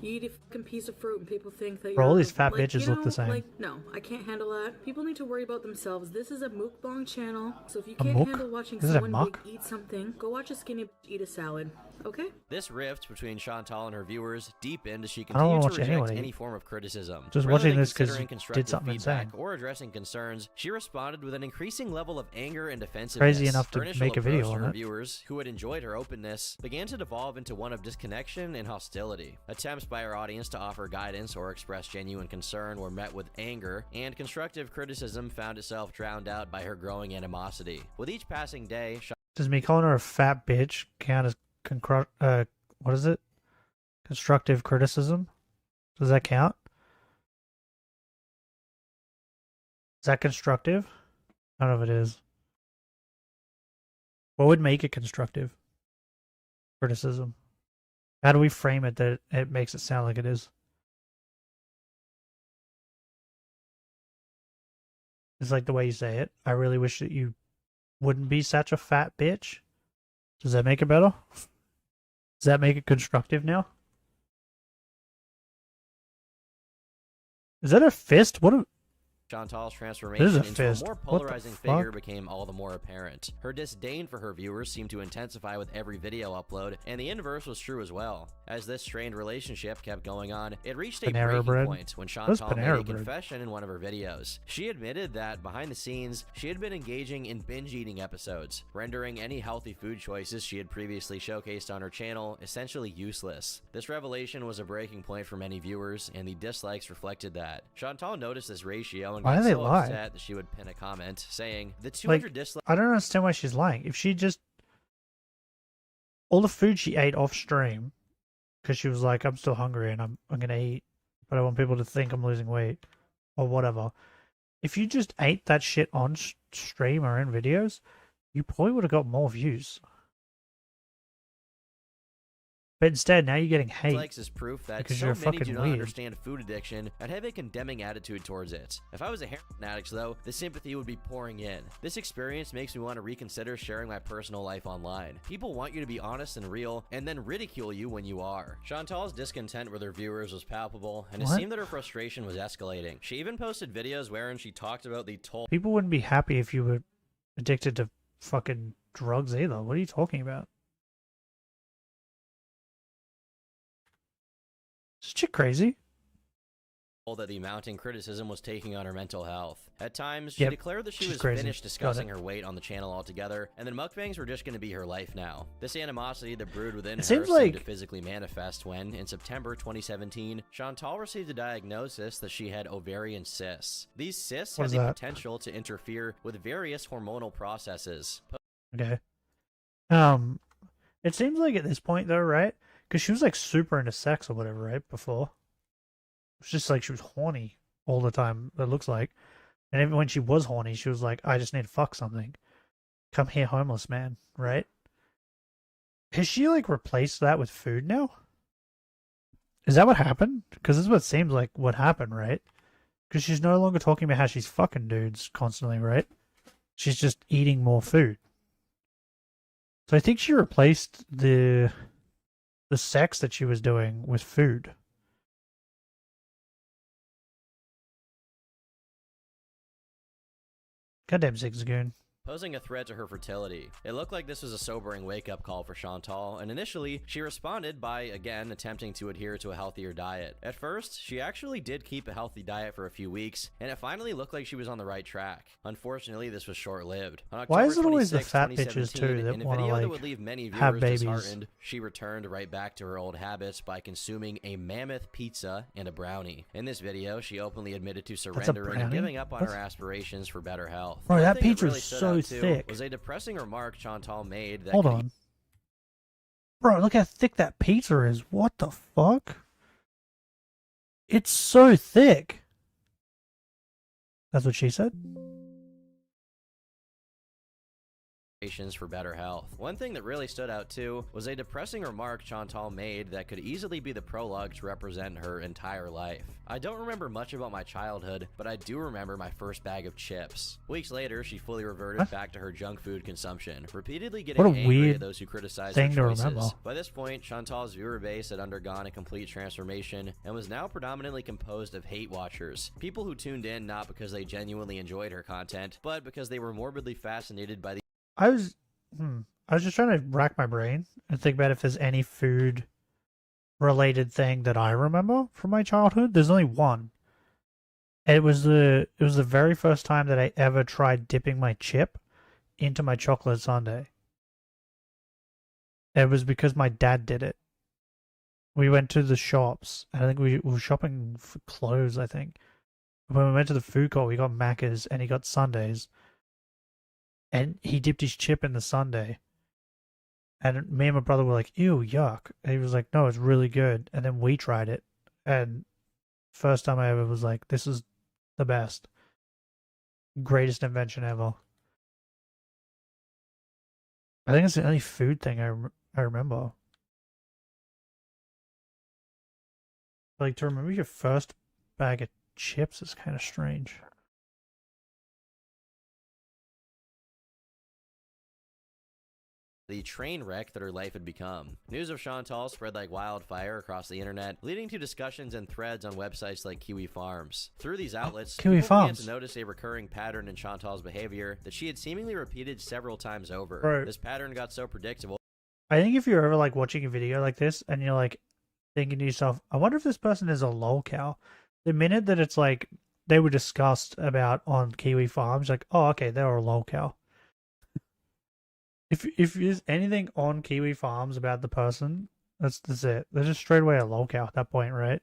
S4: You eat a fucking piece of fruit and people think that
S1: Bro,
S4: you're...
S1: all these fat
S4: like,
S1: bitches look the same.
S4: Like, no, I can't handle that. People need to worry about themselves. This is a mukbang channel, so if you
S1: A
S4: can't
S1: muk?
S4: handle watching
S1: Is it a
S4: someone
S1: muk?
S4: big eat something, go watch a skinny bitch eat a salad, okay?
S2: This rift between Chantal and her viewers deepened as she
S1: I don't
S2: continued
S1: wanna
S2: to
S1: watch
S2: reject
S1: anyone
S2: any
S1: eat.
S2: form of criticism.
S1: Just
S2: Rather
S1: watching
S2: than
S1: this 'cause
S2: considering
S1: you did
S2: constructive
S1: something
S2: feedback
S1: insane.
S2: or addressing concerns, she responded with an increasing level of anger and defensiveness.
S1: Crazy enough to
S2: Her initial
S1: make a video
S2: approach to
S1: on
S2: her
S1: it.
S2: viewers, who had enjoyed her openness, began to devolve into one of disconnection and hostility. Attempts by her audience to offer guidance or express genuine concern were met with anger, and constructive criticism found itself drowned out by her growing animosity. With each passing day,
S1: Does me calling her a fat bitch count as what is it? Constructive criticism? Does that count? Is that constructive? I don't know if it is. What would make it constructive criticism? How do we frame it that it makes it sound like it is? It's like the way you say it. I really wish that you wouldn't be such a fat bitch. Does that make it better? Does that make it constructive now? Is that a fist? What a...
S2: Chantal's transformation into a more
S1: What the
S2: polarizing
S1: fuck?
S2: figure became all the more apparent. Her disdain for her viewers seemed to intensify with every video upload, and the inverse was true as well. As this strained relationship kept going on, it reached a
S1: Panera
S2: breaking
S1: Bread?
S2: point when
S1: What's
S2: Chantal made
S1: Panera
S2: a
S1: Bread?
S2: confession in one of her videos. She admitted that, behind the scenes, she had been engaging in binge-eating episodes, rendering any healthy food choices she had previously showcased on her channel essentially useless. This revelation was a breaking point for many viewers, and the dislikes reflected that. Chantal noticed this ratio and
S1: Why
S2: got
S1: do they
S2: so
S1: lie?
S2: upset that she would pin a comment saying, "The 200
S1: Like,
S2: dislikes."
S1: I don't understand why she's lying. If she just... All the food she ate off stream, because she was like, I'm still hungry and I'm going to eat, but I want people to think I'm losing weight, or whatever. If you just ate that shit on stream or in videos, you probably would have got more views. But instead, now you're getting hate
S2: Dislikes is proof that
S1: because
S2: so
S1: you're
S2: many
S1: fucking
S2: do not
S1: weird.
S2: understand food addiction and have a condemning attitude towards it. If I was a heroin addict, though, the sympathy would be pouring in. This experience makes me want to reconsider sharing my personal life online. People want you to be honest and real, and then ridicule you when you are. Chantal's discontent with her viewers was palpable, and it
S1: What?
S2: seemed that her frustration was escalating. She even posted videos wherein she talked about the toll
S1: People wouldn't be happy if you were addicted to fucking drugs either. What are you talking about? Is shit crazy?
S2: that the mounting criticism was taking on her mental health. At times, she
S1: Yep,
S2: declared that she
S1: she's
S2: was
S1: crazy.
S2: finished
S1: Got
S2: discussing
S1: it.
S2: her weight on the channel altogether, and that mukbangs were just going to be her life now. This animosity that brewed within her
S1: seems
S2: seemed
S1: like-
S2: to physically manifest when, in September 2017, Chantal received a diagnosis that she had ovarian cysts. These cysts
S1: What
S2: had
S1: is
S2: the
S1: that?
S2: potential to interfere with various hormonal processes.
S1: Okay. It seems like at this point though, right? Because she was like super into sex or whatever, right? Before. It was just like she was horny all the time, it looks like. And even when she was horny, she was like, I just need to fuck something. Come here, homeless man, right? Has she like replaced that with food now? Is that what happened? Because this is what it seems like what happened, right? Because she's no longer talking about how she's fucking dudes constantly, right? She's just eating more food. So I think she replaced the sex that she was doing with food. Goddamn Zigzagoon.
S2: posing a threat to her fertility. It looked like this was a sobering wake-up call for Chantal, and initially, she responded by, again, attempting to adhere to a healthier diet. At first, she actually did keep a healthy diet for a few weeks, and it finally looked like she was on the right track. Unfortunately, this was short-lived. On
S1: Why
S2: October
S1: is it always the
S2: 26,
S1: fat bitches,
S2: 2017,
S1: too, that
S2: in a
S1: wanna,
S2: video that
S1: like,
S2: would leave many
S1: have
S2: viewers
S1: babies?
S2: disheartened, she returned right back to her old habits by consuming a mammoth pizza and a brownie. In this video, she openly admitted to surrendering and
S1: brownie?
S2: giving up on
S1: What?
S2: her aspirations for better health.
S1: Bro,
S2: One
S1: that
S2: thing
S1: pizza
S2: really
S1: is
S2: stood
S1: so
S2: out, too,
S1: thick.
S2: was a depressing remark Chantal made that
S1: Hold
S2: could
S1: on. Bro, look how thick that pizza is. What the fuck? It's so thick. That's what she said?
S2: for better health. One thing that really stood out too was a depressing remark Chantal made that could easily be the prologue to represent her entire life. I don't remember much about my childhood, but I do remember my first bag of chips. Weeks later, she fully reverted back to her junk food consumption, repeatedly getting
S1: What a
S2: angry
S1: weird
S2: at those who criticized her
S1: thing to
S2: choices.
S1: remember.
S2: By this point, Chantal's viewer base had undergone a complete transformation and was now predominantly composed of hate watchers, people who tuned in not because they genuinely enjoyed her content, but because they were morbidly fascinated by the
S1: I was just trying to rack my brain and think about if there's any food related thing that I remember from my childhood. There's only one. And it was the very first time that I ever tried dipping my chip into my chocolate sundae. It was because my dad did it. We went to the shops, and I think we were shopping for clothes, I think. When we went to the food court, we got Macca's and he got sundaes. And he dipped his chip in the sundae. And me and my brother were like, ew, yuck. And he was like, no, it's really good. And then we tried it. And first time I ever was like, this is the best. Greatest invention ever. I think it's the only food thing I remember. Like, to remember your first bag of chips is kind of strange.
S2: The train wreck that her life had become. News of Chantal spread like wildfire across the internet, leading to discussions and threads on websites like Kiwi Farms. Through these outlets, people began to notice a recurring pattern in Chantal's behavior that she had seemingly repeated several times over.
S1: Right.
S2: This pattern got so predictable.
S1: I think if you're ever like watching a video like this and you're like thinking to yourself, I wonder if this person is a lolcow. The minute that it's like they were discussed about on Kiwi Farms, like, oh, okay, they were a lolcow. If there's anything on Kiwi Farms about the person, that's it. They're just straight away a lolcow at that point, right?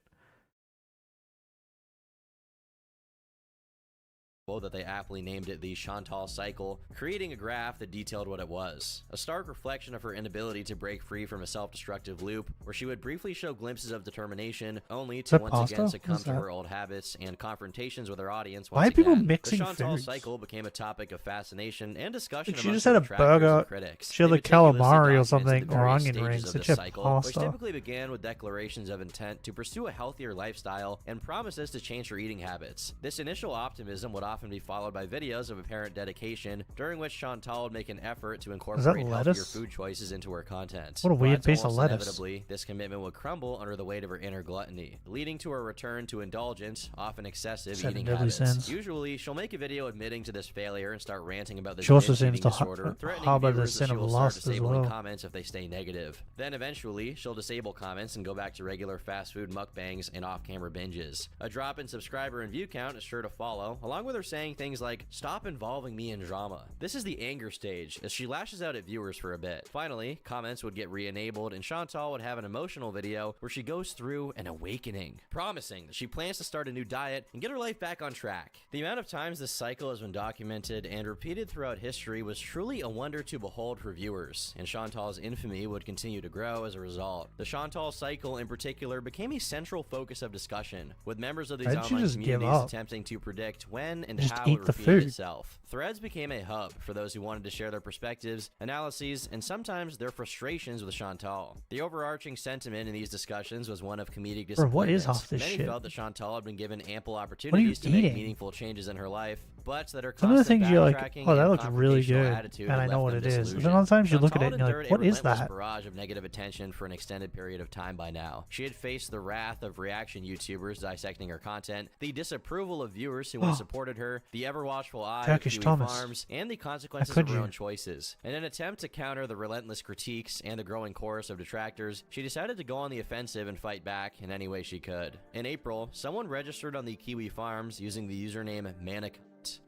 S2: That they aptly named it the Chantal cycle, creating a graph that detailed what it was. A stark reflection of her inability to break free from a self-destructive loop, where she would briefly show glimpses of determination, only to once again succumb to her old habits and confrontations with her audience.
S1: Why are people mixing
S2: the Chantal
S1: foods?
S2: cycle became a topic of fascination and discussion
S1: She
S2: amongst
S1: just had a
S2: detractors
S1: burger,
S2: and critics.
S1: she had
S2: They
S1: like calamari or
S2: meticulously
S1: something,
S2: documented the
S1: or
S2: various
S1: onion
S2: stages
S1: rings,
S2: of
S1: such
S2: this
S1: a
S2: cycle, which
S1: pasta.
S2: typically began with declarations of intent to pursue a healthier lifestyle and promises to change her eating habits. This initial optimism would often be followed by videos of apparent dedication, during which Chantal would make an effort to incorporate healthier food choices into her content.
S1: What a weird
S2: But
S1: piece of
S2: almost
S1: lettuce.
S2: inevitably, this commitment would crumble under the weight of her inner gluttony, leading to a return to indulgent, often excessive
S1: Seven
S2: eating
S1: deadly
S2: habits.
S1: sins.
S2: Usually, she'll make a video admitting to this failure and start ranting about this
S1: She also
S2: binge
S1: seems
S2: eating
S1: to
S2: disorder, threatening
S1: harbor the
S2: viewers that
S1: sin
S2: she
S1: of
S2: will start
S1: lust as
S2: disabling
S1: well.
S2: comments if they stay negative. Then eventually, she'll disable comments and go back to regular fast food mukbangs and off-camera binges. A drop in subscriber and view count is sure to follow, along with her saying things like, "Stop involving me in drama." This is the anger stage, as she lashes out at viewers for a bit. Finally, comments would get re-enabled, and Chantal would have an emotional video where she goes through an awakening, promising that she plans to start a new diet and get her life back on track. The amount of times this cycle has been documented and repeated throughout history was truly a wonder to behold for viewers, and Chantal's infamy would continue to grow as a result. The Chantal cycle in particular became a central focus of discussion, with members of these
S1: Why'd you
S2: online
S1: just give
S2: communities
S1: up?
S2: attempting to predict when and
S1: Just
S2: how
S1: eat
S2: it
S1: the
S2: repeated
S1: food.
S2: itself. Threads became a hub for those who wanted to share their perspectives, analyses, and sometimes their frustrations with Chantal. The overarching sentiment in these discussions was one of comedic
S1: Bro,
S2: disappointment.
S1: what is half this
S2: Many
S1: shit?
S2: felt that Chantal had been given ample opportunities to make
S1: eating?
S2: meaningful changes in her life, but that her
S1: Some of the
S2: constant
S1: things you're like,
S2: backtracking
S1: oh, that
S2: and
S1: looks really
S2: confrontational
S1: good,
S2: attitude
S1: and I
S2: had
S1: know
S2: left
S1: what
S2: them
S1: it is. But
S2: disillusioned.
S1: then other times you look at it
S2: Chantal
S1: and you're
S2: endured
S1: like,
S2: a
S1: what is
S2: relentless
S1: that?
S2: barrage of negative attention for an extended period of time by now. She had faced the wrath of reaction YouTubers dissecting her content, the disapproval of viewers who once supported her, the ever-watchful eye
S1: Turkish
S2: of Kiwi
S1: Thomas.
S2: Farms, and the consequences
S1: How
S2: of
S1: could
S2: her
S1: you?
S2: own choices. In an attempt to counter the relentless critiques and the growing chorus of detractors, she decided to go on the offensive and fight back in any way she could. In April, someone registered on the Kiwi Farms using the username Manic.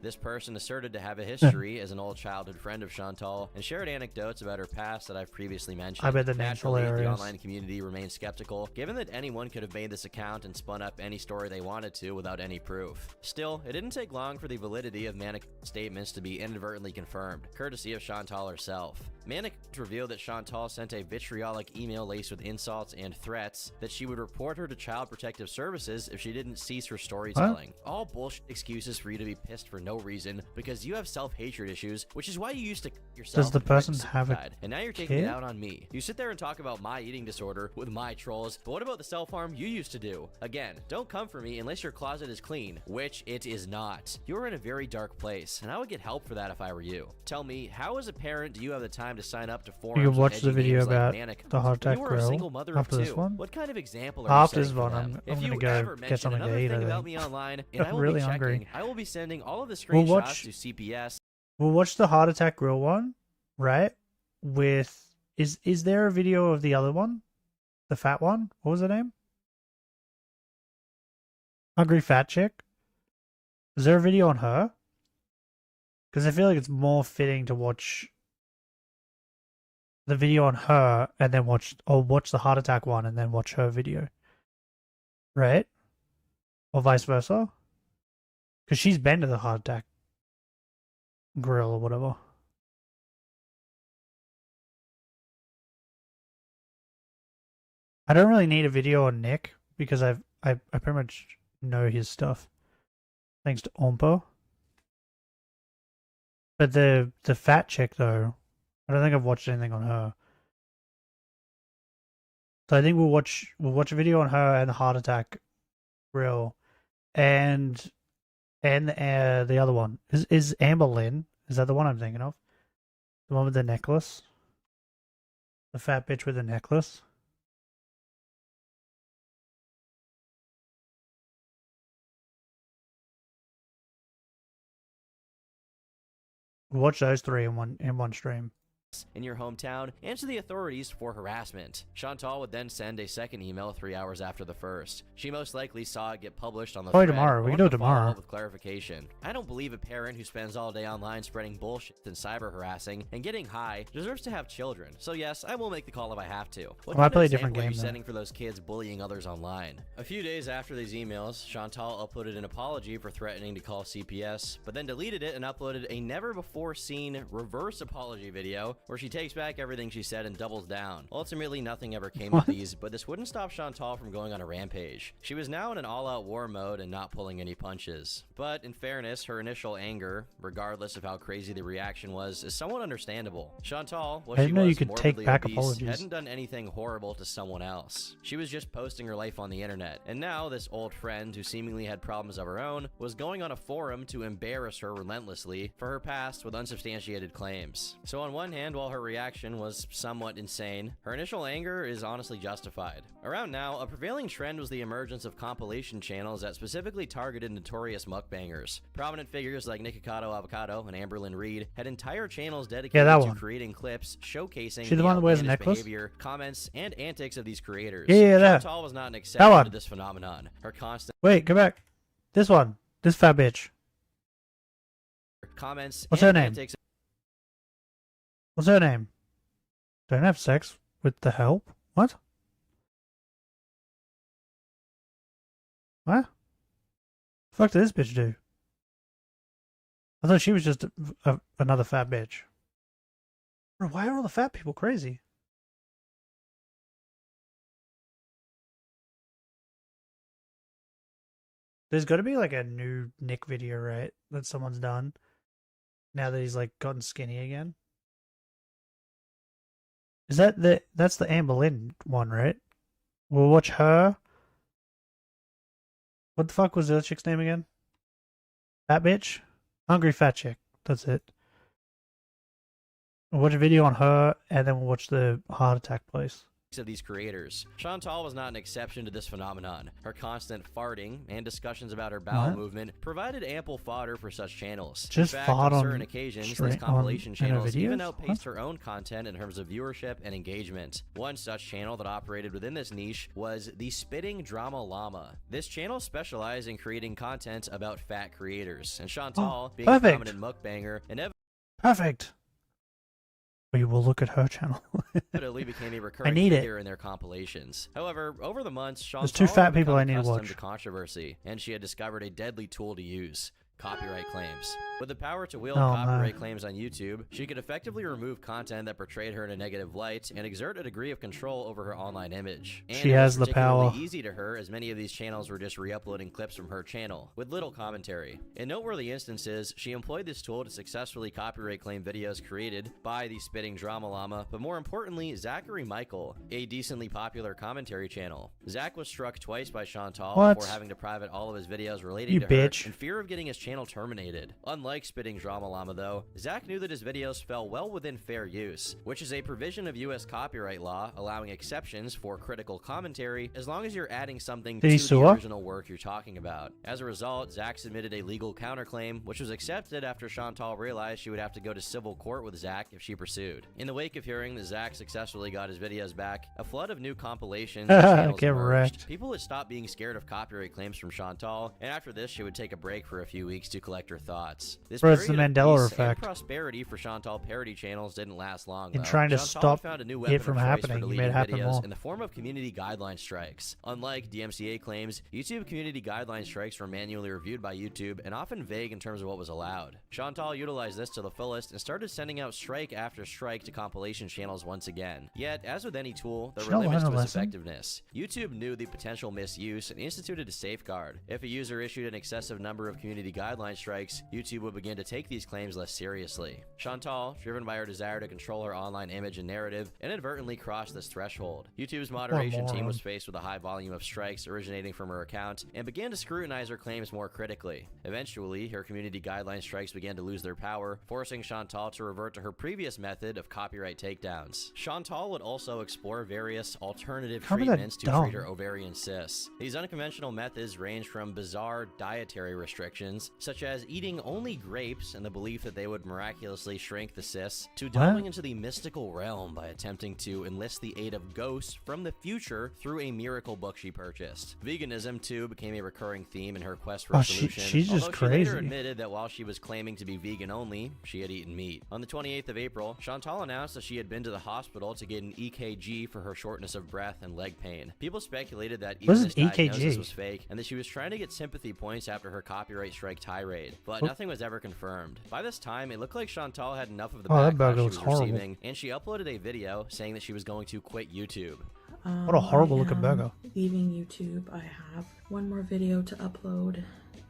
S2: This person asserted to have a history as an old childhood friend of Chantal and shared anecdotes about her past that I've previously mentioned.
S1: I bet the name's
S2: Naturally, the
S1: hilarious.
S2: online community remained skeptical, given that anyone could have made this account and spun up any story they wanted to without any proof. Still, it didn't take long for the validity of Manic's statements to be inadvertently confirmed, courtesy of Chantal herself. Manic revealed that Chantal sent a vitriolic email laced with insults and threats that she would report her to Child Protective Services if she didn't cease her storytelling. All bullshit excuses for you to be pissed for no reason because you have self-hatred issues, which is why you used to kill yourself.
S1: Does the
S2: and commit
S1: person have a
S2: suicide. And now you're taking
S1: kid?
S2: it out on me. You sit there and talk about my eating disorder with my trolls, but what about the self-harm you used to do? Again, don't come for me unless your closet is clean, which it is not. You're in a very dark place, and I would get help for that if I were you. Tell me, how as a parent do you have the time to sign up to forums
S1: You can
S2: with
S1: watch
S2: edgy
S1: the video
S2: names like
S1: about
S2: Manic?
S1: the heart
S2: When
S1: attack
S2: you were a
S1: grill
S2: single mother
S1: after
S2: of
S1: this
S2: two,
S1: one.
S2: what kind of example are
S1: After
S2: you
S1: this
S2: setting for
S1: one,
S2: them?
S1: I'm
S2: If you
S1: gonna go
S2: ever
S1: get
S2: mention
S1: something to
S2: another
S1: eat, I
S2: thing about
S1: think.
S2: me online,
S1: I'm
S2: and I will
S1: really
S2: be checking,
S1: hungry.
S2: I will be sending all of the
S1: We'll
S2: screenshots
S1: watch-
S2: to CPS.
S1: We'll watch the heart attack grill one, right? With is there a video of the other one? The fat one? What was the name? Hungry Fat Chick? Is there a video on her? Because I feel like it's more fitting to watch the video on her and then watch the heart attack one and then watch her video. Right? Or vice versa? Because she's been to the heart attack grill or whatever. I don't really need a video on Nick because I pretty much know his stuff. Thanks to Ompo. But the fat chick though, I don't think I've watched anything on her. So I think we'll watch a video on her and the heart attack reel, and the other one is Amber Lynn. Is that the one I'm thinking of? The one with the necklace, the fat bitch with the necklace. We'll watch those three in one stream.
S2: In your hometown and to the authorities for harassment. Chantal would then send a second email 3 hours after the first. She most likely saw it get published on the
S1: Probably
S2: thread.
S1: tomorrow. We can do it tomorrow.
S2: With clarification. I don't believe a parent who spends all day online spreading bullshit and cyber harassing and getting high deserves to have children. So yes, I will make the call if I have to. What
S1: I play a
S2: kind of
S1: different
S2: example are
S1: game
S2: you
S1: though.
S2: setting for those kids bullying others online? A few days after these emails, Chantal uploaded an apology for threatening to call CPS, but then deleted it and uploaded a never before seen reverse apology video where she takes back everything she said and doubles down. Ultimately, nothing ever came of these, but this wouldn't stop Chantal from going on a rampage. She was now in an all-out war mode and not pulling any punches. But in fairness, her initial anger, regardless of how crazy the reaction was, is somewhat understandable. Chantal, while
S1: I
S2: she
S1: didn't know you
S2: was
S1: could take
S2: morbidly
S1: back
S2: obese,
S1: apologies.
S2: hadn't done anything horrible to someone else. She was just posting her life on the internet. And now this old friend, who seemingly had problems of her own, was going on a forum to embarrass her relentlessly for her past with unsubstantiated claims. So on one hand, while her reaction was somewhat insane, her initial anger is honestly justified. Around now, a prevailing trend was the emergence of compilation channels that specifically targeted notorious mukbangers. Prominent figures like Nikocado Avocado and Amberlyn Reed had entire channels dedicated
S1: that
S2: to
S1: one.
S2: creating clips showcasing
S1: She the one that wears a
S2: outlandish
S1: necklace?
S2: behavior, comments, and antics of these creators.
S1: Yeah, that.
S2: Chantal was not an
S1: That
S2: exception
S1: one.
S2: to this phenomenon. Her constant
S1: Wait, go back. This one. This fat bitch.
S2: comments
S1: What's
S2: and
S1: her name?
S2: antics
S1: What's her name? Don't have sex with the help? What? What? The fuck did this bitch do? I thought she was just another fat bitch. Bro, why are all the fat people crazy? There's got to be like a new Nick video, right? That someone's done. Now that he's like gotten skinny again. Is that that's the Amber Lynn one, right? We'll watch her. What the fuck was the other chick's name again? Fat bitch? Hungry fat chick. That's it. We'll watch a video on her, and then we'll watch the heart attack place.
S2: of these creators. Chantal was not an exception to this phenomenon. Her constant farting and discussions about her bowel
S1: What?
S2: movement provided ample fodder for such channels.
S1: Just
S2: in fact,
S1: fart
S2: on
S1: on
S2: certain occasions,
S1: straight
S2: these compilation
S1: on in her
S2: channels even
S1: videos?
S2: outpaced her own content in terms of viewership and engagement. One such channel that operated within this niche was the Spitting Drama Llama. This channel specialized in creating content about fat creators, and Chantal, being a
S1: perfect.
S2: prominent mukbanger,
S1: Perfect. We will look at her channel.
S2: inevitably became a recurring
S1: need it.
S2: figure in their compilations. However, over the months, Chantal
S1: There's two fat
S2: had become
S1: people I need to
S2: accustomed
S1: watch.
S2: to controversy, and she had discovered a deadly tool to use: copyright claims. With the power to wield
S1: Oh,
S2: copyright
S1: no.
S2: claims on YouTube, she could effectively remove content that portrayed her in a negative light and exert a degree of control over her online image. And
S1: She
S2: it was
S1: has the
S2: particularly
S1: power.
S2: easy to her, as many of these channels were just re-uploading clips from her channel, with little commentary. In noteworthy instances, she employed this tool to successfully copyright claim videos created by the Spitting Drama Llama, but more importantly, Zachary Michael, a decently popular commentary channel. Zach was struck twice by Chantal
S1: What?
S2: before having to private all of his videos relating
S1: You
S2: to
S1: bitch.
S2: her in fear of getting his channel terminated. Unlike Spitting Drama Llama though, Zach knew that his videos fell well within fair use, which is a provision of US copyright law allowing exceptions for critical commentary as long as you're adding something
S1: Did he
S2: to
S1: sue
S2: the
S1: her?
S2: original work you're talking about. As a result, Zach submitted a legal counterclaim, which was accepted after Chantal realized she would have to go to civil court with Zach if she pursued. In the wake of hearing that Zach successfully got his videos back, a flood of new compilations and channels
S1: Get
S2: emerged.
S1: wrecked.
S2: People had stopped being scared of copyright claims from Chantal, and after this, she would take a break for a few weeks to collect her thoughts. This
S1: Bro, it's the
S2: period of
S1: Mandela
S2: peace
S1: effect.
S2: and prosperity for Chantal parody channels didn't last long.
S1: In
S2: though.
S1: trying to
S2: Chantal
S1: stop
S2: found a new
S1: it
S2: weapon
S1: from
S2: of choice
S1: happening,
S2: for
S1: you made
S2: deleting
S1: it happen
S2: videos
S1: more.
S2: in the form of community guideline strikes. Unlike DMCA claims, YouTube community guideline strikes were manually reviewed by YouTube and often vague in terms of what was allowed. Chantal utilized this to the fullest and started sending out strike after strike to compilation channels once again. Yet, as with any tool, there
S1: She
S2: were
S1: don't
S2: limits
S1: learn
S2: to
S1: a
S2: its
S1: lesson.
S2: effectiveness. YouTube knew the potential misuse and instituted a safeguard. If a user issued an excessive number of community guideline strikes, YouTube would begin to take these claims less seriously. Chantal, driven by her desire to control her online image and narrative, inadvertently crossed this threshold. YouTube's moderation team was faced with a high volume of strikes originating from her account and began to scrutinize her claims more critically. Eventually, her community guideline strikes began to lose their power, forcing Chantal to revert to her previous method of copyright takedowns. Chantal would also explore various alternative treatments to treat her ovarian cysts. These unconventional methods range from bizarre dietary restrictions, such as eating only grapes in the belief that they would miraculously shrink the cysts, to delving into the mystical realm by attempting to enlist the aid of ghosts from the future through a miracle book she purchased. Veganism, too, became a recurring theme in her quest for a solution,
S1: she's just
S2: although
S1: crazy.
S2: She later admitted that while she was claiming to be vegan only, she had eaten meat. On the 28th of April, Chantal announced that she had been to the hospital to get an EKG for her shortness of breath and leg pain. People speculated that even this diagnosis was fake and that she was trying to get sympathy points after her copyright strike tirade, but nothing was ever confirmed. By this time, it looked like Chantal had enough of the backlash she was receiving, and she uploaded a video saying that she was going to quit YouTube.
S1: What a horrible looking burger.
S4: Leaving YouTube, I have one more video to upload,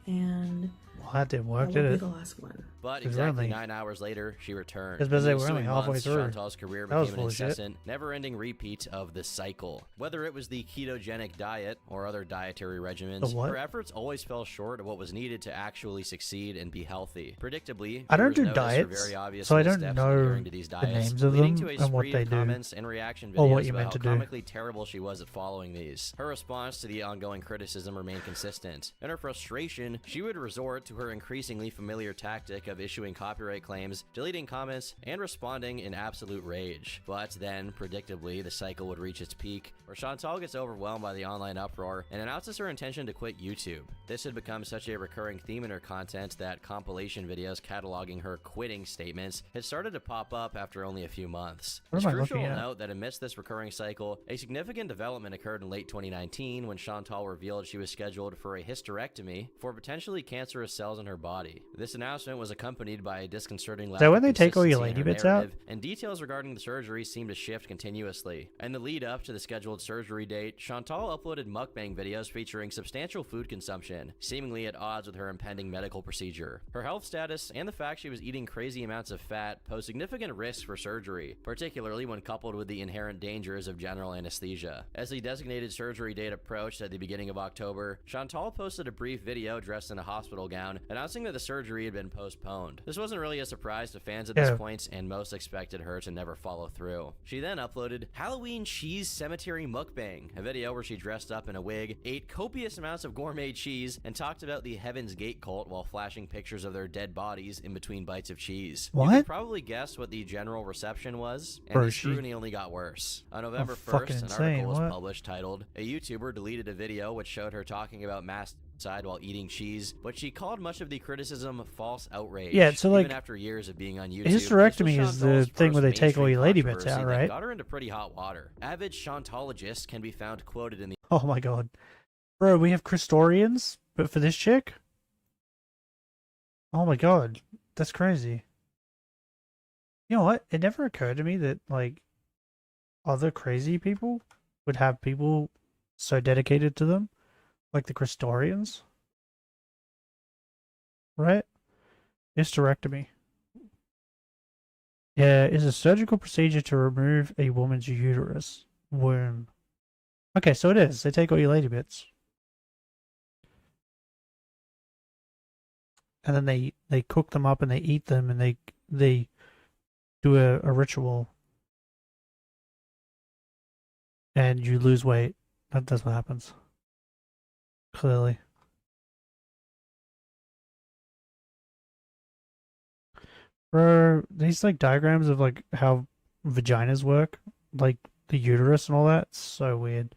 S4: and
S1: well, that didn't work,
S4: that
S1: did
S4: will
S1: it?
S4: be the last one.
S2: But exactly 9 hours later, she returned.
S1: It's because they were only halfway through.
S2: Chantal's career became an incessant, never-ending repeat of the cycle. Whether it was the ketogenic diet or other dietary regimens, her efforts always fell short of what was needed to actually succeed and be healthy. Predictably,
S1: I don't do diets, so I don't know the names of them and what they do,
S2: comments and reaction videos
S1: or what you
S2: about
S1: meant to
S2: how
S1: do.
S2: comically terrible she was at following these. Her response to the ongoing criticism remained consistent. In her frustration, she would resort to her increasingly familiar tactic of issuing copyright claims, deleting comments, and responding in absolute rage. But then, predictably, the cycle would reach its peak, where Chantal gets overwhelmed by the online uproar and announces her intention to quit YouTube. This had become such a recurring theme in her content that compilation videos cataloging her quitting statements had started to pop up after only a few months. It's crucial to note that amidst this recurring cycle, a significant development occurred in late 2019 when Chantal revealed she was scheduled for a hysterectomy for potentially cancerous cells in her body. This announcement was accompanied by a disconcerting lack of
S1: when they take all your
S2: consistency in
S1: lady
S2: her
S1: bits out?
S2: narrative, and details regarding the surgery seemed to shift continuously. In the lead up to the scheduled surgery date, Chantal uploaded mukbang videos featuring substantial food consumption, seemingly at odds with her impending medical procedure. Her health status and the fact she was eating crazy amounts of fat pose significant risks for surgery, particularly when coupled with the inherent dangers of general anesthesia. As the designated surgery date approached at the beginning of October, Chantal posted a brief video dressed in a hospital gown, announcing that the surgery had been postponed. This wasn't really a surprise to fans at this point, and most expected her to never follow through. She then uploaded Halloween Cheese Cemetery Mukbang, a video where she dressed up in a wig, ate copious amounts of gourmet cheese, and talked about the Heaven's Gate cult while flashing pictures of their dead bodies in between bites of cheese. You can probably guess what the general reception was, and the scrutiny only got worse. On November 1st, an article was published titled, "A YouTuber deleted a video which showed her talking about mass while eating cheese, but she called much of the criticism false outrage."
S1: Yeah, so like,
S2: even after years of being on YouTube,
S1: hysterectomy is the thing where they take all your lady bits out, right?
S2: Got her into pretty hot water. Avid Chantologists can be found quoted in the
S1: Oh my god. Bro, we have Christorians, but for this chick? Oh my god. That's crazy. You know what? It never occurred to me that, like, other crazy people would have people so dedicated to them. Like the Christorians. Right? Hysterectomy. Yeah, is a surgical procedure to remove a woman's uterus. Womb. Okay, so it is. They take all your lady bits. And then they cook them up and they eat them and they do a ritual. And you lose weight. That's what happens. Clearly. Bro, these like diagrams of like how vaginas work, like the uterus and all that, it's so weird.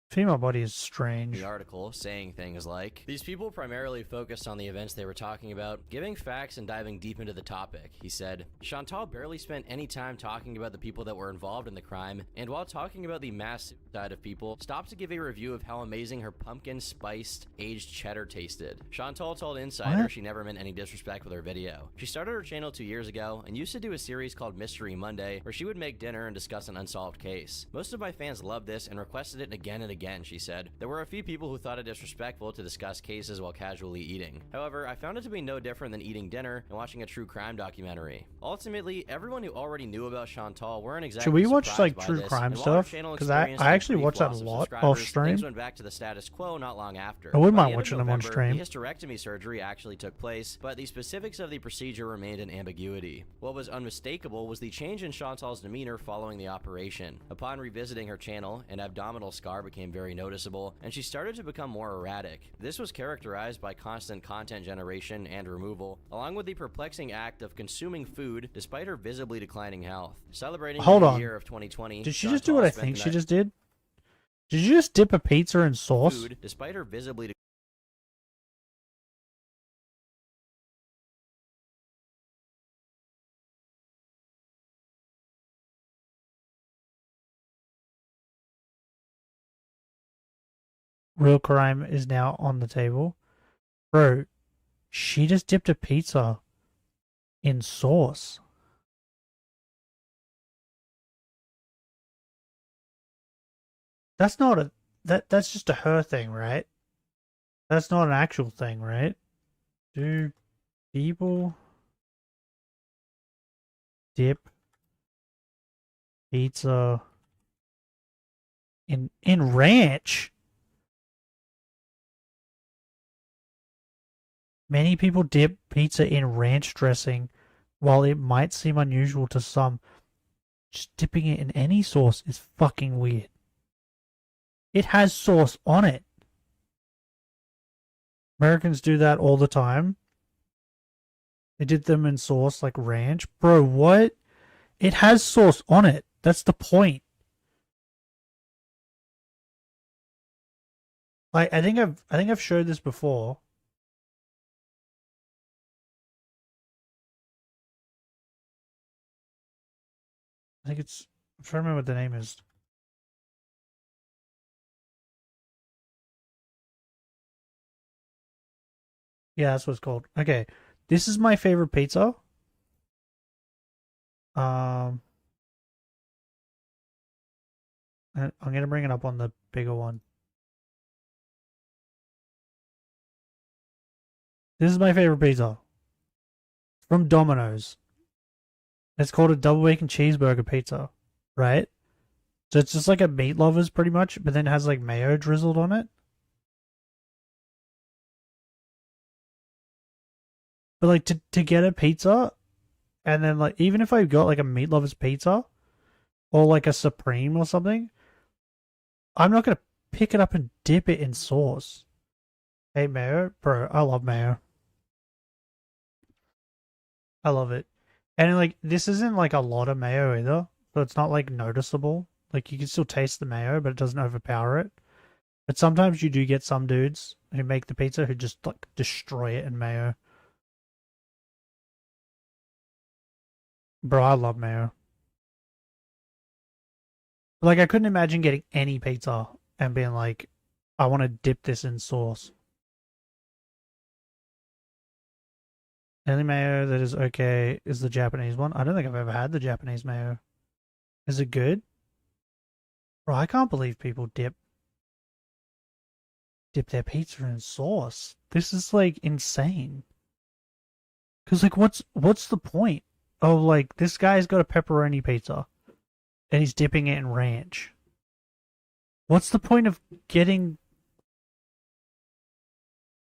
S1: Female body is strange.
S2: The article saying things like, "These people primarily focused on the events they were talking about, giving facts and diving deep into the topic." He said, "Chantal barely spent any time talking about the people that were involved in the crime, and while talking about the mass suicide of people, stopped to give a review of how amazing her pumpkin spiced aged cheddar tasted." Chantal told Insider she never meant any disrespect with her video. She started her channel 2 years ago and used to do a series called Mystery Monday, where she would make dinner and discuss an unsolved case. "Most of my fans loved this and requested it again and again. again, she said. There were a few people who thought it disrespectful to discuss cases while casually eating. However, I found it to be no different than eating dinner and watching a true crime documentary. Ultimately, everyone who already knew about Chantal weren't exactly
S1: Should we watch
S2: surprised
S1: like
S2: by
S1: true
S2: this,
S1: crime
S2: and while our
S1: stuff?
S2: channel
S1: Because I
S2: experienced
S1: actually
S2: brief
S1: watch that a
S2: loss of
S1: lot
S2: subscribers,
S1: off stream.
S2: things went back to the status quo not long after.
S1: I wouldn't
S2: By
S1: mind
S2: the end of
S1: watching them on
S2: November,
S1: stream.
S2: The hysterectomy surgery actually took place, but the specifics of the procedure remained in ambiguity. What was unmistakable was the change in Chantal's demeanor following the operation. Upon revisiting her channel, an abdominal scar became very noticeable, and she started to become more erratic. This was characterized by constant content generation and removal, along with the perplexing act of consuming food despite her visibly declining health. Celebrating
S1: Hold
S2: the
S1: on.
S2: year of 2020,
S1: Did she just do what I
S2: Chantal
S1: think
S2: spent
S1: she
S2: the
S1: just did? Did you just dip a pizza in sauce?
S2: food despite her visibly
S1: Real crime is now on the table. Bro, she just dipped a pizza in sauce. That's not a that's just a her thing, right? That's not an actual thing, right? Do people dip pizza in ranch? Many people dip pizza in ranch dressing. While it might seem unusual to some, just dipping it in any sauce is fucking weird. It has sauce on it. Americans do that all the time. They did them in sauce like ranch. Bro, what? It has sauce on it. That's the point. Like I think I've showed this before. I think it's I'm trying to remember what the name is. Yeah, that's what it's called. Okay. This is my favorite pizza. And I'm gonna bring it up on the bigger one. This is my favorite pizza. From Domino's. It's called a double bacon cheeseburger pizza, right? So it's just like a meat lovers pretty much, but then it has like mayo drizzled on it. But like to get a pizza, and then like even if I got like a meat lovers pizza, or like a Supreme or something, I'm not gonna pick it up and dip it in sauce. Hey mayo, bro, I love mayo. I love it. And like this isn't like a lot of mayo either, so it's not like noticeable. Like you can still taste the mayo, but it doesn't overpower it. But sometimes you do get some dudes who make the pizza who just like destroy it in mayo. Bro, I love mayo. Like I couldn't imagine getting any pizza and being like, I want to dip this in sauce. The only mayo that is okay is the Japanese one. I don't think I've ever had the Japanese mayo. Is it good? Bro, I can't believe people dip their pizza in sauce. This is like insane. Cause like what's the point? Oh, like this guy's got a pepperoni pizza and he's dipping it in ranch. What's the point of getting...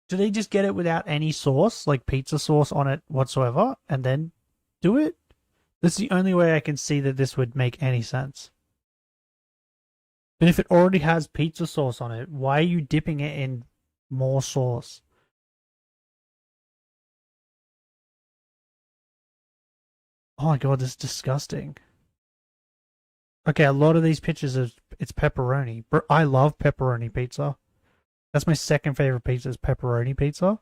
S1: Do they just get it without any sauce, like pizza sauce on it whatsoever, and then do it? That's the only way I can see that this would make any sense. But if it already has pizza sauce on it, why are you dipping it in more sauce? Oh my god, this is disgusting. Okay, a lot of these pictures it's pepperoni. I love pepperoni pizza. That's my second favorite pizza is pepperoni pizza.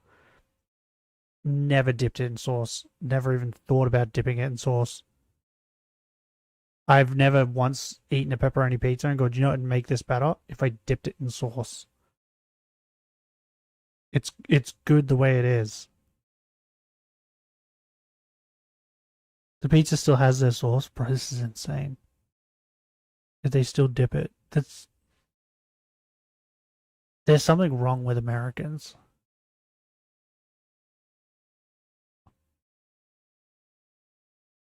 S1: Never dipped it in sauce. Never even thought about dipping it in sauce. I've never once eaten a pepperoni pizza and go, do you know what would make this better? If I dipped it in sauce. It's good the way it is. The pizza still has their sauce. Bro, this is insane. If they still dip it. That's... There's something wrong with Americans.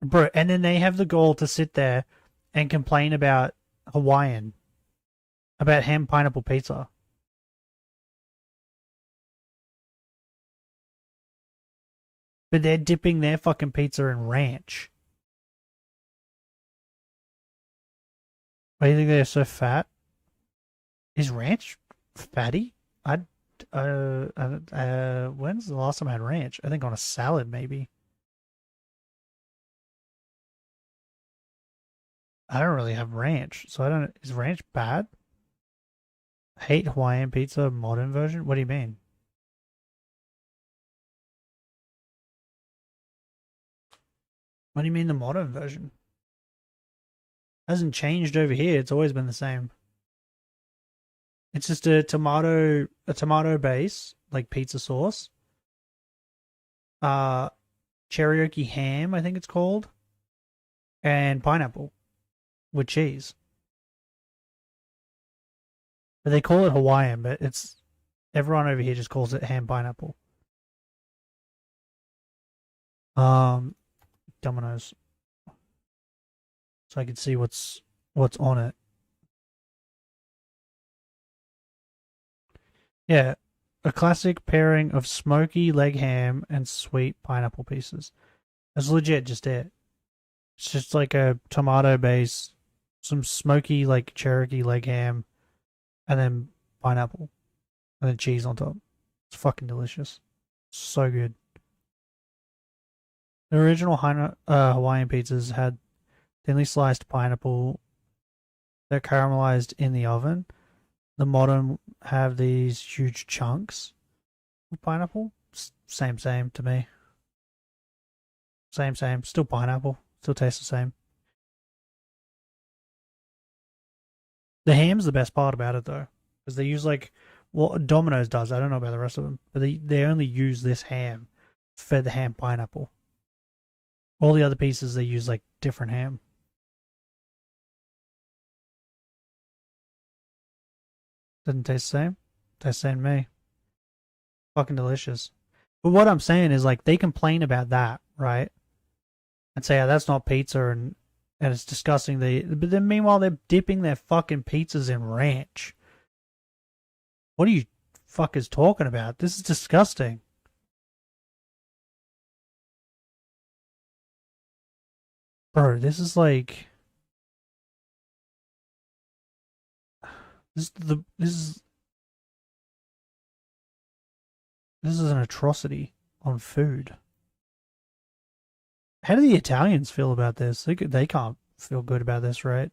S1: Bro, and then they have the gall to sit there and complain about Hawaiian, about ham pineapple pizza. But they're dipping their fucking pizza in ranch. Why do you think they're so fat? Is ranch fatty? When's the last time I had ranch? I think on a salad, maybe. I don't really have ranch, so I don't. Is ranch bad? Hate Hawaiian pizza modern version? What do you mean? What do you mean the modern version? Hasn't changed over here. It's always been the same. It's just a tomato base, like pizza sauce. Cherokee ham, I think it's called, and pineapple with cheese. But they call it Hawaiian, but it's everyone over here just calls it ham pineapple. Domino's. So I can see what's on it. Yeah, a classic pairing of smoky leg ham and sweet pineapple pieces. That's legit just it. It's just like a tomato base, some smoky like Cherokee leg ham, and then pineapple, and then cheese on top. It's fucking delicious. So good. The original Hawaiian pizzas had thinly sliced pineapple. They're caramelized in the oven. The modern have these huge chunks of pineapple. Same to me. Same. Still pineapple. Still tastes the same. The ham's the best part about it though, because they use like what Domino's does. I don't know about the rest of them, but they only use this ham for the ham pineapple. All the other pieces they use like different ham. Doesn't taste the same? Tastes the same to me. Fucking delicious. But what I'm saying is like they complain about that, right? And say, oh, that's not pizza and it's disgusting. But then meanwhile they're dipping their fucking pizzas in ranch. What are you fuckers talking about? This is disgusting. Bro, this is like this is an atrocity on food. How do the Italians feel about this? They can't feel good about this, right?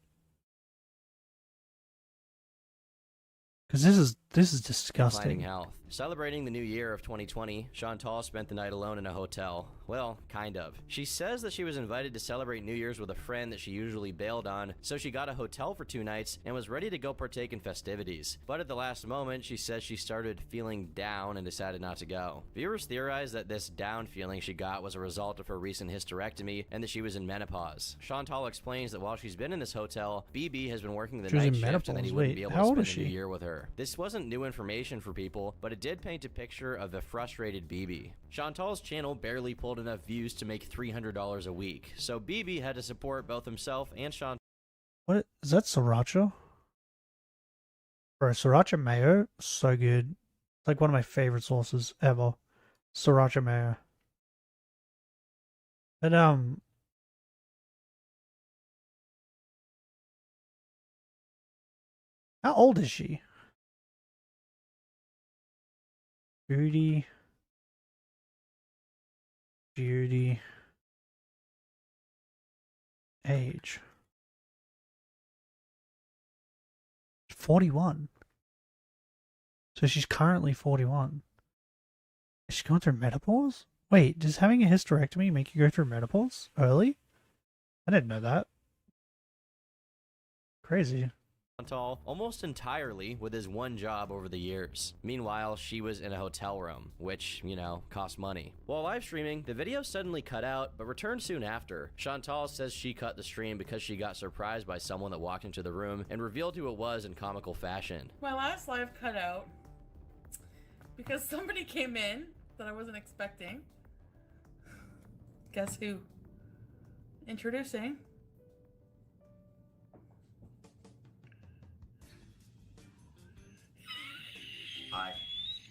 S1: Because this is disgusting.
S2: Health. Celebrating the new year of 2020, Chantal spent the night alone in a hotel. Well, kind of. She says that she was invited to celebrate New Year's with a friend that she usually bailed on, so she got a hotel for 2 nights and was ready to go partake in festivities. But at the last moment, she says she started feeling down and decided not to go. Viewers theorize that this down feeling she got was a result of her recent hysterectomy and that she was in menopause. Chantal explains that while she's been in this hotel, BB has been working the night shift and that he wouldn't be able to spend the new year with her. This wasn't new information for people, but it did paint a picture of a frustrated BB. Chantal's channel barely pulled enough views to make $300 a week, so BB had to support both himself and Chantal.
S1: What is that, sriracha? Bro, sriracha mayo, so good. It's like one of my favorite sauces ever. Sriracha mayo. But how old is she? Beauty. Age. 41. So she's currently 41. Is she going through menopause? Wait, does having a hysterectomy make you go through menopause early? I didn't know that. Crazy.
S2: Chantal almost entirely with his one job over the years. Meanwhile, she was in a hotel room, which, you know, cost money. While live streaming, the video suddenly cut out, but returned soon after. Chantal says she cut the stream because she got surprised by someone that walked into the room and revealed who it was in comical fashion.
S4: My last live cut out, because somebody came in that I wasn't expecting. Guess who? Introducing.
S2: Hi.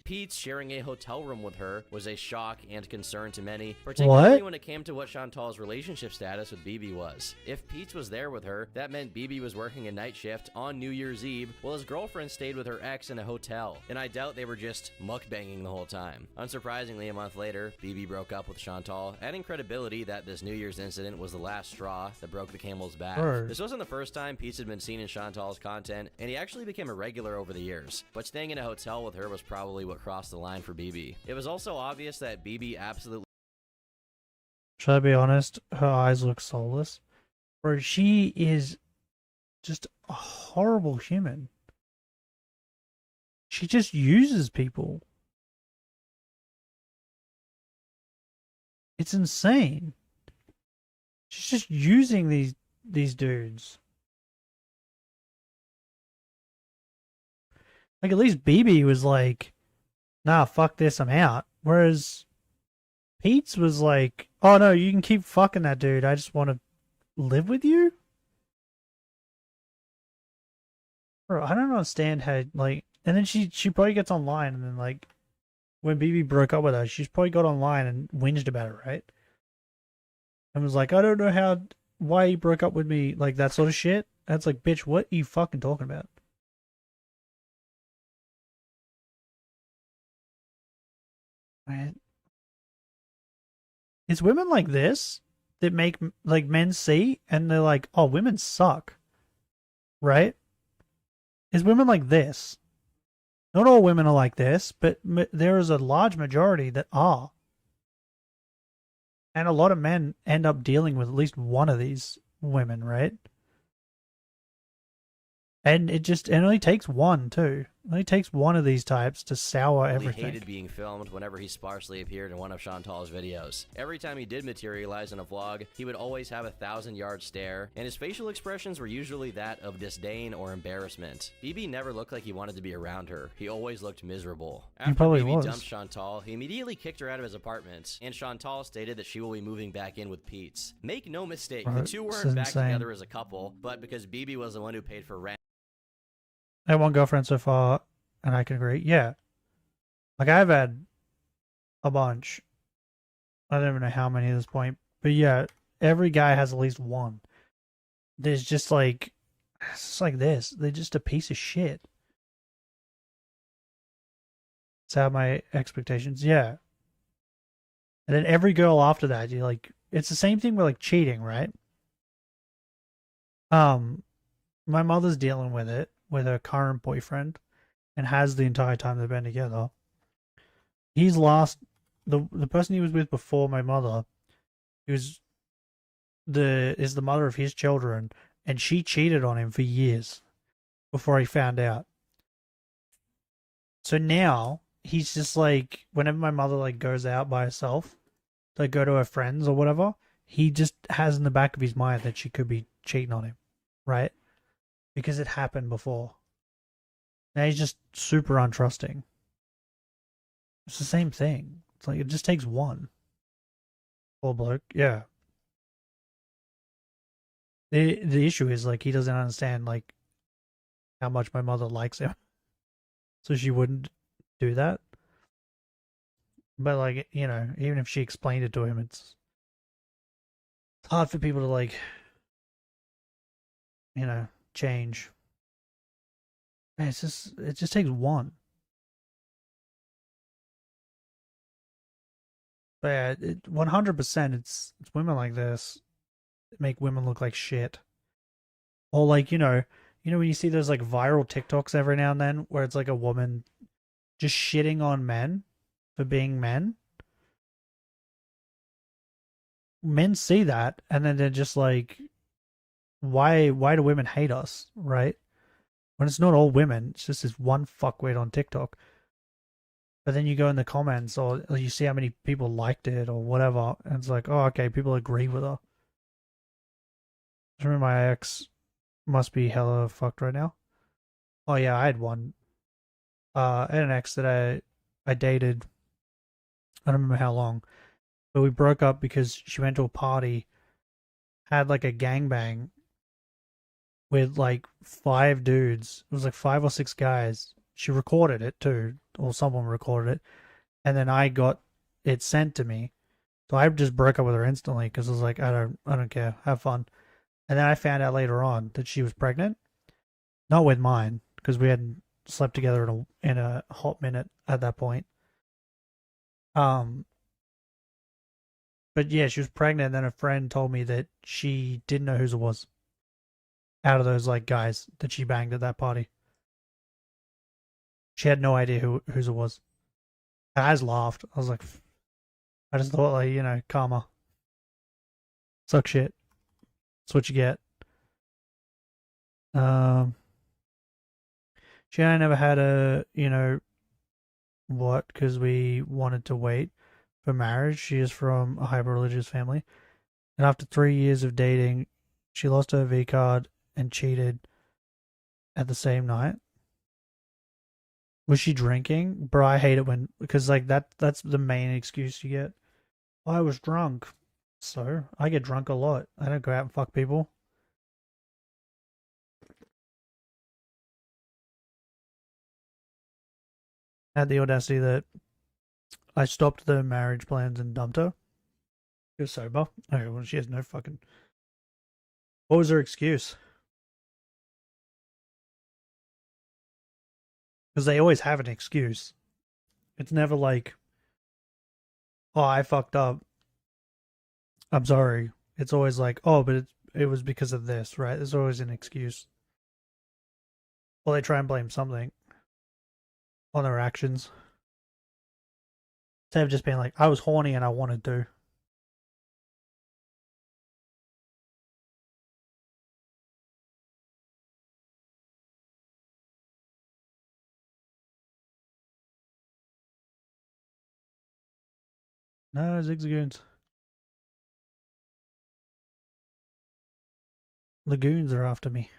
S2: Pete sharing a hotel room with her was a shock and concern to many, particularly when it came to what Chantal's relationship status with BB was. If Pete was there with her, that meant BB was working a night shift on New Year's Eve while his girlfriend stayed with her ex in a hotel, and I doubt they were just mukbanging the whole time. Unsurprisingly, a month later, BB broke up with Chantal, adding credibility that this New Year's incident was the last straw that broke the camel's back. This wasn't the first time Pete had been seen in Chantal's content, and he actually became a regular over the years, but staying in a hotel with her was probably what crossed the line for BB. It was also obvious that BB absolutely...
S1: Should I be honest? Her eyes look soulless. Bro, she is just a horrible human. She just uses people. It's insane. She's just using these dudes. Like, at least BB was like, nah, fuck this, I'm out. Whereas Pete's was like, oh no, you can keep fucking that dude. I just want to live with you? Bro, I don't understand how, like, and then she probably gets online and then, like, when BB broke up with her, she's probably got online and whinged about it, right? And was like, I don't know why you broke up with me, like, that sort of shit. And it's like, bitch, what are you fucking talking about? Right. It's women like this that make, like, men see and they're like, oh, women suck. Right? It's women like this. Not all women are like this, but there is a large majority that are. And a lot of men end up dealing with at least one of these women, right? And it only takes one, too. It only takes one of these types to sour everything.
S2: He hated being filmed whenever he sparsely appeared in one of Chantal's videos. Every time he did materialize in a vlog, he would always have a 1,000-yard stare, and his facial expressions were usually that of disdain or embarrassment. BB never looked like he wanted to be around her. He always looked miserable. After BB dumped Chantal, he immediately kicked her out of his apartment, and Chantal stated that she will be moving back in with Pete's. Make no mistake, the two weren't back together as a couple, but because BB was the one who paid for rent.
S1: I have one girlfriend so far, and I can agree. Yeah. Like, I've had a bunch. I don't even know how many at this point. But yeah, every guy has at least one. There's just like, it's just like this. They're just a piece of shit. That's how my expectations, yeah. And then every girl after that, you like, it's the same thing with like cheating, right? My mother's dealing with it with her current boyfriend and has the entire time they've been together. He's lost the person he was with before my mother, is the mother of his children, and she cheated on him for years before he found out. So now he's just like, whenever my mother like goes out by herself to like, go to her friends or whatever, he just has in the back of his mind that she could be cheating on him, right? Because it happened before. Now he's just super untrusting. It's the same thing. It's like, it just takes one. Poor bloke, yeah. The issue is, like, he doesn't understand, like, how much my mother likes him. So she wouldn't do that. But, like, you know, even if she explained it to him, it's hard for people to, like, you know, change. Man, it just takes one. But yeah, 100%, it's women like this that make women look like shit. Or like, you know when you see those like viral TikToks every now and then where it's like a woman just shitting on men for being men. Men see that and then they're just like, why do women hate us, right? When it's not all women, it's just this one fuckwit on TikTok. But then you go in the comments or you see how many people liked it or whatever, and it's like, oh, okay, people agree with her. I remember my ex must be hella fucked right now. Oh yeah, I had one. I had an ex that I dated, I don't remember how long, but we broke up because she went to a party, had like a gangbang with like 5 dudes. It was like 5 or 6 guys. She recorded it too, or someone recorded it, and then I got it sent to me. So I just broke up with her instantly because I was like, I don't care, have fun. And then I found out later on that she was pregnant, not with mine because we hadn't slept together in a hot minute at that point. But yeah, she was pregnant, and then a friend told me that she didn't know whose it was out of those like guys that she banged at that party. She had no idea whose it was. And I just laughed. I was like, I just thought, like, you know, karma. Suck shit. That's what you get. She and I never had a, you know, what, because we wanted to wait for marriage. She is from a hyper-religious family. And after 3 years of dating, she lost her V card and cheated at the same night. Was she drinking? Bro, I hate it when, because like that's the main excuse you get. I was drunk. So, I get drunk a lot. I don't go out and fuck people. I had the audacity that I stopped the marriage plans and dumped her. She was sober. Okay, well, she has no fucking... What was her excuse? Because they always have an excuse. It's never like, oh, I fucked up. I'm sorry. It's always like, oh, but it was because of this, right? There's always an excuse. Well, they try and blame something on their actions. Instead of just being like, I was horny and I wanted to. No, zigzagoons. Lagoons are after me.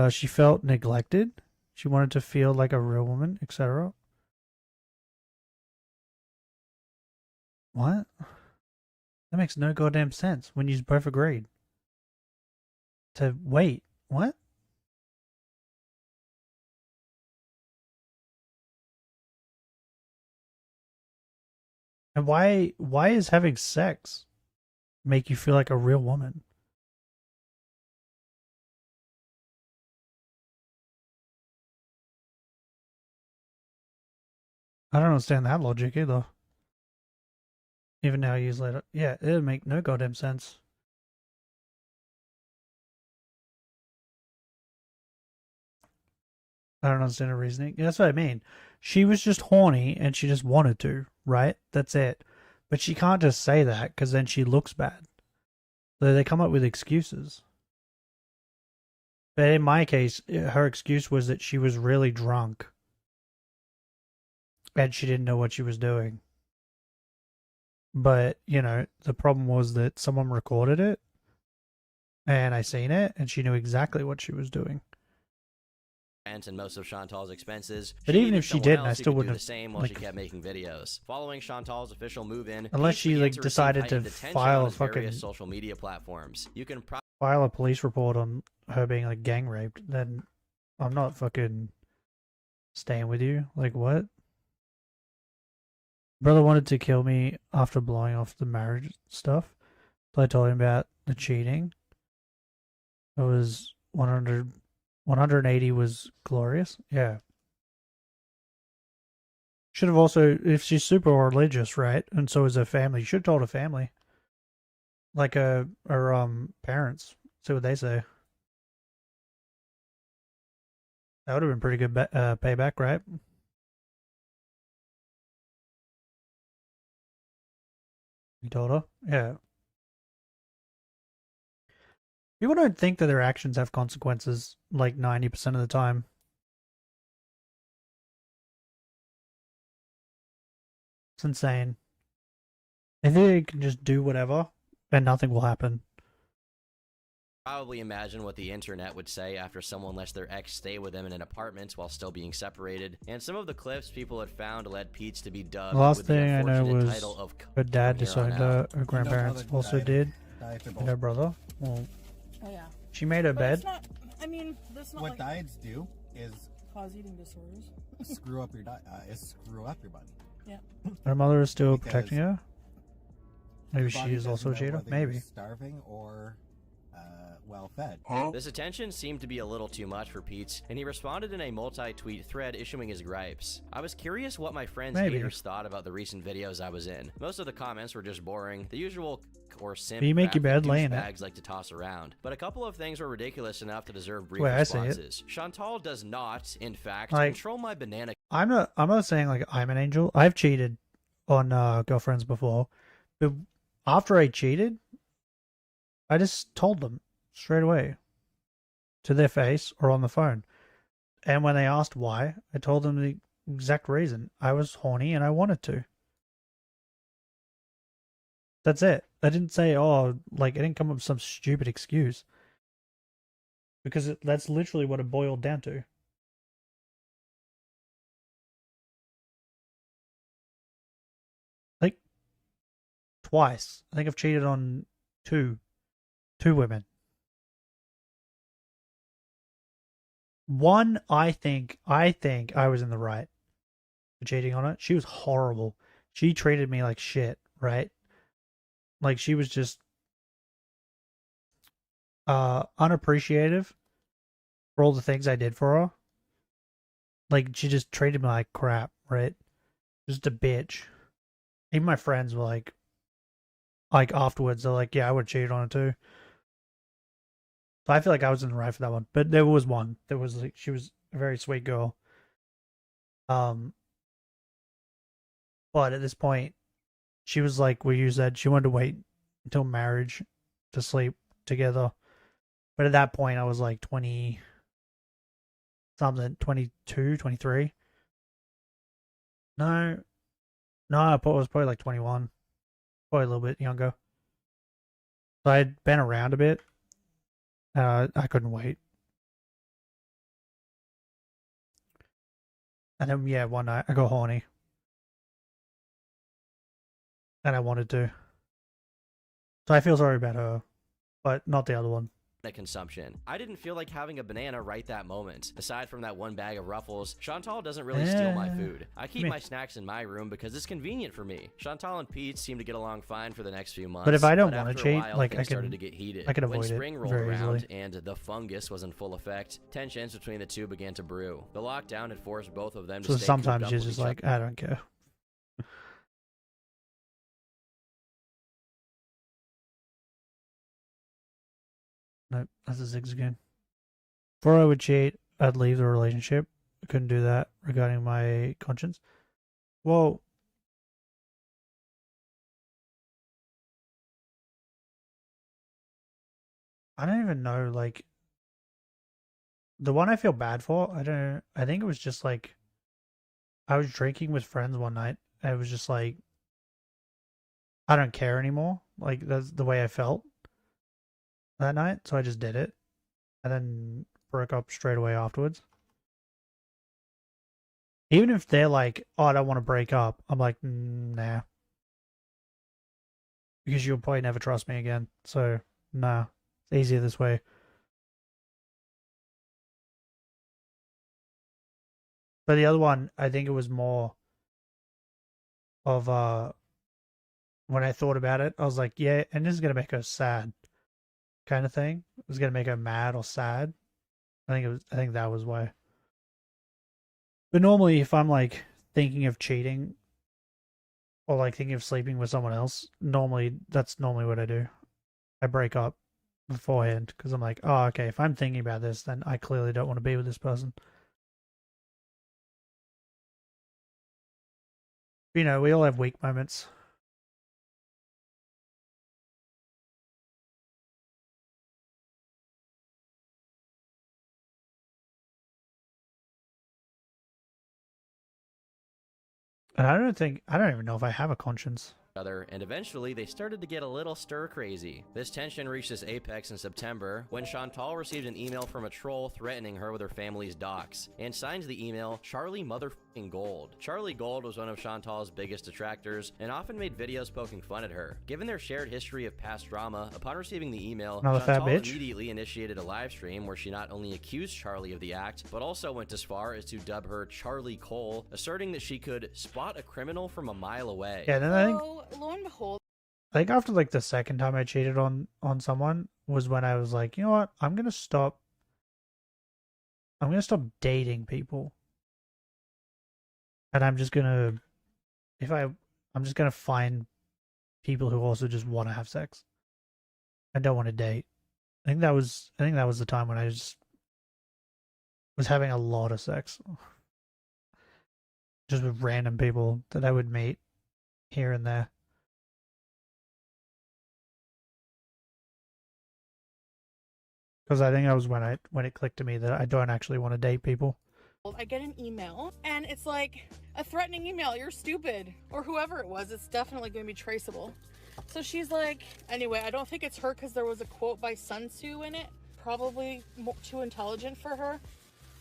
S1: She felt neglected. She wanted to feel like a real woman, etc. What? That makes no goddamn sense when you both agreed to wait. What? And why is having sex make you feel like a real woman? I don't understand that logic either. Even now, years later. Yeah, it would make no goddamn sense. I don't understand her reasoning. Yeah, that's what I mean. She was just horny and she just wanted to, right? That's it. But she can't just say that because then she looks bad. So they come up with excuses. But in my case, her excuse was that she was really drunk. And she didn't know what she was doing. But, you know, the problem was that someone recorded it. And I seen it. And she knew exactly what she was doing.
S2: And most of Chantal's expenses.
S1: But even if she didn't, I still wouldn't
S2: do the same while she kept making videos. Following Chantal's official move-in,
S1: unless she like decided to file a fucking
S2: social media platforms, you can
S1: file a police report on her being like gang raped, then I'm not fucking staying with you. Like what? Brother wanted to kill me after blowing off the marriage stuff. So I told him about the cheating. It was 180 was glorious. Yeah. Should have also, if she's super religious, right? And so is her family. You should have told her family. Like her parents. See what they say. That would have been pretty good payback, right? You told her? Yeah. People don't think that their actions have consequences like 90% of the time. It's insane. They think they can just do whatever and nothing will happen.
S2: Probably imagine what the internet would say after someone lets their ex stay with them in an apartment while still being separated. And some of the clips people had found led Pete's to be dubbed
S1: The last
S2: with the
S1: thing I know
S2: unfortunate
S1: was
S2: title of
S1: her dad
S2: from here on
S1: disowned her.
S2: out.
S1: Her grandparents also did. And her brother. Well,
S4: Oh yeah.
S1: she made her
S4: But
S1: bed.
S4: it's not, I mean, that's not
S5: What
S4: like
S5: diets do is
S4: cause eating disorders.
S5: screw up your diet. Screw up your body.
S4: Yeah.
S1: Her mother is still
S5: Because
S1: protecting her. Maybe
S5: your
S1: she
S5: body
S1: is also a
S5: doesn't know
S1: cheater.
S5: whether you're
S1: Maybe.
S5: starving or well fed.
S2: This attention seemed to be a little too much for Pete's, and he responded in a multi-tweet thread issuing his gripes. I was curious what my friends'
S1: Maybe.
S2: haters thought about the recent videos I was in. Most of the comments were just boring, the usual or simp
S1: You make your
S2: crap that
S1: bed, lay in it.
S2: douchebags like to toss around. But a couple of things were ridiculous enough to deserve brief
S1: Wait, I see it.
S2: responses. Chantal does not, in fact,
S1: Like-
S2: control my banana.
S1: I'm not saying like I'm an angel. I've cheated on girlfriends before, but after I cheated, I just told them straight away to their face or on the phone. And when they asked why, I told them the exact reason. I was horny and I wanted to. That's it. I didn't say, oh, like I didn't come up with some stupid excuse. Because that's literally what it boiled down to. Like, twice. I think I've cheated on two women. One, I think I was in the right for cheating on it. She was horrible. She treated me like shit, right? Like she was just unappreciative for all the things I did for her. Like she just treated me like crap, right? Just a bitch. Even my friends were like afterwards, they're like, yeah, I would have cheated on it too. So I feel like I was in the right for that one. But there was one. There was like she was a very sweet girl. But at this point, she was like what you said, she wanted to wait until marriage to sleep together. But at that point I was like 20 something, 22, 23. No, I was probably like 21. Probably a little bit younger. So I'd been around a bit. I couldn't wait. And then, yeah, one night I got horny. And I wanted to. So I feel sorry about her, but not the other one.
S2: Consumption. I didn't feel like having a banana right that moment. Aside from that one bag of Ruffles, Chantal doesn't really steal my food. I keep my snacks in my room because it's convenient for me. Chantal and Pete seem to get along fine for the next few months.
S1: But if I don't want to
S2: after a
S1: cheat,
S2: while,
S1: like
S2: things
S1: I
S2: started to
S1: can
S2: get heated.
S1: avoid
S2: When
S1: it
S2: spring rolled
S1: very
S2: around
S1: easily.
S2: and the fungus was in full effect, tensions between the two began to brew. The lockdown had forced both of them to
S1: So
S2: stay
S1: sometimes
S2: cooped up
S1: she's
S2: with
S1: just
S2: each
S1: like, I don't care. Nope, that's a six again. Before I would cheat, I'd leave the relationship. I couldn't do that regarding my conscience. Well, I don't even know, like, the one I feel bad for, I think it was just like, I was drinking with friends one night, and it was just like, I don't care anymore. Like, that's the way I felt that night, so I just did it. And then broke up straight away afterwards. Even if they're like, oh, I don't want to break up, I'm like, nah. Because you'll probably never trust me again. So, nah. It's easier this way. But the other one, I think it was more of, when I thought about it, I was like, yeah, and this is going to make her sad kind of thing. It was going to make her mad or sad. I think that was why. But normally, if I'm like thinking of cheating or like thinking of sleeping with someone else, that's normally what I do. I break up beforehand because I'm like, oh, okay, if I'm thinking about this, then I clearly don't want to be with this person. You know, we all have weak moments. And I don't even know if I have a conscience.
S2: other, and eventually they started to get a little stir-crazy. This tension reached its apex in September when Chantal received an email from a troll threatening her with her family's docs, and signs the email Charlie Motherfucking Gold. Charlie Gold was one of Chantal's biggest detractors and often made videos poking fun at her. Given their shared history of past drama, upon receiving the email, Chantal immediately initiated a live stream where she not only accused Charlie of the act, but also went as far as to dub her Charlie Cole, asserting that she could spot a criminal from a mile away.
S1: Yeah, then I think,
S4: lo and behold,
S1: I think after like the second time I cheated on someone was when I was like, you know what, I'm gonna stop dating people, and I'm just gonna find people who also just want to have sex and don't want to date. I think that was the time when I just was having a lot of sex, just with random people that I would meet here and there. Because I think that was when it clicked to me that I don't actually want to date people.
S4: I get an email, and it's like a threatening email. You're stupid, or whoever it was. It's definitely going to be traceable. So she's like, anyway, I don't think it's her because there was a quote by Sun Tzu in it. Probably too intelligent for her.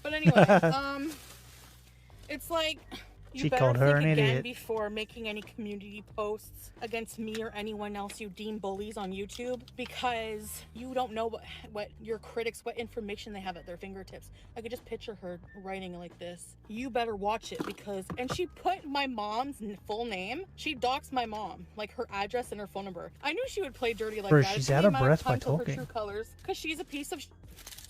S4: But anyway, it's like, you better think again before making any community posts against me or anyone else you deem bullies on YouTube, because you don't know what your critics, what information they have at their fingertips. I could just picture her writing like this. You better watch it, because, and she put my mom's full name. She doxed my mom, like her address and her phone number. I knew she would play dirty like that.
S1: She's out of breath by talking.
S4: Her true colors, because she's a piece of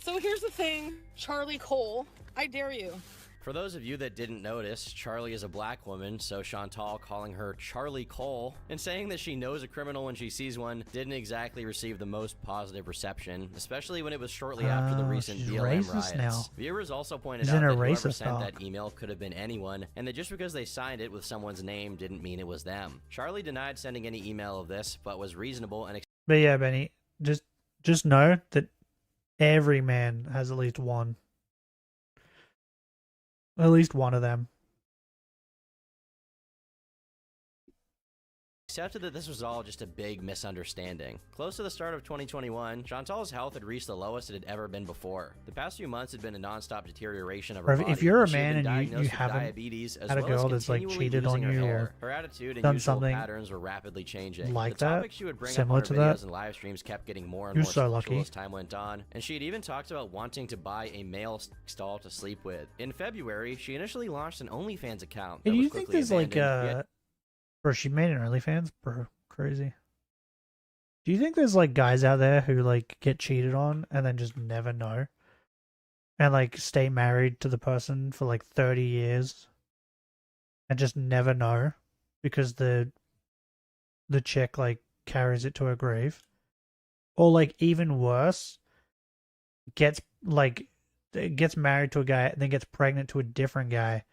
S4: So here's the thing, Charlie Cole, I dare you.
S2: For those of you that didn't notice, Charlie is a black woman, so Chantal calling her Charlie Cole and saying that she knows a criminal when she sees one didn't exactly receive the most positive reception, especially when it was shortly after the recent BLM riots.
S1: Now.
S2: Viewers also pointed out that whoever sent that email could have been anyone, and that just because they signed it with someone's name didn't mean it was them. Charlie denied sending any email of this, but was reasonable and...
S1: But yeah, Benny, just know that every man has at least one. At least one of them.
S2: Accepted that this was all just a big misunderstanding. Close to the start of 2021, Chantal's health had reached the lowest it had ever been before. The past few months had been a non-stop deterioration of her body.
S1: If you're a
S2: She had
S1: man
S2: been
S1: and you
S2: diagnosed with
S1: haven't
S2: diabetes, as
S1: had a
S2: well as
S1: girl that's like
S2: continually
S1: cheated on
S2: losing her
S1: you
S2: hair,
S1: or
S2: her attitude and
S1: done
S2: usual
S1: something
S2: patterns were rapidly changing.
S1: like
S2: the
S1: that,
S2: topics she would bring
S1: similar
S2: up in
S1: to
S2: her
S1: that,
S2: videos and live streams kept getting more and
S1: you're
S2: more
S1: so
S2: sexual
S1: lucky.
S2: as time went on, and she had even talked about wanting to buy a male sex doll to sleep with. In February, she initially launched an OnlyFans account.
S1: Hey,
S2: that
S1: do
S2: was
S1: you think
S2: quickly
S1: there's like
S2: abandoned, yet
S1: bro, she made an OnlyFans? Bro, crazy. Do you think there's like guys out there who like get cheated on and then just never know? And like stay married to the person for like 30 years and just never know because the chick like carries it to her grave? Or like even worse, gets married to a guy and then gets pregnant to a different guy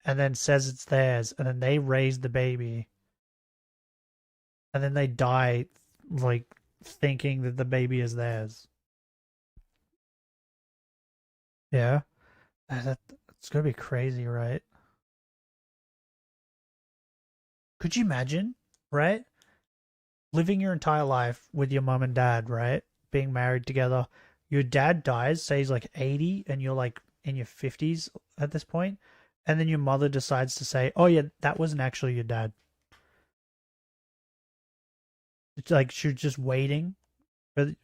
S1: and then says it's theirs, and then they raise the baby. And then they die, like, thinking that the baby is theirs. Yeah? It's gonna be crazy, right? Could you imagine, right? Living your entire life with your mom and dad, right? Being married together. Your dad dies, say he's like 80, and you're like in your 50s at this point. And then your mother decides to say, oh yeah, that wasn't actually your dad. It's like she's just waiting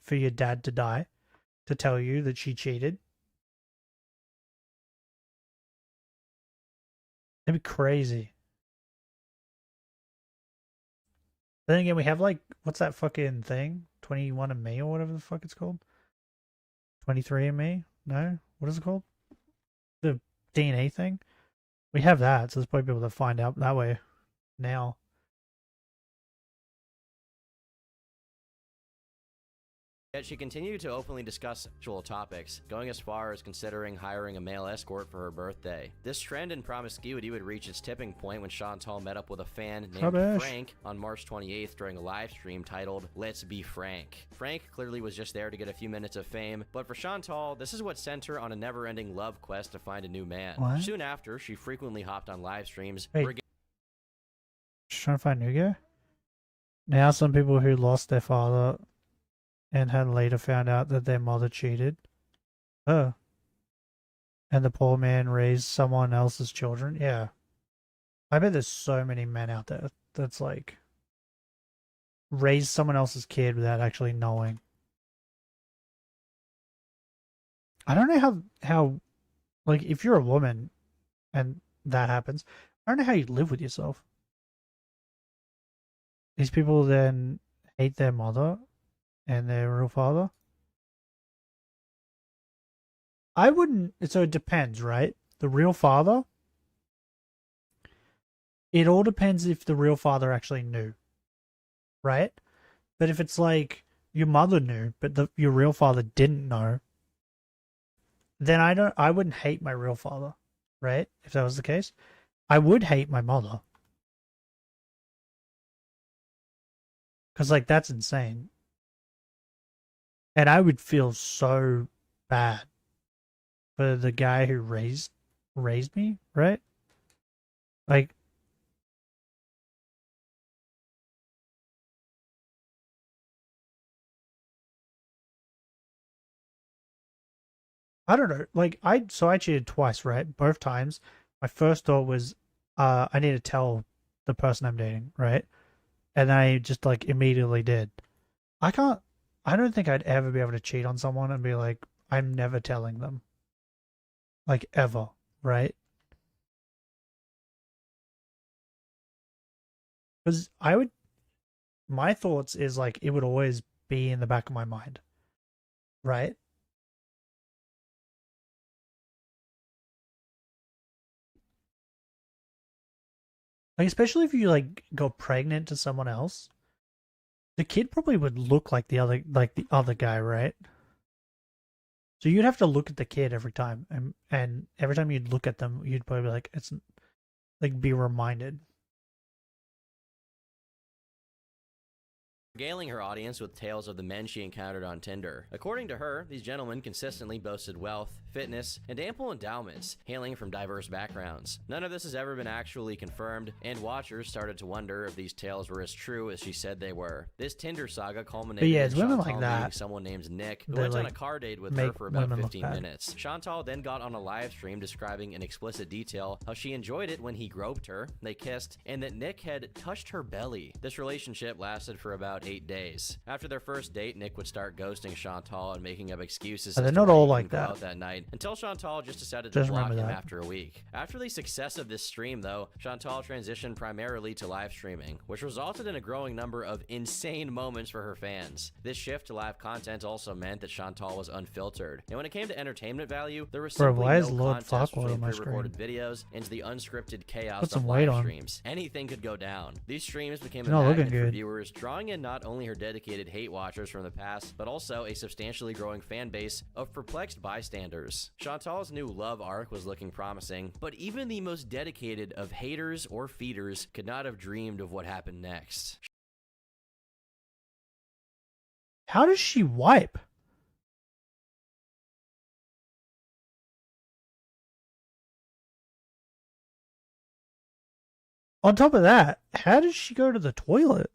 S1: for your dad to die to tell you that she cheated. That'd be crazy. Then again, we have like, what's that fucking thing? 21andMe or whatever the fuck it's called? 23andMe? No? What is it called? The DNA thing? We have that, so there's probably people that find out that way now.
S2: Yet she continued to openly discuss sexual topics, going as far as considering hiring a male escort for her birthday. This trend in promiscuity would reach its tipping point when Chantal met up with a fan named Frank on March 28th during a live stream titled Let's Be Frank. Frank clearly was just there to get a few minutes of fame, but for Chantal, this is what sent her on a never-ending love quest to find a new man.
S1: What?
S2: Soon after, she frequently hopped on live streams.
S1: She's trying to find Nugo. Now some people who lost their father and had later found out that their mother cheated. Oh. And the poor man raised someone else's children. Yeah. I bet there's so many men out there that's like raised someone else's kid without actually knowing. I don't know how like if you're a woman and that happens, I don't know how you live with yourself. These people then hate their mother and their real father. I wouldn't, so it depends, right? The real father, it all depends if the real father actually knew, right? But if it's like your mother knew, but your real father didn't know, then I wouldn't hate my real father, right? If that was the case, I would hate my mother. Because, like, that's insane. And I would feel so bad for the guy who raised me, right? Like, I don't know. Like, I cheated twice, right? Both times. My first thought was, I need to tell the person I'm dating, right? And I just, like, immediately did. I don't think I'd ever be able to cheat on someone and be like, I'm never telling them. Like, ever, right? Because my thoughts is, like, it would always be in the back of my mind, right? Like, especially if you, like, go pregnant to someone else, the kid probably would look like the other guy, right? So you'd have to look at the kid every time, and every time you'd look at them, you'd probably be like, it's like be reminded.
S2: Regaling her audience with tales of the men she encountered on Tinder. According to her, these gentlemen consistently boasted wealth, fitness, and ample endowments, hailing from diverse backgrounds. None of this has ever been actually confirmed, and watchers started to wonder if these tales were as true as she said they were. This Tinder saga culminated in
S1: women
S2: Chantal
S1: like that,
S2: meeting someone named Nick, who went on a car date with her for about 15 minutes. Chantal then got on a live stream describing in explicit detail how she enjoyed it when he groped her, they kissed, and that Nick had touched her belly. This relationship lasted for about 8 days. After their first date, Nick would start ghosting Chantal and making up excuses
S1: they're not all like that.
S2: Out that night, until Chantal just decided to block him after a week. After the success of this stream, though, Chantal transitioned primarily to live streaming, which resulted in a growing number of insane moments for her fans. This shift to live content also meant that Chantal was unfiltered, and when it came to entertainment value, there was simply no contest between pre-recorded videos and the unscripted chaos of live streams. Anything could go down. These streams became a magnet for viewers, drawing in not only her dedicated hate watchers from the past, but also a substantially growing fan base of perplexed bystanders. Chantal's new love arc was looking promising, but even the most dedicated of haters or feeders could not have dreamed of what happened next.
S1: How does she wipe? On top of that, how does she go to the toilet?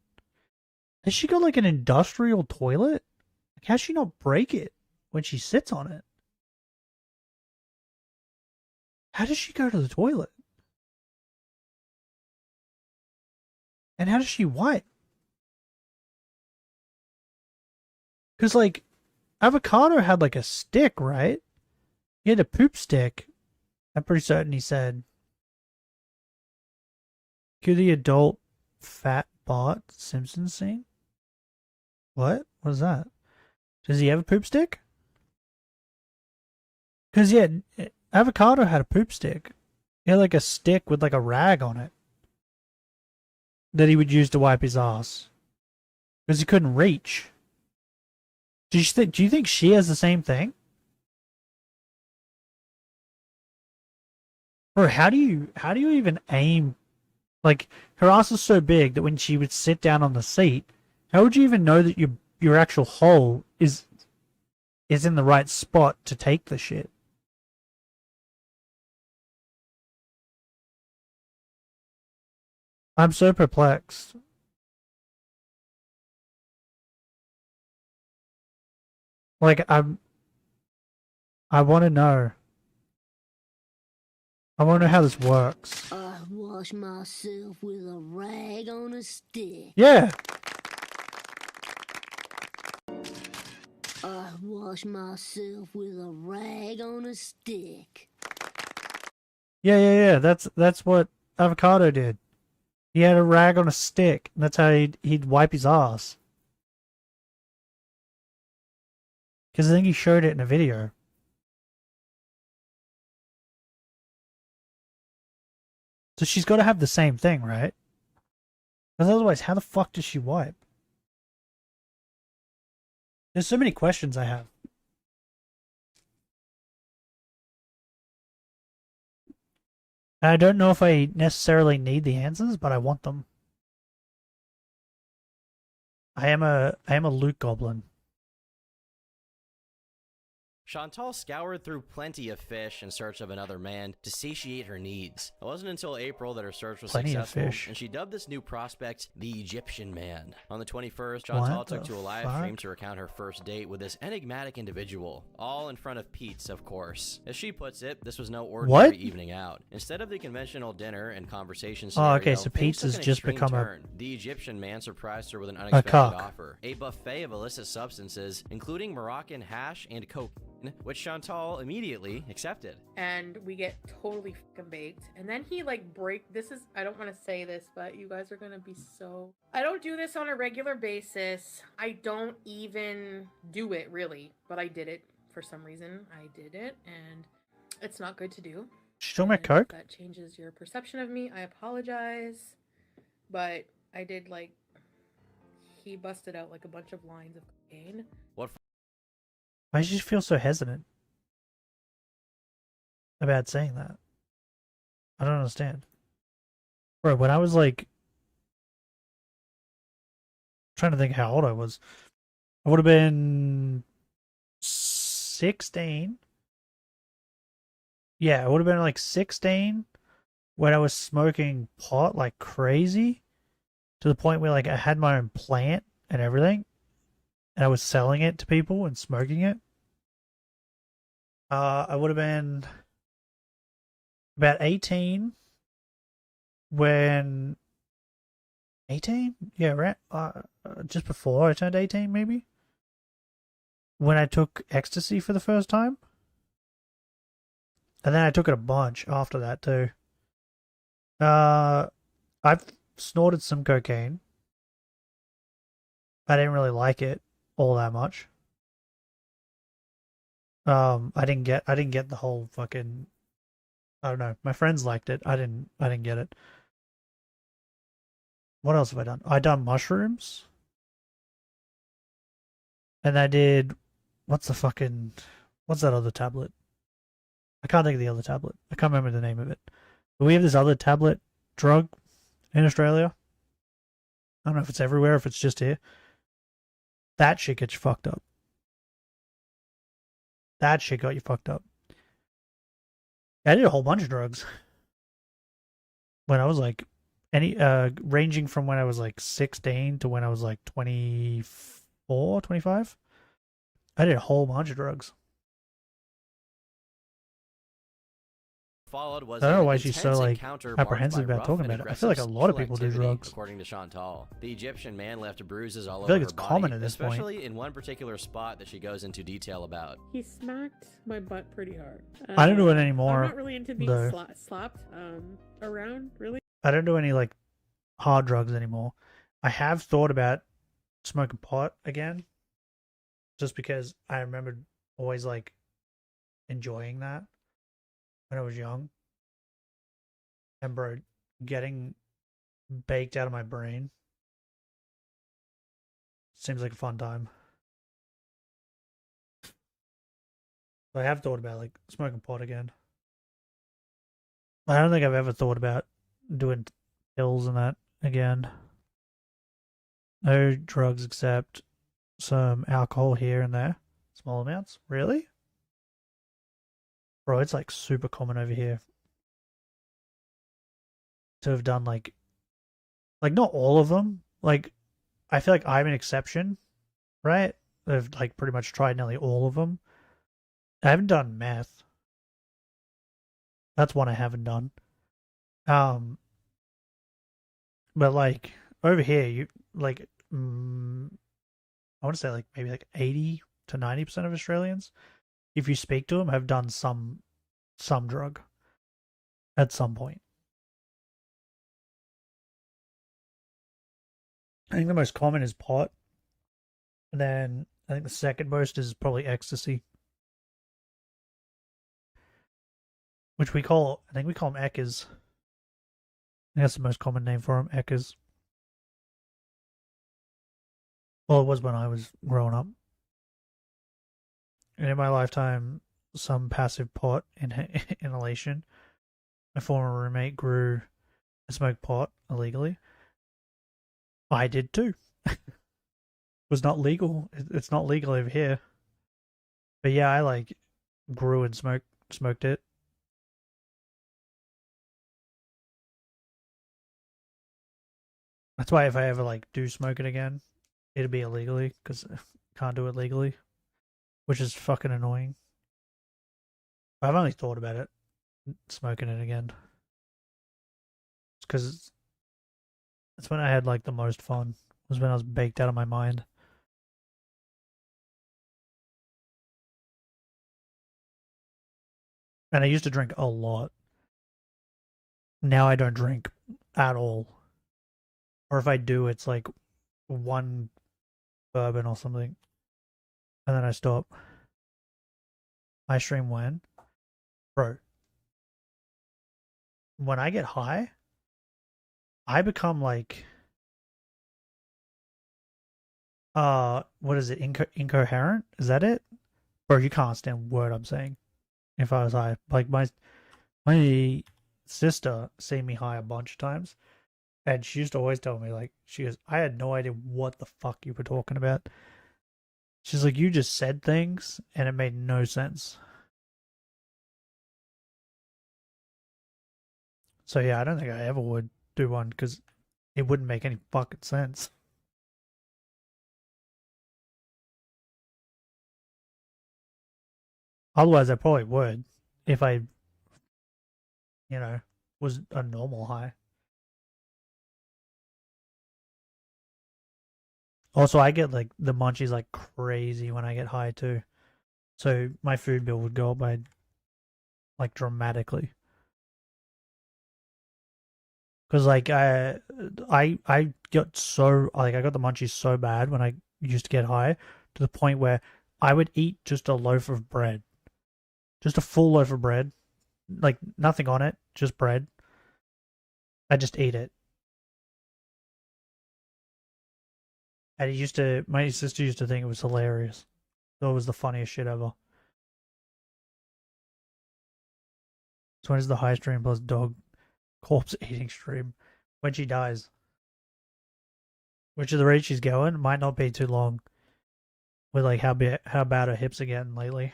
S1: Has she got like an industrial toilet? Like, how's she not break it when she sits on it? How does she go to the toilet? And how does she wipe? Because, like, Avocado had like a stick, right? He had a poop stick. I'm pretty certain he said. Cue the adult fat bot Simpsons scene. What was that? Does he have a poop stick? Because, yeah, Avocado had a poop stick. He had like a stick with like a rag on it that he would use to wipe his ass. Because he couldn't reach. Do you think she has the same thing? Or how do you even aim? Like, her ass is so big that when she would sit down on the seat, how would you even know that your actual hole is in the right spot to take the shit? I'm so perplexed. Like, I want to know. I want to know how this works.
S6: I wash myself with a rag on a stick.
S1: Yeah.
S6: I wash myself with a rag on a stick.
S1: Yeah. That's what Avocado did. He had a rag on a stick, and that's how he'd wipe his ass. Because I think he showed it in a video. So she's got to have the same thing, right? Because otherwise, how the fuck does she wipe? There's so many questions I have. I don't know if I necessarily need the answers, but I want them. I am a loot goblin.
S2: Chantal scoured through plenty of fish in search of another man to satiate her needs. It wasn't until April that her search was successful, and she dubbed this new prospect the Egyptian Man. On the 21st, Chantal took to a live stream to recount her first date with this enigmatic individual, all in front of Pete's, of course. As she puts it, this was no ordinary evening out. Instead of the conventional dinner and conversation scenario,
S1: okay, so Pete's has just become
S2: turn. The Egyptian Man surprised her with an unexpected offer, a buffet of illicit substances, including Moroccan hash and coke, which Chantal immediately accepted.
S4: And we get totally fucking baked. And then he like I don't want to say this, but you guys are gonna be so... I don't do this on a regular basis. I don't even do it really, but I did it for some reason. I did it, and it's not good to do.
S1: She's talking about coke?
S4: That changes your perception of me. I apologize. But I did he busted out like a bunch of lines of cocaine.
S2: What?
S1: Why does she feel so hesitant about saying that? I don't understand. Bro, when I was trying to think how old I was. I would have been 16. Yeah, I would have been 16 when I was smoking pot like crazy, to the point where I had my own plant and everything, and I was selling it to people and smoking it. I would have been about 18 when... 18? Yeah, right. Just before I turned 18, maybe? When I took ecstasy for the first time. And then I took it a bunch after that, too. I've snorted some cocaine. I didn't really like it all that much. I didn't get the whole fucking... I don't know. My friends liked it. I didn't get it. What else have I done? I done mushrooms. And I did... What's that other tablet? I can't think of the other tablet. I can't remember the name of it. But we have this other tablet drug in Australia. I don't know if it's everywhere, if it's just here. That shit gets you fucked up. That shit got you fucked up. I did a whole bunch of drugs. When I was ranging from when I was 16 to when I was 24, 25. I did a whole bunch of drugs.
S2: Followed was
S1: I don't know why she's so apprehensive about talking about it. I feel like a lot of people do drugs.
S2: According to Chantal, the Egyptian man left bruises all
S1: I feel
S2: over
S1: like it's
S2: her body,
S1: common at this
S2: especially
S1: point.
S2: in one particular spot that she goes into detail about.
S4: He smacked my butt pretty hard.
S1: I don't do it anymore.
S4: I'm not really into being slapped around, really.
S1: I don't do any hard drugs anymore. I have thought about smoking pot again, just because I remember always enjoying that when I was young. And bro, getting baked out of my brain seems like a fun time. So I have thought about smoking pot again. I don't think I've ever thought about doing pills and that again. No drugs except some alcohol here and there. Small amounts. Really? Bro, it's super common over here to have done Like, not all of them. Like, I feel like I'm an exception, right? I've, like, pretty much tried nearly all of them. I haven't done meth. That's one I haven't done. But, like, over here, you, like, I want to say, like, maybe, like, 80 to 90% of Australians, if you speak to them, have done some drug at some point. I think the most common is pot. And then I think the second most is probably ecstasy. Which I think we call them Eckers. That's the most common name for them, Eckers. Well, it was when I was growing up. And in my lifetime, some passive pot inhalation. My former roommate grew and smoked pot illegally. I did too. It was not legal. It's not legal over here. But yeah, I like grew and smoked it. That's why if I ever like do smoke it again, it'll be illegally because I can't do it legally, which is fucking annoying. I've only thought about it, smoking it again. It's because that's when I had like the most fun. Was when I was baked out of my mind. And I used to drink a lot. Now I don't drink at all. Or if I do, it's like one bourbon or something. And then I stop. I stream when? Bro. When I get high, I become like what is it? Incoherent? Is that it? Bro, you can't understand a word I'm saying. If I was high. Like my sister seen me high a bunch of times. And she used to always tell me, like, she goes, I had no idea what the fuck you were talking about. She's like, you just said things, and it made no sense. So yeah, I don't think I ever would do one, because it wouldn't make any fucking sense. Otherwise, I probably would, if I, you know, was a normal high. Also, I get like the munchies like crazy when I get high too. So my food bill would go up by like dramatically. Cause like I got so like I got the munchies so bad when I used to get high to the point where I would eat just a loaf of bread. Just a full loaf of bread. Like nothing on it, just bread. I just eat it. And my sister used to think it was hilarious. So it was the funniest shit ever. So when is the high stream plus dog corpse eating stream? When she dies. Which of the rate she's going might not be too long. With like how bad her hips are getting lately.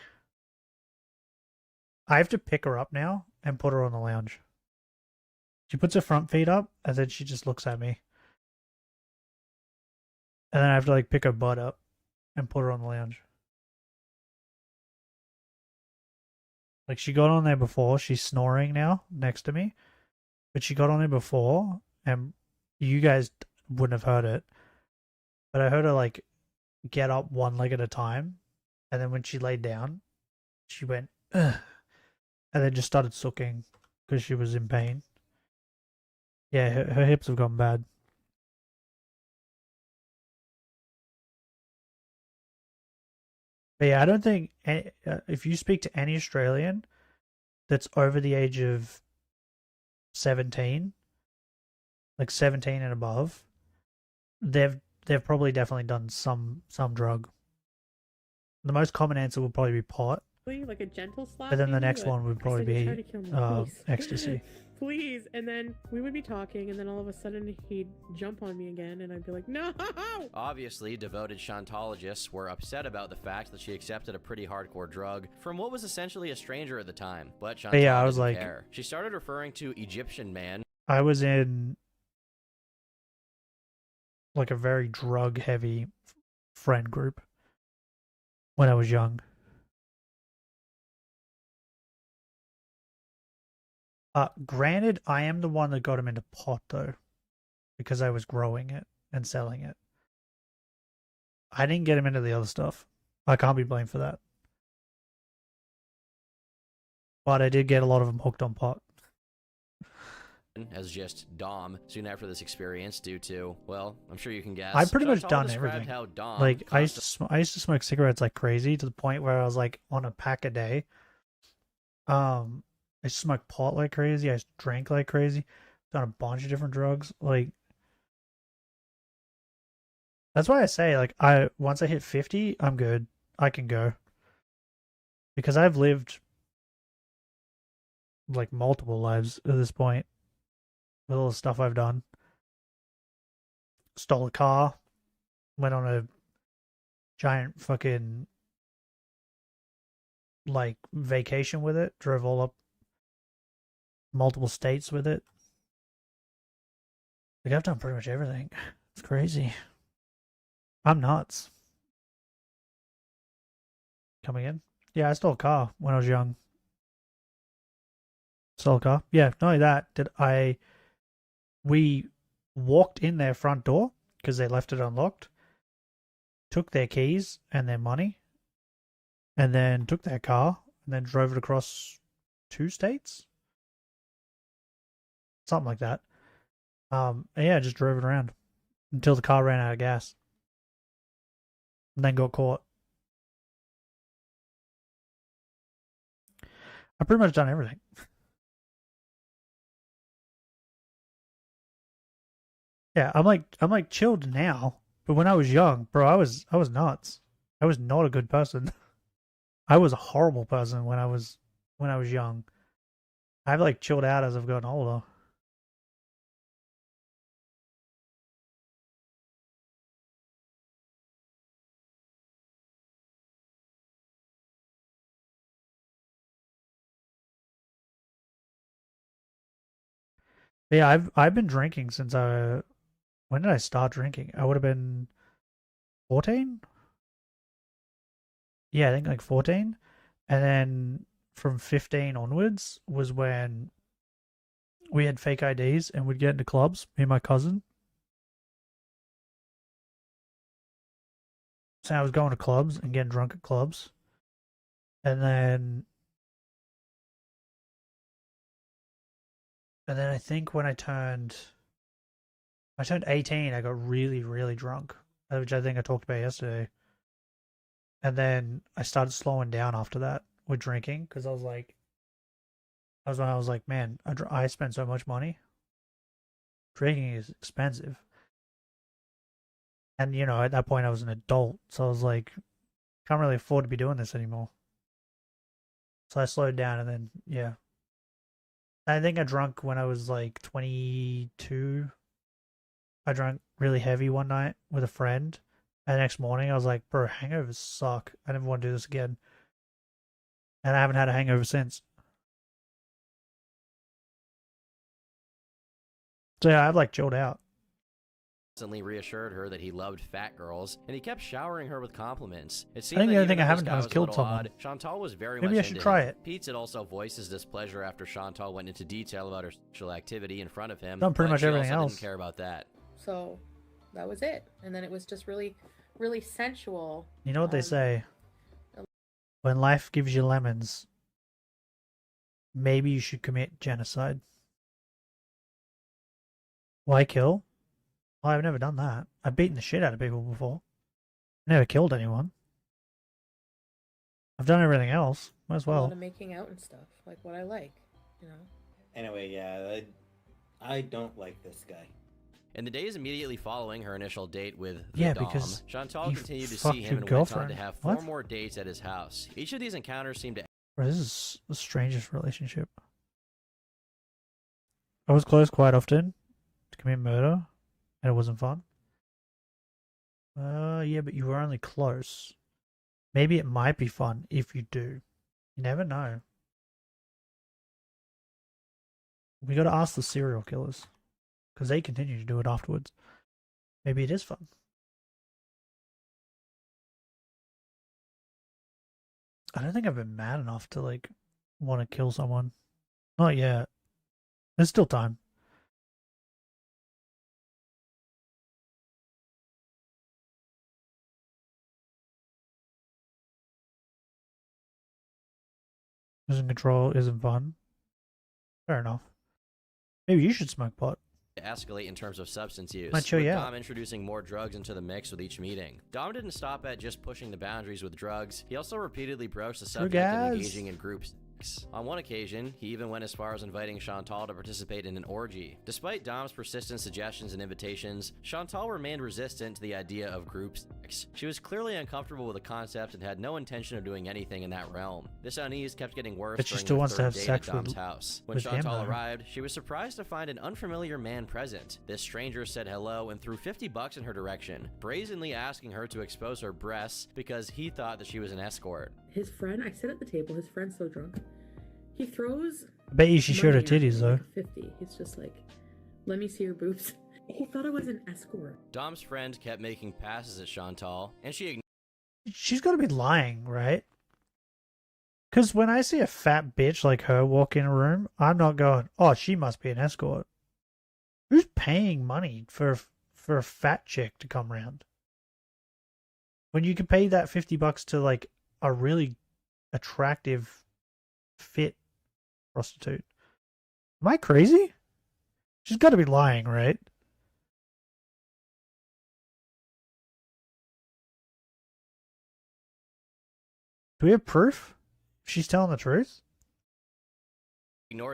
S1: I have to pick her up now and put her on the lounge. She puts her front feet up and then she just looks at me. And then I have to like pick her butt up and put her on the lounge. Like she got on there before. She's snoring now next to me. But she got on there before and you guys wouldn't have heard it. But I heard her like get up one leg at a time. And then when she laid down, she went, ugh. And then just started sucking because she was in pain. Yeah, her hips have gone bad. But yeah, I don't think if you speak to any Australian that's over the age of 17, like 17 and above, they've probably definitely done some drug. The most common answer would probably be pot.
S14: Like a gentle slap.
S1: But then the next one would probably be ecstasy.
S14: Please. And then we would be talking, and then all of a sudden he'd jump on me again, and I'd be like, no!
S2: Obviously, devoted Shantologists were upset about the fact that she accepted a pretty hardcore drug from what was essentially a stranger at the time. But Chantal
S1: yeah, I was
S2: didn't
S1: like,
S2: care. She started referring to Egyptian man.
S1: I was in like a very drug heavy friend group when I was young. Granted, I am the one that got him into pot though, because I was growing it and selling it. I didn't get him into the other stuff. I can't be blamed for that. But I did get a lot of them hooked on pot.
S2: As just Dom soon after this experience due to, well, I'm sure you can guess.
S1: I've pretty much
S2: Chantal
S1: done
S2: described
S1: everything.
S2: How Dom
S1: Like I used to smoke cigarettes like crazy to the point where I was like on a pack a day. I used to smoke pot like crazy. I used to drink like crazy. Done a bunch of different drugs. Like that's why I say like once I hit 50, I'm good. I can go. Because I've lived like multiple lives at this point with all the stuff I've done. Stole a car, went on a giant fucking like vacation with it, drove all up multiple states with it. Like I've done pretty much everything. It's crazy. I'm nuts. Coming in? Yeah, I stole a car when I was young. Stole a car? Yeah, not only that, we walked in their front door because they left it unlocked, took their keys and their money, and then took their car and then drove it across 2 states? Something like that. And yeah, just drove it around until the car ran out of gas. And then got caught. I've pretty much done everything. Yeah, I'm like chilled now, but when I was young, bro, I was nuts. I was not a good person. I was a horrible person when I was young. I've like chilled out as I've gotten older. Yeah, I've been drinking since when did I start drinking? I would have been 14? Yeah, I think like 14. And then from 15 onwards was when we had fake IDs and would get into clubs, me and my cousin. So I was going to clubs and getting drunk at clubs. And then I think when I turned 18, I got really, really drunk, which I think I talked about yesterday. And then I started slowing down after that with drinking because I was like, man, I spend so much money. Drinking is expensive. And, you know, at that point I was an adult, so I was like, can't really afford to be doing this anymore. So I slowed down and then, yeah. I think I drank when I was like 22. I drank really heavy one night with a friend. And the next morning I was like, bro, hangovers suck. I never want to do this again. And I haven't had a hangover since. So yeah, I've like chilled out.
S2: Constantly reassured her that he loved fat girls, and he kept showering her with compliments. It
S1: I
S2: seemed
S1: think
S2: that
S1: the only
S2: even
S1: thing I
S2: though this
S1: haven't
S2: guy
S1: done is
S2: was a
S1: killed
S2: little
S1: someone.
S2: odd, Chantal was very
S1: Maybe
S2: much
S1: I should
S2: into
S1: try
S2: him.
S1: it.
S2: Pete had also voiced his displeasure after Chantal went into detail about her sexual activity in front of him.
S1: Done pretty
S2: but
S1: much
S2: she
S1: everything
S2: also
S1: else.
S2: didn't care about that.
S4: So that was it. And then it was just really, really sensual.
S1: You know what they say? When life gives you lemons, maybe you should commit genocide. Why kill? Well, I've never done that. I've beaten the shit out of people before. Never killed anyone. I've done everything else. Might as
S4: A lot
S1: well.
S4: of making out and stuff, like what I like, you know.
S15: Anyway, yeah, I don't like this guy.
S2: In the days immediately following her initial date with the
S1: Yeah,
S2: Dom,
S1: because
S2: Chantal
S1: he
S2: continued to
S1: fucked
S2: see
S1: your
S2: him and went on
S1: girlfriend.
S2: to have 4
S1: What?
S2: more dates at his house. Each of these encounters seemed to
S1: Bro, this is the strangest relationship. I was close quite often to commit murder, and it wasn't fun. Yeah, but you were only close. Maybe it might be fun if you do. You never know. We gotta ask the serial killers, because they continue to do it afterwards. Maybe it is fun. I don't think I've been mad enough to like want to kill someone. Not yet. There's still time. Losing control isn't fun. Fair enough. Maybe you should smoke pot.
S2: Escalate in terms of substance use,
S1: Might show
S2: with
S1: you
S2: Dom
S1: out.
S2: introducing more drugs into the mix with each meeting. Dom didn't stop at just pushing the boundaries with drugs. He also repeatedly broached the subject of engaging in group sex. On one occasion, he even went as far as inviting Chantal to participate in an orgy. Despite Dom's persistent suggestions and invitations, Chantal remained resistant to the idea of group sex. She was clearly uncomfortable with the concept and had no intention of doing anything in that realm. This unease kept getting worse
S1: But she
S2: during
S1: still
S2: the
S1: wants to
S2: third
S1: have
S2: date
S1: sex
S2: at Dom's
S1: with-
S2: house. When
S1: with him,
S2: Chantal
S1: though.
S2: arrived, she was surprised to find an unfamiliar man present. This stranger said hello and threw $50 in her direction, brazenly asking her to expose her breasts because he thought that she was an escort.
S4: His friend, I sit at the table, his friend's so drunk. He throws.
S1: I bet you she showed her
S4: money at
S1: titties
S4: me,
S1: though.
S4: like 50. He's just like, let me see your boobs. He thought I was an escort.
S2: Dom's friend kept making passes at Chantal, and she ignored
S1: She's got to be lying, right? Because when I see a fat bitch like her walk in a room, I'm not going, oh, she must be an escort. Who's paying money for a fat chick to come round? When you can pay that $50 to like a really attractive, fit prostitute. Am I crazy? She's got to be lying, right? Do we have proof? She's telling the truth?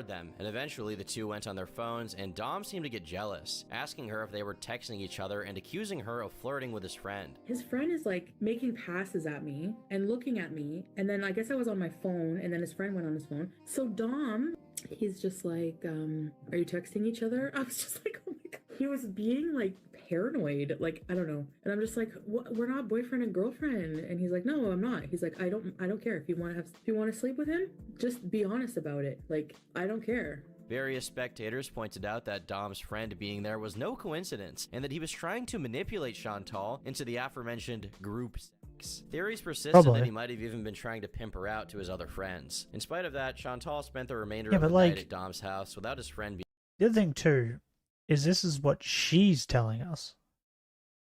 S2: them, and eventually the two went on their phones, and Dom seemed to get jealous, asking her if they were texting each other and accusing her of flirting with his friend.
S4: His friend is like making passes at me and looking at me, and then I guess I was on my phone, and then his friend went on his phone. So Dom, he's just like, are you texting each other? I was just like, oh my god. He was being like paranoid, like I don't know, and I'm just like, we're not boyfriend and girlfriend, and he's like, no, I'm not. He's like, I don't care if you want to sleep with him, just be honest about it. Like, I don't care.
S2: Various spectators pointed out that Dom's friend being there was no coincidence, and that he was trying to manipulate Chantal into the aforementioned group sex. Theories persisted that he might have even been trying to pimp her out to his other friends. In spite of that, Chantal spent the remainder of the night at Dom's house without his friend being.
S1: The other thing too is this is what she's telling us.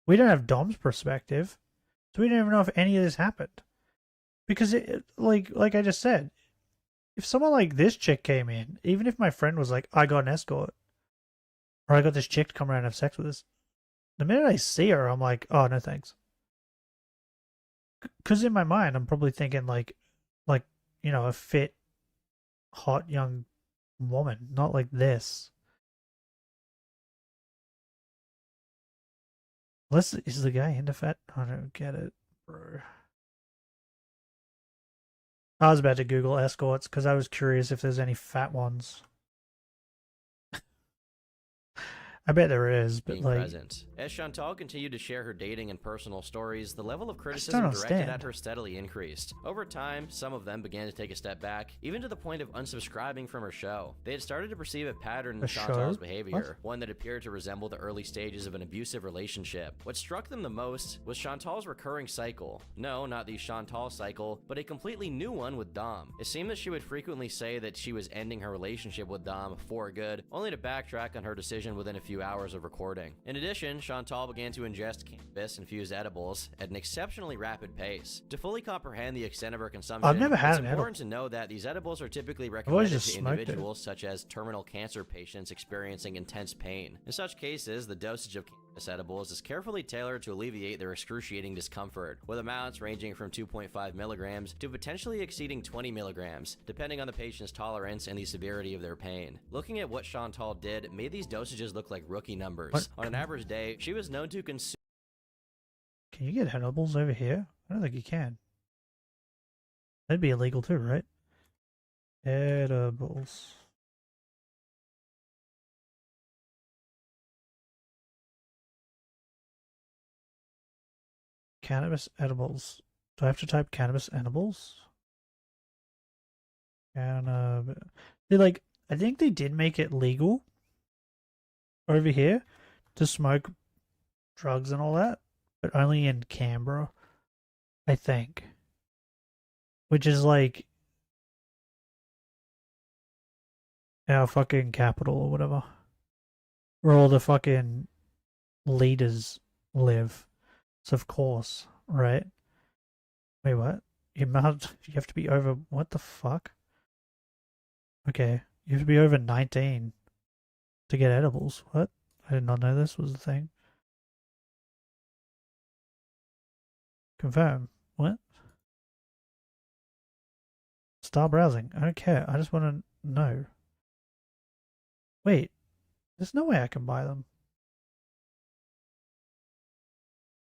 S1: We don't have Dom's perspective, so we don't even know if any of this happened. Because it, like I just said, if someone like this chick came in, even if my friend was like, I got an escort, or I got this chick to come around and have sex with us, the minute I see her, I'm like, oh, no thanks. Because in my mind, I'm probably thinking like, you know, a fit, hot young woman, not like this. Unless, is the guy into fat? I don't get it, bro. I was about to Google escorts because I was curious if there's any fat ones. I bet there is, but like...
S2: present. As Chantal continued to share her dating and personal stories, the level of criticism directed at her steadily increased. Over time, some of them began to take a step back, even to the point of unsubscribing from her show. They had started to perceive a pattern in Chantal's behavior, one that appeared to resemble the early stages of an abusive relationship. What struck them the most was Chantal's recurring cycle. No, not the Chantal cycle, but a completely new one with Dom. It seemed that she would frequently say that she was ending her relationship with Dom for good, only to backtrack on her decision within a few hours of recording. In addition, Chantal began to ingest cannabis-infused edibles at an exceptionally rapid pace. To fully comprehend the extent of her consumption,
S1: I've never had
S2: it's important to know that these edibles are typically recommended to individuals such as terminal cancer patients experiencing intense pain. In such cases, the dosage of cannabis edibles is carefully tailored to alleviate their excruciating discomfort, with amounts ranging from 2.5 milligrams to potentially exceeding 20 milligrams, depending on the patient's tolerance and the severity of their pain. Looking at what Chantal did made these dosages look like rookie numbers.
S1: What?
S2: On an average day, she was known to consume.
S1: Can you get edibles over here? I don't think you can. That'd be illegal too, right? Edibles. Cannabis edibles. Do I have to type cannabis edibles? I think they did make it legal over here to smoke drugs and all that, but only in Canberra, I think. Which is like our fucking capital or whatever. Where all the fucking leaders live. So of course, right? Wait, what? You have to be over, what the fuck? Okay, you have to be over 19 to get edibles. What? I did not know this was a thing. Confirm. What? Start browsing. I don't care. I just want to know. Wait. There's no way I can buy them.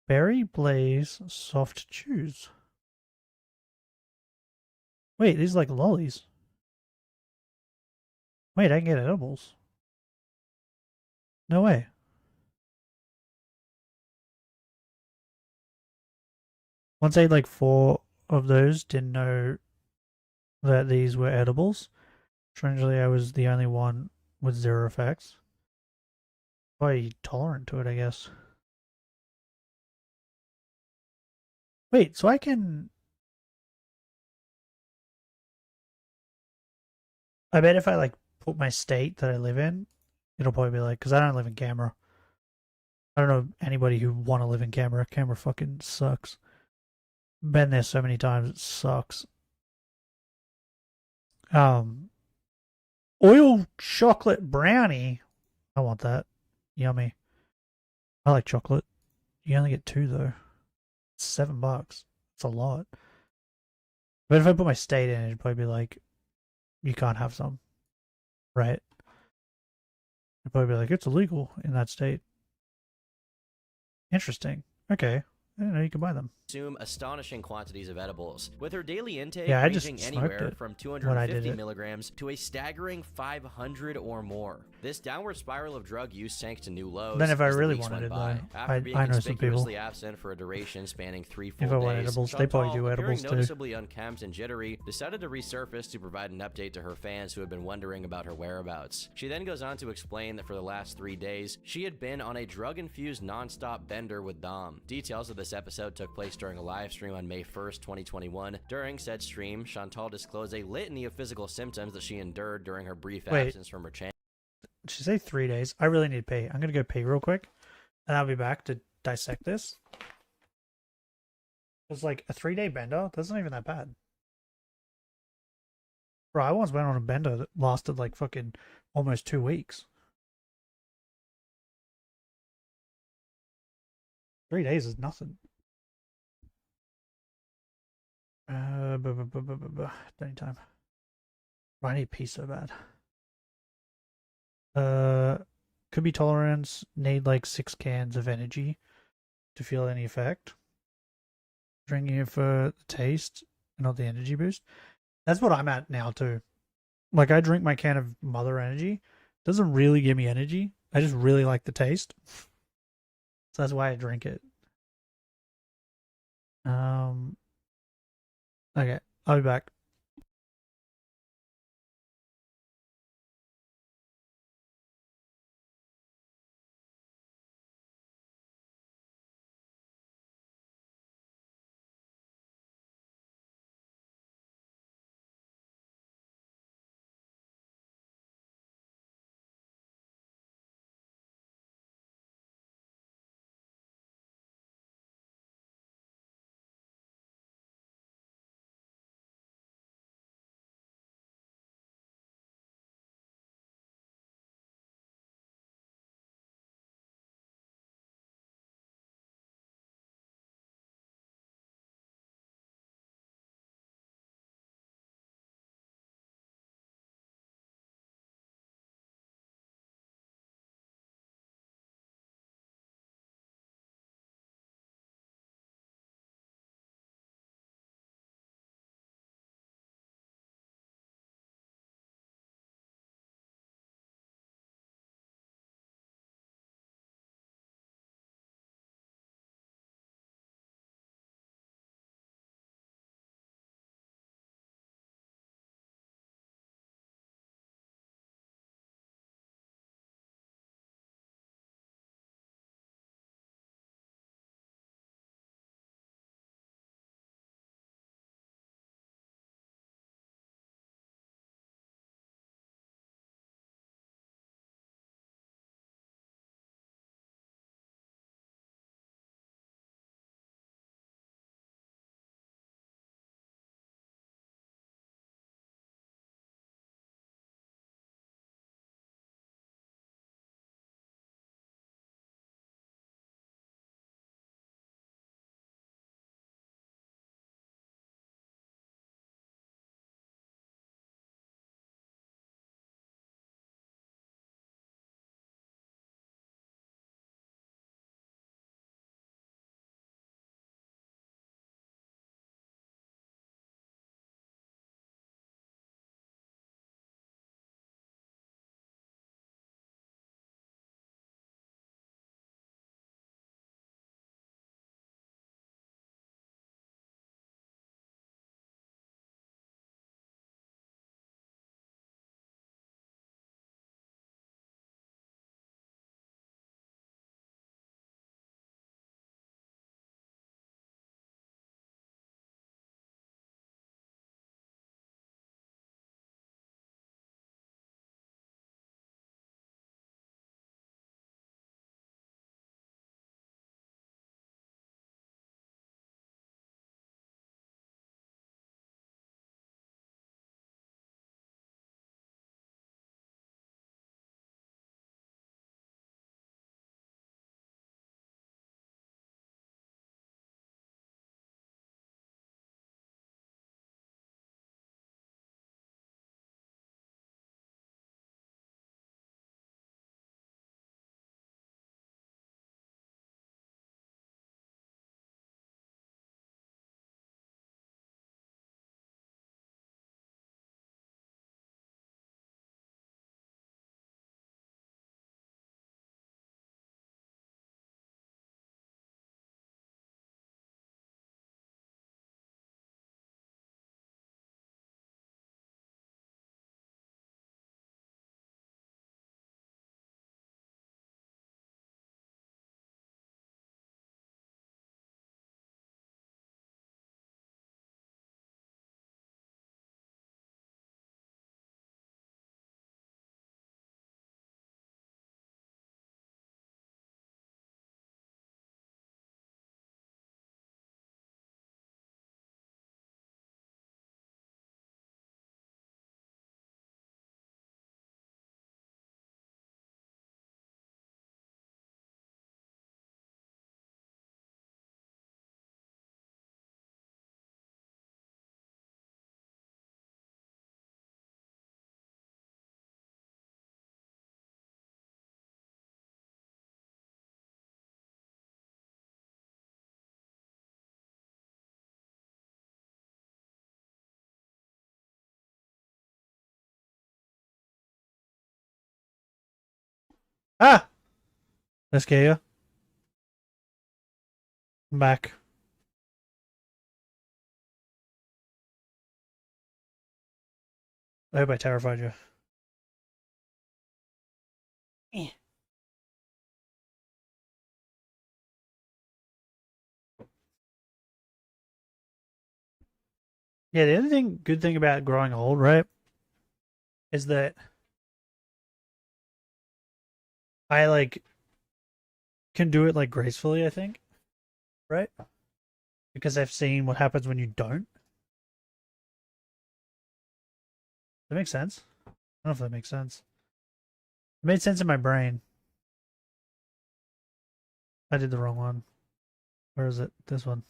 S1: Berry Blaze Soft Chews. Wait, these are like lollies. Wait, I can get edibles. No way. Once I ate like 4 of those, didn't know that these were edibles. Strangely, I was the only one with 0 effects. Quite tolerant to it, I guess. Wait, so I can... I bet if I like put my state that I live in, it'll probably be like, because I don't live in Canberra. I don't know anybody who want to live in Canberra. Canberra fucking sucks. Been there so many times, it sucks. Oil chocolate brownie. I want that. Yummy. I like chocolate. You only get 2 though. It's $7. It's a lot. But if I put my state in, it'd probably be like, you can't have some. Right? It'd probably be like, it's illegal in that state. Interesting. Okay. I didn't know you could buy them.
S2: Consume astonishing quantities of edibles, with her daily intake
S1: Yeah, I just
S2: ranging
S1: smoked
S2: anywhere
S1: it
S2: from
S1: when I did
S2: 250
S1: it.
S2: milligrams to a staggering 500 or more. This downward spiral of drug use sank to new lows.
S1: Then if I
S2: as the
S1: really
S2: weeks
S1: wanted
S2: went
S1: it,
S2: by.
S1: though,
S2: After being
S1: I know some people.
S2: conspicuously absent for a duration spanning 3 full
S1: If I want
S2: days,
S1: edibles, they probably
S2: Chantal,
S1: do edibles
S2: appearing
S1: too.
S2: noticeably unkempt and jittery, decided to resurface to provide an update to her fans who had been wondering about her whereabouts. She then goes on to explain that for the last 3 days, she had been on a drug-infused non-stop bender with Dom. Details of this episode took place during a live stream on May 1st, 2021. During said stream, Chantal disclosed a litany of physical symptoms that she endured during her brief absence from her channel.
S1: Did she say 3 days? I really need to pee. I'm gonna go pee real quick, and I'll be back to dissect this. It's like a 3-day bender. That's not even that bad. Bro, I once went on a bender that lasted like fucking almost 2 weeks. 3 days is nothing. Anytime. I need pee so bad. Could be tolerance. Need like 6 cans of energy to feel any effect. Drinking it for the taste and not the energy boost. That's what I'm at now too. Like I drink my can of Mother Energy. Doesn't really give me energy. I just really like the taste. So that's why I drink it. Okay, I'll be back. Ah! Let's scare you. I'm back. I hope I terrified you. Yeah, the other good thing about growing old, right, is that I like can do it like gracefully, I think. Right? Because I've seen what happens when you don't. That makes sense. I don't know if that makes sense. It made sense in my brain. I did the wrong one. Where is it? This one.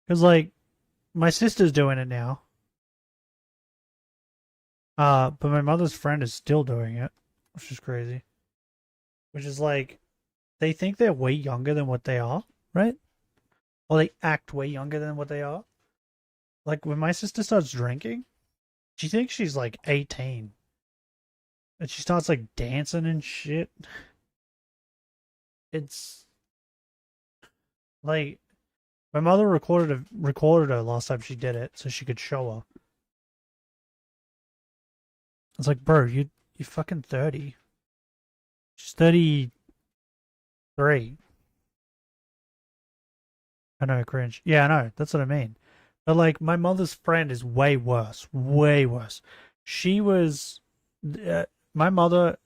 S1: Because, like, my sister's doing it now. But my mother's friend is still doing it, which is crazy. Which is like, they think they're way younger than what they are, right? Or they act way younger than what they are. Like, when my sister starts drinking, she thinks she's like 18. And she starts like dancing and shit. It's like, my mother recorded her last time she did it so she could show her. It's like, bro, you're fucking 30. She's 33. I know, cringe. Yeah, I know. That's what I mean. But like, my mother's friend is way worse. Way worse. She was... my mother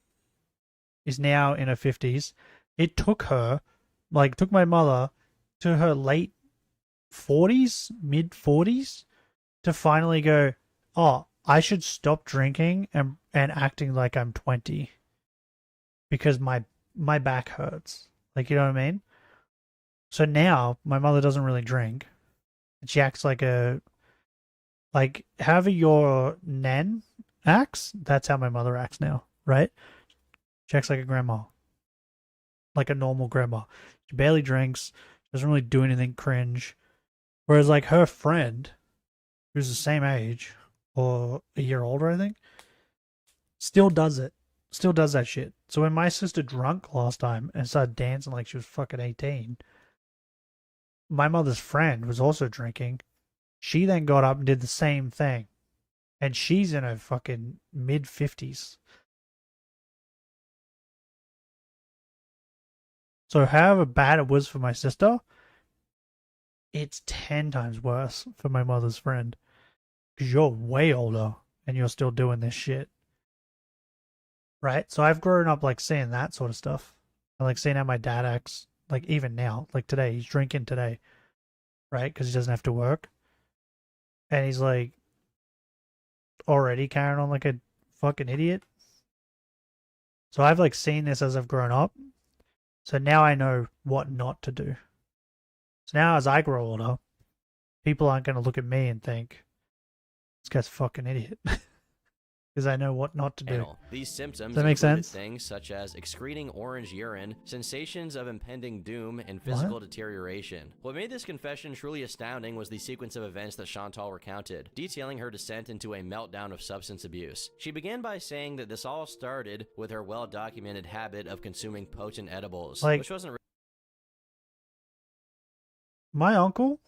S1: is now in her 50s. It took her, like, took my mother to her late 40s, mid 40s, to finally go, oh, I should stop drinking and acting like I'm 20 because my back hurts. Like, you know what I mean? So now my mother doesn't really drink. And she acts like however your nan acts, that's how my mother acts now, right? She acts like a grandma. Like a normal grandma. She barely drinks, doesn't really do anything cringe. Whereas like her friend, who's the same age, or a year older, I think, still does it. Still does that shit. So when my sister drunk last time and started dancing like she was fucking 18, my mother's friend was also drinking. She then got up and did the same thing. And she's in her fucking mid-50s. So however bad it was for my sister, it's 10 times worse for my mother's friend. Because you're way older and you're still doing this shit. Right? So I've grown up like seeing that sort of stuff. I like seeing how my dad acts, like even now, like today, he's drinking today. Right? Because he doesn't have to work. And he's like already carrying on like a fucking idiot. So I've like seen this as I've grown up. So now I know what not to do. So now as I grow older, people aren't going to look at me and think, this guy's a fucking idiot. Because I know what not to do.
S2: These symptoms
S1: Does that make
S2: included
S1: sense?
S2: things such as excreting orange urine, sensations of impending doom, and physical deterioration. What made this confession truly astounding was the sequence of events that Chantal recounted, detailing her descent into a meltdown of substance abuse. She began by saying that this all started with her well-documented habit of consuming potent edibles,
S1: Like,
S2: which wasn't
S1: my uncle,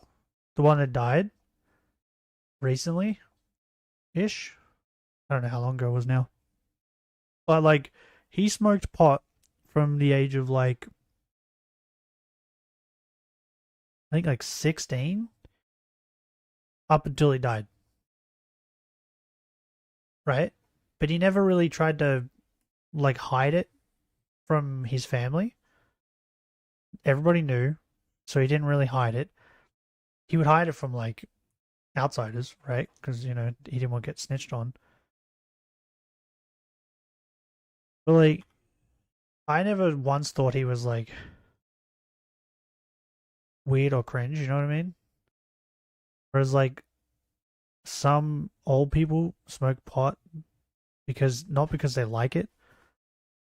S1: the one that died recently-ish, I don't know how long ago it was now. But, like, he smoked pot from the age of, like, I think, like, 16 up until he died. Right? But he never really tried to, like, hide it from his family. Everybody knew, so he didn't really hide it. He would hide it from, like, outsiders, right? Because, you know, he didn't want to get snitched on. But, like, I never once thought he was, like, weird or cringe, you know what I mean? Whereas, like, some old people smoke pot not because they like it.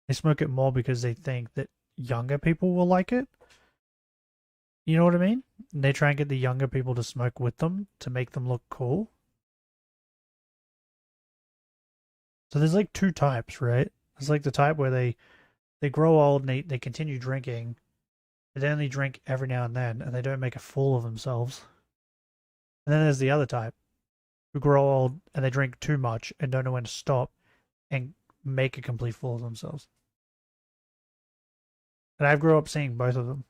S1: They smoke it more because they think that younger people will like it. You know what I mean? And they try and get the younger people to smoke with them to make them look cool. So there's like two types, right? There's like the type where they grow old and they continue drinking, but they only drink every now and they don't make a fool of themselves. And then there's the other type who grow old and they drink too much and don't know when to stop and make a complete fool of themselves. And I grew up seeing both of them,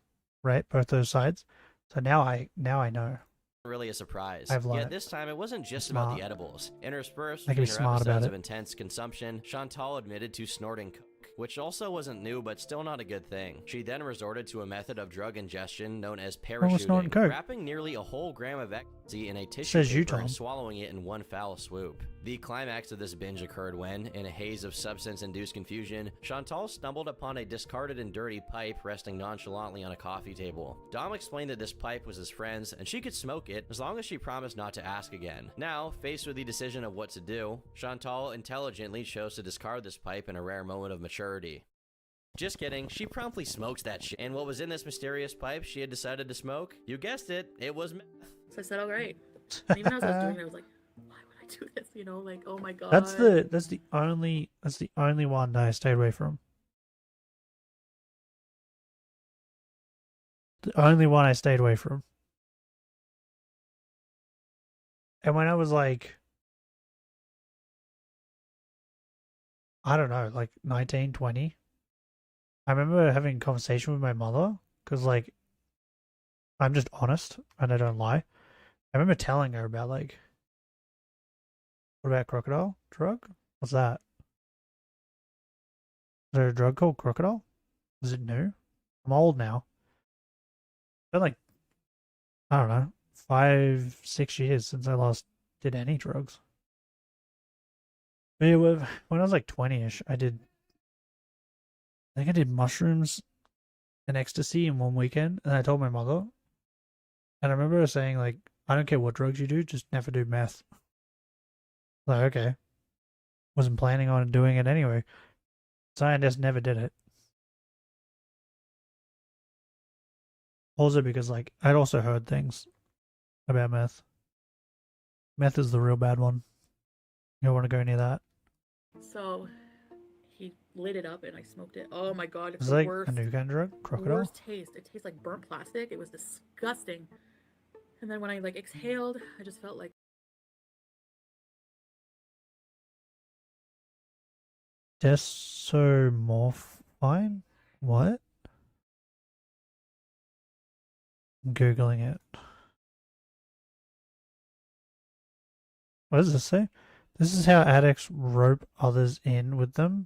S1: right? Both those sides. So now I know.
S2: Really a surprise.
S1: I've learned.
S2: Yet this time it wasn't just about the edibles. Interspersed
S1: I can
S2: between
S1: be
S2: her
S1: smart about
S2: episodes
S1: it.
S2: of intense consumption, Chantal admitted to snorting coke, which also wasn't new but still not a good thing. She then resorted to a method of drug ingestion known as
S1: snorting
S2: parachuting,
S1: coke?
S2: wrapping nearly a whole gram of ecstasy in a tissue
S1: Says you,
S2: paper and
S1: Tom.
S2: swallowing it in one foul swoop. The climax of this binge occurred when, in a haze of substance-induced confusion, Chantal stumbled upon a discarded and dirty pipe resting nonchalantly on a coffee table. Dom explained that this pipe was his friend's and she could smoke it as long as she promised not to ask again. Now, faced with the decision of what to do, Chantal intelligently chose to discard this pipe in a rare moment of maturity. Just kidding, she promptly smokes that shit. And what was in this mysterious pipe she had decided to smoke? You guessed it, it was meth.
S4: So I said, all right. And even as I was doing it, I was like, why would I do this? You know, like, oh my god.
S1: That's the only one that I stayed away from. The only one I stayed away from. And when I was like, I don't know, like 19, 20, I remember having a conversation with my mother because, like, I'm just honest and I don't lie. I remember telling her about, like, what about crocodile drug? What's that? Is there a drug called crocodile? Is it new? I'm old now. It's been like, I don't know, 5, 6 years since I last did any drugs. But yeah, when I was like 20-ish, I think I did mushrooms and ecstasy in one weekend, and I told my mother. And I remember her saying, like, I don't care what drugs you do, just never do meth. Like, okay. Wasn't planning on doing it anyway. So I just never did it. Also because, like, I'd also heard things about meth. Meth is the real bad one. You don't want to go near that.
S4: So he lit it up and I smoked it. Oh my god, it's
S1: Is
S4: the
S1: it like
S4: worst.
S1: a new kind of drug? Crocodile?
S4: Worst taste. It tastes like burnt plastic. It was disgusting. And then when I like exhaled, I just felt like
S1: Desomorphine? What? I'm Googling it. What does this say? This is how addicts rope others in with them.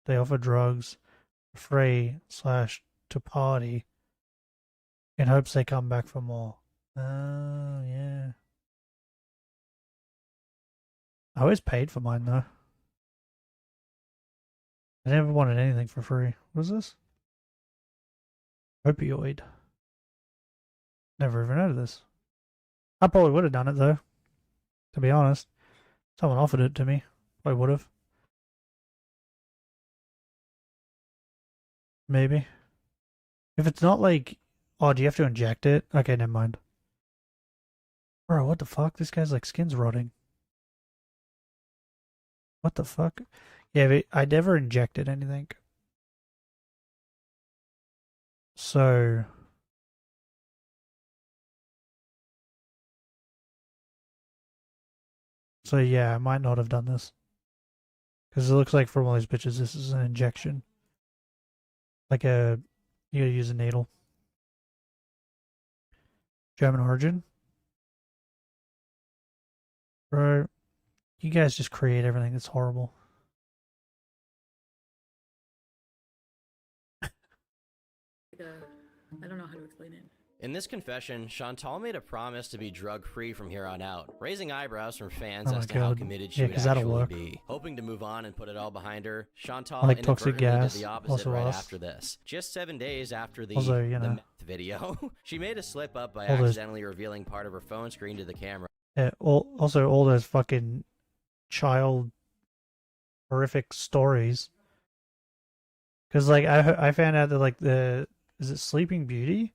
S1: They offer drugs for free / to party in hopes they come back for more. Oh, yeah. I always paid for mine, though. I never wanted anything for free. What is this? Opioid. Never even heard of this. I probably would have done it, though. To be honest. Someone offered it to me. I would have. Maybe. If it's not like... Oh, do you have to inject it? Okay, never mind. Bro, what the fuck? This guy's like skin's rotting. What the fuck? Yeah, but I never injected anything. So... So yeah, I might not have done this. Because it looks like from all these pictures, this is an injection. Like you gotta use a needle. German origin. Bro, you guys just create everything that's horrible.
S4: I don't know how to explain it.
S2: In this confession, Chantal made a promise to be drug-free from here on out, raising eyebrows from fans as to how committed she would actually be. Hoping to move on and put it all behind her, Chantal
S1: like toxic
S2: inadvertently
S1: gas,
S2: did the opposite
S1: also
S2: right
S1: lost.
S2: after this. Just 7 days after the,
S1: Also, you
S2: the
S1: know.
S2: meth video, she made a slip-up by
S1: All those-
S2: accidentally revealing part of her phone screen to the camera.
S1: Yeah, also all those fucking child horrific stories. Because like I found out that like is it Sleeping Beauty?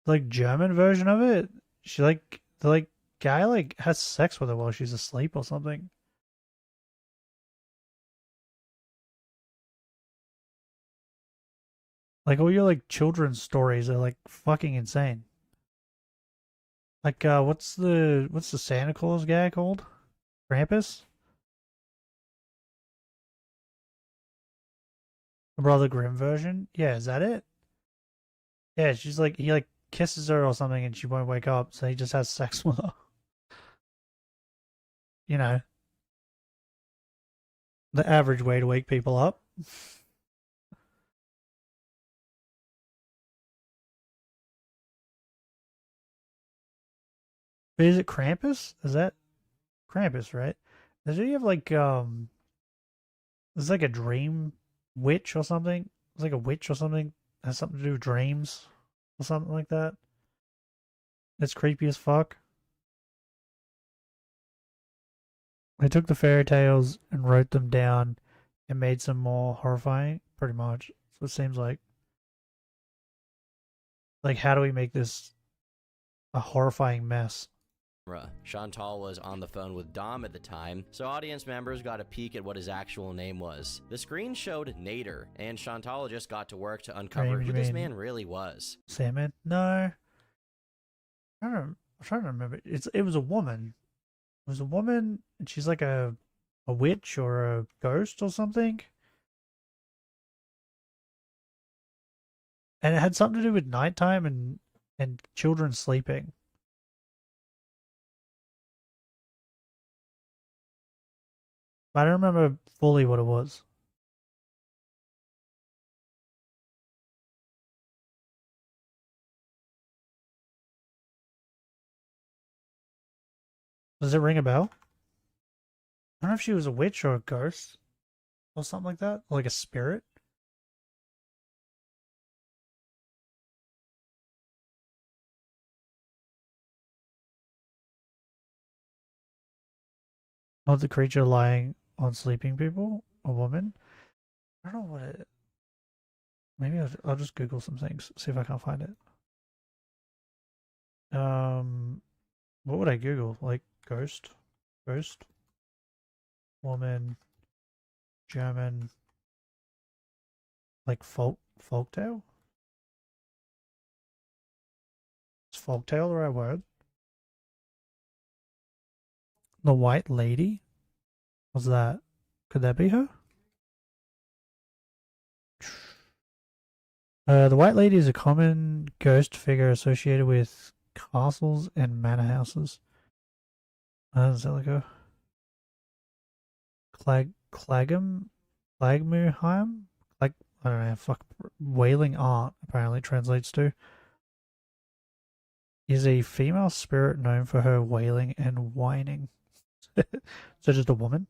S1: like German version of it. She like the like guy like has sex with her while she's asleep or something. Like all your like children's stories are like fucking insane. Like what's the Santa Claus guy called? Krampus? The Brother Grimm version? Yeah, is that it? Yeah, she's like he like kisses her or something and she won't wake up, so he just has sex with her. You know, the average way to wake people up. But is it Krampus? Is that Krampus, right? Does he have like it's like a dream witch or something? It's like a witch or something. Has something to do with dreams or something like that. It's creepy as fuck. They took the fairy tales and wrote them down and made some more horrifying, pretty much. So it seems like. Like, how do we make this a horrifying mess?
S2: Chantal was on the phone with Dom at the time, so audience members got a peek at what his actual name was. The screen showed Nader, and Chantal just got to work to uncover who this man really was.
S1: Salmon? No. I'm trying to remember. It was a woman. It was a woman, and she's like a witch or a ghost or something. And it had something to do with nighttime and children sleeping. I don't remember fully what it was. Does it ring a bell? I don't know if she was a witch or a ghost or something like that, or like a spirit. Not the creature lying on sleeping people, a woman. I don't know what it. Maybe I'll just Google some things, see if I can't find it. What would I Google? Like ghost, woman, German, like folktale. Is folktale the right word? The White Lady? What's that? Could that be her? The White Lady is a common ghost figure associated with castles and manor houses. Does that like a Clagmuheim? Like, I don't know, fuck. Wailing Art apparently translates to. Is a female spirit known for her wailing and whining. So just a woman?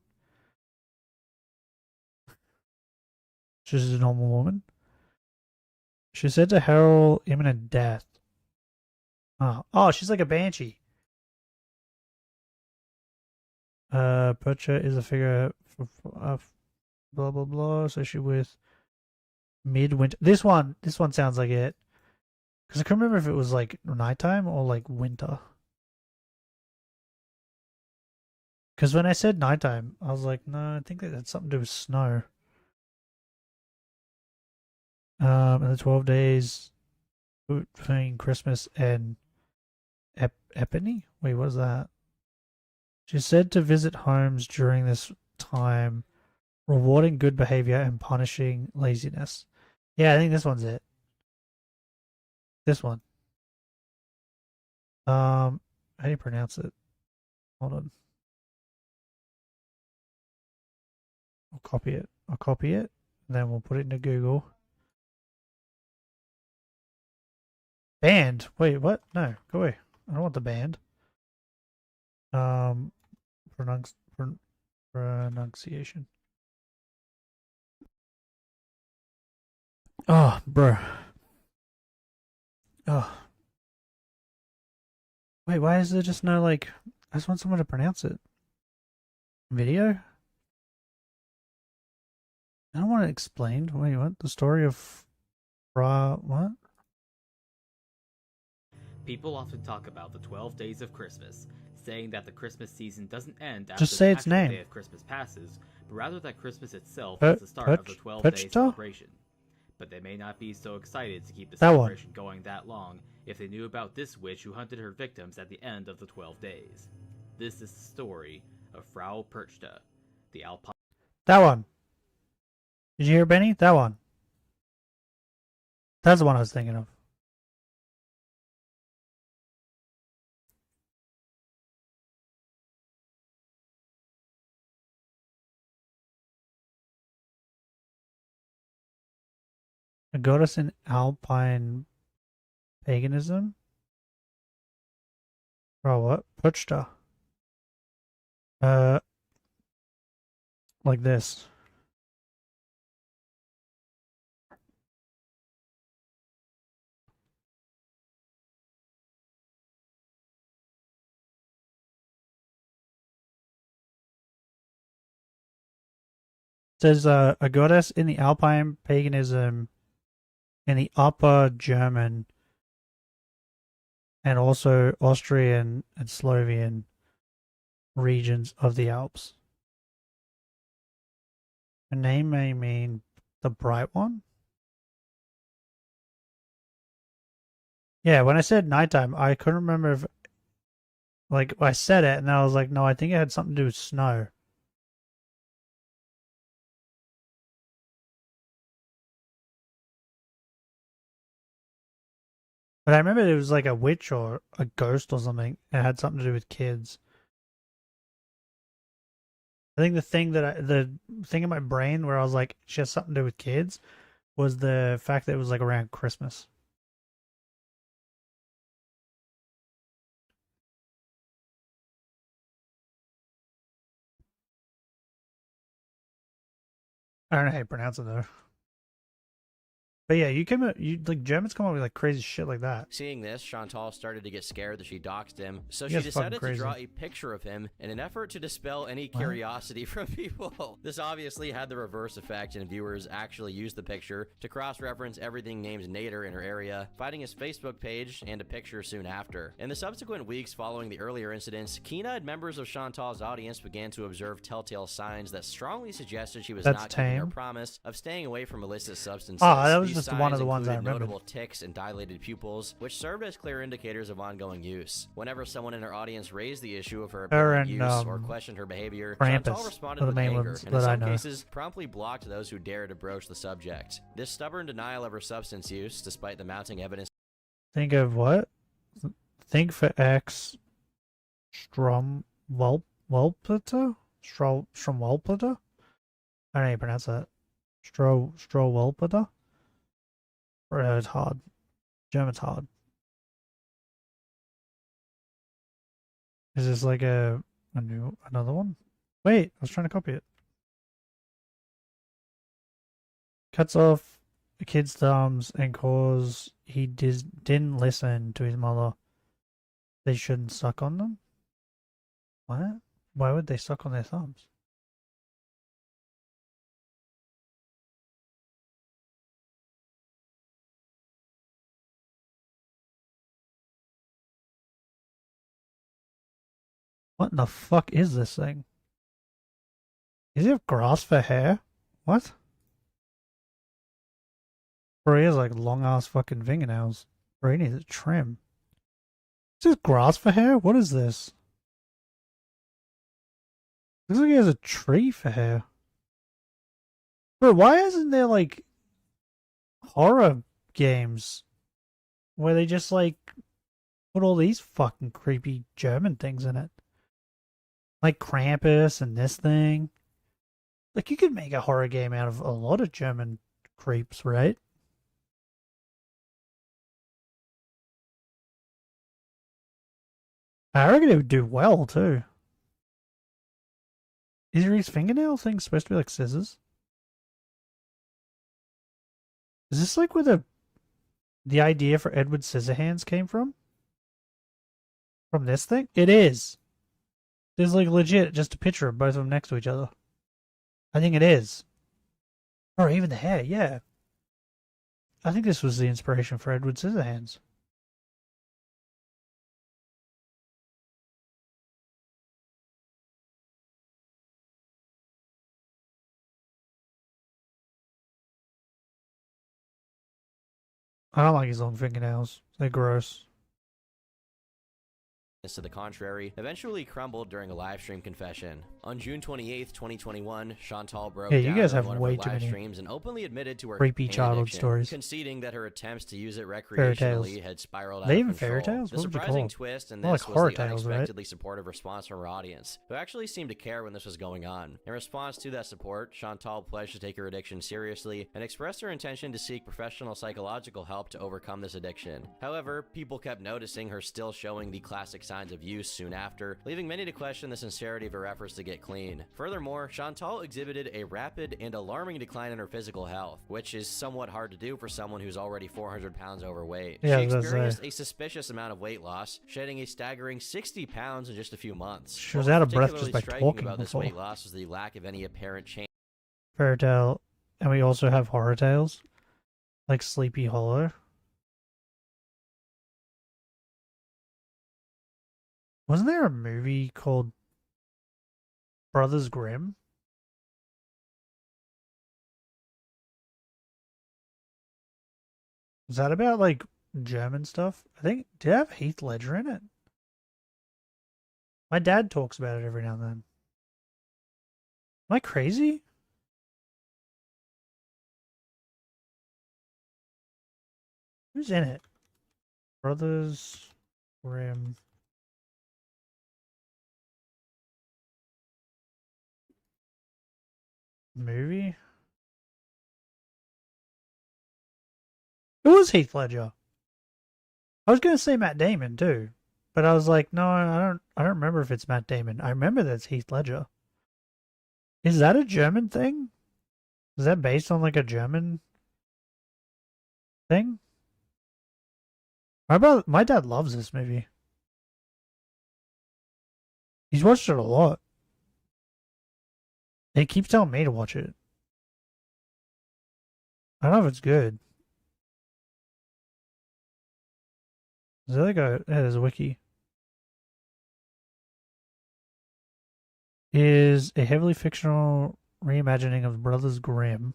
S1: She's just a normal woman? She's said to herald imminent death. Oh, she's like a banshee. Percha is a figure of blah blah blah associated with midwinter. This one sounds like it. Because I couldn't remember if it was like nighttime or like winter. Because when I said nighttime, I was like, no, I think that had something to do with snow. And the 12 days between Christmas and Epiphany? Wait, what is that? She's said to visit homes during this time, rewarding good behavior and punishing laziness. Yeah, I think this one's it. This one. How do you pronounce it? Hold on. I'll copy it, and then we'll put it into Google. Band. Wait, what? No, go away. I don't want the band. Pronunciation. Oh, bro. Oh. Wait, why is there just no, like... I just want someone to pronounce it. Video? I don't want it explained. Wait, what? The story of... what?
S16: People often talk about the 12 days of Christmas, saying that the Christmas season doesn't end after
S1: Just say
S16: the
S1: its
S16: actual
S1: name.
S16: day of Christmas passes, but rather that Christmas itself
S1: Per-
S16: is the start of the
S1: Perch-
S16: 12-day
S1: Perchta?
S16: celebration. But they may not be so excited to keep the
S1: That one.
S16: celebration going that long if they knew about this witch who hunted her victims at the end of the 12 days. This is the story of Frau Perchta, the Alpine.
S1: That one. Did you hear Benny? That one. That's the one I was thinking of. A goddess in Alpine paganism? Oh, what? Perchta. Like this. It says a goddess in the Alpine paganism in the Upper German and also Austrian and Slovenian regions of the Alps. The name may mean the bright one. Yeah, when I said nighttime, I couldn't remember if, like, I said it and I was like, no, I think it had something to do with snow. But I remember it was like a witch or a ghost or something. It had something to do with kids. I think the thing in my brain where I was like, she has something to do with kids was the fact that it was like around Christmas. I don't know how you pronounce it though. But yeah, like Germans come up with like crazy shit like that.
S2: Seeing this, Chantal started to get scared that she doxed him, so
S1: He
S2: she
S1: is fucking
S2: decided to
S1: crazy.
S2: draw a picture of him in an effort to dispel any
S1: What?
S2: curiosity from people. This obviously had the reverse effect, and viewers actually used the picture to cross-reference everything named Nader in her area, finding his Facebook page and a picture soon after. In the subsequent weeks following the earlier incidents, keen-eyed members of Chantal's audience began to observe telltale signs that strongly suggested she was
S1: That's
S2: not keeping her
S1: tame.
S2: promise of staying away from illicit substances.
S1: Oh, that was
S2: These
S1: just one of the
S2: signs
S1: ones I
S2: included
S1: remembered.
S2: notable ticks and dilated pupils, which served as clear indicators of ongoing use. Whenever someone in her audience raised the issue of her
S1: Her
S2: apparent
S1: and,
S2: use or questioned her behavior,
S1: Krampus
S2: Chantal responded
S1: are the
S2: with
S1: main
S2: anger,
S1: ones
S2: and in
S1: that I
S2: some
S1: know.
S2: cases, promptly blocked those who dared to broach the subject. This stubborn denial of her substance use, despite the mounting evidence.
S1: Think of what? Think for X. Stromwelpeter? Stromwelpeter? I don't know how you pronounce that. Stromwelpeter? It's hard. German's hard. Is this like another one? Wait, I was trying to copy it. Cuts off a kid's thumbs and cause he didn't listen to his mother. They shouldn't suck on them? What? Why would they suck on their thumbs? What in the fuck is this thing? Does he have grass for hair? What? Bro, he has like long ass fucking fingernails. Bro, he needs a trim. Is this grass for hair? What is this? Looks like he has a tree for hair. Bro, why isn't there like horror games where they just like put all these fucking creepy German things in it? Like Krampus and this thing. Like you could make a horror game out of a lot of German creeps, right? I reckon it would do well too. Is his fingernail thing supposed to be like scissors? Is this like where the idea for Edward Scissorhands came from? From this thing? It is. There's like legit just a picture of both of them next to each other. I think it is. Or even the hair, yeah. I think this was the inspiration for Edward Scissorhands. I don't like his long fingernails. They're gross.
S2: To the contrary, eventually crumbled during a live stream confession. On June 28th, 2021, Chantal broke
S1: Yeah,
S2: down
S1: you guys
S2: during
S1: have
S2: one of
S1: way
S2: her
S1: too
S2: live
S1: many
S2: streams and openly admitted to her
S1: creepy
S2: pain
S1: childhood
S2: addiction,
S1: stories.
S2: conceding that her attempts to use it
S1: Fairy tales.
S2: recreationally had spiraled
S1: Are
S2: out
S1: they
S2: of
S1: even
S2: control.
S1: fairy tales?
S2: The
S1: What would you call
S2: surprising
S1: them?
S2: twist in
S1: More
S2: this
S1: like
S2: was
S1: horror
S2: the
S1: tales, right?
S2: unexpectedly supportive response from her audience, who actually seemed to care when this was going on. In response to that support, Chantal pledged to take her addiction seriously and expressed her intention to seek professional psychological help to overcome this addiction. However, people kept noticing her still showing the classic signs of use soon after, leaving many to question the sincerity of her efforts to get clean. Furthermore, Chantal exhibited a rapid and alarming decline in her physical health, which is somewhat hard to do for someone who's already 400 pounds overweight.
S1: Yeah,
S2: She
S1: I was gonna
S2: experienced
S1: say.
S2: a suspicious amount of weight loss, shedding a staggering 60 pounds in just a few months.
S1: She was
S2: What
S1: out of breath just
S2: particularly
S1: by
S2: striking
S1: talking
S2: about this
S1: before.
S2: weight loss was the lack of any apparent change.
S1: Fairy tale, and we also have horror tales, like Sleepy Hollow. Wasn't there a movie called Brothers Grimm? Is that about like German stuff? I think, did it have Heath Ledger in it? My dad talks about it every now and then. Am I crazy? Who's in it? Brothers Grimm. Movie? It was Heath Ledger. I was gonna say Matt Damon too, but I was like, no, I don't remember if it's Matt Damon. I remember that's Heath Ledger. Is that a German thing? Is that based on like a German thing? My dad loves this movie. He's watched it a lot. He keeps telling me to watch it. I don't know if it's good. Is there like a... Yeah, there's a wiki. Is a heavily fictional reimagining of Brothers Grimm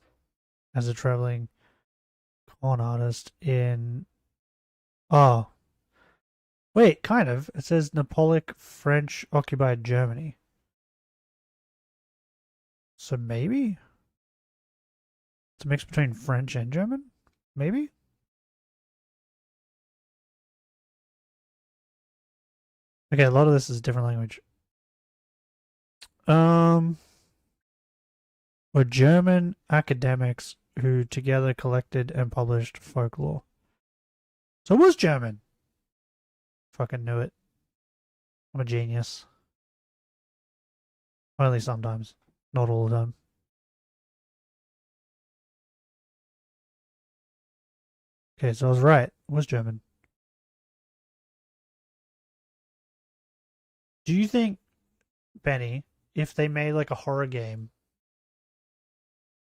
S1: as a traveling con artist in... Oh. Wait, kind of. It says Napoleonic French occupied Germany. So maybe? It's a mix between French and German? Maybe? Okay, a lot of this is a different language. Were German academics who together collected and published folklore. So it was German. Fucking knew it. I'm a genius. Only sometimes. Not all the time. Okay, so I was right. It was German. Do you think, Benny, if they made like a horror game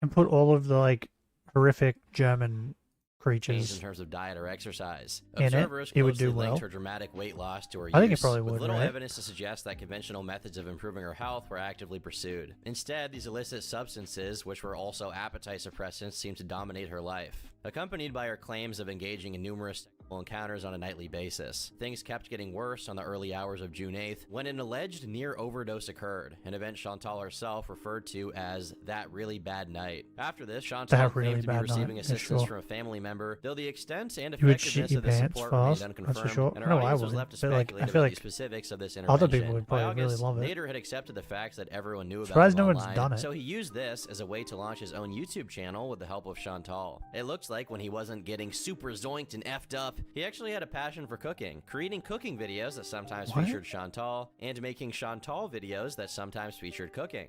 S1: and put all of the like horrific German creatures
S2: in terms of diet or exercise,
S1: in
S2: observers
S1: it would
S2: closely
S1: do well?
S2: linked her dramatic weight loss to her
S1: I think it
S2: use,
S1: probably
S2: with
S1: would,
S2: little
S1: right?
S2: evidence to suggest that conventional methods of improving her health were actively pursued. Instead, these illicit substances, which were also appetite suppressants, seemed to dominate her life, accompanied by her claims of engaging in numerous sexual encounters on a nightly basis. Things kept getting worse on the early hours of June 8th, when an alleged near overdose occurred, an event Chantal herself referred to as that really bad night. After this, Chantal
S1: That
S2: claimed
S1: really
S2: to be
S1: bad
S2: receiving
S1: night, yeah,
S2: assistance
S1: sure.
S2: from a family member, though the extent and
S1: You would shit
S2: effectiveness
S1: your
S2: of the
S1: pants
S2: support
S1: fast,
S2: remained
S1: that's for
S2: unconfirmed,
S1: sure.
S2: and
S1: I
S2: our
S1: know I
S2: audience was
S1: wouldn't,
S2: left to
S1: but, like, I
S2: speculate
S1: feel
S2: about
S1: like
S2: the specifics of this
S1: other
S2: intervention.
S1: people would
S2: By
S1: probably really
S2: August,
S1: love it.
S2: Nader had accepted the facts that everyone knew about
S1: Surprised
S2: him
S1: no one's
S2: online,
S1: done it.
S2: so he used this as a way to launch his own YouTube channel with the help of Chantal. It looks like when he wasn't getting super zoinked and effed up, he actually had a passion for cooking, creating cooking videos that sometimes
S1: What?
S2: featured Chantal, and making Chantal videos that sometimes featured cooking.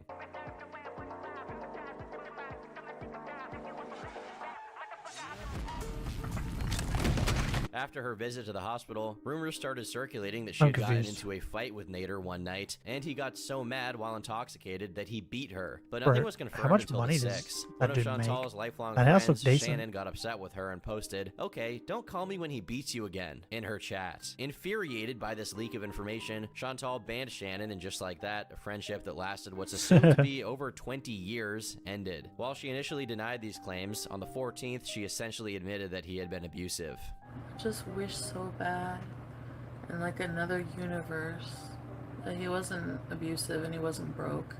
S2: After her visit to the hospital, rumors started circulating that she had gotten into a fight with Nader one night, and he got so mad while intoxicated that he beat her. But nothing was confirmed until the 6th. One of Chantal's lifelong friends, Shannon, got upset with her and posted, "Okay, don't call me when he beats you again," in her chat. Infuriated by this leak of information, Chantal banned Shannon, and just like that, a friendship that lasted what's assumed to be over 20 years ended. While she initially denied these claims, on the 14th, she essentially admitted that he had been abusive.
S4: I just wish so bad in like another universe that he wasn't abusive and he wasn't broke.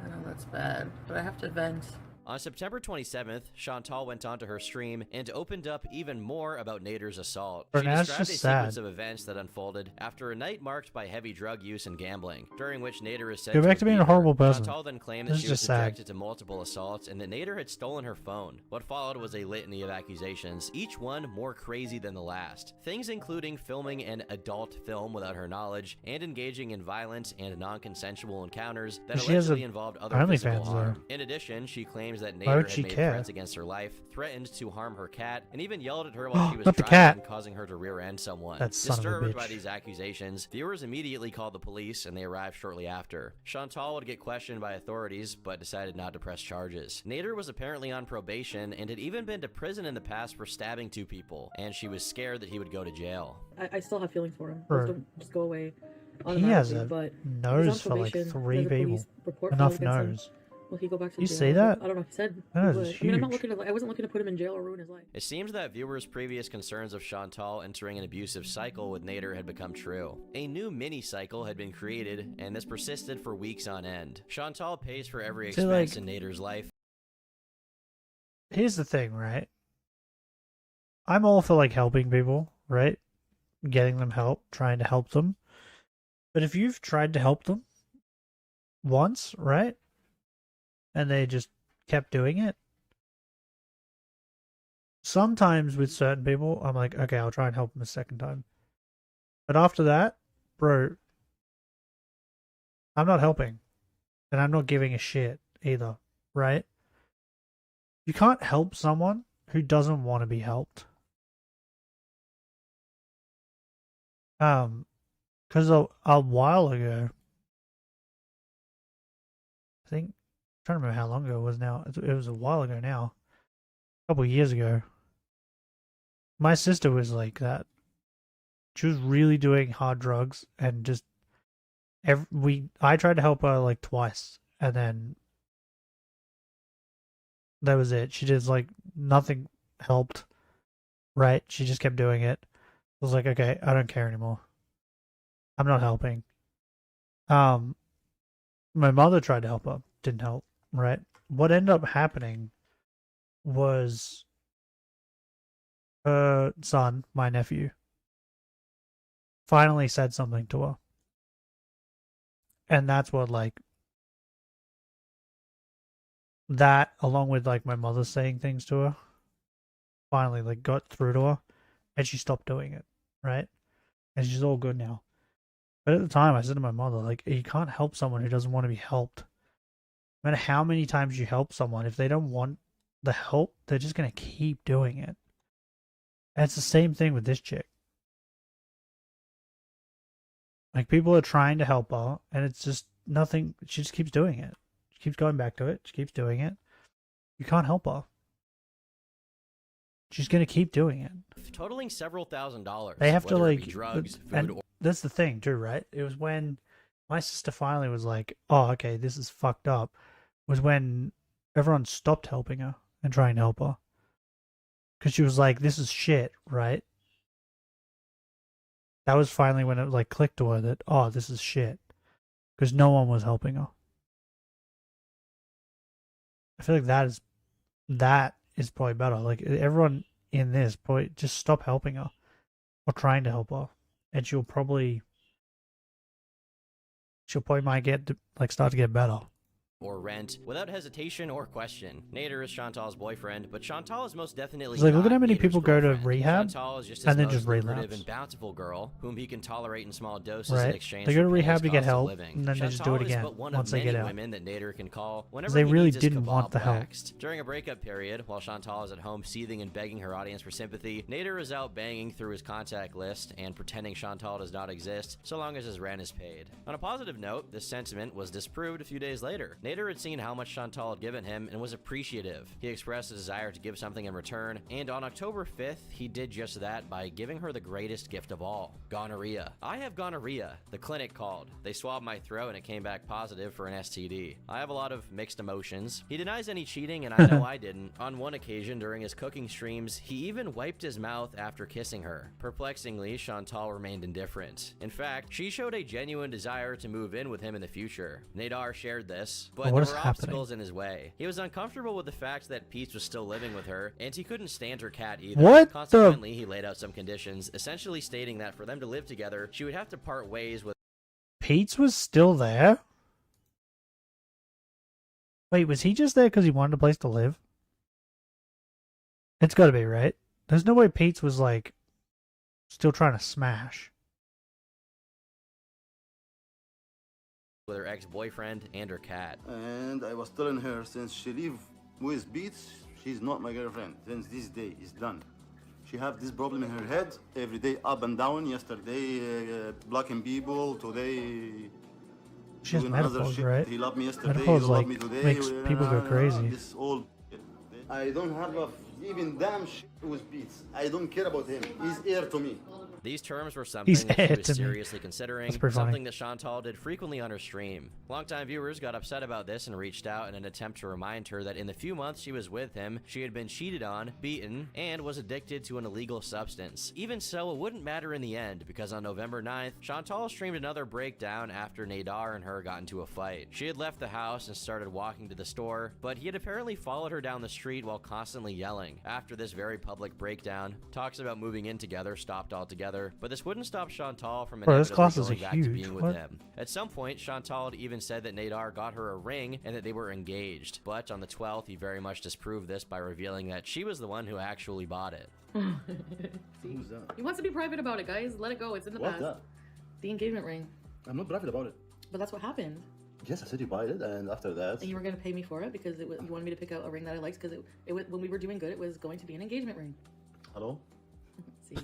S4: I know that's bad, but I have to vent.
S2: On September 27th, Chantal went onto her stream and opened up even more about Nader's assault. She described a sequence of events that unfolded after a night marked by heavy drug use and gambling, during which Nader is said
S1: Go back to being a horrible person.
S2: Chantal then claimed that she was subjected to multiple assaults and that Nader had stolen her phone. What followed was a litany of accusations, each one more crazy than the last. Things including filming an adult film without her knowledge and engaging in violent and non-consensual encounters that allegedly involved other physical harm. In addition, she claims that Nader had made threats against her life, threatened to harm her cat, and even yelled at her while she was driving, causing her to rear-end someone. Disturbed by these accusations, viewers immediately called the police, and they arrived shortly after. Chantal would get questioned by authorities, but decided not to press charges. Nader was apparently on probation and had even been to prison in the past for stabbing 2 people, and she was scared that he would go to jail.
S14: I still have feelings for him.
S1: Bro.
S14: Just go away.
S1: He has a nose for like 3 people. Enough nose.
S14: Will he go back to
S1: you
S14: jail?
S1: see that?
S14: I don't know. He said.
S1: That
S14: he
S1: is
S14: would.
S1: huge.
S14: I mean, I wasn't looking to put him in jail or ruin his life.
S2: It seems that viewers' previous concerns of Chantal entering an abusive cycle with Nader had become true. A new mini-cycle had been created, and this persisted for weeks on end. Chantal pays for every expense in Nader's life.
S1: Here's the thing, right? I'm all for like helping people, right? Getting them help, trying to help them. But if you've tried to help them once, right? And they just kept doing it. Sometimes with certain people, I'm like, okay, I'll try and help them a second time. But after that, bro, I'm not helping. And I'm not giving a shit either, right? You can't help someone who doesn't want to be helped. Because a while ago, I think, I'm trying to remember how long ago it was now. It was a while ago now. A couple of years ago. My sister was like that. She was really doing hard drugs and just I tried to help her like twice and then that was it. She did like nothing helped. Right? She just kept doing it. I was like, okay, I don't care anymore. I'm not helping. My mother tried to help her. Didn't help. Right? What ended up happening was her son, my nephew, finally said something to her. And that's what, like, that, along with, like, my mother saying things to her, finally, like, got through to her, and she stopped doing it, right? And she's all good now. But at the time, I said to my mother, like, you can't help someone who doesn't want to be helped. No matter how many times you help someone, if they don't want the help, they're just going to keep doing it. And it's the same thing with this chick. Like, people are trying to help her, and it's just nothing. She just keeps doing it. She keeps going back to it. She keeps doing it. You can't help her. She's going to keep doing it.
S2: Totaling several $1,000s.
S1: They have to, like,
S2: drugs, food,
S1: and that's the thing, too, right? It was when my sister finally was like, oh, okay, this is fucked up, was when everyone stopped helping her and trying to help her. Because she was like, this is shit, right? That was finally when it, like, clicked to her that, oh, this is shit. Because no one was helping her. I feel like that is probably better. Like, everyone in this, probably just stop helping her. Or trying to help her. And she'll probably might get to, like, start to get better.
S2: or rent without hesitation or question. Nader is Chantal's boyfriend, but Chantal is most definitely
S1: It's like, look at
S2: not
S1: how many
S2: Nader's
S1: people go to
S2: girlfriend.
S1: rehab
S2: Chantal is just
S1: and
S2: his
S1: then
S2: most
S1: just
S2: lucrative
S1: relapse.
S2: and bountiful girl, whom he can tolerate in small doses in
S1: Right?
S2: exchange
S1: They go to
S2: for paying
S1: rehab
S2: his
S1: to get
S2: cost of
S1: help,
S2: living.
S1: and then they just do
S2: Chantal
S1: it
S2: is
S1: again
S2: but one
S1: once
S2: of
S1: they
S2: many
S1: get out.
S2: women that Nader can call whenever
S1: They
S2: he
S1: really
S2: needs his
S1: didn't want
S2: kebab
S1: the help.
S2: waxed. During a breakup period, while Chantal is at home seething and begging her audience for sympathy, Nader is out banging through his contact list and pretending Chantal does not exist so long as his rent is paid. On a positive note, this sentiment was disproved a few days later. Nader had seen how much Chantal had given him and was appreciative. He expressed a desire to give something in return, and on October 5th, he did just that by giving her the greatest gift of all: gonorrhea. I have gonorrhea. The clinic called. They swabbed my throat and it came back positive for an STD. I have a lot of mixed emotions. He denies any cheating, and I know I didn't. On one occasion during his cooking streams, he even wiped his mouth after kissing her. Perplexingly, Chantal remained indifferent. In fact, she showed a genuine desire to move in with him in the future. Nader shared this, but
S1: What
S2: there
S1: is
S2: were
S1: happening?
S2: obstacles in his way. He was uncomfortable with the fact that Peach was still living with her, and he couldn't stand her cat either.
S1: What the-
S2: Consequently, he laid out some conditions, essentially stating that for them to live together, she would have to part ways with
S1: Pete's was still there? Wait, was he just there because he wanted a place to live? It's gotta be, right? There's no way Pete's was, like, still trying to smash.
S2: her ex-boyfriend and her cat.
S3: And I was telling her, since she live with Beats, she's not my girlfriend. Since this day is done. She have this problem in her head every day, up and down. Yesterday, blocking people. Today,
S1: She has
S3: doing other
S1: menopause,
S3: shit.
S1: right?
S3: He loved me yesterday.
S1: Menopause,
S3: He
S1: like,
S3: love me today.
S1: makes people go crazy.
S3: This all. I don't have a even damn shit with Beats. I don't care about him. He's heir to me.
S2: These terms were something that she
S1: heir
S2: was
S1: to me.
S2: seriously considering,
S1: That's pretty funny.
S2: something that Chantal did frequently on her stream. Longtime viewers got upset about this and reached out in an attempt to remind her that in the few months she was with him, she had been cheated on, beaten, and was addicted to an illegal substance. Even so, it wouldn't matter in the end, because on November 9th, Chantal streamed another breakdown after Nader and her got into a fight. She had left the house and started walking to the store, but he had apparently followed her down the street while constantly yelling. After this very public breakdown, talks about moving in together stopped altogether, but this wouldn't stop Chantal from
S1: Bro, this
S2: inevitably
S1: class is
S2: going back to
S1: huge.
S2: being with
S1: What?
S2: him. At some point, Chantal had even said that Nader got her a ring and that they were engaged, but on the 12th, he very much disproved this by revealing that she was the one who actually bought it.
S3: Who's that?
S4: He wants to be private about it, guys. Let it go. It's in the
S3: What's
S4: past.
S3: that?
S4: The engagement ring.
S3: I'm not private about it.
S4: But that's what happened.
S3: Yes, I said you buy it, and after that.
S4: And you were going to pay me for it because you wanted me to pick out a ring that I liked because it was, when we were doing good, it was going to be an engagement ring.
S3: Hello?
S4: See?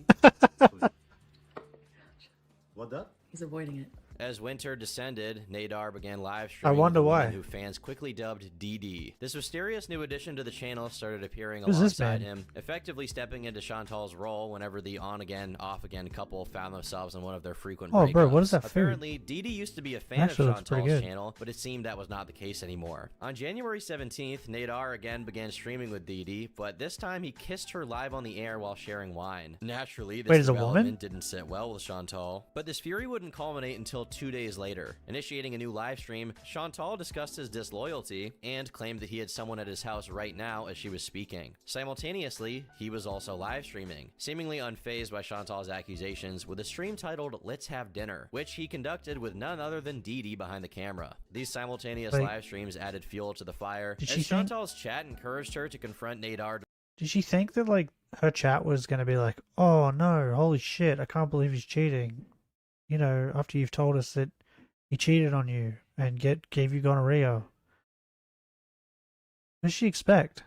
S3: What that?
S4: He's avoiding it.
S2: As winter descended, Nader began live streaming.
S1: I wonder
S2: with a woman
S1: why.
S2: Who fans quickly dubbed DD. This mysterious new addition to the channel started appearing
S1: Who's this
S2: alongside
S1: man?
S2: him, effectively stepping into Chantal's role whenever the on-again, off-again couple found themselves in one of their frequent
S1: Oh, bro, what
S2: breakups.
S1: is that food?
S2: Apparently, DD used to be a fan
S1: Actually,
S2: of
S1: looks pretty
S2: Chantal's
S1: good.
S2: channel, but it seemed that was not the case anymore. On January 17th, Nader again began streaming with DD, but this time he kissed her live on the air while sharing wine. Naturally, this
S1: Wait, as a woman?
S2: development didn't sit well with Chantal, but this fury wouldn't culminate until 2 days later. Initiating a new live stream, Chantal discussed his disloyalty and claimed that he had someone at his house right now as she was speaking. Simultaneously, he was also live streaming, seemingly unfazed by Chantal's accusations, with a stream titled Let's Have Dinner, which he conducted with none other than Dee behind the camera. These simultaneous
S1: Wait.
S2: live streams added fuel to the fire,
S1: Did
S2: as
S1: she think-
S2: Chantal's chat encouraged her to confront Nader.
S1: Did she think that, like, her chat was going to be like, oh no, holy shit, I can't believe he's cheating? You know, after you've told us that he cheated on you and gave you gonorrhea. What does she expect?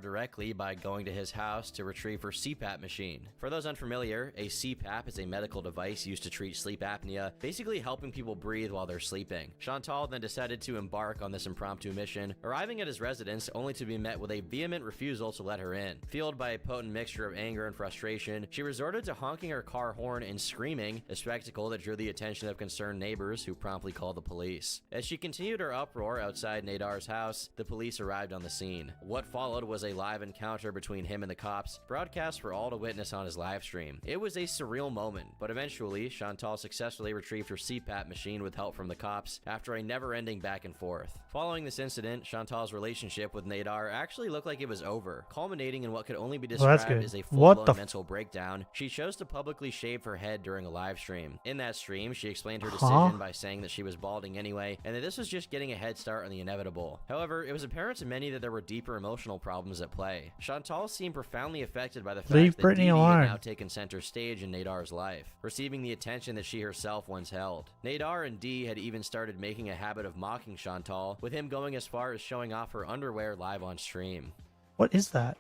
S2: Directly by going to his house to retrieve her CPAP machine. For those unfamiliar, a CPAP is a medical device used to treat sleep apnea, basically helping people breathe while they're sleeping. Chantal then decided to embark on this impromptu mission, arriving at his residence only to be met with a vehement refusal to let her in. Fueled by a potent mixture of anger and frustration, she resorted to honking her car horn and screaming, a spectacle that drew the attention of concerned neighbors who promptly called the police. As she continued her uproar outside Nader's house, the police arrived on the scene. What followed was a a live encounter between him and the cops, broadcast for all to witness on his live stream. It was a surreal moment, but eventually, Chantal successfully retrieved her CPAP machine with help from the cops after a never-ending back and forth. Following this incident, Chantal's relationship with Nadar actually looked like it was over, culminating in what could only be described as a full-blown mental breakdown. She chose to publicly shave her head during a live stream. In that stream, she explained her decision by saying that she was balding anyway, and that this was just getting a head start on the inevitable. However, it was apparent to many that there were deeper emotional problems at play. Chantal seemed profoundly affected by the fact that Dee Dee had now taken center stage in Nadar's life, receiving the attention that she herself once held. Nadar and Dee had even started making a habit of mocking Chantal, with him going as far as showing off her underwear live on stream.
S1: What is that?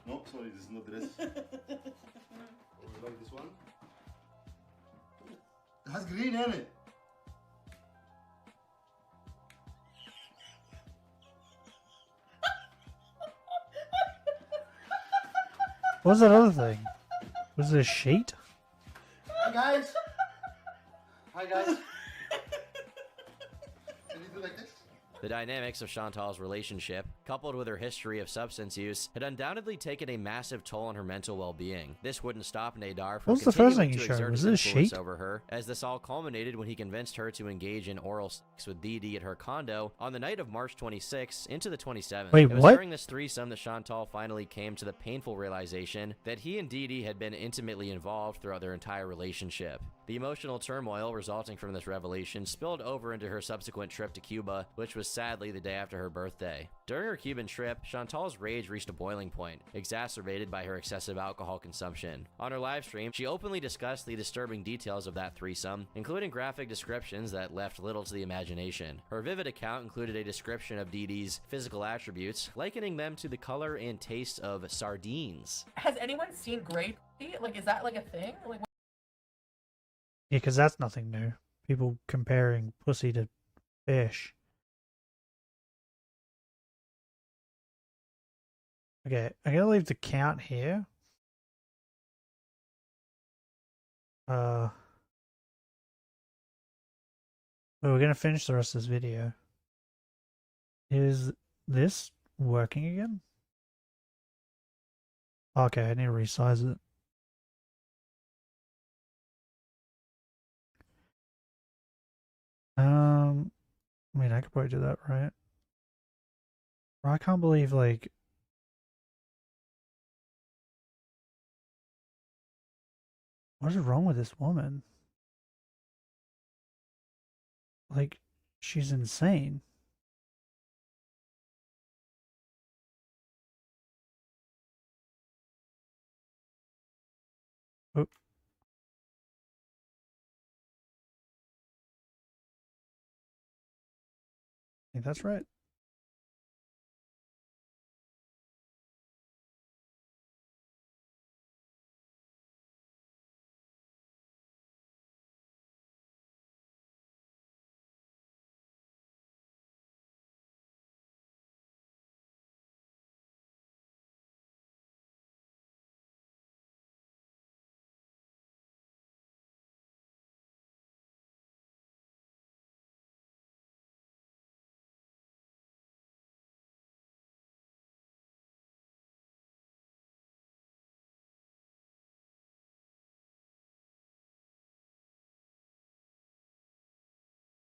S3: No, sorry, this is not this. Would you like this one? It has green in it.
S1: What was that other thing? Was it a sheet?
S3: Hi guys. Hi guys. Can you do like this?
S2: The dynamics of Chantal's relationship, coupled with her history of substance use, had undoubtedly taken a massive toll on her mental well-being. This wouldn't stop Nadar from continuing to exert his influence over her, as this all culminated when he convinced her to engage in oral sex with Dee Dee at her condo on the night of March 26th into the 27th.
S1: Wait,
S2: it was
S1: what?
S2: during this threesome that Chantal finally came to the painful realization that he and Dee Dee had been intimately involved throughout their entire relationship. The emotional turmoil resulting from this revelation spilled over into her subsequent trip to Cuba, which was sadly the day after her birthday. During her Cuban trip, Chantal's rage reached a boiling point, exacerbated by her excessive alcohol consumption. On her livestream, she openly discussed the disturbing details of that threesome, including graphic descriptions that left little to the imagination. Her vivid account included a description of Dee Dee's physical attributes, likening them to the color and taste of sardines.
S4: Has anyone seen grape? Like, is that like a thing? Like,
S1: Yeah, because that's nothing new. People comparing pussy to fish. Okay, I'm gonna leave the count here. But we're gonna finish the rest of this video. Is this working again? Okay, I need to resize it. I mean, I could probably do that, right? I can't believe, like, what is wrong with this woman? Like, she's insane. Oh. I think that's right.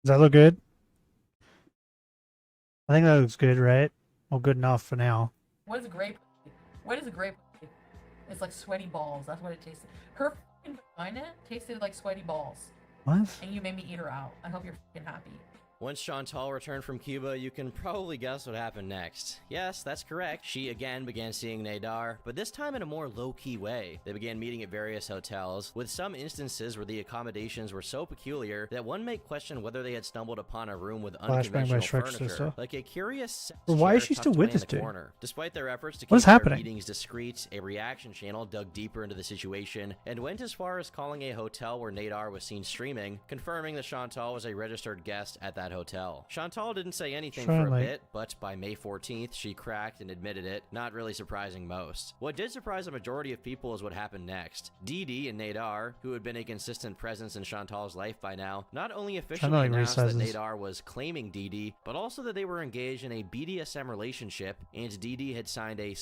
S1: Does that look good? I think that looks good, right? Well, good enough for now.
S4: what is a grape? What is a grape? It's like sweaty balls. That's what it tasted. Her fucking vagina tasted like sweaty balls.
S1: What?
S4: And you made me eat her out. I hope you're fucking happy.
S2: Once Chantal returned from Cuba, you can probably guess what happened next. Yes, that's correct. She again began seeing Nadar, but this time in a more low-key way. They began meeting at various hotels, with some instances where the accommodations were so peculiar that one may question whether they had stumbled upon a room with unconventional furniture, like a curious
S1: why is she still with this dude?
S2: corner. Despite their efforts to
S1: What
S2: keep
S1: is
S2: their
S1: happening?
S2: meetings discreet, a reaction channel dug deeper into the situation and went as far as calling a hotel where Nadar was seen streaming, confirming that Chantal was a registered guest at that that hotel. Chantal didn't say anything
S1: Trying,
S2: for a
S1: like-
S2: bit, but by May 14th, she cracked and admitted it, not really surprising most. What did surprise a majority of people is what happened next. Dee Dee and Nadar, who had been a consistent presence in Chantal's life by now, not only officially
S1: like,
S2: announced that
S1: resizes.
S2: Nadar was claiming Dee Dee, but also that they were engaged in a BDSM relationship, and Dee Dee had signed a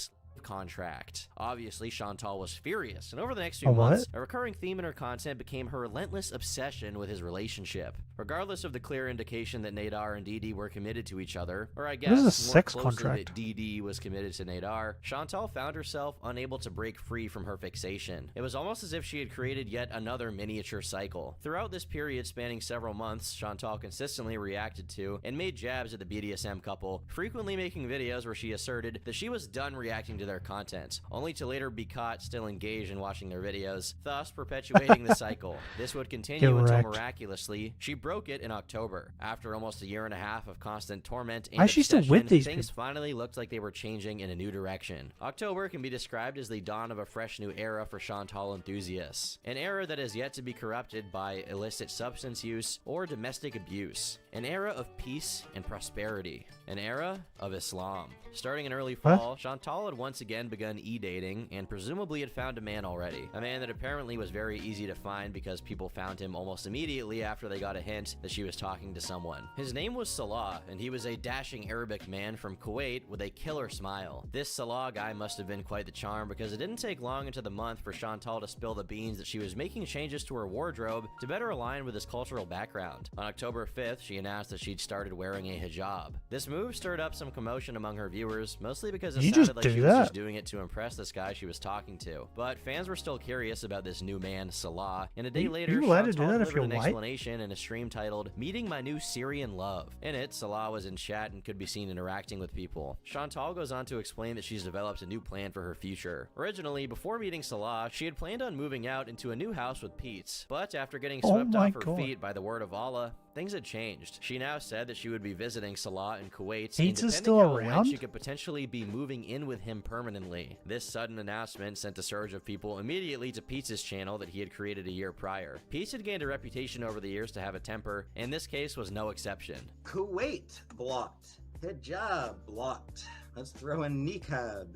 S2: contract. Obviously, Chantal was furious, and over the next few
S1: A what?
S2: months, a recurring theme in her content became her relentless obsession with his relationship. Regardless of the clear indication that Nadar and Dee Dee were committed to each other, or I guess
S1: is a
S2: more
S1: sex
S2: closely
S1: contract?
S2: that Dee Dee was committed to Nadar, Chantal found herself unable to break free from her fixation. It was almost as if she had created yet another miniature cycle. Throughout this period spanning several months, Chantal consistently reacted to and made jabs at the BDSM couple, frequently making videos where she asserted that she was done reacting to their content, only to later be caught still engaged in watching their videos, thus perpetuating the cycle. This would continue
S1: Get
S2: until
S1: wrecked.
S2: miraculously, she broke it in October. After almost a year and a half of constant torment and
S1: Why is she still with
S2: obsession,
S1: these
S2: things
S1: people?
S2: finally looked like they were changing in a new direction. October can be described as the dawn of a fresh new era for Chantal enthusiasts. An era that is yet to be corrupted by illicit substance use or domestic abuse. An era of peace and prosperity. An era of Islam. Starting in early fall, Chantal had once again begun e-dating and presumably had found a man already. A man that apparently was very easy to find because people found him almost immediately after they got a hint that she was talking to someone. His name was Salah, and he was a dashing Arabic man from Kuwait with a killer smile. This Salah guy must have been quite the charm because it didn't take long into the month for Chantal to spill the beans that she was making changes to her wardrobe to better align with his cultural background. On October 5th, she announced that she'd started wearing a hijab. This move stirred up some commotion among her viewers, mostly because it
S1: You
S2: sounded
S1: just
S2: like
S1: do
S2: she was
S1: that?
S2: just doing it to impress this guy she was talking to. But fans were still curious about this new man, Salah, and a day later,
S1: you allowed to do
S2: Chantal
S1: that if
S2: delivered
S1: you're
S2: an
S1: white?
S2: explanation in a stream titled Meeting My New Syrian Love. In it, Salah was in chat and could be seen interacting with people. Chantal goes on to explain that she's developed a new plan for her future. Originally, before meeting Salah, she had planned on moving out into a new house with Pete's, but after getting
S1: Oh
S2: swept
S1: my
S2: off her
S1: God.
S2: feet by the word of Allah, things had changed. She now said that she would be visiting Salah in Kuwait,
S1: Pete's
S2: and
S1: is
S2: depending
S1: still
S2: how it went,
S1: around?
S2: she could potentially be moving in with him permanently. This sudden announcement sent a surge of people immediately to Pete's channel that he had created a year prior. Pete's had gained a reputation over the years to have a temper, and this case was no exception.
S15: Kuwait blocked. Hijab blocked. Let's throw in niqab.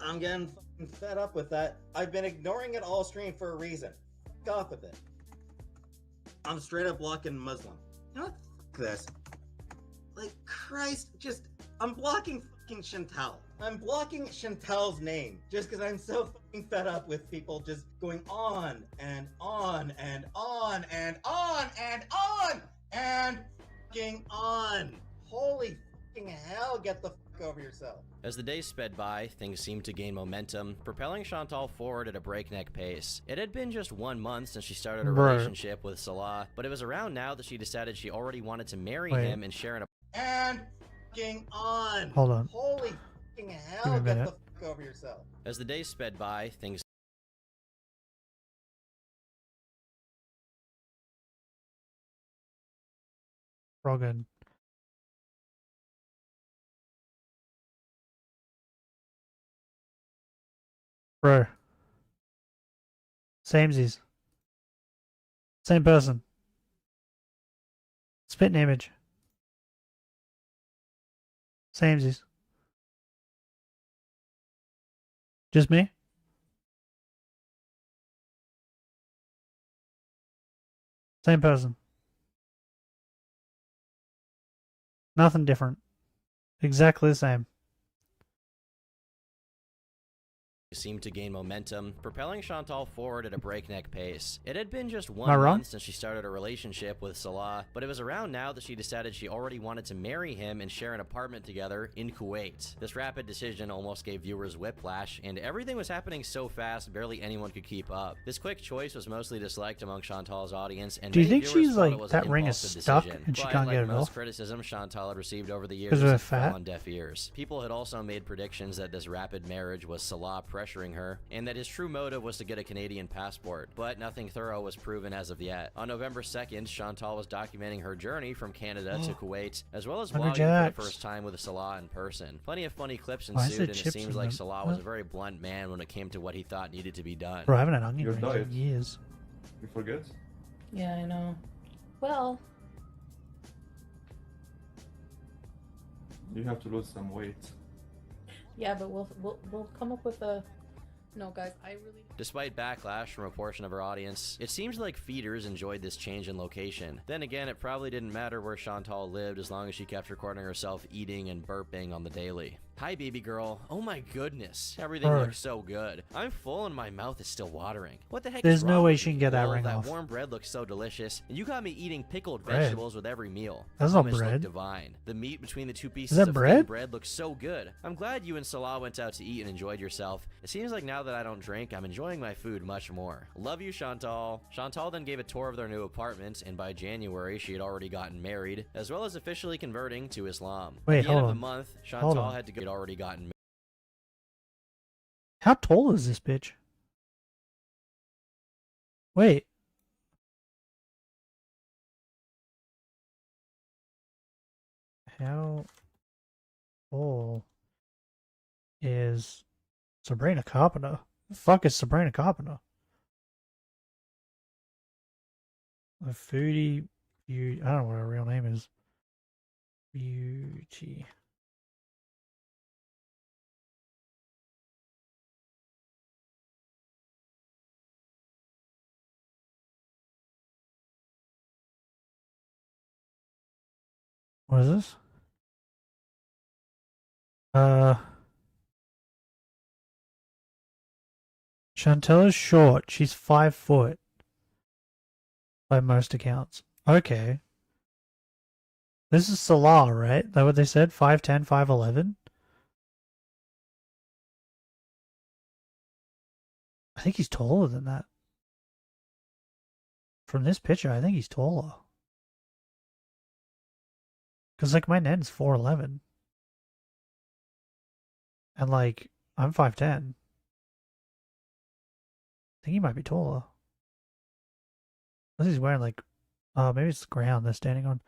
S15: I'm getting fucking fed up with that. I've been ignoring it all stream for a reason. F off with it. I'm straight up blocking Muslim. You know what? F this. Like, Christ, I'm blocking fucking Chantal. I'm blocking Chantal's name just because I'm so fucking fed up with people just going on and on and on and on and on and fucking on. Holy fucking hell, get the fuck over yourself.
S2: As the days sped by, things seemed to gain momentum, propelling Chantal forward at a breakneck pace. It had been just 1 month since she started a
S1: Bro.
S2: relationship with Salah, but it was around now that she decided she already wanted to marry
S1: Wait.
S2: him and share an
S15: And fucking on.
S1: Hold on.
S15: Holy fucking
S1: Give me
S15: hell,
S1: a
S15: get the
S1: minute.
S15: fuck over yourself.
S2: As the days sped by, things
S1: Rogan. Bro. Samesies. Same person. Spitting image. Samesies. Just me? Same person. Nothing different. Exactly the same.
S2: seemed to gain momentum, propelling Chantal forward at a breakneck pace. It had been just
S1: Am
S2: 1
S1: I wrong?
S2: month since she started a relationship with Salah, but it was around now that she decided she already wanted to marry him and share an apartment together in Kuwait. This rapid decision almost gave viewers whiplash, and everything was happening so fast barely anyone could keep up. This quick choice was mostly disliked among Chantal's audience, and
S1: Do you
S2: many
S1: think
S2: viewers
S1: she's
S2: thought
S1: like,
S2: it was
S1: that
S2: an
S1: ring is
S2: impulsive
S1: stuck
S2: decision.
S1: and she
S2: But
S1: can't
S2: like
S1: get it
S2: most
S1: off?
S2: criticism Chantal had received over the years,
S1: 'Cause of her
S2: it fell
S1: fat?
S2: on deaf ears. People had also made predictions that this rapid marriage was Salah pressuring her, and that his true motive was to get a Canadian passport, but nothing thorough was proven as of yet. On November 2nd, Chantal was documenting her journey from Canada to Kuwait, as well as
S1: Wonder
S2: vlogging for
S1: Jacks.
S2: the first time with Salah in person. Plenty of funny clips
S1: Why is
S2: ensued,
S1: there
S2: and it
S1: chips
S2: seems
S1: in
S2: like
S1: them?
S2: Salah was
S1: What?
S2: a very blunt man when it came to what he thought needed to be done.
S1: Bro, I haven't had onion
S10: Your
S1: rings in
S10: diet.
S1: years.
S10: You forget?
S4: Yeah, I know. Well,
S10: You have to lose some weight.
S4: Yeah, but we'll come up with a. No, guys, I really.
S2: Despite backlash from a portion of her audience, it seems like feeders enjoyed this change in location. Then again, it probably didn't matter where Chantal lived as long as she kept recording herself eating and burping on the daily. Hi, baby girl. Oh my goodness. Everything looks so good. I'm full and my mouth is still watering. What the heck
S1: There's
S2: is
S1: no
S2: wrong
S1: way
S2: with
S1: she
S2: me?
S1: can get that
S2: Well,
S1: ring
S2: that
S1: off.
S2: warm bread looks so delicious, and you got me eating pickled
S1: Bread?
S2: vegetables with every meal.
S1: That's not
S2: Hummus looked
S1: bread.
S2: divine. The meat between the two pieces
S1: that
S2: of
S1: bread?
S2: thin bread looks so good. I'm glad you and Salah went out to eat and enjoyed yourself. It seems like now that I don't drink, I'm enjoying my food much more. Love you, Chantal. Chantal then gave a tour of their new apartment, and by January, she had already gotten married, as well as officially converting to Islam.
S1: Wait,
S2: At the end
S1: hold
S2: of
S1: on.
S2: the month,
S1: Hold
S2: Chantal
S1: on.
S2: had already gotten married.
S1: How tall is this bitch? Wait. How tall is Sabrina Carpenter? The fuck is Sabrina Carpenter? A foodie beauty. I don't know what her real name is. Beauty. What is this? Chantel is short. She's 5 foot. By most accounts. Okay. This is Salah, right? That what they said? 5'10", 5'11"? I think he's taller than that. From this picture, I think he's taller. Because, like, my Ned's 4'11". And, like, I'm 5'10". I think he might be taller. Unless he's wearing, like, maybe it's the ground they're standing on.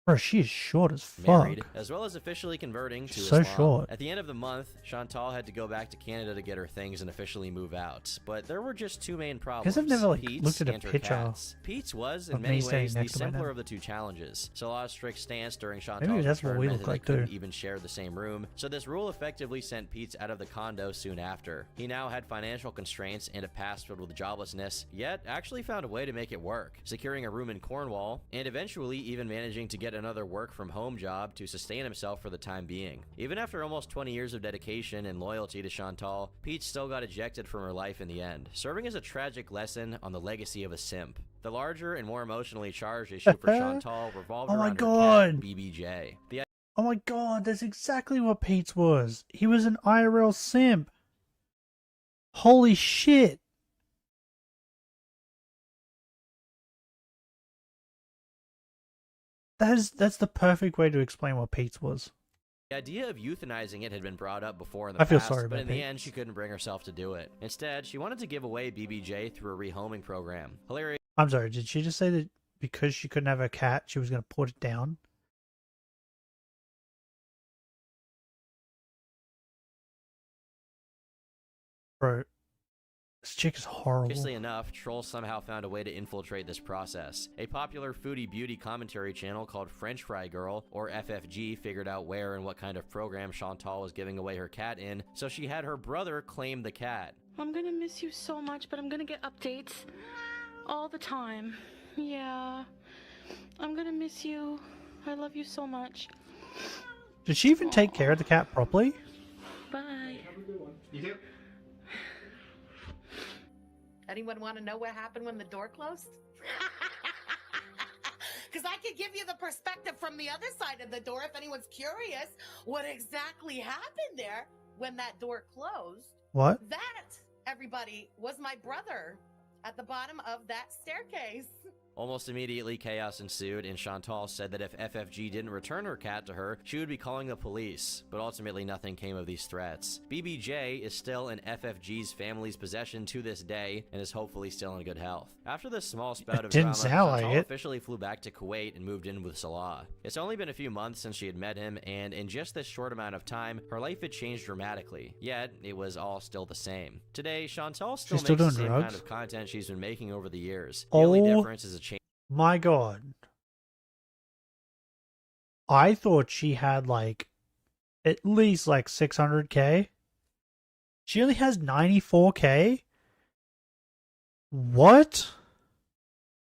S1: Bro, she is short as fuck.
S2: Married, as well as officially converting to
S1: She's so
S2: Islam.
S1: short.
S2: At the end of the month, Chantal had to go back to Canada to get her things and officially move out. But there were just two main problems.
S1: I've never, like,
S2: Pete's
S1: looked at a
S2: and her
S1: picture
S2: cats. Pete's was, in
S1: of me
S2: many
S1: standing
S2: ways, the
S1: next to my
S2: simpler
S1: Ned.
S2: of the two challenges. Salah's strict stance during Chantal's
S1: Maybe that's what
S2: return
S1: we
S2: meant
S1: look
S2: that
S1: like,
S2: they couldn't
S1: too.
S2: even share the same room, so this rule effectively sent Pete's out of the condo soon after. He now had financial constraints and a past filled with joblessness, yet actually found a way to make it work, securing a room in Cornwall, and eventually even managing to get another work from home job to sustain himself for the time being. Even after almost 20 years of dedication and loyalty to Chantal, Pete still got ejected from her life in the end, serving as a tragic lesson on the legacy of a simp. The larger and more emotionally charged issue for Chantal revolved
S1: Oh my
S2: around her
S1: God.
S2: cat, BBJ.
S1: Oh my god, that's exactly what Pete's was. He was an IRL simp. Holy shit. That's the perfect way to explain what Pete's was.
S2: The idea of euthanizing it had been brought up before in the
S1: I feel
S2: past,
S1: sorry
S2: but
S1: about
S2: in the
S1: Pete.
S2: end she couldn't bring herself to do it. Instead, she wanted to give away BBJ through a rehoming program. Hilarious.
S1: I'm sorry, did she just say that because she couldn't have a cat, she was going to put it down? Bro, this chick is horrible.
S2: Curiously enough, trolls somehow found a way to infiltrate this process. A popular foodie beauty commentary channel called French Fry Girl, or FFG, figured out where and what kind of program Chantal was giving away her cat in, so she had her brother claim the cat.
S4: I'm gonna miss you so much, but I'm gonna get updates all the time. Yeah. I'm gonna miss you. I love you so much.
S1: Did she even take care of the cat properly?
S4: Bye.
S10: You too.
S18: Anyone want to know what happened when the door closed? Because I could give you the perspective from the other side of the door if anyone's curious what exactly happened there when that door closed.
S1: What?
S18: That, everybody, was my brother at the bottom of that staircase.
S2: Almost immediately, chaos ensued, and Chantal said that if FFG didn't return her cat to her, she would be calling the police, but ultimately nothing came of these threats. BBJ is still in FFG's family's possession to this day, and is hopefully still in good health. After this small spout of drama,
S1: didn't sound like
S2: Chantal
S1: it.
S2: officially flew back to Kuwait and moved in with Salah. It's only been a few months since she had met him, and in just this short amount of time, her life had changed dramatically, yet it was all still the same. Today, Chantal still
S1: She's still
S2: makes the
S1: doing
S2: same kind
S1: drugs?
S2: of content she's been making over the years. The only
S1: Oh
S2: difference is a change.
S1: my god. I thought she had, like, at least like 600k. She only has 94k? What?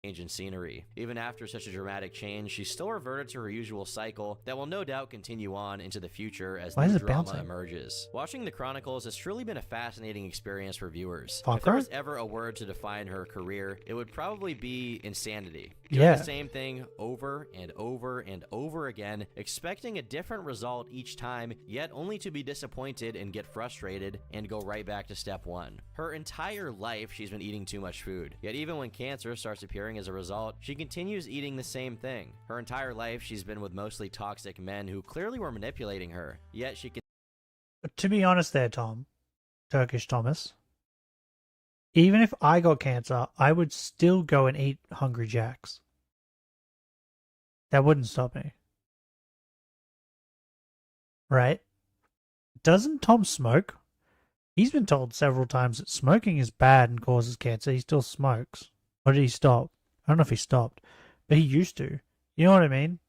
S2: Change in scenery. Even after such a dramatic change, she's still reverted to her usual cycle that will no doubt continue on into the future as new drama emerges. Watching the Chronicles has truly been a fascinating experience for viewers. If there was ever a word to define her career, it would probably be insanity. Doing the same thing over and over and over again, expecting a different result each time, yet only to be disappointed and get frustrated and go right back to step one. Her entire life she's been eating too much food, yet even when cancer starts appearing as a result, she continues eating the same thing. Her entire life she's been with mostly toxic men who clearly were manipulating her, yet she can—
S1: To be honest there, Tom, Turkish Thomas, even if I got cancer, I would still go and eat Hungry Jacks. That wouldn't stop me. Right? Doesn't Tom smoke? He's been told several times that smoking is bad and causes cancer. He still smokes. Or did he stop? I don't know if he stopped, but he used to. You know what I mean?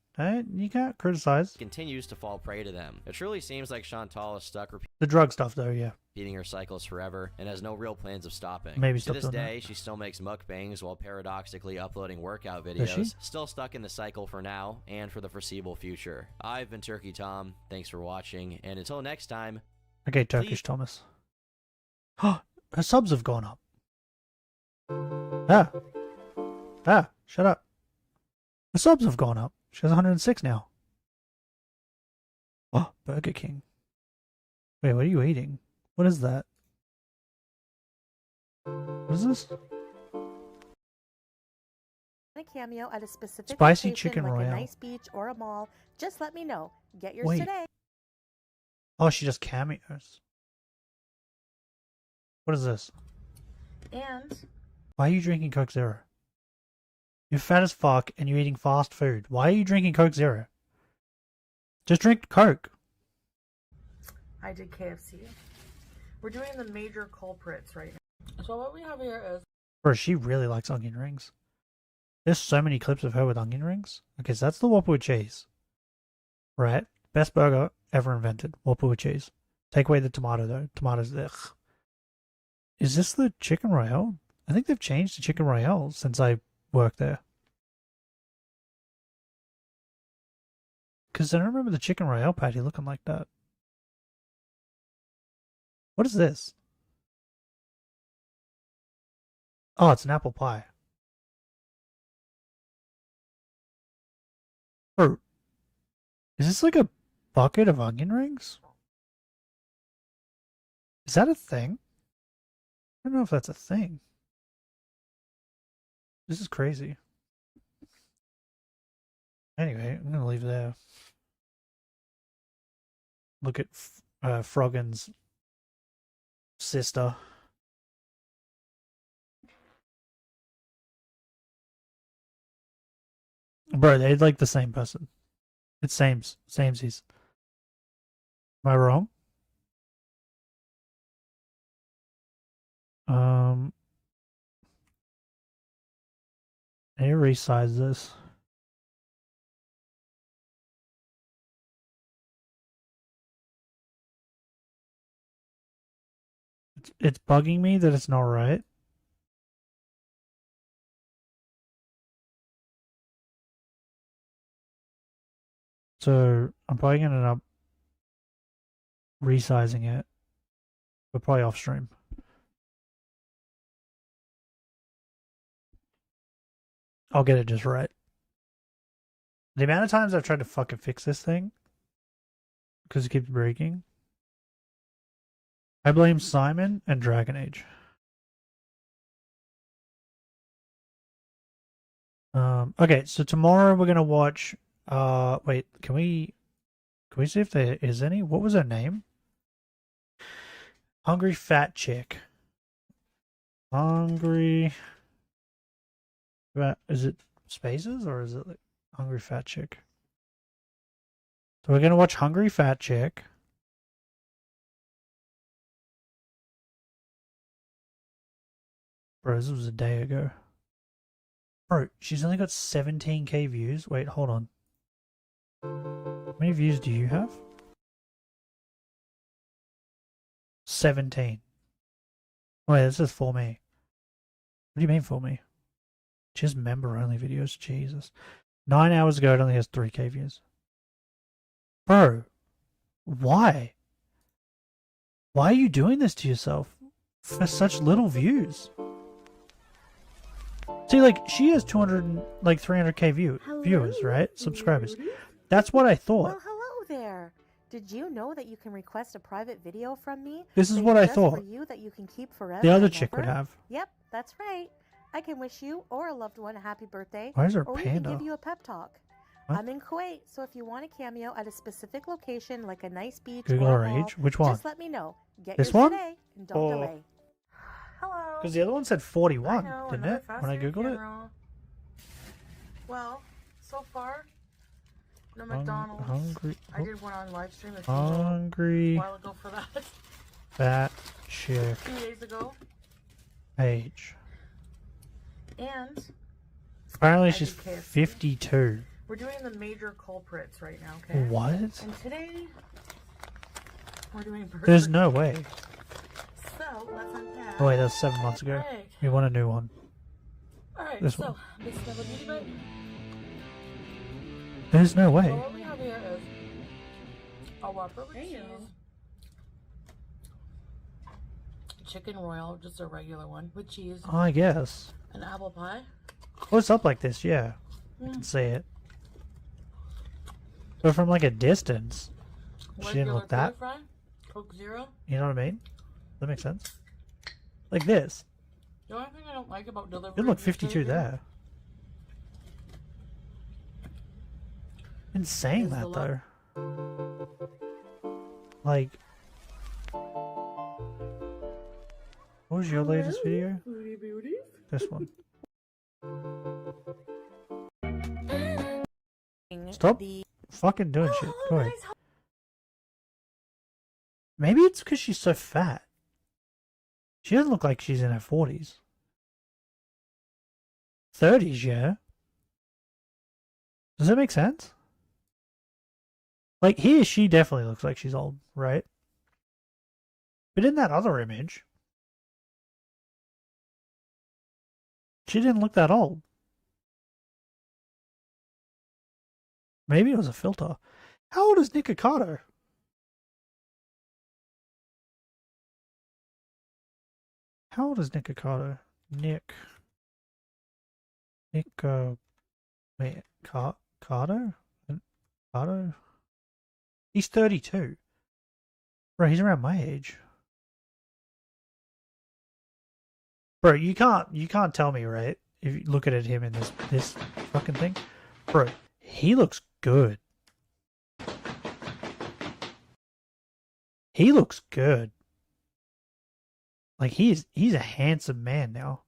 S1: You can't criticize.
S2: Continues to fall prey to them. It truly seems like Chantal is stuck
S1: the drug stuff, though, yeah.
S2: repeating her cycles forever and has no real plans of stopping.
S1: Maybe
S2: to this day, she still makes mukbangs while paradoxically uploading workout videos. Still stuck in the cycle for now and for the foreseeable future. I've been Turkey Tom. Thanks for watching, and until next time.
S1: Okay, Turkish Thomas. Oh, her subs have gone up. Shut up. The subs have gone up. She has 106 now. Oh, Burger King. Wait, what are you eating? What is that? What is this?
S9: A cameo at a specific
S1: Spicy
S9: location,
S1: chicken
S9: like
S1: royale.
S9: a nice beach or a mall. Just let me know. Get yours
S1: Wait.
S9: today.
S1: Oh, she does cameos. What is this?
S4: And
S1: Why are you drinking Coke Zero? You're fat as fuck and you're eating fast food. Why are you drinking Coke Zero? Just drink Coke.
S4: I did KFC. We're doing the major culprits right now. So what we have here is...
S1: Bro, she really likes onion rings. There's so many clips of her with onion rings. Okay, so that's the Whopper with cheese. Right? Best burger ever invented. Whopper with cheese. Take away the tomato, though. Tomatoes, ugh. Is this the chicken royale? I think they've changed the chicken royale since I worked there. Because I don't remember the chicken royale patty looking like that. What is this? Oh, it's an apple pie. Or is this like a bucket of onion rings? Is that a thing? I don't know if that's a thing. This is crazy. Anyway, I'm gonna leave it there. Look at Froggen's sister. Bro, they're like the same person. It's samesies. Am I wrong? I need to resize this. It's bugging me that it's not right. So I'm probably gonna end up resizing it, but probably off stream. I'll get it just right. The amount of times I've tried to fucking fix this thing because it keeps breaking. I blame Simon and Dragon Age. Okay, so tomorrow we're gonna watch. Wait, can we see if there is any? What was her name? Hungry Fat Chick. Hungry. Is it spaces or is it like Hungry Fat Chick? So we're gonna watch Hungry Fat Chick. Bro, this was a day ago. Bro, she's only got 17k views. Wait, hold on. How many views do you have? 17. Wait, this is for me. What do you mean for me? Just member only videos. Jesus. 9 hours ago, it only has 3K views. Bro, why? Why are you doing this to yourself for such little views? See, like, she has 300K viewers, right? Subscribers. That's what I thought.
S9: Well, hello there. Did you know that you can request a private video from me?
S1: This is what I
S9: just
S1: thought.
S9: For you that you can keep forever
S1: The other
S9: and
S1: chick would
S9: ever?
S1: have.
S9: Yep, that's right. I can wish you or a loved one a happy birthday.
S1: Why is there a
S9: or we
S1: panda?
S9: can give you a pep talk.
S1: What?
S9: I'm in Kuwait, so if you want a cameo at a specific location like a nice beach
S1: Google
S9: or
S1: her
S9: a mall,
S1: age? Which one?
S9: just let me know. Get
S1: This
S9: yours
S1: one?
S9: today and don't
S1: Or-
S9: delay. Hello.
S1: Because the other one said 41,
S4: I know,
S1: didn't
S4: another
S1: it?
S4: fast
S1: When I
S4: food
S1: googled it.
S4: camera. Well, so far, no McDonald's.
S1: Hungry.
S4: I did one on live stream
S1: Hungry.
S4: a while ago for that.
S1: Fat chick.
S4: 2 days ago.
S1: Age.
S4: And
S1: Apparently
S4: I
S1: she's
S4: did KFC.
S1: 52.
S4: We're doing the major culprits right now, okay?
S1: What?
S4: And today, we're doing burgers.
S1: There's no way.
S4: So, let's unpack.
S1: Oh wait, that's 7 months ago.
S4: Alright.
S1: We want a new one.
S4: Alright,
S1: This
S4: so,
S1: one.
S4: this is the beauty bag.
S1: There's no way.
S4: So what we have here is a Whopper with cheese, chicken royal, just a regular one with cheese,
S1: I guess.
S4: an apple pie.
S1: Close up like this, yeah. I can see it. But from like a distance, she didn't
S4: Regular
S1: look that.
S4: curly fry, Coke Zero.
S1: You know what I mean? That makes sense. Like this.
S4: The only thing I don't like about delivery.
S1: Didn't look
S4: these
S1: 52
S4: days
S1: there. In saying
S4: is
S1: that
S4: the
S1: though, like, what was your latest video?
S4: Booty beauty.
S1: This one. Stop fucking doing shit. Go ahead. Maybe it's because she's so fat. She doesn't look like she's in her 40s. 30s, yeah. Does that make sense? Like, here, she definitely looks like she's old, right? But in that other image, she didn't look that old. Maybe it was a filter. How old is Nick Ocado? How old is Nick Ocado? Nick. Wait, Ocado? Ocado? He's 32. Bro, he's around my age. Bro, you can't tell me, right? If you look at him in this fucking thing. Bro, he looks good. He looks good. Like he's a handsome man now.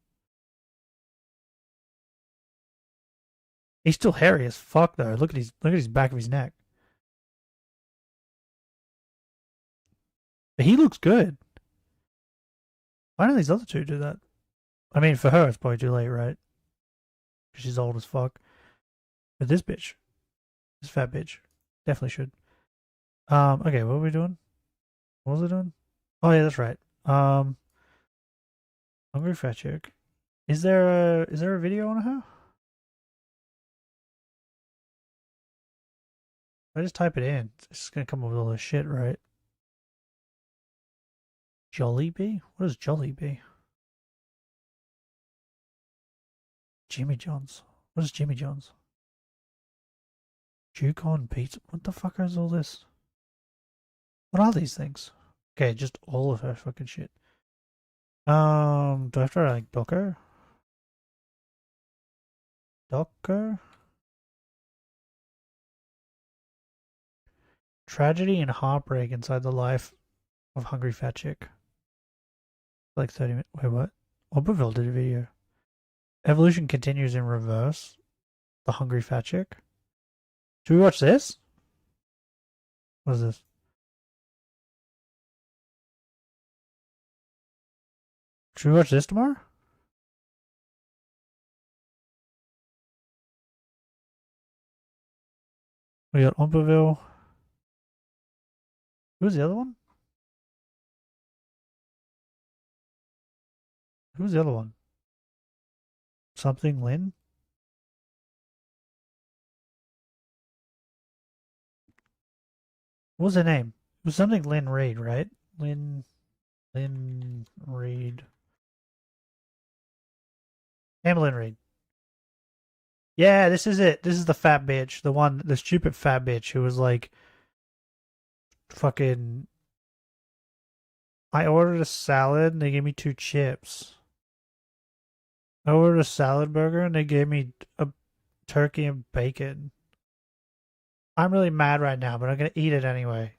S1: He's still hairy as fuck though. Look at his back of his neck. But he looks good. Why don't these other two do that? I mean, for her, it's probably too late, right? Because she's old as fuck. But this bitch, this fat bitch, definitely should. Okay, what are we doing? What was I doing? Oh yeah, that's right. Hungry fat chick. Is there a video on her? If I just type it in, it's just gonna come up with all this shit, right? Jollibee? What is Jollibee? Jimmy John's. What is Jimmy John's? Juke-on pizza. What the fuck is all this? What are these things? Okay, just all of her fucking shit. Do I have to like Docker? Docker? Tragedy and heartbreak inside the life of hungry fat chick. Like 30 minutes. Wait, what? Oberville did a video. Evolution continues in reverse. The hungry fat chick. Should we watch this? What is this? Should we watch this tomorrow? We got Oberville. Who's the other one? Who's the other one? Something Lin? What was her name? It was something Lynn Reed, right? Lynn Reed. Lynn Reed. Yeah, this is it. This is the fat bitch. The stupid fat bitch who was like, fucking. I ordered a salad and they gave me 2 chips. I ordered a salad burger and they gave me a turkey and bacon. I'm really mad right now, but I'm gonna eat it anyway.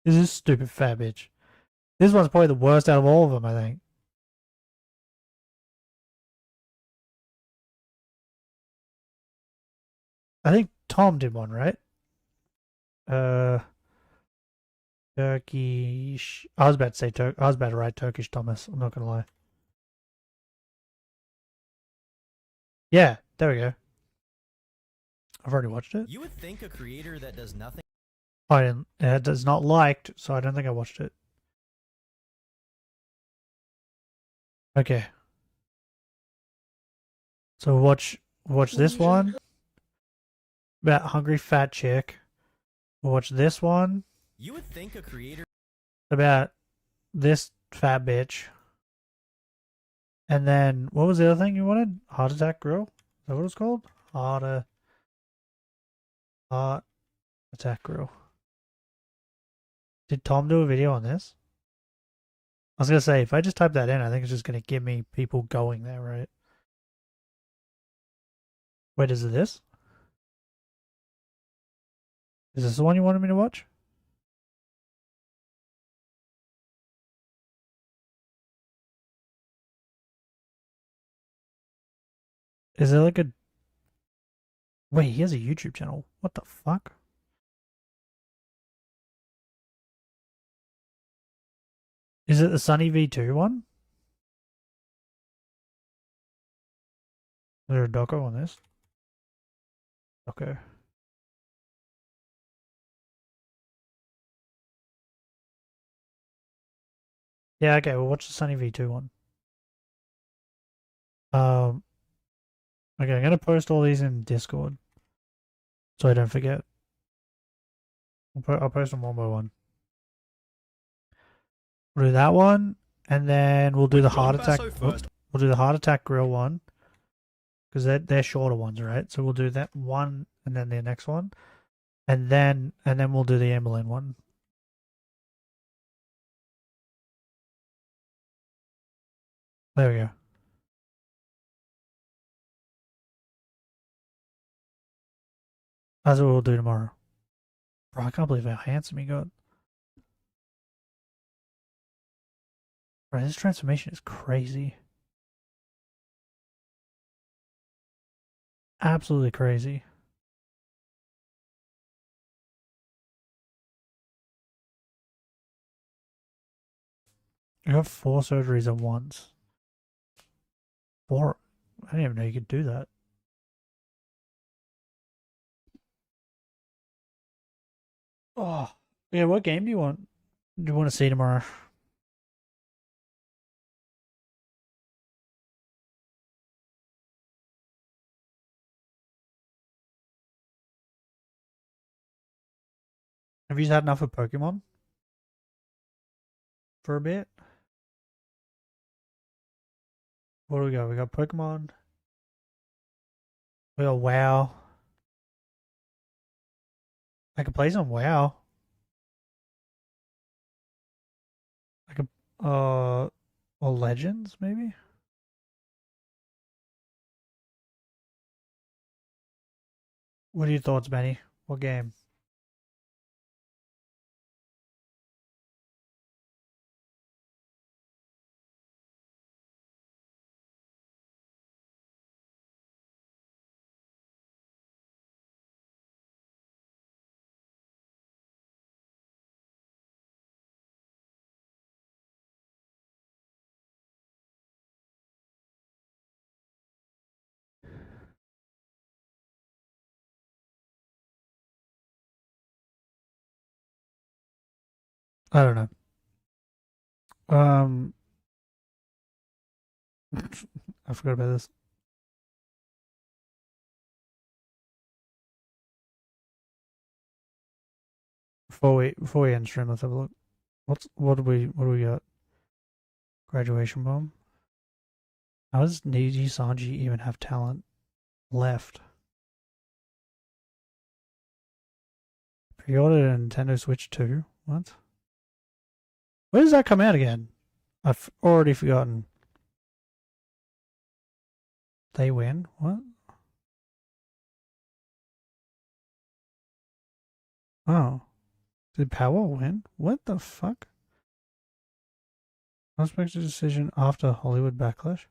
S1: This is stupid fat bitch. This one's probably the worst out of all of them, I think. I think Tom did one, right? Turkish. I was about to say I was about to write Turkish Thomas. I'm not gonna lie. Yeah, there we go. I've already watched it.
S2: You would think a creator that does nothing.
S1: I didn't. It does not liked, so I don't think I watched it. Okay. So watch this one. About hungry fat chick. We'll watch this one.
S2: You would think a creator
S1: about this fat bitch. And then what was the other thing you wanted? Heart attack grill? Is that what it's called? Heart attack grill. Did Tom do a video on this? I was gonna say, if I just type that in, I think it's just gonna give me people going there, right? Wait, is it this? Is this the one you wanted me to watch? Is there like a... Wait, he has a YouTube channel. What the fuck? Is it the Sunny V2 one? Is there a doco on this? Okay. Yeah, okay, we'll watch the Sunny V2 one. Okay, I'm gonna post all these in Discord. So I don't forget. I'll post them one by one. We'll do that one, and then we'll do the heart attack. We'll do the heart attack grill one. Because they're shorter ones, right? So we'll do that one and then the next one. And then we'll do the Amberlin one. There we go. That's what we'll do tomorrow. Bro, I can't believe how handsome he got. Bro, this transformation is crazy. Absolutely crazy. I got 4 surgeries at once. 4? I didn't even know you could do that. Oh, yeah. What game do you want? Do you want to see tomorrow? Have you had enough of Pokemon? For a bit? What do we got? We got Pokemon. We got WoW. I could play some WoW. I could, or Legends, maybe? What are your thoughts, Benny? What game? I don't know. I forgot about this. Before we end stream, let's have a look. What do we got? Graduation bomb. How does Niji Sanji even have talent left? Pre-ordered a Nintendo Switch 2. What? Where does that come out again? I've already forgotten. They win? What? Oh. Did Power win? What the fuck? Unexpected decision after Hollywood backlash?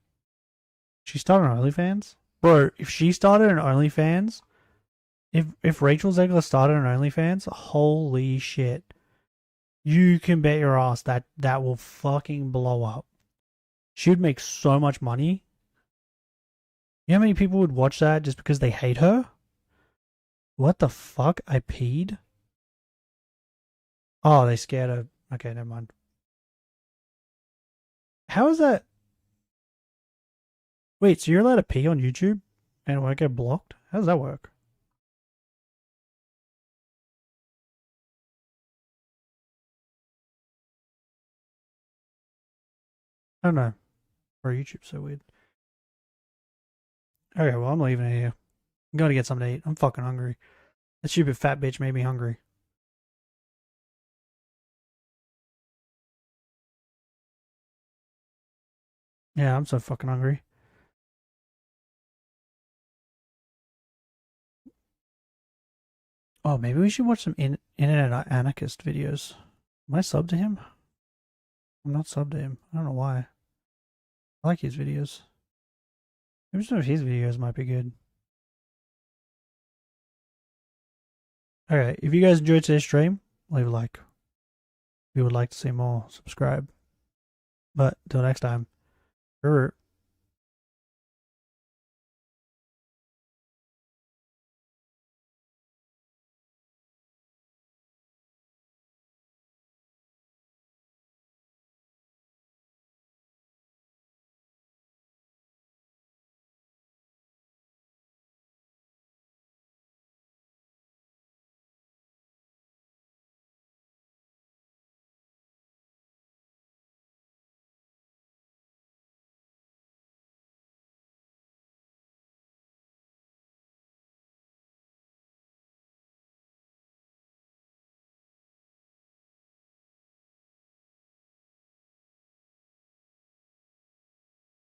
S1: She started on OnlyFans? Bro, if she started an OnlyFans, if Rachel Zegler started an OnlyFans, holy shit. You can bet your ass that will fucking blow up. She would make so much money. You know how many people would watch that just because they hate her? What the fuck? I peed? Oh, they scared her. Okay, never mind. How is that? Wait, so you're allowed to pee on YouTube and it won't get blocked? How does that work? I don't know. Or YouTube's so weird. Okay, well, I'm leaving it here. I'm going to get something to eat. I'm fucking hungry. That stupid fat bitch made me hungry. Yeah, I'm so fucking hungry. Oh, maybe we should watch some Internet Anarchist videos. Am I subbed to him? I'm not subbed to him. I don't know why. I like his videos. Maybe some of his videos might be good. Okay, if you guys enjoyed today's stream, leave a like. If you would like to see more, subscribe. But until next time,